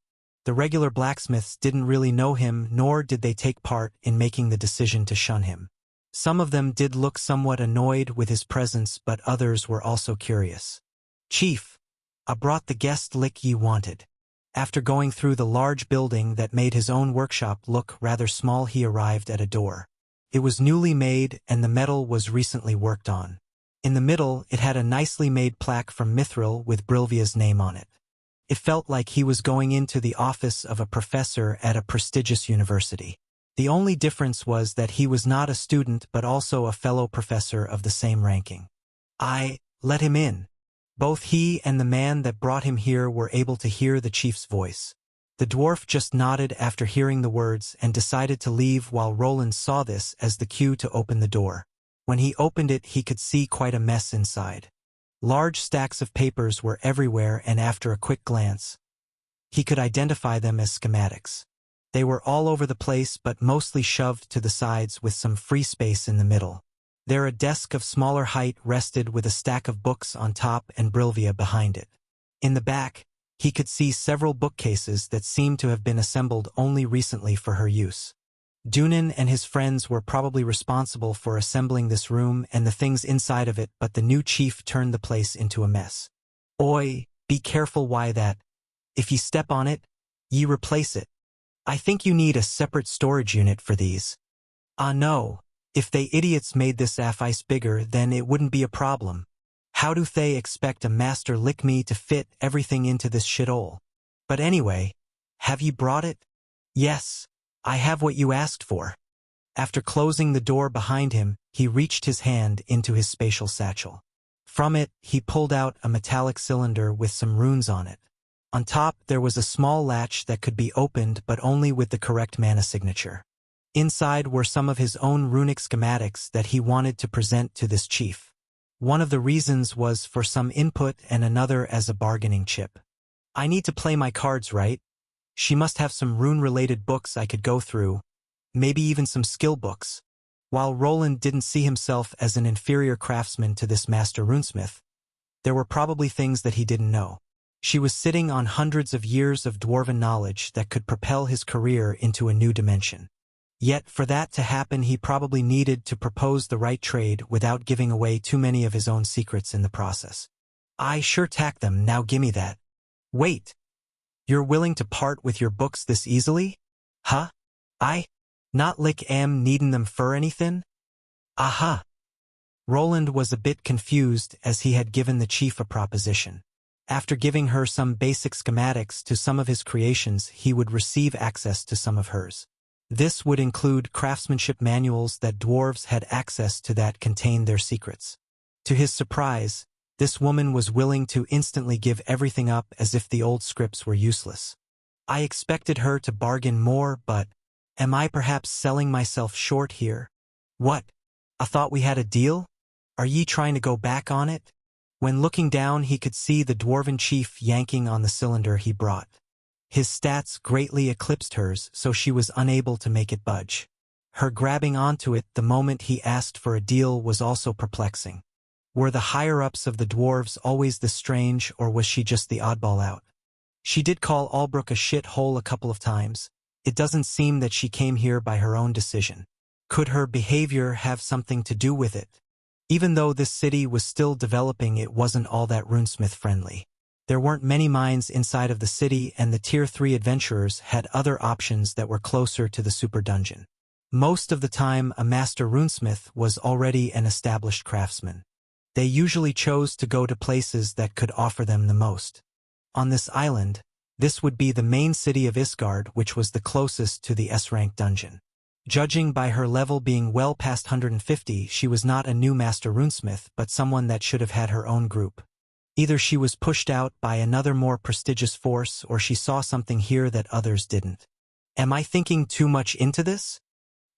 The regular blacksmiths didn't really know him, nor did they take part in making the decision to shun him. Some of them did look somewhat annoyed with his presence, but others were also curious. "Chief, I brought the guest lick ye wanted." After going through the large building that made his own workshop look rather small, he arrived at a door. It was newly made and the metal was recently worked on. In the middle, it had a nicely made plaque from Mithril with Brilvia's name on it. It felt like he was going into the office of a professor at a prestigious university. The only difference was that he was not a student but also a fellow professor of the same ranking. "I let him in." Both he and the man that brought him here were able to hear the chief's voice. The dwarf just nodded after hearing the words and decided to leave, while Roland saw this as the cue to open the door. When he opened it, he could see quite a mess inside. Large stacks of papers were everywhere, and after a quick glance, he could identify them as schematics. They were all over the place, but mostly shoved to the sides with some free space in the middle. There, a desk of smaller height rested with a stack of books on top and Brilvia behind it. In the back, he could see several bookcases that seemed to have been assembled only recently for her use. Rune and his friends were probably responsible for assembling this room and the things inside of it, but the new chief turned the place into a mess. "Oi, be careful why that. If ye step on it, ye replace it. I think you need a separate storage unit for these." "Ah no. If they idiots made this affice bigger, then it wouldn't be a problem. How do they expect a master like me to fit everything into this shithole? But anyway, have ye brought it?" "Yes, I have what you asked for." After closing the door behind him, he reached his hand into his spatial satchel. From it, he pulled out a metallic cylinder with some runes on it. On top, there was a small latch that could be opened, but only with the correct mana signature. Inside were some of his own runic schematics that he wanted to present to this chief. One of the reasons was for some input and another as a bargaining chip. "I need to play my cards right. She must have some rune-related books I could go through, maybe even some skill books." While Roland didn't see himself as an inferior craftsman to this master runesmith, there were probably things that he didn't know. She was sitting on hundreds of years of dwarven knowledge that could propel his career into a new dimension. Yet for that to happen, he probably needed to propose the right trade without giving away too many of his own secrets in the process. "I sure tack them, now gimme that." "Wait. You're willing to part with your books this easily? Huh? I not lick am needin' them fur anythin'?" "Aha." Roland was a bit confused, as he had given the chief a proposition. After giving her some basic schematics to some of his creations, he would receive access to some of hers. This would include craftsmanship manuals that dwarves had access to that contained their secrets. To his surprise, this woman was willing to instantly give everything up as if the old scripts were useless. I expected her to bargain more, but am I perhaps selling myself short here? "What? I thought we had a deal? Are ye trying to go back on it?" When looking down, he could see the dwarven chief yanking on the cylinder he brought. His stats greatly eclipsed hers, so she was unable to make it budge. Her grabbing onto it the moment he asked for a deal was also perplexing. Were the higher-ups of the dwarves always this strange, or was she just the oddball out? She did call Albrook a shit-hole a couple of times. It doesn't seem that she came here by her own decision. Could her behavior have something to do with it? Even though this city was still developing, it wasn't all that runesmith-friendly. There weren't many mines inside of the city, and the Tier 3 adventurers had other options that were closer to the super dungeon. Most of the time, a master runesmith was already an established craftsman. They usually chose to go to places that could offer them the most. On this island, this would be the main city of Isgard, which was the closest to the S-rank dungeon. Judging by her level being well past 150, she was not a new master runesmith, but someone that should have had her own group. Either she was pushed out by another more prestigious force, or she saw something here that others didn't. Am I thinking too much into this?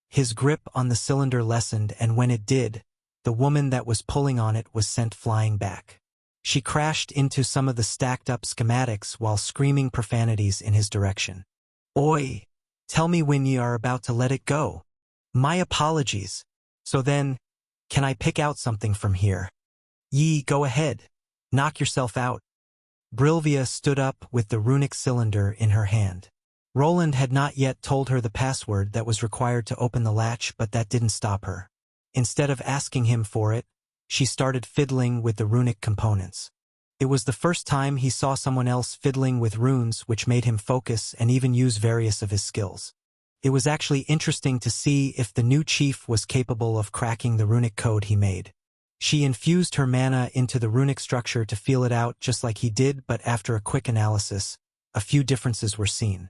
His grip on the cylinder lessened, and when it did, the woman that was pulling on it was sent flying back. She crashed into some of the stacked-up schematics while screaming profanities in his direction. "Oi! Tell me when ye are about to let it go." "My apologies. So then, can I pick out something from here?" "Ye, go ahead. Knock yourself out." Brilvia stood up with the runic cylinder in her hand. Roland had not yet told her the password that was required to open the latch, but that didn't stop her. Instead of asking him for it, she started fiddling with the runic components. It was the first time he saw someone else fiddling with runes, which made him focus and even use various of his skills. It was actually interesting to see if the new chief was capable of cracking the runic code he made. She infused her mana into the runic structure to feel it out just like he did, but after a quick analysis, a few differences were seen.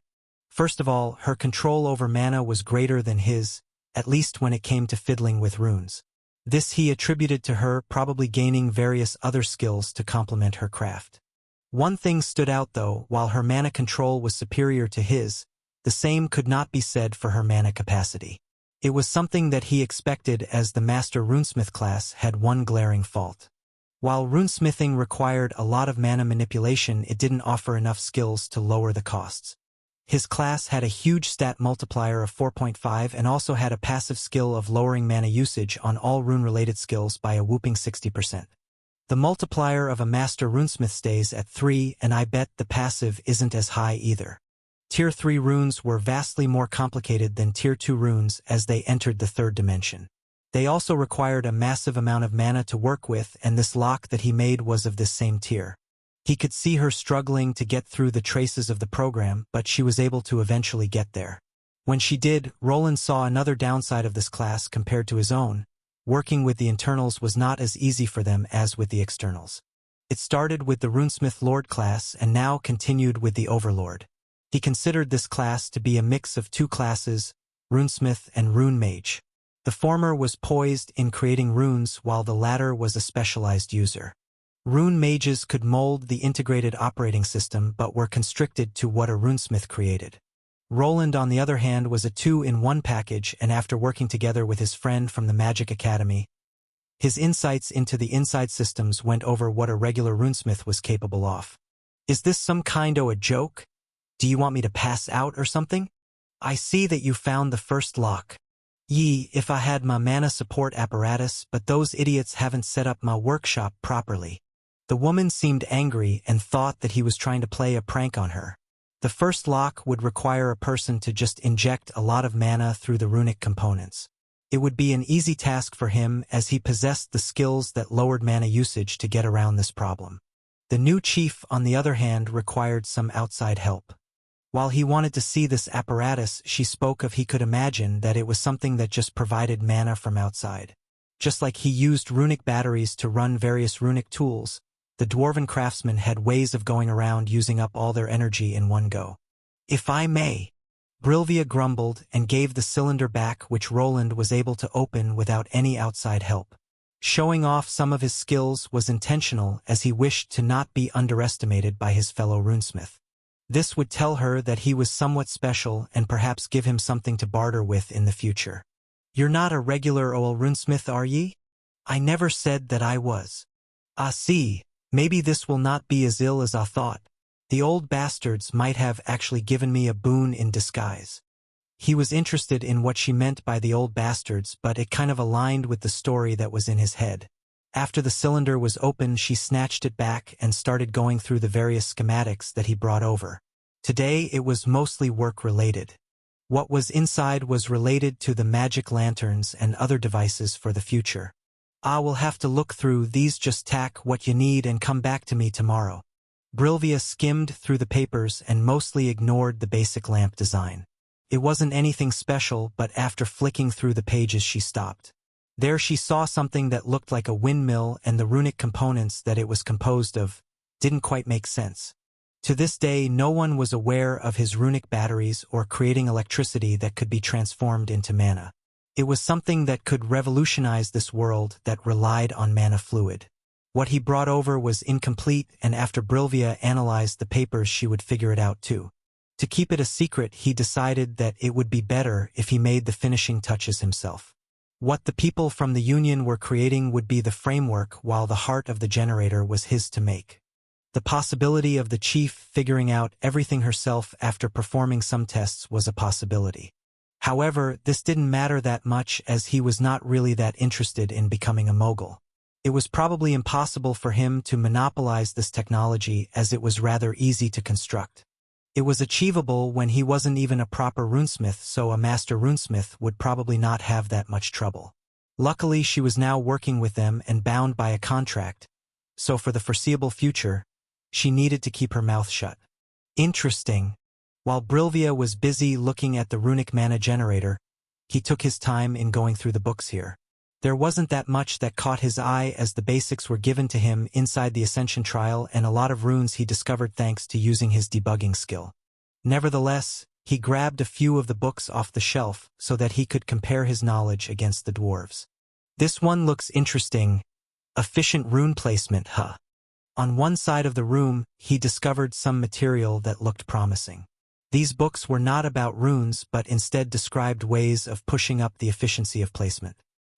First of all, her control over mana was greater than his, at least when it came to fiddling with runes. This he attributed to her probably gaining various other skills to complement her craft. One thing stood out though: while her mana control was superior to his, the same could not be said for her mana capacity. It was something that he expected, as the Master Runesmith class had one glaring fault. While runesmithing required a lot of mana manipulation, it didn't offer enough skills to lower the costs. His class had a huge stat multiplier of 4.5 and also had a passive skill of lowering mana usage on all rune-related skills by a whooping 60%. The multiplier of a Master Runesmith stays at 3, and I bet the passive isn't as high either. Tier 3 runes were vastly more complicated than Tier 2 runes as they entered the third dimension. They also required a massive amount of mana to work with, and this lock that he made was of this same tier. He could see her struggling to get through the traces of the program, but she was able to eventually get there. When she did, Roland saw another downside of this class compared to his own. Working with the internals was not as easy for them as with the externals. It started with the Runesmith Lord class and now continued with the Overlord. He considered this class to be a mix of two classes, Runesmith and Rune Mage. The former was poised in creating runes, while the latter was a specialized user. Rune mages could mold the integrated operating system but were constricted to what a runesmith created. Roland, on the other hand, was a two-in-one package, and after working together with his friend from the Magic Academy, his insights into the inside systems went over what a regular runesmith was capable of. Is this some kind of a joke? Do you want me to pass out or something? I see that you found the first lock. If I had my mana support apparatus, but those idiots haven't set up my workshop properly. The woman seemed angry and thought that he was trying to play a prank on her. The first lock would require a person to just inject a lot of mana through the runic components. It would be an easy task for him, as he possessed the skills that lowered mana usage to get around this problem. The new chief, on the other hand, required some outside help. While he wanted to see this apparatus, she spoke of he could imagine that it was something that just provided mana from outside. Just like he used runic batteries to run various runic tools, the dwarven craftsmen had ways of going around using up all their energy in one go. If I may, Brilvia grumbled and gave the cylinder back, which Roland was able to open without any outside help. Showing off some of his skills was intentional, as he wished to not be underestimated by his fellow runesmith. This would tell her that he was somewhat special and perhaps give him something to barter with in the future. You're not a regular old runesmith, are ye? I never said that I was. Ah, see. Maybe this will not be as ill as I thought. The old bastards might have actually given me a boon in disguise. He was interested in what she meant by the old bastards, but it kind of aligned with the story that was in his head. After the cylinder was open, she snatched it back and started going through the various schematics that he brought over. Today it was mostly work-related. What was inside was related to the magic lanterns and other devices for the future. I will have to look through these. Just tack what you need and come back to me tomorrow. Brilvia skimmed through the papers and mostly ignored the basic lamp design. It wasn't anything special, but after flicking through the pages she stopped. There she saw something that looked like a windmill, and the runic components that it was composed of didn't quite make sense. To this day, no one was aware of his runic batteries or creating electricity that could be transformed into mana. It was something that could revolutionize this world that relied on mana fluid. What he brought over was incomplete, and after Brilvia analyzed the papers, she would figure it out too. To keep it a secret, he decided that it would be better if he made the finishing touches himself. What the people from the Union were creating would be the framework, while the heart of the generator was his to make. The possibility of the chief figuring out everything herself after performing some tests was a possibility. However, this didn't matter that much, as he was not really that interested in becoming a mogul. It was probably impossible for him to monopolize this technology, as it was rather easy to construct. It was achievable when he wasn't even a proper runesmith, so a master runesmith would probably not have that much trouble. Luckily, she was now working with them and bound by a contract, so for the foreseeable future, she needed to keep her mouth shut. Interesting. While Brilvia was busy looking at the runic mana generator, he took his time in going through the books here. There wasn't that much that caught his eye as the basics were given to him inside the Ascension trial and a lot of runes he discovered thanks to using his debugging skill. Nevertheless, he grabbed a few of the books off the shelf so that he could compare his knowledge against the dwarves. This one looks interesting. Efficient rune placement, huh? On one side of the room, he discovered some material that looked promising. These books were not about runes but instead described ways of pushing up the efficiency of placement.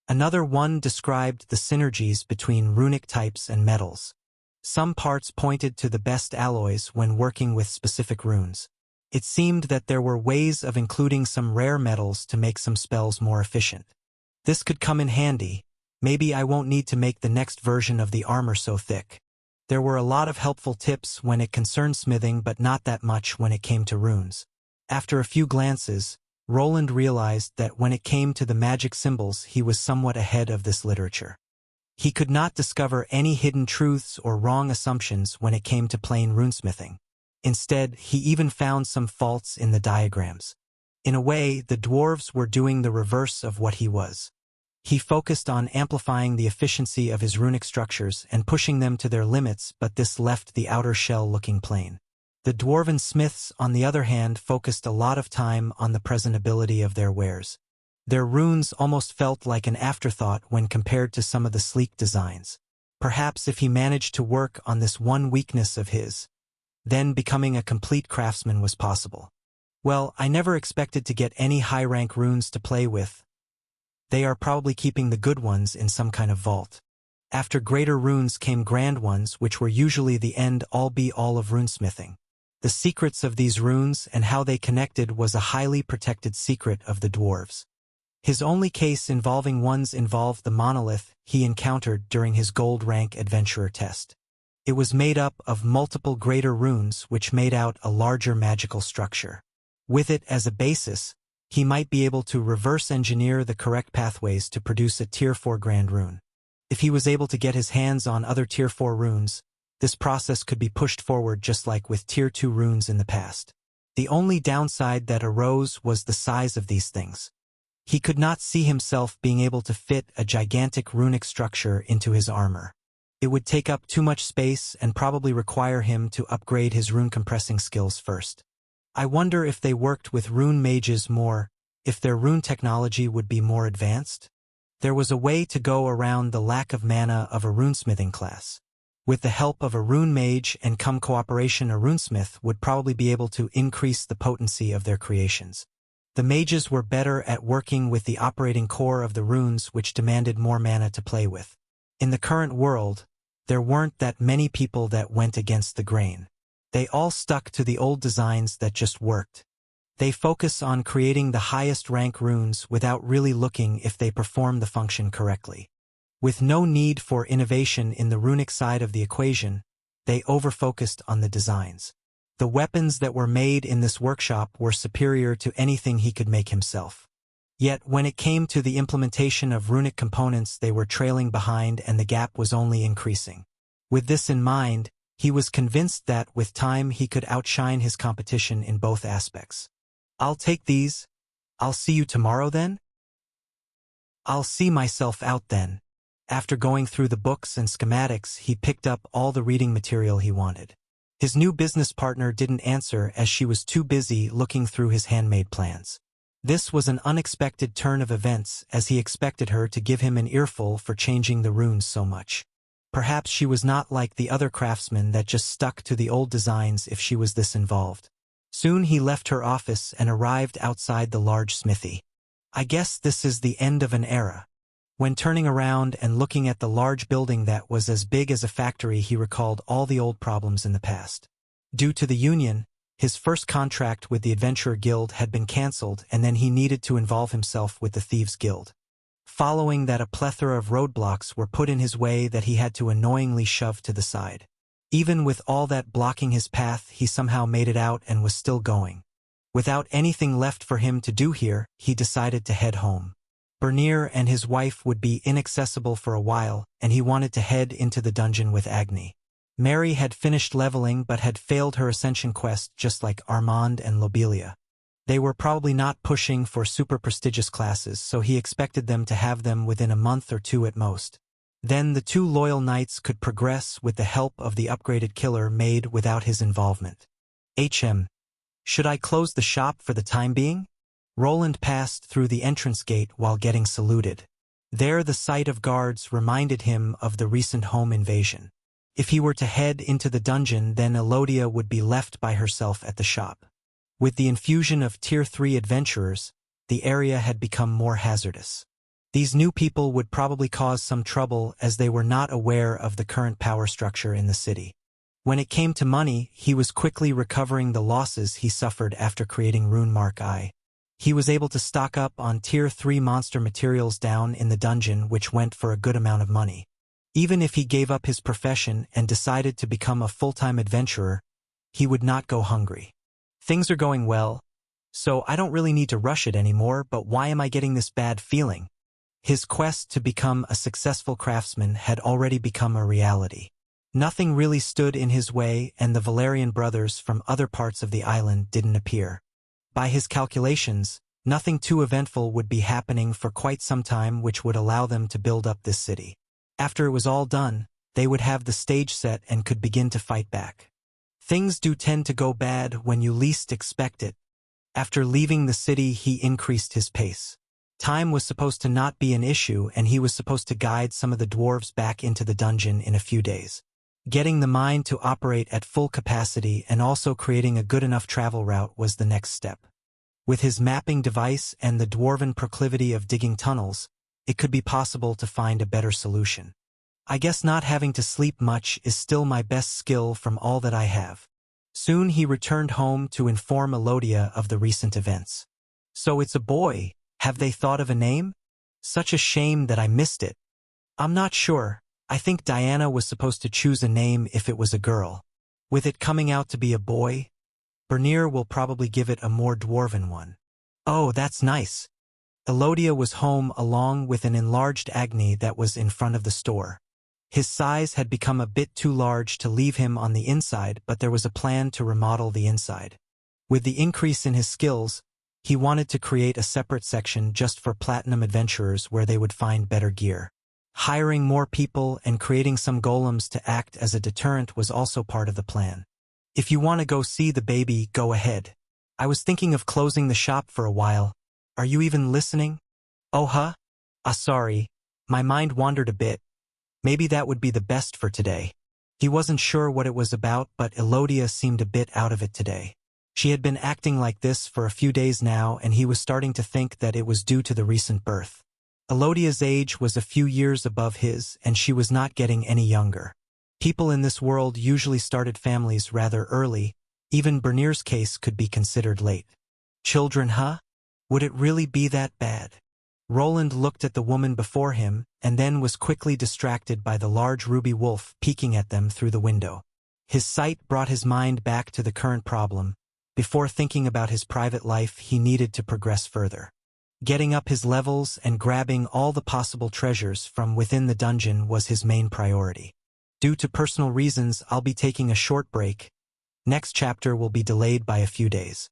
Another one described the synergies between runic types and metals. Some parts pointed to the best alloys when working with specific runes. It seemed that there were ways of including some rare metals to make some spells more efficient. This could come in handy. Maybe I won't need to make the next version of the armor so thick. There were a lot of helpful tips when it concerned smithing but not that much when it came to runes. After a few glances, Roland realized that when it came to the magic symbols he was somewhat ahead of this literature. He could not discover any hidden truths or wrong assumptions when it came to plain runesmithing. Instead, he even found some faults in the diagrams. In a way, the dwarves were doing the reverse of what he was. He focused on amplifying the efficiency of his runic structures and pushing them to their limits, but this left the outer shell looking plain. The dwarven smiths, on the other hand, focused a lot of time on the presentability of their wares. Their runes almost felt like an afterthought when compared to some of the sleek designs. Perhaps if he managed to work on this one weakness of his, then becoming a complete craftsman was possible. Well, I never expected to get any high-rank runes to play with. They are probably keeping the good ones in some kind of vault. After greater runes came grand ones, which were usually the end-all be-all of runesmithing. The secrets of these runes and how they connected was a highly protected secret of the dwarves. His only case involving ones involved the monolith he encountered during his gold rank adventurer test. It was made up of multiple greater runes which made out a larger magical structure. With it as a basis, he might be able to reverse engineer the correct pathways to produce a Tier 4 Grand Rune. If he was able to get his hands on other Tier 4 runes, this process could be pushed forward just like with Tier 2 runes in the past. The only downside that arose was the size of these things. He could not see himself being able to fit a gigantic runic structure into his armor. It would take up too much space and probably require him to upgrade his rune compressing skills first. I wonder if they worked with rune mages more, if their rune technology would be more advanced. There was a way to go around the lack of mana of a runesmithing class. With the help of a rune mage and come cooperation, a runesmith would probably be able to increase the potency of their creations. The mages were better at working with the operating core of the runes which demanded more mana to play with. In the current world, there weren't that many people that went against the grain. They all stuck to the old designs that just worked. They focus on creating the highest rank runes without really looking if they perform the function correctly. With no need for innovation in the runic side of the equation, they over-focused on the designs. The weapons that were made in this workshop were superior to anything he could make himself. Yet when it came to the implementation of runic components, they were trailing behind and the gap was only increasing. With this in mind, he was convinced that with time he could outshine his competition in both aspects. I'll take these. I'll see you tomorrow then? I'll see myself out then. After going through the books and schematics, he picked up all the reading material he wanted. His new business partner didn't answer as she was too busy looking through his handmade plans. This was an unexpected turn of events as he expected her to give him an earful for changing the runes so much. Perhaps she was not like the other craftsmen that just stuck to the old designs if she was this involved. Soon he left her office and arrived outside the large smithy. I guess this is the end of an era. When turning around and looking at the large building that was as big as a factory, he recalled all the old problems in the past. Due to the union, his first contract with the Adventurer Guild had been cancelled, and then he needed to involve himself with the Thieves Guild. Following that, a plethora of roadblocks were put in his way that he had to annoyingly shove to the side. Even with all that blocking his path, he somehow made it out and was still going. Without anything left for him to do here, he decided to head home. Bernier and his wife would be inaccessible for a while, and he wanted to head into the dungeon with Agni. Mary had finished leveling but had failed her ascension quest just like Armand and Lobelia. They were probably not pushing for super prestigious classes, so he expected them to have them within a month or two at most. Then the two loyal knights could progress with the help of the upgraded killer made without his involvement. Should I close the shop for the time being? Roland passed through the entrance gate while getting saluted. There the sight of guards reminded him of the recent home invasion. If he were to head into the dungeon, then Elodia would be left by herself at the shop. With the infusion of Tier 3 adventurers, the area had become more hazardous. These new people would probably cause some trouble as they were not aware of the current power structure in the city. When it came to money, he was quickly recovering the losses he suffered after creating Rune Mark I. He was able to stock up on Tier 3 monster materials down in the dungeon, which went for a good amount of money. Even if he gave up his profession and decided to become a full-time adventurer, he would not go hungry. Things are going well, so I don't really need to rush it anymore, but why am I getting this bad feeling? His quest to become a successful craftsman had already become a reality. Nothing really stood in his way, and the Valerian brothers from other parts of the island didn't appear. By his calculations, nothing too eventful would be happening for quite some time, which would allow them to build up this city. After it was all done, they would have the stage set and could begin to fight back. Things do tend to go bad when you least expect it. After leaving the city, he increased his pace. Time was supposed to not be an issue, and he was supposed to guide some of the dwarves back into the dungeon in a few days. Getting the mine to operate at full capacity and also creating a good enough travel route was the next step. With his mapping device and the dwarven proclivity of digging tunnels, it could be possible to find a better solution. I guess not having to sleep much is still my best skill from all that I have. Soon he returned home to inform Elodia of the recent events. So it's a boy. Have they thought of a name? Such a shame that I missed it. I'm not sure. I think Diana was supposed to choose a name if it was a girl. With it coming out to be a boy, Bernier will probably give it a more dwarven one. Oh, that's nice. Elodia was home along with an enlarged Agni that was in front of the store. His size had become a bit too large to leave him on the inside, but there was a plan to remodel the inside. With the increase in his skills, he wanted to create a separate section just for platinum adventurers where they would find better gear. Hiring more people and creating some golems to act as a deterrent was also part of the plan. If you want to go see the baby, go ahead. I was thinking of closing the shop for a while. Are you even listening? Oh, sorry. My mind wandered a bit. Maybe that would be the best for today. He wasn't sure what it was about, but Elodia seemed a bit out of it today. She had been acting like this for a few days now, and he was starting to think that it was due to the recent birth. Elodia's age was a few years above his, and she was not getting any younger. People in this world usually started families rather early. Even Bernier's case could be considered late. Children, Would it really be that bad? Roland looked at the woman before him, and then was quickly distracted by the large ruby wolf peeking at them through the window. His sight brought his mind back to the current problem. Before thinking about his private life, he needed to progress further. Getting up his levels and grabbing all the possible treasures from within the dungeon was his main priority. Due to personal reasons, I'll be taking a short break. Next chapter will be delayed by a few days.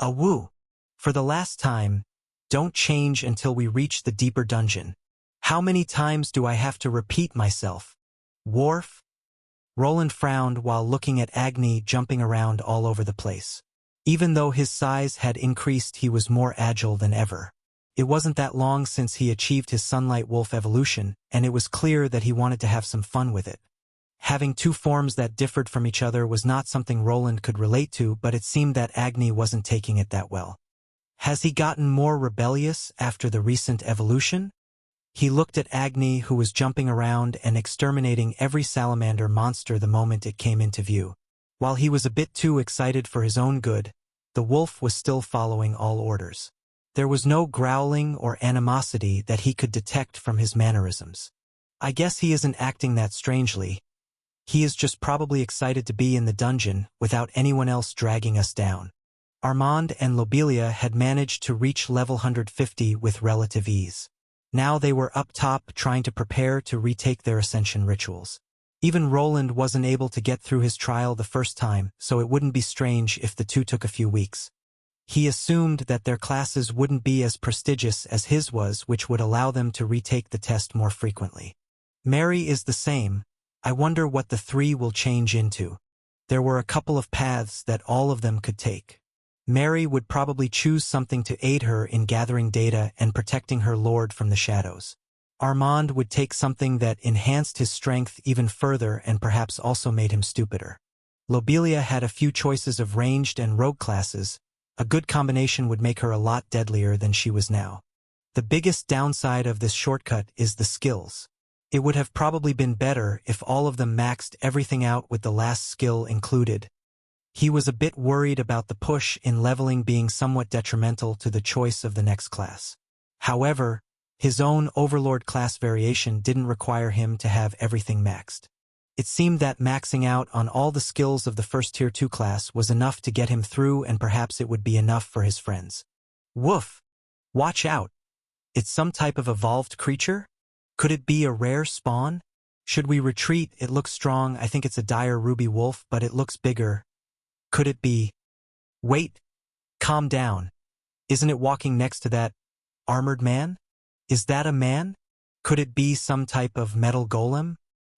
For the last time, don't change until we reach the deeper dungeon. How many times do I have to repeat myself? Worf? Roland frowned while looking at Agni jumping around all over the place. Even though his size had increased, he was more agile than ever. It wasn't that long since he achieved his Sunlight Wolf evolution, and it was clear that he wanted to have some fun with it. Having two forms that differed from each other was not something Roland could relate to, but it seemed that Agni wasn't taking it that well. Has he gotten more rebellious after the recent evolution? He looked at Agni, who was jumping around and exterminating every salamander monster the moment it came into view. While he was a bit too excited for his own good, the wolf was still following all orders. There was no growling or animosity that he could detect from his mannerisms. I guess he isn't acting that strangely. He is just probably excited to be in the dungeon without anyone else dragging us down. Armand and Lobelia had managed to reach level 150 with relative ease. Now they were up top trying to prepare to retake their ascension rituals. Even Roland wasn't able to get through his trial the first time, so it wouldn't be strange if the two took a few weeks. He assumed that their classes wouldn't be as prestigious as his was, which would allow them to retake the test more frequently. Mary is the same. I wonder what the three will change into. There were a couple of paths that all of them could take. Mary would probably choose something to aid her in gathering data and protecting her lord from the shadows. Armand would take something that enhanced his strength even further and perhaps also made him stupider. Lobelia had a few choices of ranged and rogue classes. A good combination would make her a lot deadlier than she was now. The biggest downside of this shortcut is the skills. It would have probably been better if all of them maxed everything out with the last skill included. He was a bit worried about the push in leveling being somewhat detrimental to the choice of the next class. However, his own Overlord class variation didn't require him to have everything maxed. It seemed that maxing out on all the skills of the first Tier 2 class was enough to get him through, and perhaps it would be enough for his friends. Woof! Watch out! It's some type of evolved creature? Could it be a rare spawn? Should we retreat? It looks strong. I think it's a dire ruby wolf, but it looks bigger. Could it be? Wait! Calm down. Isn't it walking next to that armored man? Is that a man? Could it be some type of metal golem?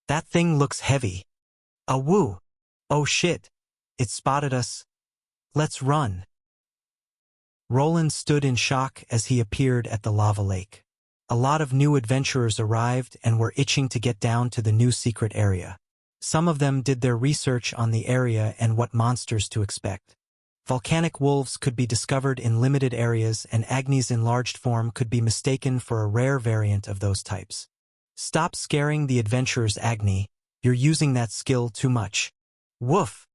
That thing looks heavy. Woo! Oh shit! It spotted us. Let's run. Roland stood in shock as he appeared at the lava lake. A lot of new adventurers arrived and were itching to get down to the new secret area. Some of them did their research on the area and what monsters to expect. Volcanic wolves could be discovered in limited areas, and Agni's enlarged form could be mistaken for a rare variant of those types. Stop scaring the adventurers, Agni. You're using that skill too much. Woof!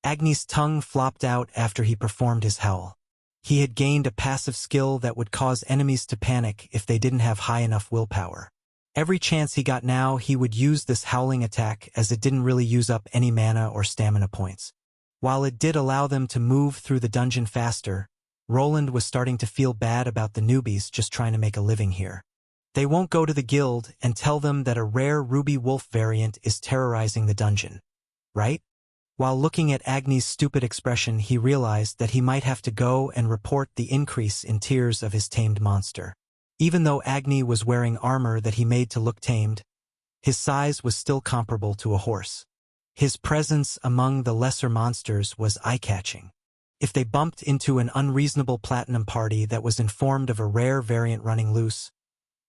Agni's tongue flopped out after he performed his howl. He had gained a passive skill that would cause enemies to panic if they didn't have high enough willpower. Every chance he got now, he would use this howling attack, as it didn't really use up any mana or stamina points. While it did allow them to move through the dungeon faster, Roland was starting to feel bad about the newbies just trying to make a living here. They won't go to the guild and tell them that a rare ruby wolf variant is terrorizing the dungeon, right? While looking at Agni's stupid expression, he realized that he might have to go and report the increase in tiers of his tamed monster. Even though Agni was wearing armor that he made to look tamed, his size was still comparable to a horse. His presence among the lesser monsters was eye-catching. If they bumped into an unreasonable platinum party that was informed of a rare variant running loose,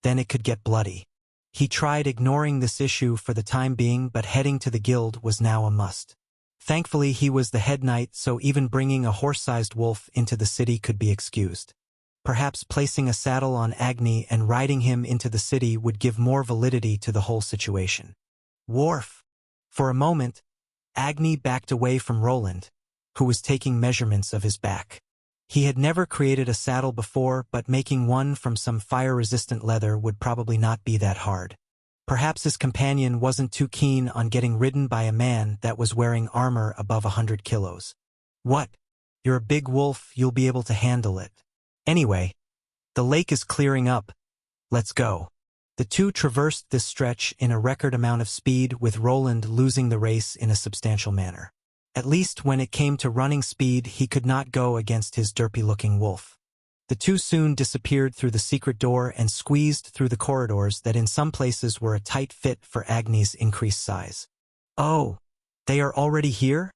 then it could get bloody. He tried ignoring this issue for the time being, but heading to the guild was now a must. Thankfully, he was the head knight, so even bringing a horse-sized wolf into the city could be excused. Perhaps placing a saddle on Agni and riding him into the city would give more validity to the whole situation. Wharf! For a moment, Agni backed away from Roland, who was taking measurements of his back. He had never created a saddle before, but making one from some fire-resistant leather would probably not be that hard. Perhaps his companion wasn't too keen on getting ridden by a man that was wearing armor above 100 kilos. What? You're a big wolf, you'll be able to handle it. Anyway, the lake is clearing up. Let's go. The two traversed this stretch in a record amount of speed, with Roland losing the race in a substantial manner. At least when it came to running speed, he could not go against his derpy-looking wolf. The two soon disappeared through the secret door and squeezed through the corridors that in some places were a tight fit for Agni's increased size. Oh, they are already here?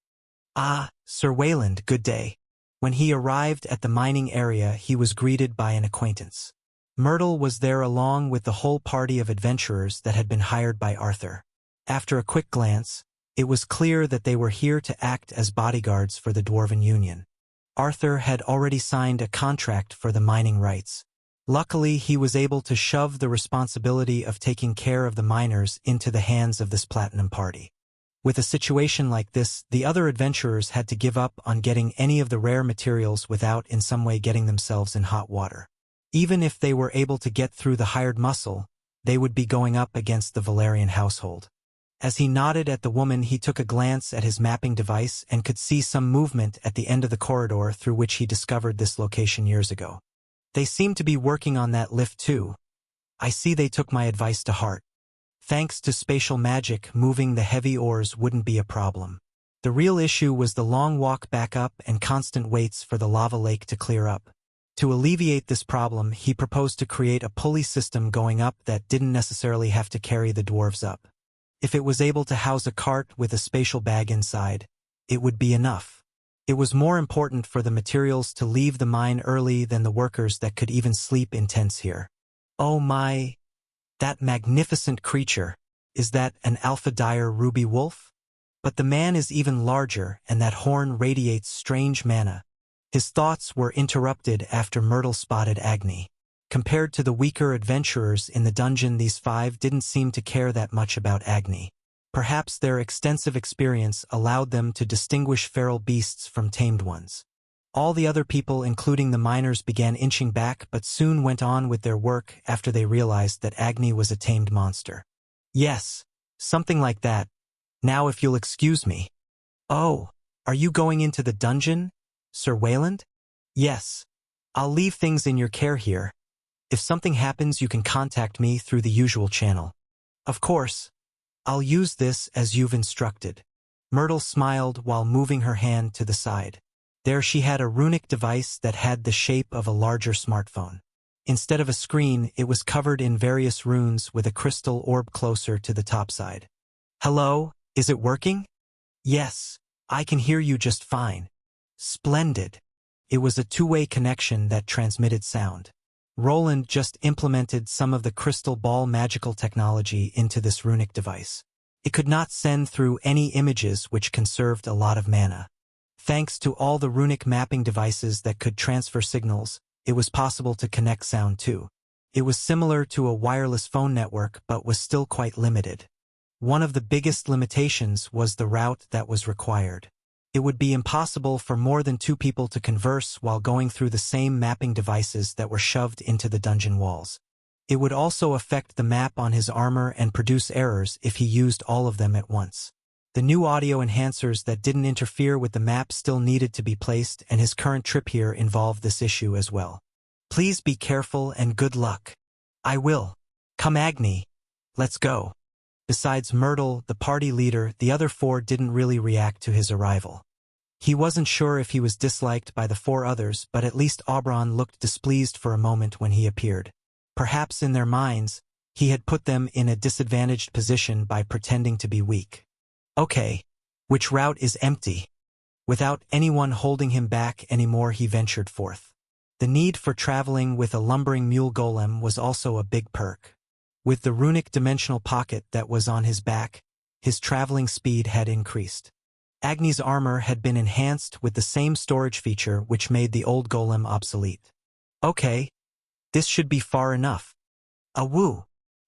Ah, Sir Wayland, good day. When he arrived at the mining area, he was greeted by an acquaintance. Myrtle was there along with the whole party of adventurers that had been hired by Arthur. After a quick glance, it was clear that they were here to act as bodyguards for the Dwarven Union. Arthur had already signed a contract for the mining rights. Luckily, he was able to shove the responsibility of taking care of the miners into the hands of this platinum party. With a situation like this, the other adventurers had to give up on getting any of the rare materials without in some way getting themselves in hot water. Even if they were able to get through the hired muscle, they would be going up against the Valerian household. As he nodded at the woman, he took a glance at his mapping device and could see some movement at the end of the corridor through which he discovered this location years ago. They seemed to be working on that lift too. I see they took my advice to heart. Thanks to spatial magic, moving the heavy ores wouldn't be a problem. The real issue was the long walk back up and constant waits for the lava lake to clear up. To alleviate this problem, he proposed to create a pulley system going up that didn't necessarily have to carry the dwarves up. If it was able to house a cart with a spatial bag inside, it would be enough. It was more important for the materials to leave the mine early than the workers that could even sleep in tents here. Oh my! That magnificent creature! Is that an alpha dire ruby wolf? But the man is even larger, and that horn radiates strange mana. His thoughts were interrupted after Myrtle spotted Agni. Compared to the weaker adventurers in the dungeon, these five didn't seem to care that much about Agni. Perhaps their extensive experience allowed them to distinguish feral beasts from tamed ones. All the other people, including the miners, began inching back but soon went on with their work after they realized that Agni was a tamed monster. Yes, something like that. Now if you'll excuse me. Oh, are you going into the dungeon, Sir Wayland? Yes. I'll leave things in your care here. If something happens, you can contact me through the usual channel. Of course. I'll use this as you've instructed. Myrtle smiled while moving her hand to the side. There she had a runic device that had the shape of a larger smartphone. Instead of a screen, it was covered in various runes with a crystal orb closer to the top side. Hello, is it working? Yes, I can hear you just fine. Splendid. It was a two-way connection that transmitted sound. Roland just implemented some of the crystal ball magical technology into this runic device. It could not send through any images, which conserved a lot of mana. Thanks to all the runic mapping devices that could transfer signals, it was possible to connect sound too. It was similar to a wireless phone network but was still quite limited. One of the biggest limitations was the route that was required. It would be impossible for more than two people to converse while going through the same mapping devices that were shoved into the dungeon walls. It would also affect the map on his armor and produce errors if he used all of them at once. The new audio enhancers that didn't interfere with the map still needed to be placed, and his current trip here involved this issue as well. Please be careful and good luck. I will. Come Agni. Let's go. Besides Myrtle, the party leader, the other four didn't really react to his arrival. He wasn't sure if he was disliked by the four others, but at least Aubrun looked displeased for a moment when he appeared. Perhaps in their minds, he had put them in a disadvantaged position by pretending to be weak. Okay, which route is empty? Without anyone holding him back anymore, he ventured forth. The need for traveling with a lumbering mule golem was also a big perk. With the runic dimensional pocket that was on his back, his traveling speed had increased. Agni's armor had been enhanced with the same storage feature which made the old golem obsolete. Okay, this should be far enough. Awoo!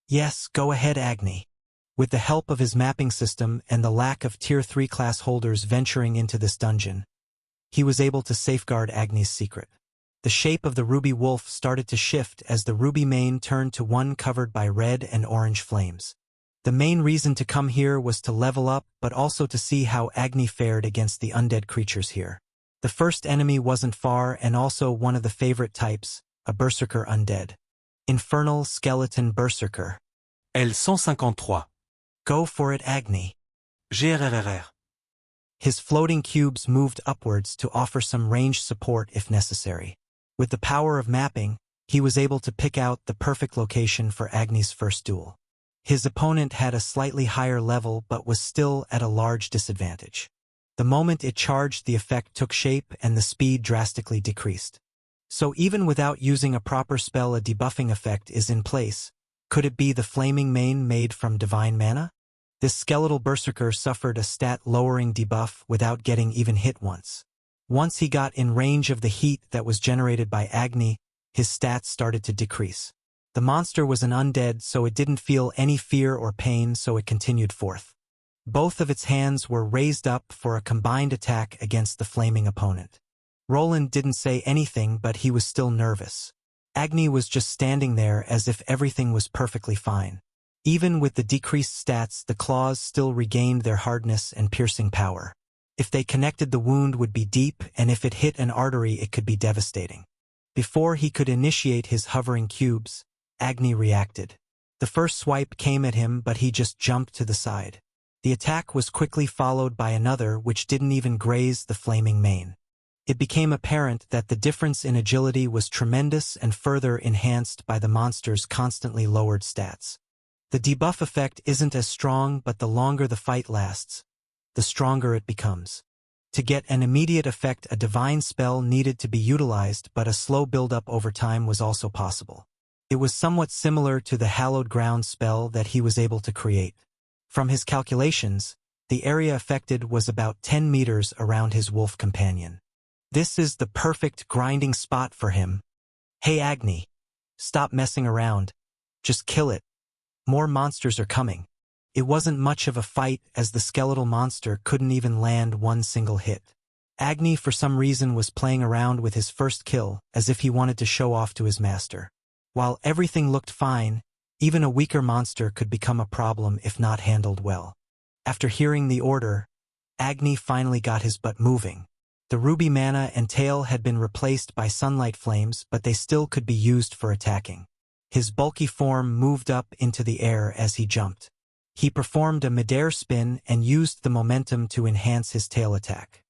Yes, go ahead Agni. With the help of his mapping system and the lack of Tier 3 class holders venturing into this dungeon, he was able to safeguard Agni's secret. The shape of the ruby wolf started to shift as the ruby mane turned to one covered by red and orange flames. The main reason to come here was to level up, but also to see how Agni fared against the undead creatures here. The first enemy wasn't far and also one of the favorite types, a berserker undead. Infernal skeleton berserker. L153. Go for it Agni. GRRR. His floating cubes moved upwards to offer some ranged support if necessary. With the power of mapping, he was able to pick out the perfect location for Agni's first duel. His opponent had a slightly higher level but was still at a large disadvantage. The moment it charged, the effect took shape and the speed drastically decreased. So even without using a proper spell, a debuffing effect is in place. Could it be the flaming mane made from divine mana? This skeletal berserker suffered a stat-lowering debuff without getting even hit once. Once he got in range of the heat that was generated by Agni, his stats started to decrease. The monster was an undead, so it didn't feel any fear or pain, so it continued forth. Both of its hands were raised up for a combined attack against the flaming opponent. Roland didn't say anything, but he was still nervous. Agni was just standing there as if everything was perfectly fine. Even with the decreased stats, the claws still regained their hardness and piercing power. If they connected, the wound would be deep, and if it hit an artery, it could be devastating. Before he could initiate his hovering cubes, Agni reacted. The first swipe came at him, but he just jumped to the side. The attack was quickly followed by another which didn't even graze the flaming mane. It became apparent that the difference in agility was tremendous and further enhanced by the monster's constantly lowered stats. The debuff effect isn't as strong, but the longer the fight lasts, the stronger it becomes. To get an immediate effect, a divine spell needed to be utilized, but a slow build-up over time was also possible. It was somewhat similar to the Hallowed Ground spell that he was able to create. From his calculations, the area affected was about 10 meters around his wolf companion. This is the perfect grinding spot for him. Hey Agni, stop messing around. Just kill it. More monsters are coming. It wasn't much of a fight, as the skeletal monster couldn't even land one single hit. Agni for some reason was playing around with his first kill, as if he wanted to show off to his master. While everything looked fine, even a weaker monster could become a problem if not handled well. After hearing the order, Agni finally got his butt moving. The ruby mana and tail had been replaced by sunlight flames, but they still could be used for attacking. His bulky form moved up into the air as he jumped. He performed a midair spin and used the momentum to enhance his tail attack.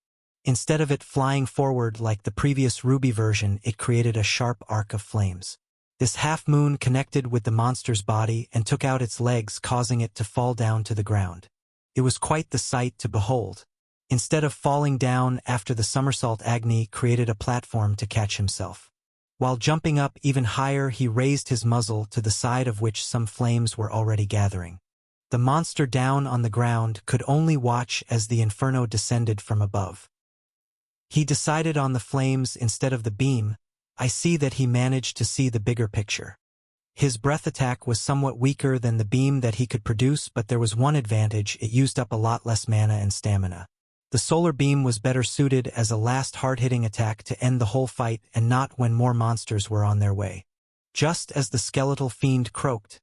Instead of it flying forward like the previous ruby version, it created a sharp arc of flames. This half-moon connected with the monster's body and took out its legs, causing it to fall down to the ground. It was quite the sight to behold. Instead of falling down after the somersault, Agni created a platform to catch himself. While jumping up even higher, he raised his muzzle to the side of which some flames were already gathering. The monster down on the ground could only watch as the inferno descended from above. He decided on the flames instead of the beam. I see that he managed to see the bigger picture. His breath attack was somewhat weaker than the beam that he could produce, but there was one advantage: it used up a lot less mana and stamina. The solar beam was better suited as a last hard-hitting attack to end the whole fight, and not when more monsters were on their way. Just as the skeletal fiend croaked,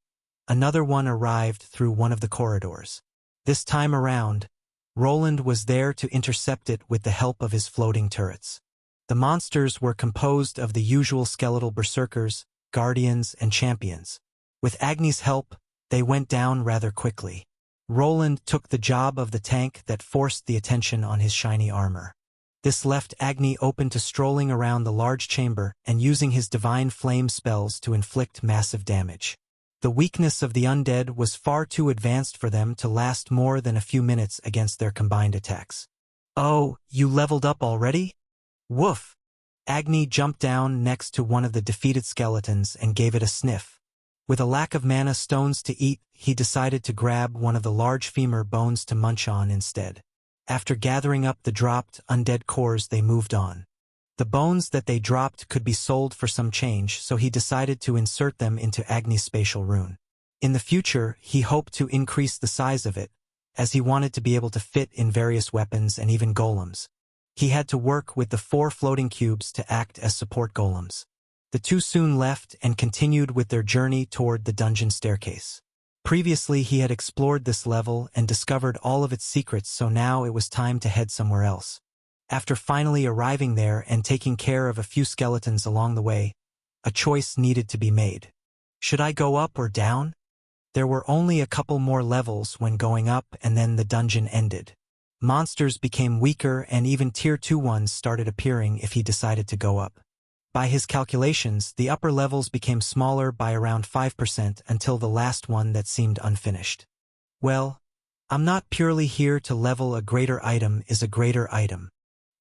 another one arrived through one of the corridors. This time around, Roland was there to intercept it with the help of his floating turrets. The monsters were composed of the usual skeletal berserkers, guardians, and champions. With Agni's help, they went down rather quickly. Roland took the job of the tank that forced the attention on his shiny armor. This left Agni open to strolling around the large chamber and using his divine flame spells to inflict massive damage. The weakness of the undead was far too advanced for them to last more than a few minutes against their combined attacks. "Oh, you leveled up already? Woof!" Agni jumped down next to one of the defeated skeletons and gave it a sniff. With a lack of mana stones to eat, he decided to grab one of the large femur bones to munch on instead. After gathering up the dropped undead cores, they moved on. The bones that they dropped could be sold for some change, so he decided to insert them into Agni's spatial rune. In the future, he hoped to increase the size of it, as he wanted to be able to fit in various weapons and even golems. He had to work with the 4 floating cubes to act as support golems. The two soon left and continued with their journey toward the dungeon staircase. Previously, he had explored this level and discovered all of its secrets, so now it was time to head somewhere else. After finally arriving there and taking care of a few skeletons along the way, a choice needed to be made. Should I go up or down? There were only a couple more levels when going up, and then the dungeon ended. Monsters became weaker, and even tier 2 ones started appearing if he decided to go up. By his calculations, the upper levels became smaller by around 5% until the last one that seemed unfinished. Well, I'm not purely here to level. A greater item is a greater item.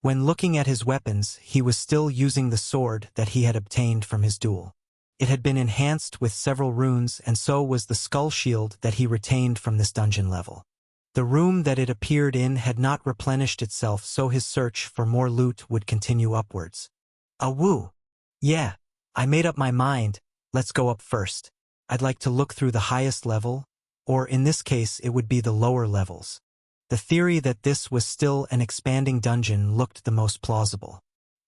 When looking at his weapons, he was still using the sword that he had obtained from his duel. It had been enhanced with several runes, and so was the skull shield that he retained from this dungeon level. The room that it appeared in had not replenished itself, so his search for more loot would continue upwards. Woo! Yeah, I made up my mind. Let's go up first. I'd like to look through the highest level, or in this case it would be the lower levels. The theory that this was still an expanding dungeon looked the most plausible.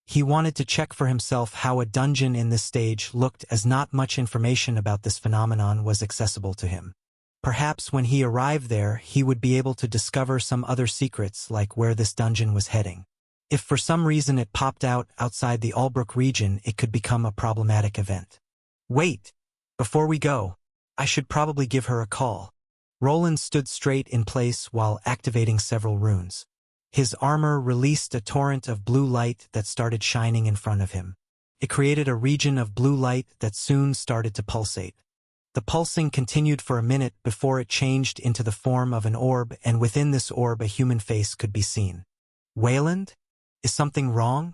He wanted to check for himself how a dungeon in this stage looked, as not much information about this phenomenon was accessible to him. Perhaps when he arrived there, he would be able to discover some other secrets like where this dungeon was heading. If for some reason it popped out outside the Albrook region, it could become a problematic event. Wait! Before we go, I should probably give her a call. Roland stood straight in place while activating several runes. His armor released a torrent of blue light that started shining in front of him. It created a region of blue light that soon started to pulsate. The pulsing continued for a minute before it changed into the form of an orb, and within this orb a human face could be seen. Wayland? Is something wrong?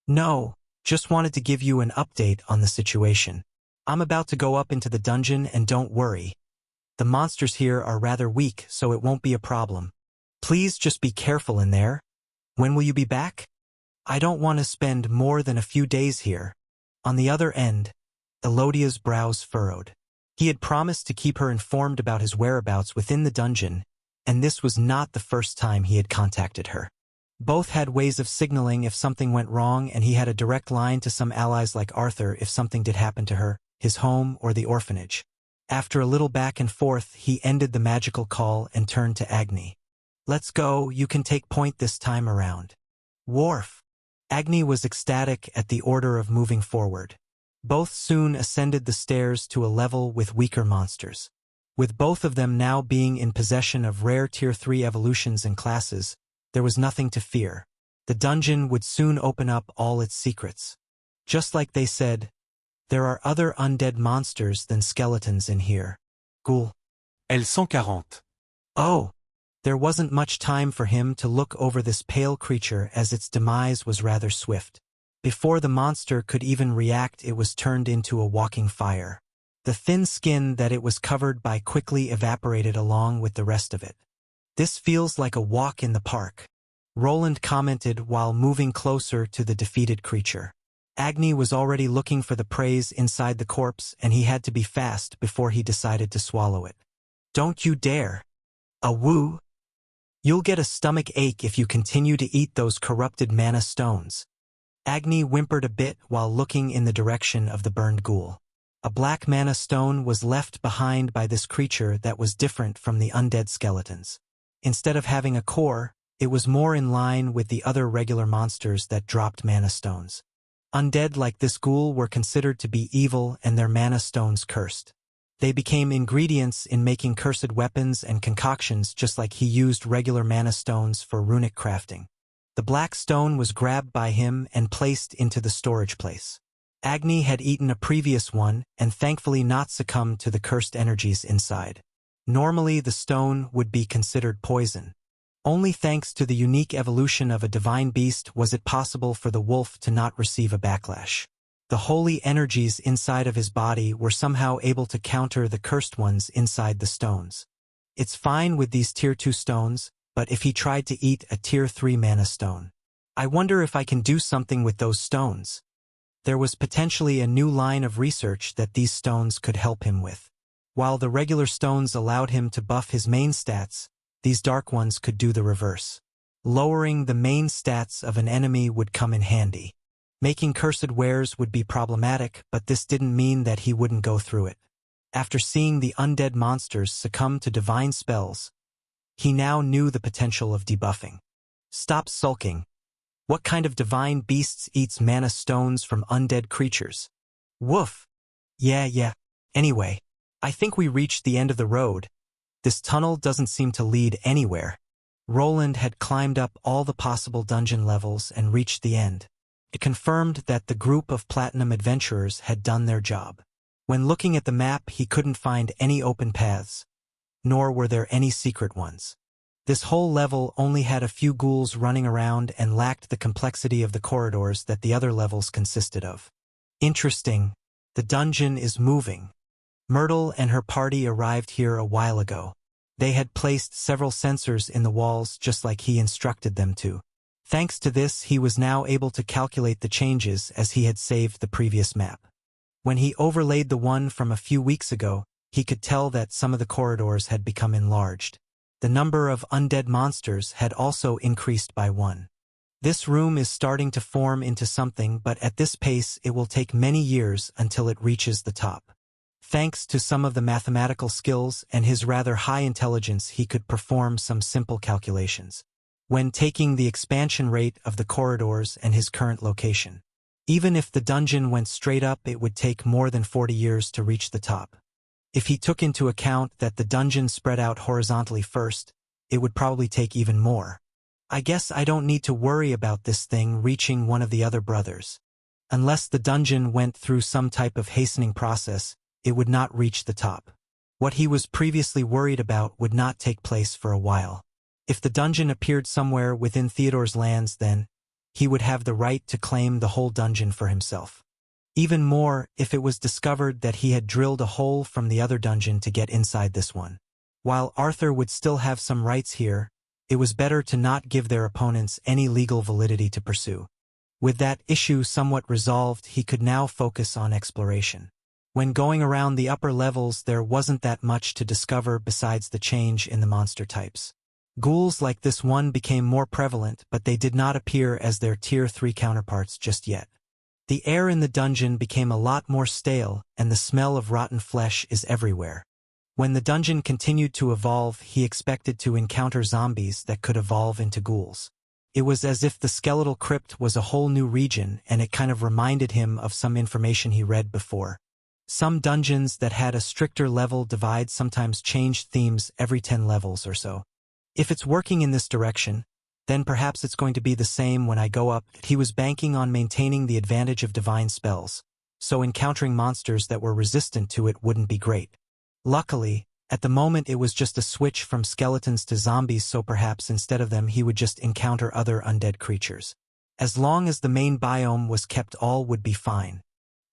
No, just wanted to give you an update on the situation. I'm about to go up into the dungeon, and don't worry. The monsters here are rather weak, so it won't be a problem. Please just be careful in there. When will you be back? I don't want to spend more than a few days here. On the other end, Elodia's brows furrowed. He had promised to keep her informed about his whereabouts within the dungeon, and this was not the first time he had contacted her. Both had ways of signaling if something went wrong, and he had a direct line to some allies like Arthur if something did happen to her, his home, or the orphanage. After a little back and forth, he ended the magical call and turned to Agni. Let's go, you can take point this time around. Worf. Agni was ecstatic at the order of moving forward. Both soon ascended the stairs to a level with weaker monsters. With both of them now being in possession of rare Tier 3 evolutions and classes, there was nothing to fear. The dungeon would soon open up all its secrets. Just like they said, there are other undead monsters than skeletons in here. Ghoul. L140. Oh! There wasn't much time for him to look over this pale creature as its demise was rather swift. Before the monster could even react, it was turned into a walking fire. The thin skin that it was covered by quickly evaporated along with the rest of it. This feels like a walk in the park, Roland commented while moving closer to the defeated creature. Agni was already looking for the praise inside the corpse, and he had to be fast before he decided to swallow it. Don't you dare! A woo! You'll get a stomach ache if you continue to eat those corrupted mana stones. Agni whimpered a bit while looking in the direction of the burned ghoul. A black mana stone was left behind by this creature that was different from the undead skeletons. Instead of having a core, it was more in line with the other regular monsters that dropped mana stones. Undead like this ghoul were considered to be evil and their mana stones cursed. They became ingredients in making cursed weapons and concoctions, just like he used regular mana stones for runic crafting. The black stone was grabbed by him and placed into the storage place. Agni had eaten a previous one and thankfully not succumbed to the cursed energies inside. Normally the stone would be considered poison. Only thanks to the unique evolution of a divine beast was it possible for the wolf to not receive a backlash. The holy energies inside of his body were somehow able to counter the cursed ones inside the stones. It's fine with these Tier 2 stones, but if he tried to eat a Tier 3 mana stone, I wonder if I can do something with those stones. There was potentially a new line of research that these stones could help him with. While the regular stones allowed him to buff his main stats, these dark ones could do the reverse. Lowering the main stats of an enemy would come in handy. Making cursed wares would be problematic, but this didn't mean that he wouldn't go through it. After seeing the undead monsters succumb to divine spells, he now knew the potential of debuffing. Stop sulking. What kind of divine beasts eats mana stones from undead creatures? Woof. Yeah. Anyway, I think we reached the end of the road. This tunnel doesn't seem to lead anywhere. Roland had climbed up all the possible dungeon levels and reached the end. It confirmed that the group of platinum adventurers had done their job. When looking at the map, he couldn't find any open paths, nor were there any secret ones. This whole level only had a few ghouls running around and lacked the complexity of the corridors that the other levels consisted of. Interesting. The dungeon is moving. Myrtle and her party arrived here a while ago. They had placed several sensors in the walls just like he instructed them to. Thanks to this, he was now able to calculate the changes as he had saved the previous map. When he overlaid the one from a few weeks ago, he could tell that some of the corridors had become enlarged. The number of undead monsters had also increased by 1. This room is starting to form into something, but at this pace it will take many years until it reaches the top. Thanks to some of the mathematical skills and his rather high intelligence, he could perform some simple calculations when taking the expansion rate of the corridors and his current location. Even if the dungeon went straight up, it would take more than 40 years to reach the top. If he took into account that the dungeon spread out horizontally first, it would probably take even more. I guess I don't need to worry about this thing reaching one of the other brothers. Unless the dungeon went through some type of hastening process, it would not reach the top. What he was previously worried about would not take place for a while. If the dungeon appeared somewhere within Theodore's lands, then he would have the right to claim the whole dungeon for himself. Even more, if it was discovered that he had drilled a hole from the other dungeon to get inside this one. While Arthur would still have some rights here, it was better to not give their opponents any legal validity to pursue. With that issue somewhat resolved, he could now focus on exploration. When going around the upper levels, there wasn't that much to discover besides the change in the monster types. Ghouls like this one became more prevalent, but they did not appear as their Tier 3 counterparts just yet. The air in the dungeon became a lot more stale, and the smell of rotten flesh is everywhere. When the dungeon continued to evolve, he expected to encounter zombies that could evolve into ghouls. It was as if the skeletal crypt was a whole new region, and it kind of reminded him of some information he read before. Some dungeons that had a stricter level divide sometimes changed themes every 10 levels or so. If it's working in this direction, then perhaps it's going to be the same when I go up. He was banking on maintaining the advantage of divine spells, so encountering monsters that were resistant to it wouldn't be great. Luckily, at the moment it was just a switch from skeletons to zombies, so perhaps instead of them he would just encounter other undead creatures. As long as the main biome was kept, all would be fine.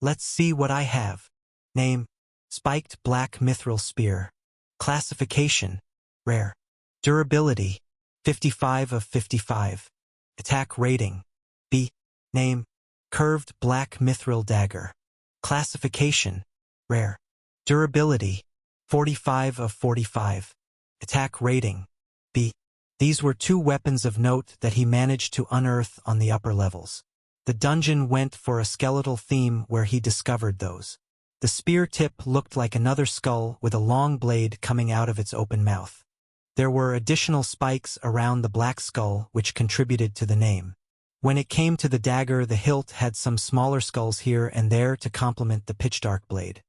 Let's see what I have. Name: Spiked Black Mithril Spear. Classification: Rare. Durability: 55 of 55. Attack rating: B. Name: Curved Black Mithril Dagger. Classification: Rare. Durability: 45 of 45. Attack rating: B. These were two weapons of note that he managed to unearth on the upper levels. The dungeon went for a skeletal theme where he discovered those. The spear tip looked like another skull with a long blade coming out of its open mouth. There were additional spikes around the black skull which contributed to the name. When it came to the dagger, the hilt had some smaller skulls here and there to complement the pitch-dark blade.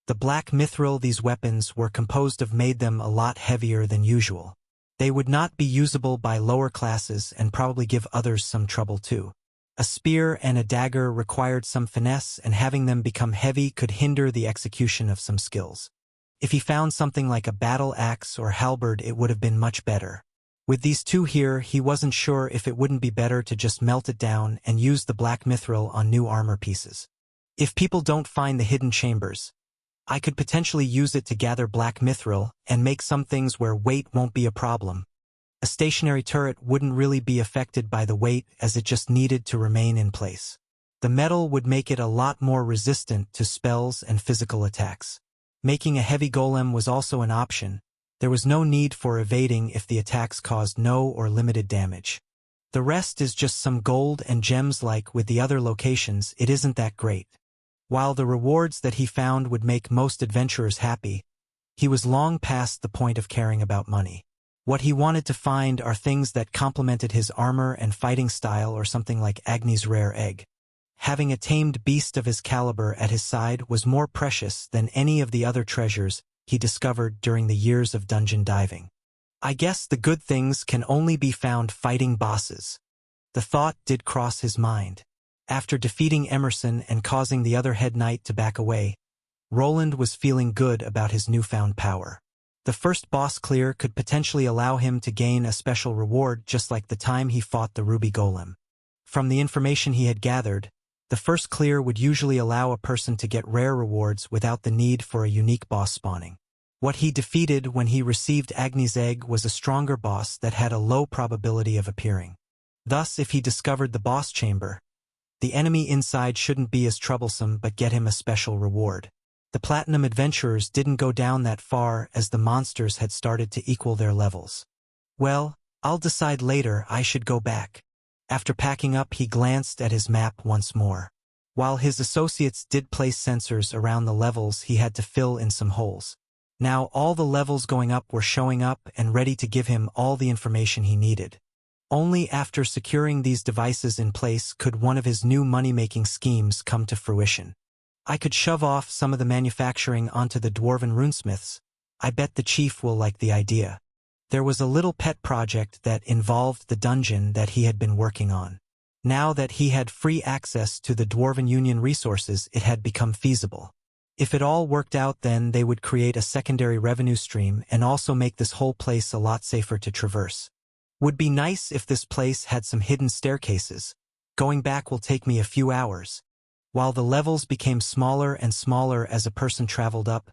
The black mithril these weapons were composed of made them a lot heavier than usual. They would not be usable by lower classes and probably give others some trouble too. A spear and a dagger required some finesse, and having them become heavy could hinder the execution of some skills. If he found something like a battle axe or halberd, it would have been much better. With these two here, he wasn't sure if it wouldn't be better to just melt it down and use the black mithril on new armor pieces. If people don't find the hidden chambers, I could potentially use it to gather black mithril and make some things where weight won't be a problem. A stationary turret wouldn't really be affected by the weight, as it just needed to remain in place. The metal would make it a lot more resistant to spells and physical attacks. Making a heavy golem was also an option. There was no need for evading if the attacks caused no or limited damage. The rest is just some gold and gems. Like with the other locations, it isn't that great. While the rewards that he found would make most adventurers happy, he was long past the point of caring about money. What he wanted to find are things that complemented his armor and fighting style, or something like Agni's rare egg. Having a tamed beast of his caliber at his side was more precious than any of the other treasures he discovered during the years of dungeon diving. I guess the good things can only be found fighting bosses. The thought did cross his mind. After defeating Emerson and causing the other head knight to back away, Roland was feeling good about his newfound power. The first boss clear could potentially allow him to gain a special reward, just like the time he fought the Ruby Golem. From the information he had gathered, the first clear would usually allow a person to get rare rewards without the need for a unique boss spawning. What he defeated when he received Agni's egg was a stronger boss that had a low probability of appearing. Thus, if he discovered the boss chamber, the enemy inside shouldn't be as troublesome but get him a special reward. The Platinum Adventurers didn't go down that far, as the monsters had started to equal their levels. Well, I'll decide later. I should go back. After packing up, he glanced at his map once more. While his associates did place sensors around the levels, he had to fill in some holes. Now all the levels going up were showing up and ready to give him all the information he needed. Only after securing these devices in place could one of his new money-making schemes come to fruition. I could shove off some of the manufacturing onto the dwarven runesmiths. I bet the chief will like the idea. There was a little pet project that involved the dungeon that he had been working on. Now that he had free access to the Dwarven Union resources, it had become feasible. If it all worked out, then they would create a secondary revenue stream and also make this whole place a lot safer to traverse. Would be nice if this place had some hidden staircases. Going back will take me a few hours. While the levels became smaller and smaller as a person traveled up,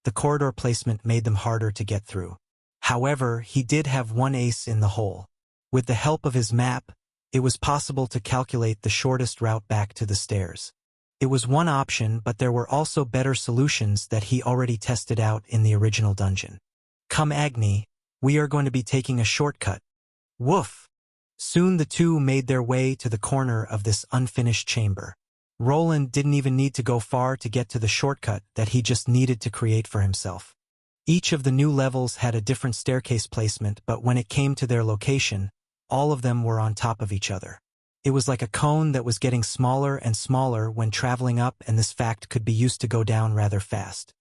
the corridor placement made them harder to get through. However, he did have one ace in the hole. With the help of his map, it was possible to calculate the shortest route back to the stairs. It was one option, but there were also better solutions that he already tested out in the original dungeon. Come Agni, we are going to be taking a shortcut. Woof! Soon the two made their way to the corner of this unfinished chamber. Roland didn't even need to go far to get to the shortcut that he just needed to create for himself. Each of the new levels had a different staircase placement, but when it came to their location, all of them were on top of each other. It was like a cone that was getting smaller and smaller when traveling up, and this fact could be used to go down rather fast.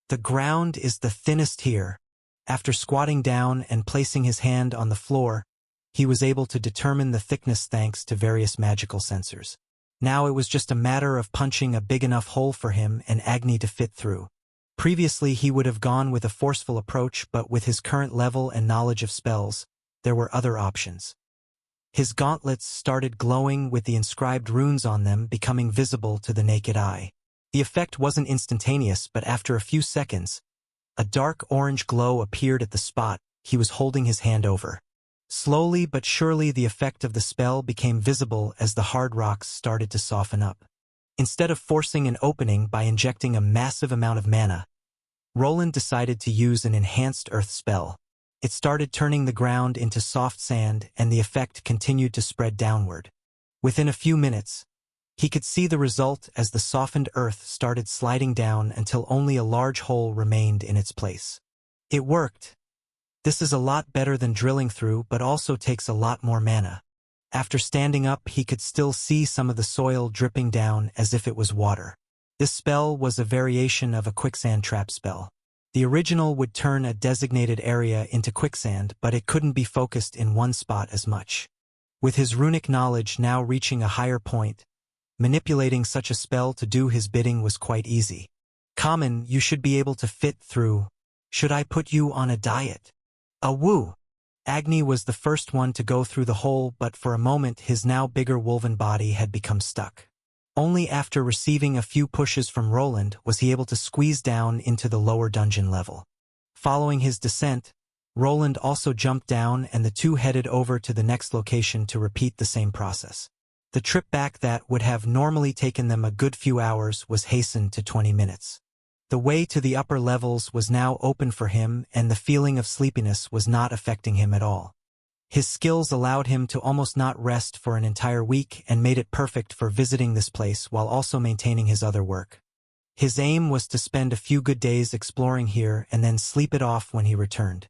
The ground is the thinnest here. After squatting down and placing his hand on the floor, he was able to determine the thickness thanks to various magical sensors. Now it was just a matter of punching a big enough hole for him and Agni to fit through. Previously he would have gone with a forceful approach, but with his current level and knowledge of spells, there were other options. His gauntlets started glowing with the inscribed runes on them becoming visible to the naked eye. The effect wasn't instantaneous, but after a few seconds, a dark orange glow appeared at the spot he was holding his hand over. Slowly but surely the effect of the spell became visible as the hard rocks started to soften up. Instead of forcing an opening by injecting a massive amount of mana, Roland decided to use an enhanced earth spell. It started turning the ground into soft sand, and the effect continued to spread downward. Within a few minutes, he could see the result as the softened earth started sliding down until only a large hole remained in its place. It worked. This is a lot better than drilling through, but also takes a lot more mana. After standing up, he could still see some of the soil dripping down as if it was water. This spell was a variation of a quicksand trap spell. The original would turn a designated area into quicksand, but it couldn't be focused in one spot as much. With his runic knowledge now reaching a higher point, manipulating such a spell to do his bidding was quite easy. Common, you should be able to fit through. Should I put you on a diet? Woo! Agni was the first one to go through the hole, but for a moment his now bigger woven body had become stuck. Only after receiving a few pushes from Roland was he able to squeeze down into the lower dungeon level. Following his descent, Roland also jumped down and the two headed over to the next location to repeat the same process. The trip back that would have normally taken them a good few hours was hastened to 20 minutes. The way to the upper levels was now open for him, and the feeling of sleepiness was not affecting him at all. His skills allowed him to almost not rest for an entire week and made it perfect for visiting this place while also maintaining his other work. His aim was to spend a few good days exploring here and then sleep it off when he returned.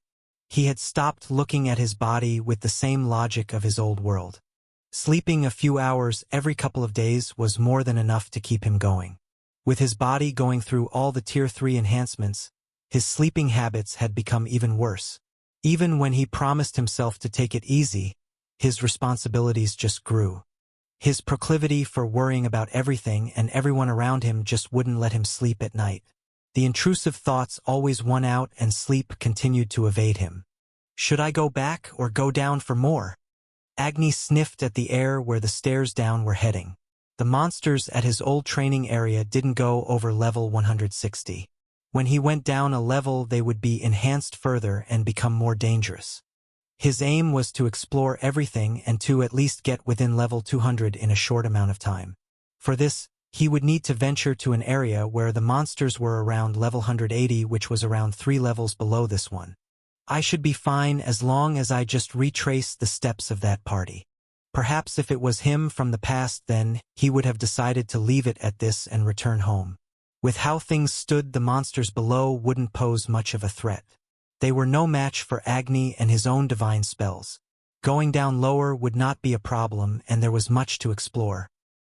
He had stopped looking at his body with the same logic of his old world. Sleeping a few hours every couple of days was more than enough to keep him going. With his body going through all the Tier 3 enhancements, his sleeping habits had become even worse. Even when he promised himself to take it easy, his responsibilities just grew. His proclivity for worrying about everything and everyone around him just wouldn't let him sleep at night. The intrusive thoughts always won out and sleep continued to evade him. Should I go back or go down for more? Agni sniffed at the air where the stairs down were heading. The monsters at his old training area didn't go over level 160. When he went down a level, they would be enhanced further and become more dangerous. His aim was to explore everything and to at least get within level 200 in a short amount of time. For this, he would need to venture to an area where the monsters were around level 180, which was around 3 levels below this one. I should be fine as long as I just retrace the steps of that party. Perhaps if it was him from the past then, he would have decided to leave it at this and return home. With how things stood, the monsters below wouldn't pose much of a threat. They were no match for Agni and his own divine spells. Going down lower would not be a problem, and there was much to explore.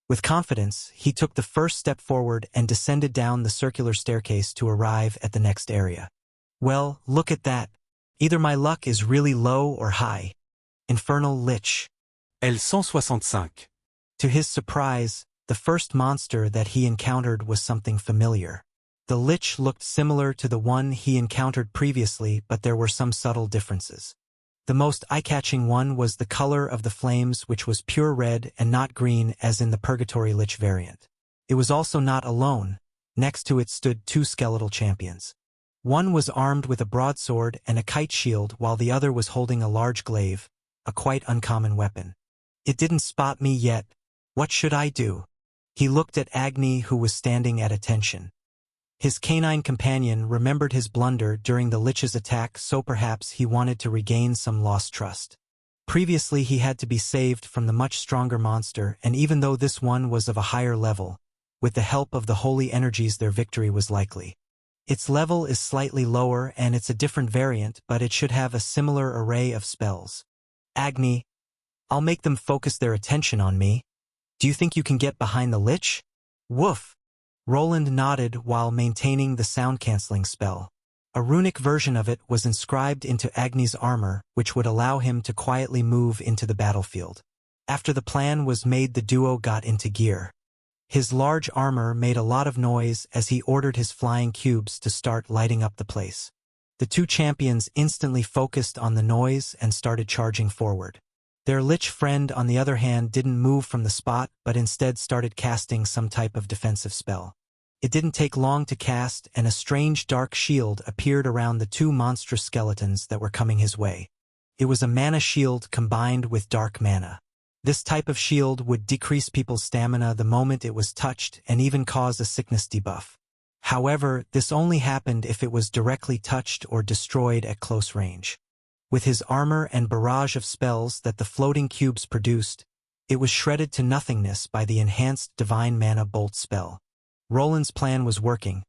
With confidence, he took the first step forward and descended down the circular staircase to arrive at the next area. Well, look at that. Either my luck is really low or high. Infernal Lich. L165. To his surprise, the first monster that he encountered was something familiar. The Lich looked similar to the one he encountered previously, but there were some subtle differences. The most eye-catching one was the color of the flames, which was pure red and not green as in the Purgatory Lich variant. It was also not alone. Next to it stood two skeletal champions. One was armed with a broadsword and a kite shield, while the other was holding a large glaive, a quite uncommon weapon. It didn't spot me yet. What should I do? He looked at Agni, who was standing at attention. His canine companion remembered his blunder during the Lich's attack, so perhaps he wanted to regain some lost trust. Previously he had to be saved from the much stronger monster, and even though this one was of a higher level, with the help of the holy energies their victory was likely. Its level is slightly lower and it's a different variant, but it should have a similar array of spells. Agni, I'll make them focus their attention on me. Do you think you can get behind the Lich? Woof! Roland nodded while maintaining the sound-canceling spell. A runic version of it was inscribed into Agni's armor, which would allow him to quietly move into the battlefield. After the plan was made, the duo got into gear. His large armor made a lot of noise as he ordered his flying cubes to start lighting up the place. The two champions instantly focused on the noise and started charging forward. Their Lich friend, on the other hand, didn't move from the spot, but instead started casting some type of defensive spell. It didn't take long to cast, and a strange dark shield appeared around the two monstrous skeletons that were coming his way. It was a mana shield combined with dark mana. This type of shield would decrease people's stamina the moment it was touched and even cause a sickness debuff. However, this only happened if it was directly touched or destroyed at close range. With his armor and barrage of spells that the floating cubes produced, it was shredded to nothingness by the enhanced Divine Mana Bolt spell. Roland's plan was working.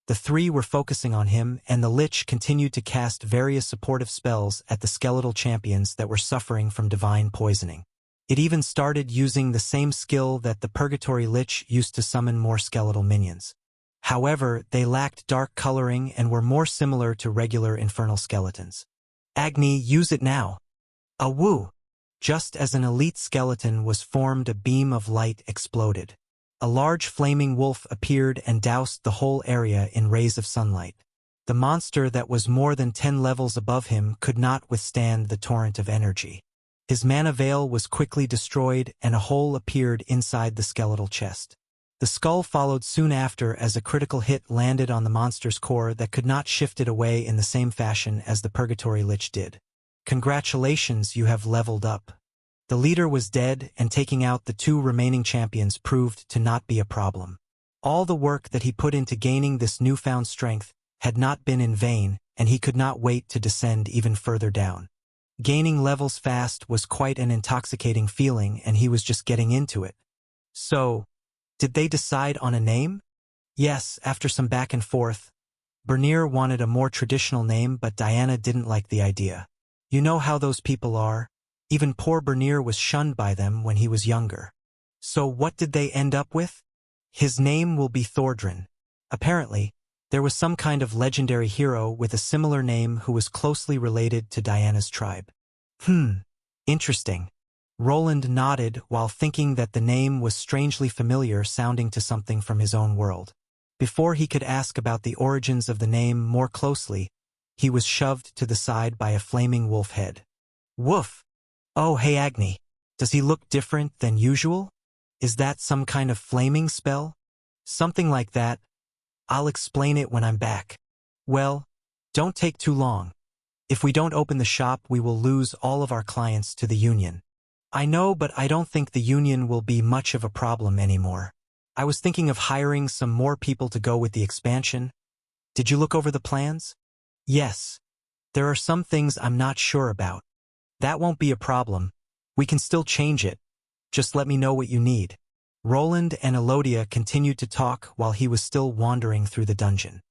The three were focusing on him, and the Lich continued to cast various supportive spells at the skeletal champions that were suffering from divine poisoning. It even started using the same skill that the Purgatory Lich used to summon more skeletal minions. However, they lacked dark coloring and were more similar to regular infernal skeletons. Agni, use it now. A woo! Just as an elite skeleton was formed, a beam of light exploded. A large flaming wolf appeared and doused the whole area in rays of sunlight. The monster that was more than 10 levels above him could not withstand the torrent of energy. His mana veil was quickly destroyed and a hole appeared inside the skeletal chest. The skull followed soon after as a critical hit landed on the monster's core that could not shift it away in the same fashion as the Purgatory Lich did. Congratulations, you have leveled up. The leader was dead, and taking out the two remaining champions proved to not be a problem. All the work that he put into gaining this newfound strength had not been in vain, and he could not wait to descend even further down. Gaining levels fast was quite an intoxicating feeling, and he was just getting into it. So, did they decide on a name? Yes, after some back and forth. Bernier wanted a more traditional name, but Diana didn't like the idea. You know how those people are. Even poor Bernier was shunned by them when he was younger. So what did they end up with? His name will be Thordrin. Apparently, there was some kind of legendary hero with a similar name who was closely related to Diana's tribe. Interesting. Roland nodded while thinking that the name was strangely familiar, sounding to something from his own world. Before he could ask about the origins of the name more closely, he was shoved to the side by a flaming wolf head. Woof! Oh, hey Agni. Does he look different than usual? Is that some kind of flaming spell? Something like that. I'll explain it when I'm back. Well, don't take too long. If we don't open the shop, we will lose all of our clients to the union. I know, but I don't think the union will be much of a problem anymore. I was thinking of hiring some more people to go with the expansion. Did you look over the plans? Yes. There are some things I'm not sure about. That won't be a problem. We can still change it. Just let me know what you need. Roland and Elodia continued to talk while he was still wandering through the dungeon.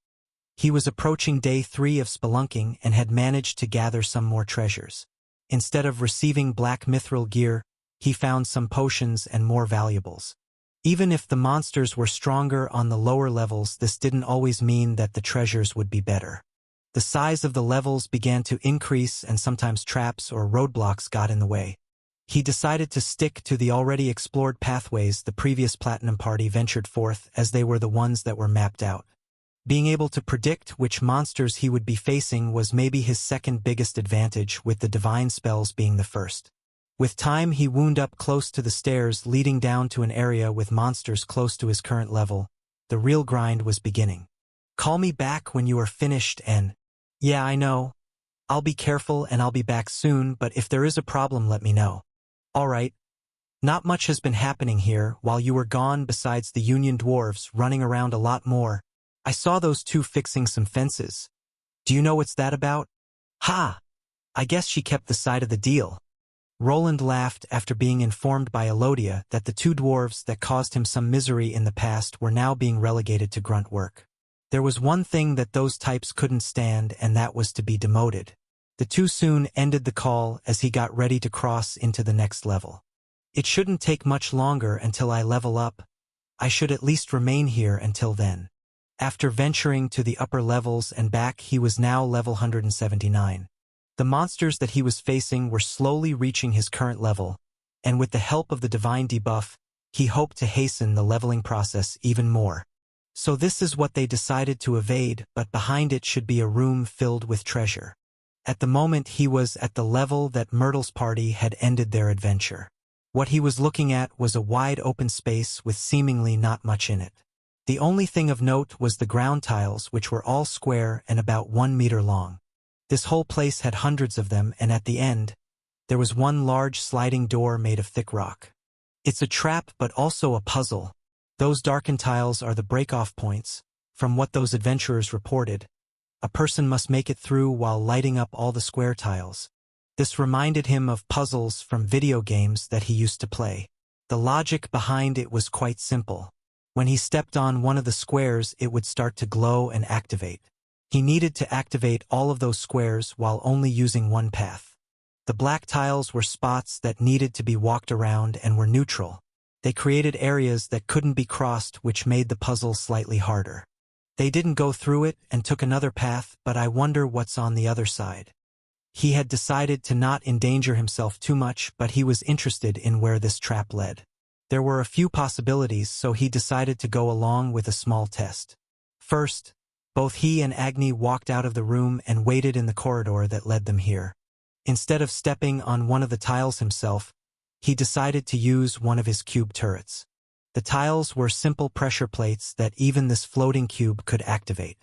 He was approaching day 3 of spelunking and had managed to gather some more treasures. Instead of receiving black mithril gear, he found some potions and more valuables. Even if the monsters were stronger on the lower levels, this didn't always mean that the treasures would be better. The size of the levels began to increase and sometimes traps or roadblocks got in the way. He decided to stick to the already explored pathways the previous Platinum Party ventured forth, as they were the ones that were mapped out. Being able to predict which monsters he would be facing was maybe his second biggest advantage, with the divine spells being the first. With time, he wound up close to the stairs leading down to an area with monsters close to his current level. The real grind was beginning. Call me back when you are finished and... Yeah, I know. I'll be careful and I'll be back soon, but if there is a problem, let me know. Alright. Not much has been happening here while you were gone besides the Union Dwarves running around a lot more. I saw those two fixing some fences. Do you know what's that about? Ha! I guess she kept the side of the deal. Roland laughed after being informed by Elodia that the two dwarves that caused him some misery in the past were now being relegated to grunt work. There was one thing that those types couldn't stand, and that was to be demoted. The two soon ended the call as he got ready to cross into the next level. It shouldn't take much longer until I level up. I should at least remain here until then. After venturing to the upper levels and back, he was now level 179. The monsters that he was facing were slowly reaching his current level, and with the help of the divine debuff, he hoped to hasten the leveling process even more. So this is what they decided to evade, but behind it should be a room filled with treasure. At the moment, he was at the level that Myrtle's party had ended their adventure. What he was looking at was a wide open space with seemingly not much in it. The only thing of note was the ground tiles, which were all square and about 1 meter long. This whole place had hundreds of them, and at the end, there was one large sliding door made of thick rock. It's a trap but also a puzzle. Those darkened tiles are the break-off points. From what those adventurers reported, a person must make it through while lighting up all the square tiles. This reminded him of puzzles from video games that he used to play. The logic behind it was quite simple. When he stepped on one of the squares, it would start to glow and activate. He needed to activate all of those squares while only using one path. The black tiles were spots that needed to be walked around and were neutral. They created areas that couldn't be crossed, which made the puzzle slightly harder. They didn't go through it and took another path, but I wonder what's on the other side. He had decided to not endanger himself too much, but he was interested in where this trap led. There were a few possibilities, so he decided to go along with a small test. First, both he and Agni walked out of the room and waited in the corridor that led them here. Instead of stepping on one of the tiles himself, he decided to use one of his cube turrets. The tiles were simple pressure plates that even this floating cube could activate.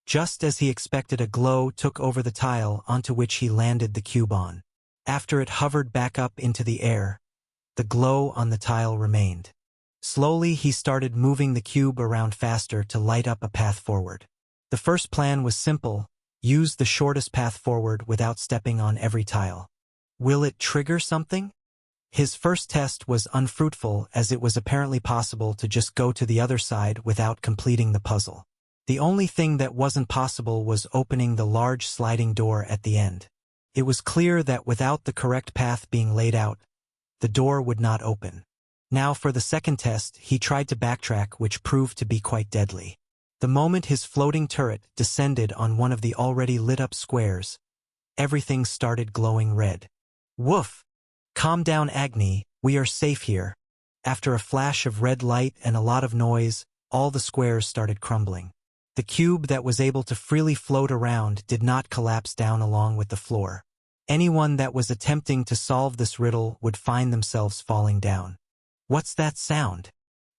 Just as he expected, a glow took over the tile onto which he landed the cube on. After it hovered back up into the air, the glow on the tile remained. Slowly, he started moving the cube around faster to light up a path forward. The first plan was simple: use the shortest path forward without stepping on every tile. Will it trigger something? His first test was unfruitful, as it was apparently possible to just go to the other side without completing the puzzle. The only thing that wasn't possible was opening the large sliding door at the end. It was clear that without the correct path being laid out, the door would not open. Now for the second test, he tried to backtrack, which proved to be quite deadly. The moment his floating turret descended on one of the already lit-up squares, everything started glowing red. Woof! Calm down, Agni, we are safe here. After a flash of red light and a lot of noise, all the squares started crumbling. The cube that was able to freely float around did not collapse down along with the floor. Anyone that was attempting to solve this riddle would find themselves falling down. What's that sound?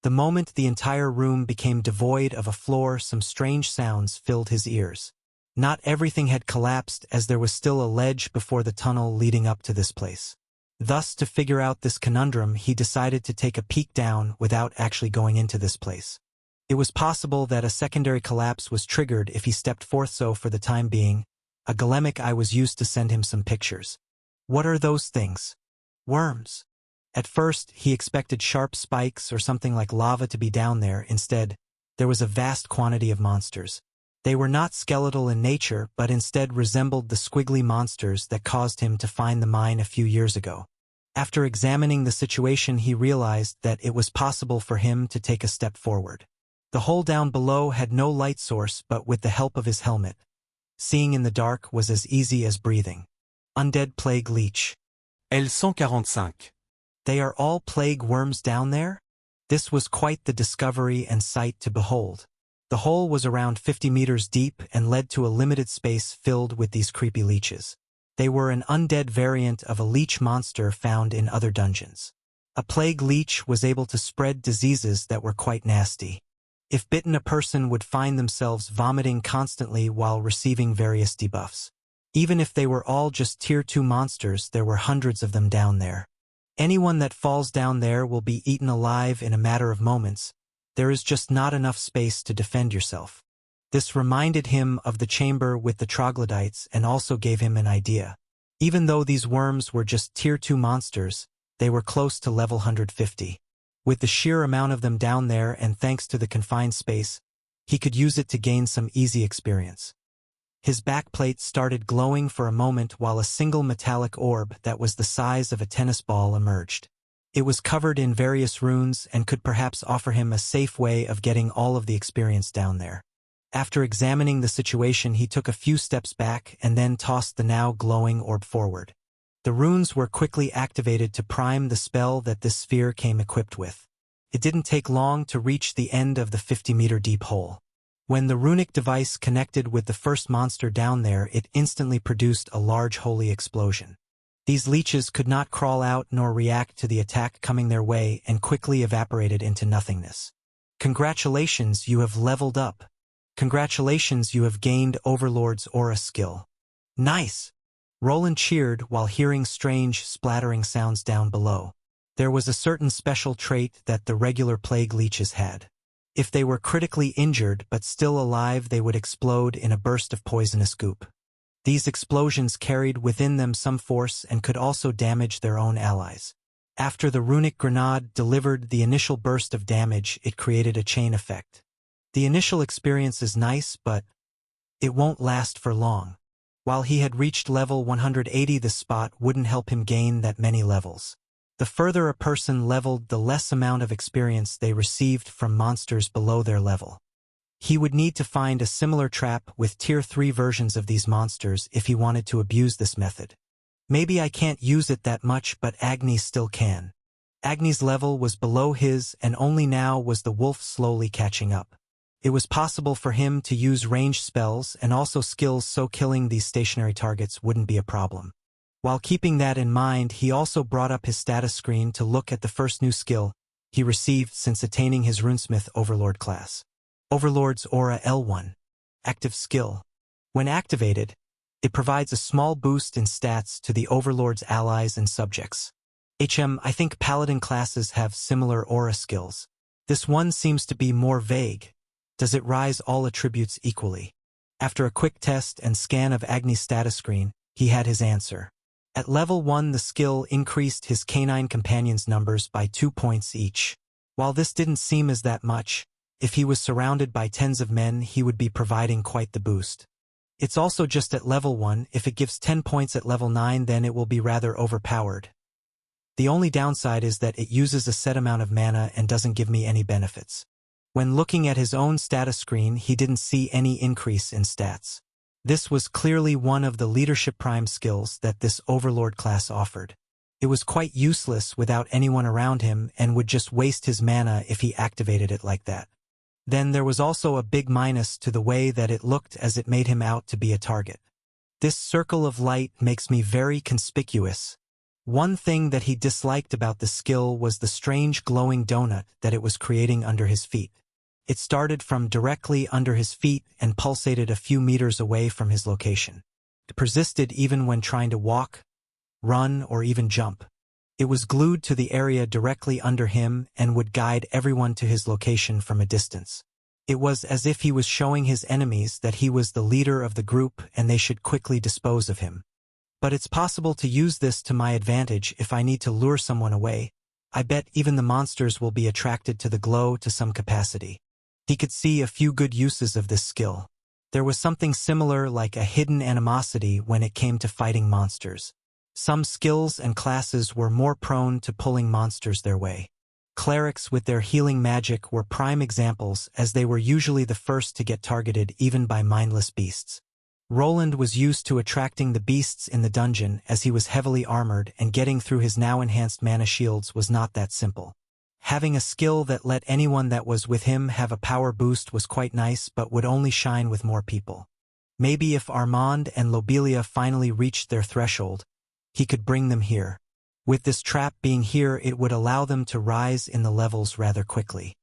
The moment the entire room became devoid of a floor, some strange sounds filled his ears. Not everything had collapsed, as there was still a ledge before the tunnel leading up to this place. Thus, to figure out this conundrum, he decided to take a peek down without actually going into this place. It was possible that a secondary collapse was triggered if he stepped forth, so for the time being, a Golemic eye was used to send him some pictures. What are those things? Worms. At first, he expected sharp spikes or something like lava to be down there. Instead, there was a vast quantity of monsters. They were not skeletal in nature, but instead resembled the squiggly monsters that caused him to find the mine a few years ago. After examining the situation, he realized that it was possible for him to take a step forward. The hole down below had no light source, but with the help of his helmet, seeing in the dark was as easy as breathing. Undead plague leech. L145. They are all plague worms down there? This was quite the discovery and sight to behold. The hole was around 50 meters deep and led to a limited space filled with these creepy leeches. They were an undead variant of a leech monster found in other dungeons. A plague leech was able to spread diseases that were quite nasty. If bitten, a person would find themselves vomiting constantly while receiving various debuffs. Even if they were all just tier 2 monsters, there were hundreds of them down there. Anyone that falls down there will be eaten alive in a matter of moments. There is just not enough space to defend yourself. This reminded him of the chamber with the troglodytes and also gave him an idea. Even though these worms were just tier 2 monsters, they were close to level 150. With the sheer amount of them down there and thanks to the confined space, he could use it to gain some easy experience. His backplate started glowing for a moment while a single metallic orb that was the size of a tennis ball emerged. It was covered in various runes and could perhaps offer him a safe way of getting all of the experience down there. After examining the situation, he took a few steps back and then tossed the now glowing orb forward. The runes were quickly activated to prime the spell that this sphere came equipped with. It didn't take long to reach the end of the 50-meter deep hole. When the runic device connected with the first monster down there, it instantly produced a large holy explosion. These leeches could not crawl out nor react to the attack coming their way and quickly evaporated into nothingness. Congratulations, you have leveled up. Congratulations, you have gained Overlord's aura skill. Nice! Roland cheered while hearing strange, splattering sounds down below. There was a certain special trait that the regular plague leeches had. If they were critically injured but still alive, they would explode in a burst of poisonous goop. These explosions carried within them some force and could also damage their own allies. After the runic grenade delivered the initial burst of damage, it created a chain effect. The initial experience is nice, but it won't last for long. While he had reached level 180, the spot wouldn't help him gain that many levels. The further a person leveled, the less amount of experience they received from monsters below their level. He would need to find a similar trap with tier 3 versions of these monsters if he wanted to abuse this method. Maybe I can't use it that much, but Agni still can. Agni's level was below his, and only now was the wolf slowly catching up. It was possible for him to use ranged spells and also skills, so killing these stationary targets wouldn't be a problem. While keeping that in mind, he also brought up his status screen to look at the first new skill he received since attaining his Runesmith Overlord class. Overlord's Aura L1. Active skill. When activated, it provides a small boost in stats to the Overlord's allies and subjects. I think Paladin classes have similar aura skills. This one seems to be more vague. Does it rise all attributes equally? After a quick test and scan of Agni's status screen, he had his answer. At level 1, the skill increased his canine companions' numbers by 2 points each. While this didn't seem as that much, if he was surrounded by tens of men, he would be providing quite the boost. It's also just at level 1, if it gives 10 points at level 9, then it will be rather overpowered. The only downside is that it uses a set amount of mana and doesn't give me any benefits. When looking at his own status screen, he didn't see any increase in stats. This was clearly one of the leadership prime skills that this Overlord class offered. It was quite useless without anyone around him and would just waste his mana if he activated it like that. Then there was also a big minus to the way that it looked, as it made him out to be a target. This circle of light makes me very conspicuous. One thing that he disliked about the skill was the strange glowing donut that it was creating under his feet. It started from directly under his feet and pulsated a few meters away from his location. It persisted even when trying to walk, run, or even jump. It was glued to the area directly under him and would guide everyone to his location from a distance. It was as if he was showing his enemies that he was the leader of the group and they should quickly dispose of him. But it's possible to use this to my advantage if I need to lure someone away. I bet even the monsters will be attracted to the glow to some capacity. He could see a few good uses of this skill. There was something similar like a hidden animosity when it came to fighting monsters. Some skills and classes were more prone to pulling monsters their way. Clerics with their healing magic were prime examples, as they were usually the first to get targeted even by mindless beasts. Roland was used to attracting the beasts in the dungeon as he was heavily armored, and getting through his now enhanced mana shields was not that simple. Having a skill that let anyone that was with him have a power boost was quite nice, but would only shine with more people. Maybe if Armand and Lobelia finally reached their threshold, he could bring them here. With this trap being here, it would allow them to rise in the levels rather quickly.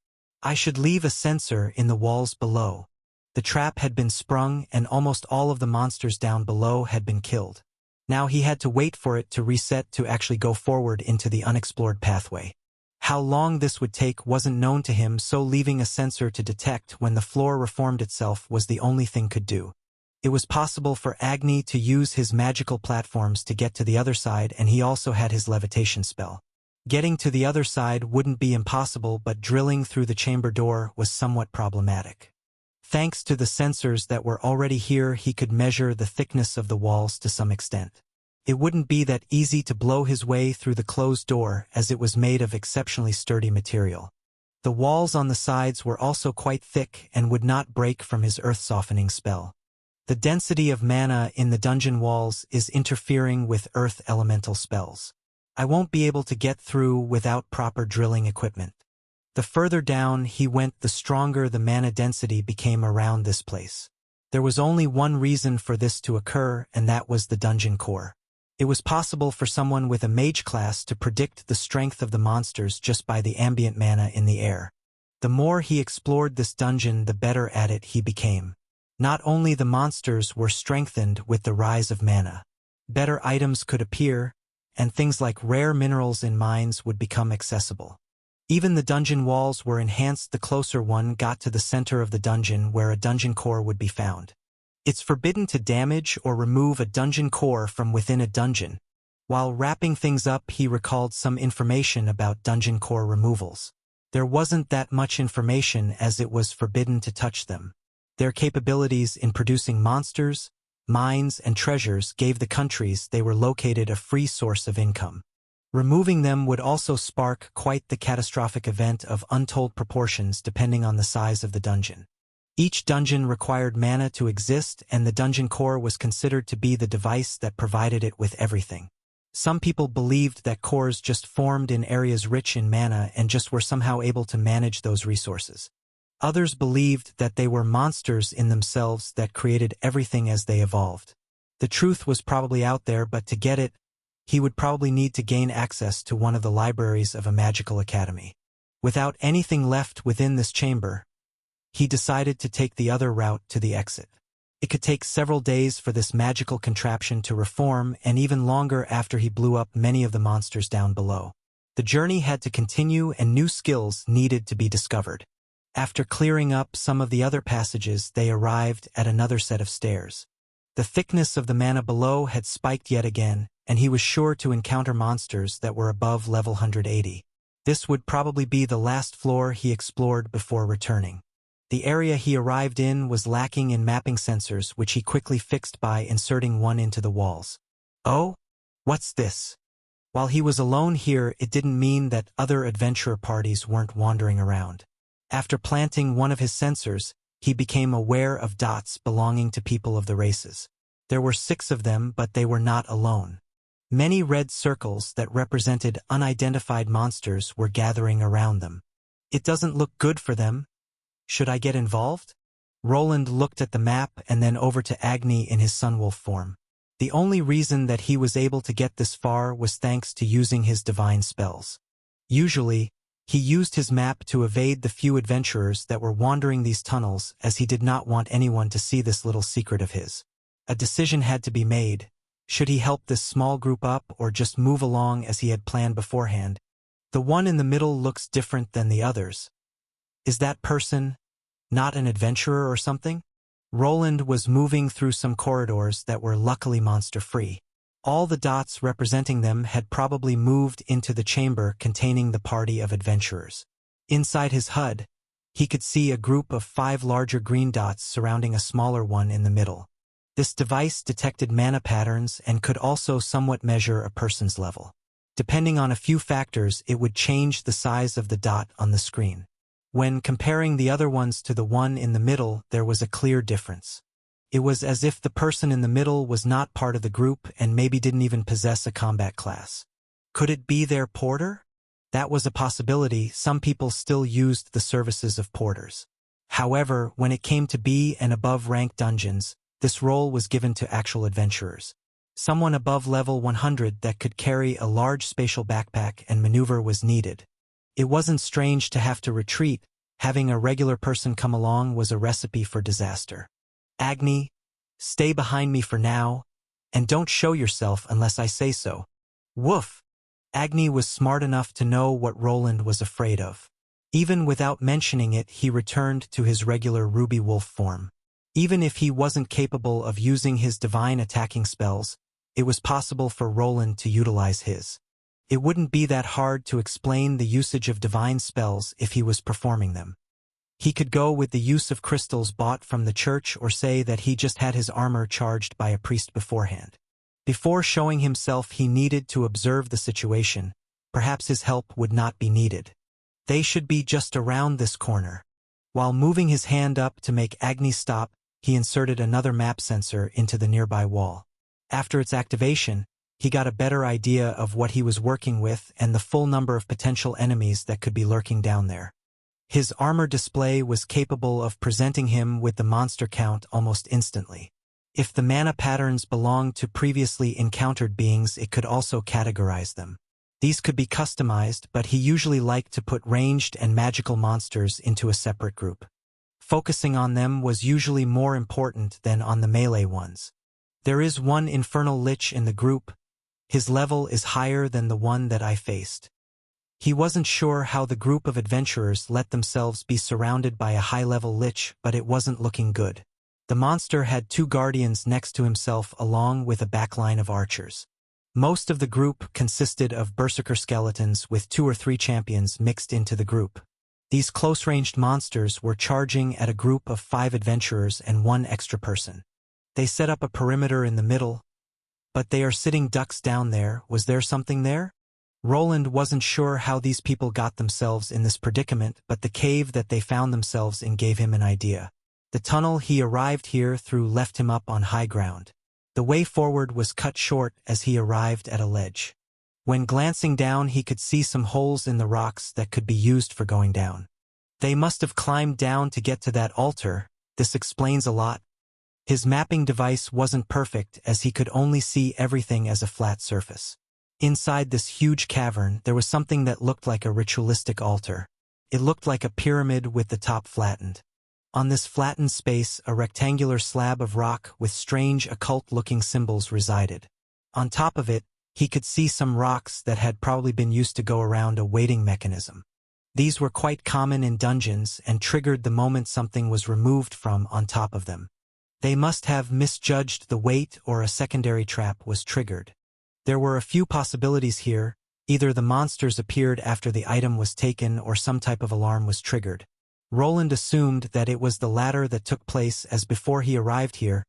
I should leave a sensor in the walls below. The trap had been sprung and almost all of the monsters down below had been killed. Now he had to wait for it to reset to actually go forward into the unexplored pathway. How long this would take wasn't known to him, so leaving a sensor to detect when the floor reformed itself was the only thing could do. It was possible for Agni to use his magical platforms to get to the other side, and he also had his levitation spell. Getting to the other side wouldn't be impossible, but drilling through the chamber door was somewhat problematic. Thanks to the sensors that were already here, he could measure the thickness of the walls to some extent. It wouldn't be that easy to blow his way through the closed door, as it was made of exceptionally sturdy material. The walls on the sides were also quite thick and would not break from his earth-softening spell. The density of mana in the dungeon walls is interfering with earth elemental spells. I won't be able to get through without proper drilling equipment. The further down he went, the stronger the mana density became around this place. There was only one reason for this to occur, and that was the dungeon core. It was possible for someone with a mage class to predict the strength of the monsters just by the ambient mana in the air. The more he explored this dungeon, the better at it he became. Not only the monsters were strengthened with the rise of mana. Better items could appear, and things like rare minerals in mines would become accessible. Even the dungeon walls were enhanced the closer one got to the center of the dungeon, where a dungeon core would be found. It's forbidden to damage or remove a dungeon core from within a dungeon. While wrapping things up, he recalled some information about dungeon core removals. There wasn't that much information, as it was forbidden to touch them. Their capabilities in producing monsters, mines, and treasures gave the countries they were located a free source of income. Removing them would also spark quite the catastrophic event of untold proportions depending on the size of the dungeon. Each dungeon required mana to exist, and the dungeon core was considered to be the device that provided it with everything. Some people believed that cores just formed in areas rich in mana and just were somehow able to manage those resources. Others believed that they were monsters in themselves that created everything as they evolved. The truth was probably out there, but to get it, he would probably need to gain access to one of the libraries of a magical academy. Without anything left within this chamber, he decided to take the other route to the exit. It could take several days for this magical contraption to reform, and even longer after he blew up many of the monsters down below. The journey had to continue, and new skills needed to be discovered. After clearing up some of the other passages, they arrived at another set of stairs. The thickness of the mana below had spiked yet again, and he was sure to encounter monsters that were above level 180. This would probably be the last floor he explored before returning. The area he arrived in was lacking in mapping sensors, which he quickly fixed by inserting one into the walls. Oh? What's this? While he was alone here, it didn't mean that other adventurer parties weren't wandering around. After planting one of his sensors, he became aware of dots belonging to people of the races. There were 6 of them, but they were not alone. Many red circles that represented unidentified monsters were gathering around them. It doesn't look good for them. Should I get involved? Roland looked at the map and then over to Agni in his sunwolf form. The only reason that he was able to get this far was thanks to using his divine spells. Usually, he used his map to evade the few adventurers that were wandering these tunnels, as he did not want anyone to see this little secret of his. A decision had to be made. Should he help this small group up or just move along as he had planned beforehand? The one in the middle looks different than the others. Is that person not an adventurer or something? Roland was moving through some corridors that were luckily monster-free. All the dots representing them had probably moved into the chamber containing the party of adventurers. Inside his HUD, he could see a group of 5 larger green dots surrounding a smaller one in the middle. This device detected mana patterns and could also somewhat measure a person's level. Depending on a few factors, it would change the size of the dot on the screen. When comparing the other ones to the one in the middle, there was a clear difference. It was as if the person in the middle was not part of the group and maybe didn't even possess a combat class. Could it be their porter? That was a possibility. Some people still used the services of porters. However, when it came to B and above ranked dungeons, this role was given to actual adventurers. Someone above level 100 that could carry a large spatial backpack and maneuver was needed. It wasn't strange to have to retreat. Having a regular person come along was a recipe for disaster. Agni, stay behind me for now, and don't show yourself unless I say so. Woof! Agni was smart enough to know what Roland was afraid of. Even without mentioning it, he returned to his regular ruby wolf form. Even if he wasn't capable of using his divine attacking spells, it was possible for Roland to utilize his. It wouldn't be that hard to explain the usage of divine spells if he was performing them. He could go with the use of crystals bought from the church or say that he just had his armor charged by a priest beforehand. Before showing himself, he needed to observe the situation. Perhaps his help would not be needed. They should be just around this corner. While moving his hand up to make Agni stop, he inserted another map sensor into the nearby wall. After its activation, he got a better idea of what he was working with and the full number of potential enemies that could be lurking down there. His armor display was capable of presenting him with the monster count almost instantly. If the mana patterns belonged to previously encountered beings, it could also categorize them. These could be customized, but he usually liked to put ranged and magical monsters into a separate group. Focusing on them was usually more important than on the melee ones. There is one infernal lich in the group. His level is higher than the one that I faced. He wasn't sure how the group of adventurers let themselves be surrounded by a high-level lich, but it wasn't looking good. The monster had 2 guardians next to himself along with a backline of archers. Most of the group consisted of berserker skeletons with 2 or 3 champions mixed into the group. These close-ranged monsters were charging at a group of 5 adventurers and 1 extra person. They set up a perimeter in the middle, but they are sitting ducks down there. Was there something there? Roland wasn't sure how these people got themselves in this predicament, but the cave that they found themselves in gave him an idea. The tunnel he arrived here through left him up on high ground. The way forward was cut short as he arrived at a ledge. When glancing down, he could see some holes in the rocks that could be used for going down. They must have climbed down to get to that altar. This explains a lot. His mapping device wasn't perfect as he could only see everything as a flat surface. Inside this huge cavern, there was something that looked like a ritualistic altar. It looked like a pyramid with the top flattened. On this flattened space, a rectangular slab of rock with strange occult-looking symbols resided. On top of it, he could see some rocks that had probably been used to go around a weighting mechanism. These were quite common in dungeons and triggered the moment something was removed from on top of them. They must have misjudged the weight or a secondary trap was triggered. There were a few possibilities here. Either the monsters appeared after the item was taken or some type of alarm was triggered. Roland assumed that it was the latter that took place, as before he arrived here,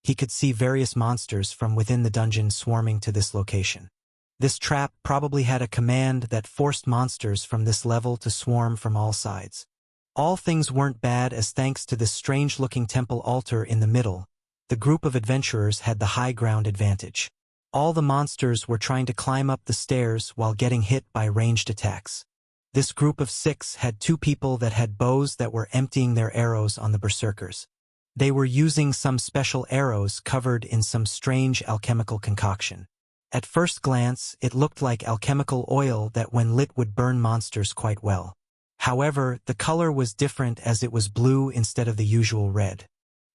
he could see various monsters from within the dungeon swarming to this location. This trap probably had a command that forced monsters from this level to swarm from all sides. All things weren't bad, as thanks to this strange-looking temple altar in the middle, the group of adventurers had the high ground advantage. All the monsters were trying to climb up the stairs while getting hit by ranged attacks. This group of 6 had 2 people that had bows that were emptying their arrows on the berserkers. They were using some special arrows covered in some strange alchemical concoction. At first glance, it looked like alchemical oil that when lit would burn monsters quite well. However, the color was different as it was blue instead of the usual red.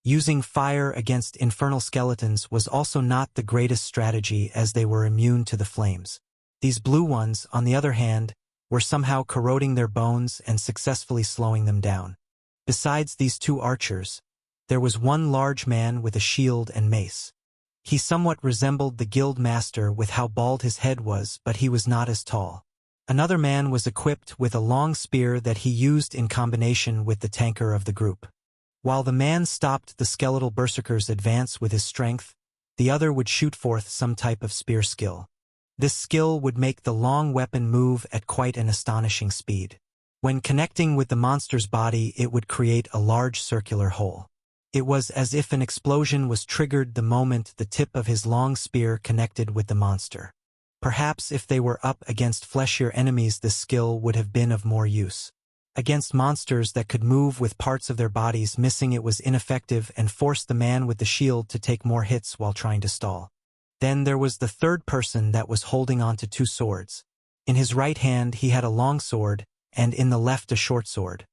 Using fire against infernal skeletons was also not the greatest strategy, as they were immune to the flames. These blue ones, on the other hand, were somehow corroding their bones and successfully slowing them down. Besides these 2 archers, there was one large man with a shield and mace. He somewhat resembled the guild master with how bald his head was, but he was not as tall. Another man was equipped with a long spear that he used in combination with the tanker of the group. While the man stopped the skeletal berserker's advance with his strength, the other would shoot forth some type of spear skill. This skill would make the long weapon move at quite an astonishing speed. When connecting with the monster's body, it would create a large circular hole. It was as if an explosion was triggered the moment the tip of his long spear connected with the monster. Perhaps if they were up against fleshier enemies, this skill would have been of more use. Against monsters that could move with parts of their bodies missing, it was ineffective and forced the man with the shield to take more hits while trying to stall. Then there was the third person that was holding on to two swords. In his right hand he had a long sword, and in the left a short sword.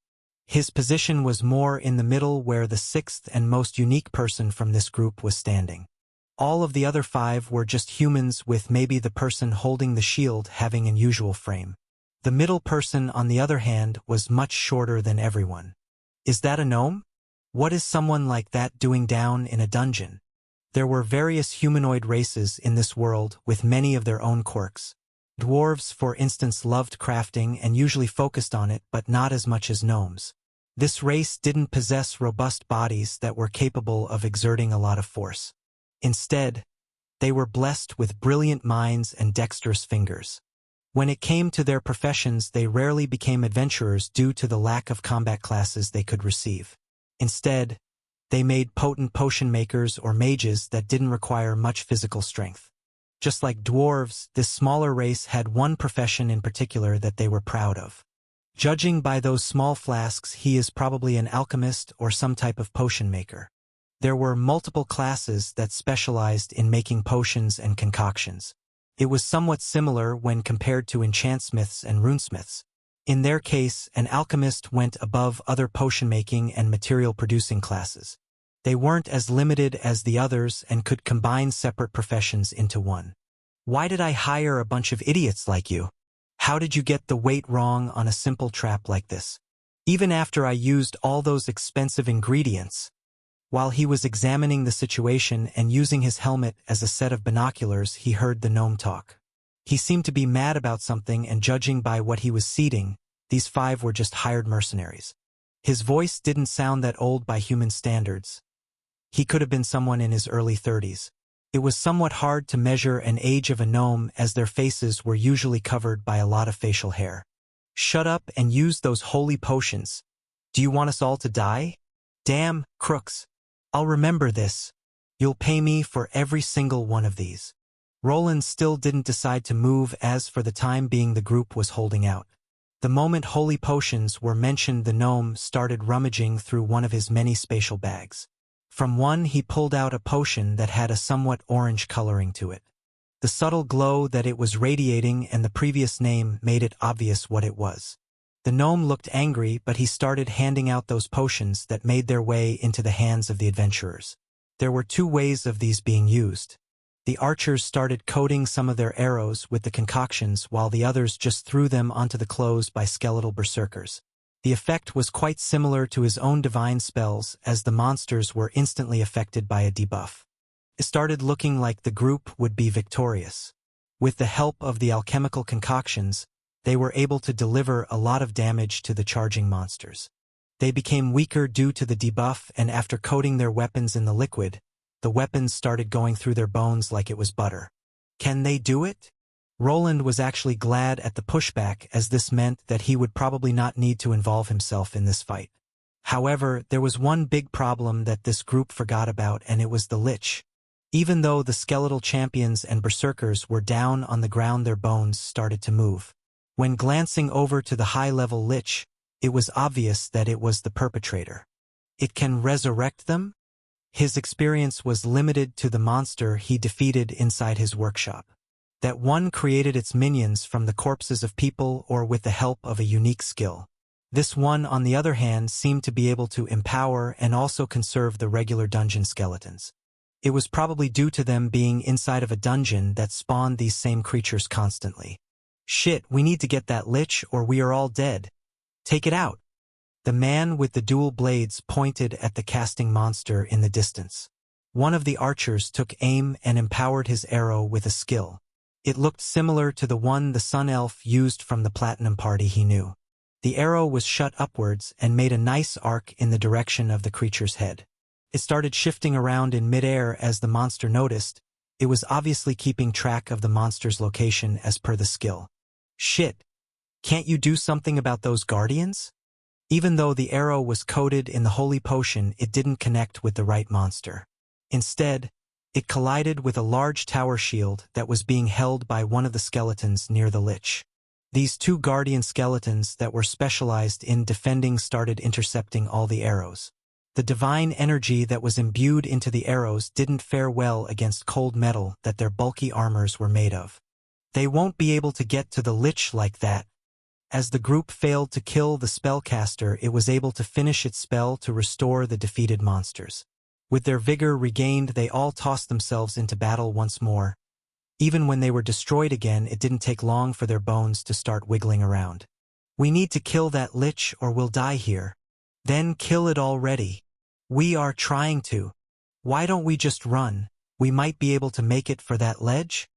His position was more in the middle, where the sixth and most unique person from this group was standing. All of the other five were just humans, with maybe the person holding the shield having an unusual frame. The middle person, on the other hand, was much shorter than everyone. Is that a gnome? What is someone like that doing down in a dungeon? There were various humanoid races in this world with many of their own quirks. Dwarves, for instance, loved crafting and usually focused on it, but not as much as gnomes. This race didn't possess robust bodies that were capable of exerting a lot of force. Instead, they were blessed with brilliant minds and dexterous fingers. When it came to their professions, they rarely became adventurers due to the lack of combat classes they could receive. Instead, they made potent potion makers or mages that didn't require much physical strength. Just like dwarves, this smaller race had one profession in particular that they were proud of. Judging by those small flasks, he is probably an alchemist or some type of potion maker. There were multiple classes that specialized in making potions and concoctions. It was somewhat similar when compared to enchantsmiths and runesmiths. In their case, an alchemist went above other potion-making and material-producing classes. They weren't as limited as the others and could combine separate professions into one. Why did I hire a bunch of idiots like you? How did you get the weight wrong on a simple trap like this? Even after I used all those expensive ingredients. While he was examining the situation and using his helmet as a set of binoculars, he heard the gnome talk. He seemed to be mad about something, and judging by what he was seeding, these five were just hired mercenaries. His voice didn't sound that old by human standards. He could have been someone in his early 30s. It was somewhat hard to measure an age of a gnome, as their faces were usually covered by a lot of facial hair. Shut up and use those holy potions. Do you want us all to die? Damn, crooks. I'll remember this. You'll pay me for every single one of these. Roland still didn't decide to move, as for the time being the group was holding out. The moment holy potions were mentioned, the gnome started rummaging through one of his many spatial bags. From one he pulled out a potion that had a somewhat orange coloring to it. The subtle glow that it was radiating and the previous name made it obvious what it was. The gnome looked angry, but he started handing out those potions that made their way into the hands of the adventurers. There were two ways of these being used. The archers started coating some of their arrows with the concoctions, while the others just threw them onto the clothes by skeletal berserkers. The effect was quite similar to his own divine spells, as the monsters were instantly affected by a debuff. It started looking like the group would be victorious. With the help of the alchemical concoctions, they were able to deliver a lot of damage to the charging monsters. They became weaker due to the debuff, and after coating their weapons in the liquid, the weapons started going through their bones like it was butter. Can they do it? Roland was actually glad at the pushback, as this meant that he would probably not need to involve himself in this fight. However, there was one big problem that this group forgot about, and it was the lich. Even though the skeletal champions and berserkers were down on the ground, their bones started to move. When glancing over to the high-level lich, it was obvious that it was the perpetrator. It can resurrect them? His experience was limited to the monster he defeated inside his workshop. That one created its minions from the corpses of people or with the help of a unique skill. This one, on the other hand, seemed to be able to empower and also conserve the regular dungeon skeletons. It was probably due to them being inside of a dungeon that spawned these same creatures constantly. Shit, we need to get that lich or we are all dead. Take it out. The man with the dual blades pointed at the casting monster in the distance. One of the archers took aim and empowered his arrow with a skill. It looked similar to the one the Sun Elf used from the Platinum Party he knew. The arrow was shot upwards and made a nice arc in the direction of the creature's head. It started shifting around in midair as the monster noticed. It was obviously keeping track of the monster's location as per the skill. Shit! Can't you do something about those guardians? Even though the arrow was coated in the holy potion, it didn't connect with the right monster. Instead, it collided with a large tower shield that was being held by one of the skeletons near the lich. These two guardian skeletons that were specialized in defending started intercepting all the arrows. The divine energy that was imbued into the arrows didn't fare well against cold metal that their bulky armors were made of. They won't be able to get to the lich like that. As the group failed to kill the spellcaster, it was able to finish its spell to restore the defeated monsters. With their vigor regained, they all tossed themselves into battle once more. Even when they were destroyed again, it didn't take long for their bones to start wiggling around. We need to kill that lich or we'll die here. Then kill it already. We are trying to. Why don't we just run? We might be able to make it for that ledge?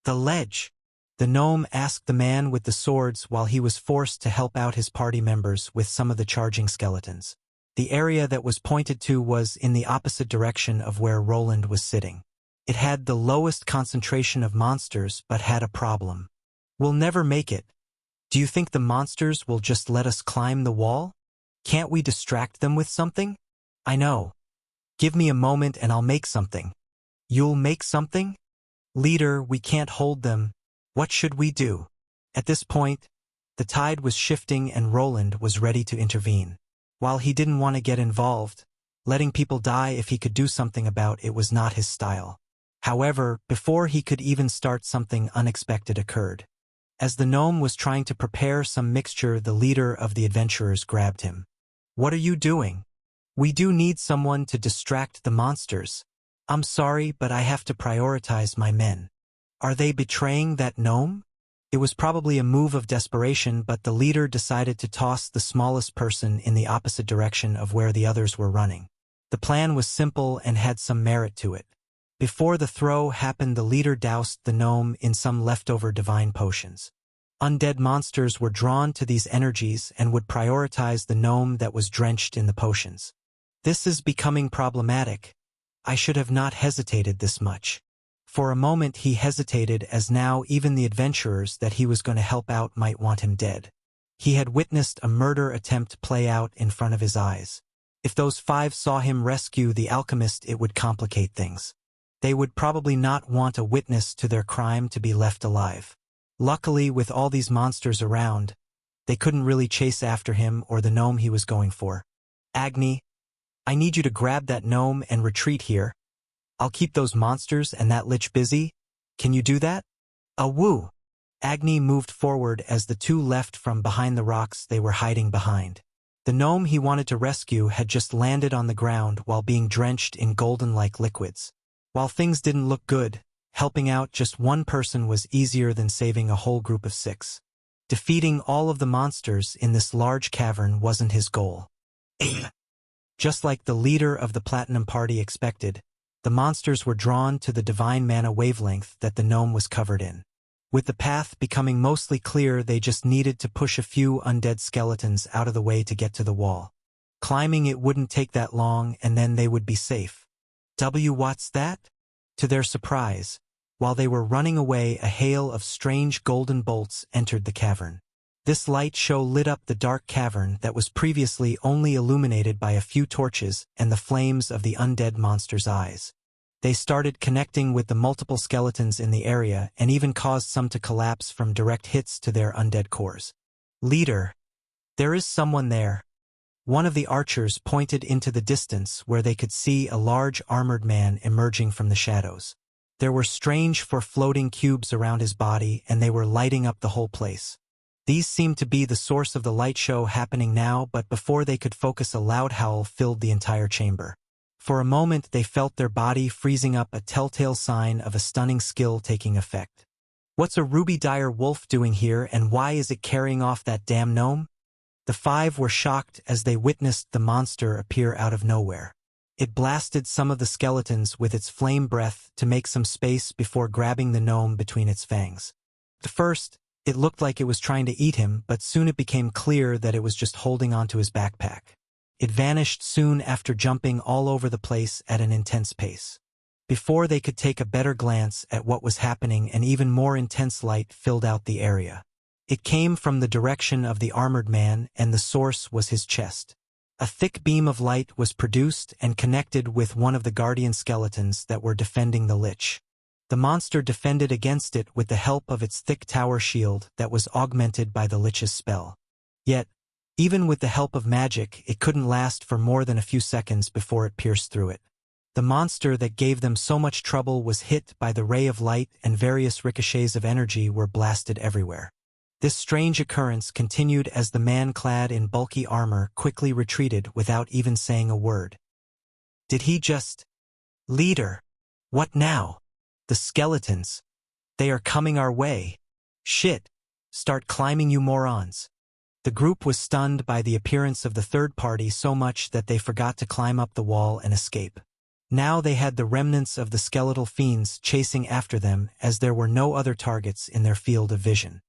The ledge? The gnome asked the man with the swords while he was forced to help out his party members with some of the charging skeletons. The area that was pointed to was in the opposite direction of where Roland was sitting. It had the lowest concentration of monsters but had a problem. We'll never make it. Do you think the monsters will just let us climb the wall? Can't we distract them with something? I know. Give me a moment and I'll make something. You'll make something? Leader, we can't hold them. What should we do? At this point, the tide was shifting and Roland was ready to intervene. While he didn't want to get involved, letting people die if he could do something about it was not his style. However, before he could even start, something unexpected occurred. As the gnome was trying to prepare some mixture, the leader of the adventurers grabbed him. What are you doing? We do need someone to distract the monsters. I'm sorry, but I have to prioritize my men. Are they betraying that gnome? It was probably a move of desperation, but the leader decided to toss the smallest person in the opposite direction of where the others were running. The plan was simple and had some merit to it. Before the throw happened, the leader doused the gnome in some leftover divine potions. Undead monsters were drawn to these energies and would prioritize the gnome that was drenched in the potions. This is becoming problematic. I should have not hesitated this much. For a moment he hesitated, as now even the adventurers that he was going to help out might want him dead. He had witnessed a murder attempt play out in front of his eyes. If those 5 saw him rescue the alchemist, it would complicate things. They would probably not want a witness to their crime to be left alive. Luckily, with all these monsters around, they couldn't really chase after him or the gnome he was going for. Agni, I need you to grab that gnome and retreat here. I'll keep those monsters and that lich busy. Can you do that? Woo! Agni moved forward as the two left from behind the rocks they were hiding behind. The gnome he wanted to rescue had just landed on the ground while being drenched in golden-like liquids. While things didn't look good, helping out just one person was easier than saving a whole group of 6. Defeating all of the monsters in this large cavern wasn't his goal. Just like the leader of the Platinum Party expected, the monsters were drawn to the divine mana wavelength that the gnome was covered in. With the path becoming mostly clear, they just needed to push a few undead skeletons out of the way to get to the wall. Climbing it wouldn't take that long, and then they would be safe. What's that? To their surprise, while they were running away, a hail of strange golden bolts entered the cavern. This light show lit up the dark cavern that was previously only illuminated by a few torches and the flames of the undead monsters' eyes. They started connecting with the multiple skeletons in the area and even caused some to collapse from direct hits to their undead cores. Leader, there is someone there. One of the archers pointed into the distance where they could see a large armored man emerging from the shadows. There were strange floating cubes around his body, and they were lighting up the whole place. These seemed to be the source of the light show happening now, but before they could focus, a loud howl filled the entire chamber. For a moment they felt their body freezing up, a telltale sign of a stunning skill taking effect. What's a ruby dire wolf doing here, and why is it carrying off that damn gnome? The 5 were shocked as they witnessed the monster appear out of nowhere. It blasted some of the skeletons with its flame breath to make some space before grabbing the gnome between its fangs. At first, it looked like it was trying to eat him, but soon it became clear that it was just holding onto his backpack. It vanished soon after jumping all over the place at an intense pace. Before they could take a better glance at what was happening, an even more intense light filled out the area. It came from the direction of the armored man, and the source was his chest. A thick beam of light was produced and connected with one of the guardian skeletons that were defending the lich. The monster defended against it with the help of its thick tower shield that was augmented by the lich's spell. Yet, even with the help of magic, it couldn't last for more than a few seconds before it pierced through it. The monster that gave them so much trouble was hit by the ray of light, and various ricochets of energy were blasted everywhere. This strange occurrence continued as the man clad in bulky armor quickly retreated without even saying a word. Did he just... Leader! What now? The skeletons. They are coming our way. Shit! Start climbing, you morons. The group was stunned by the appearance of the third party so much that they forgot to climb up the wall and escape. Now they had the remnants of the skeletal fiends chasing after them, as there were no other targets in their field of vision.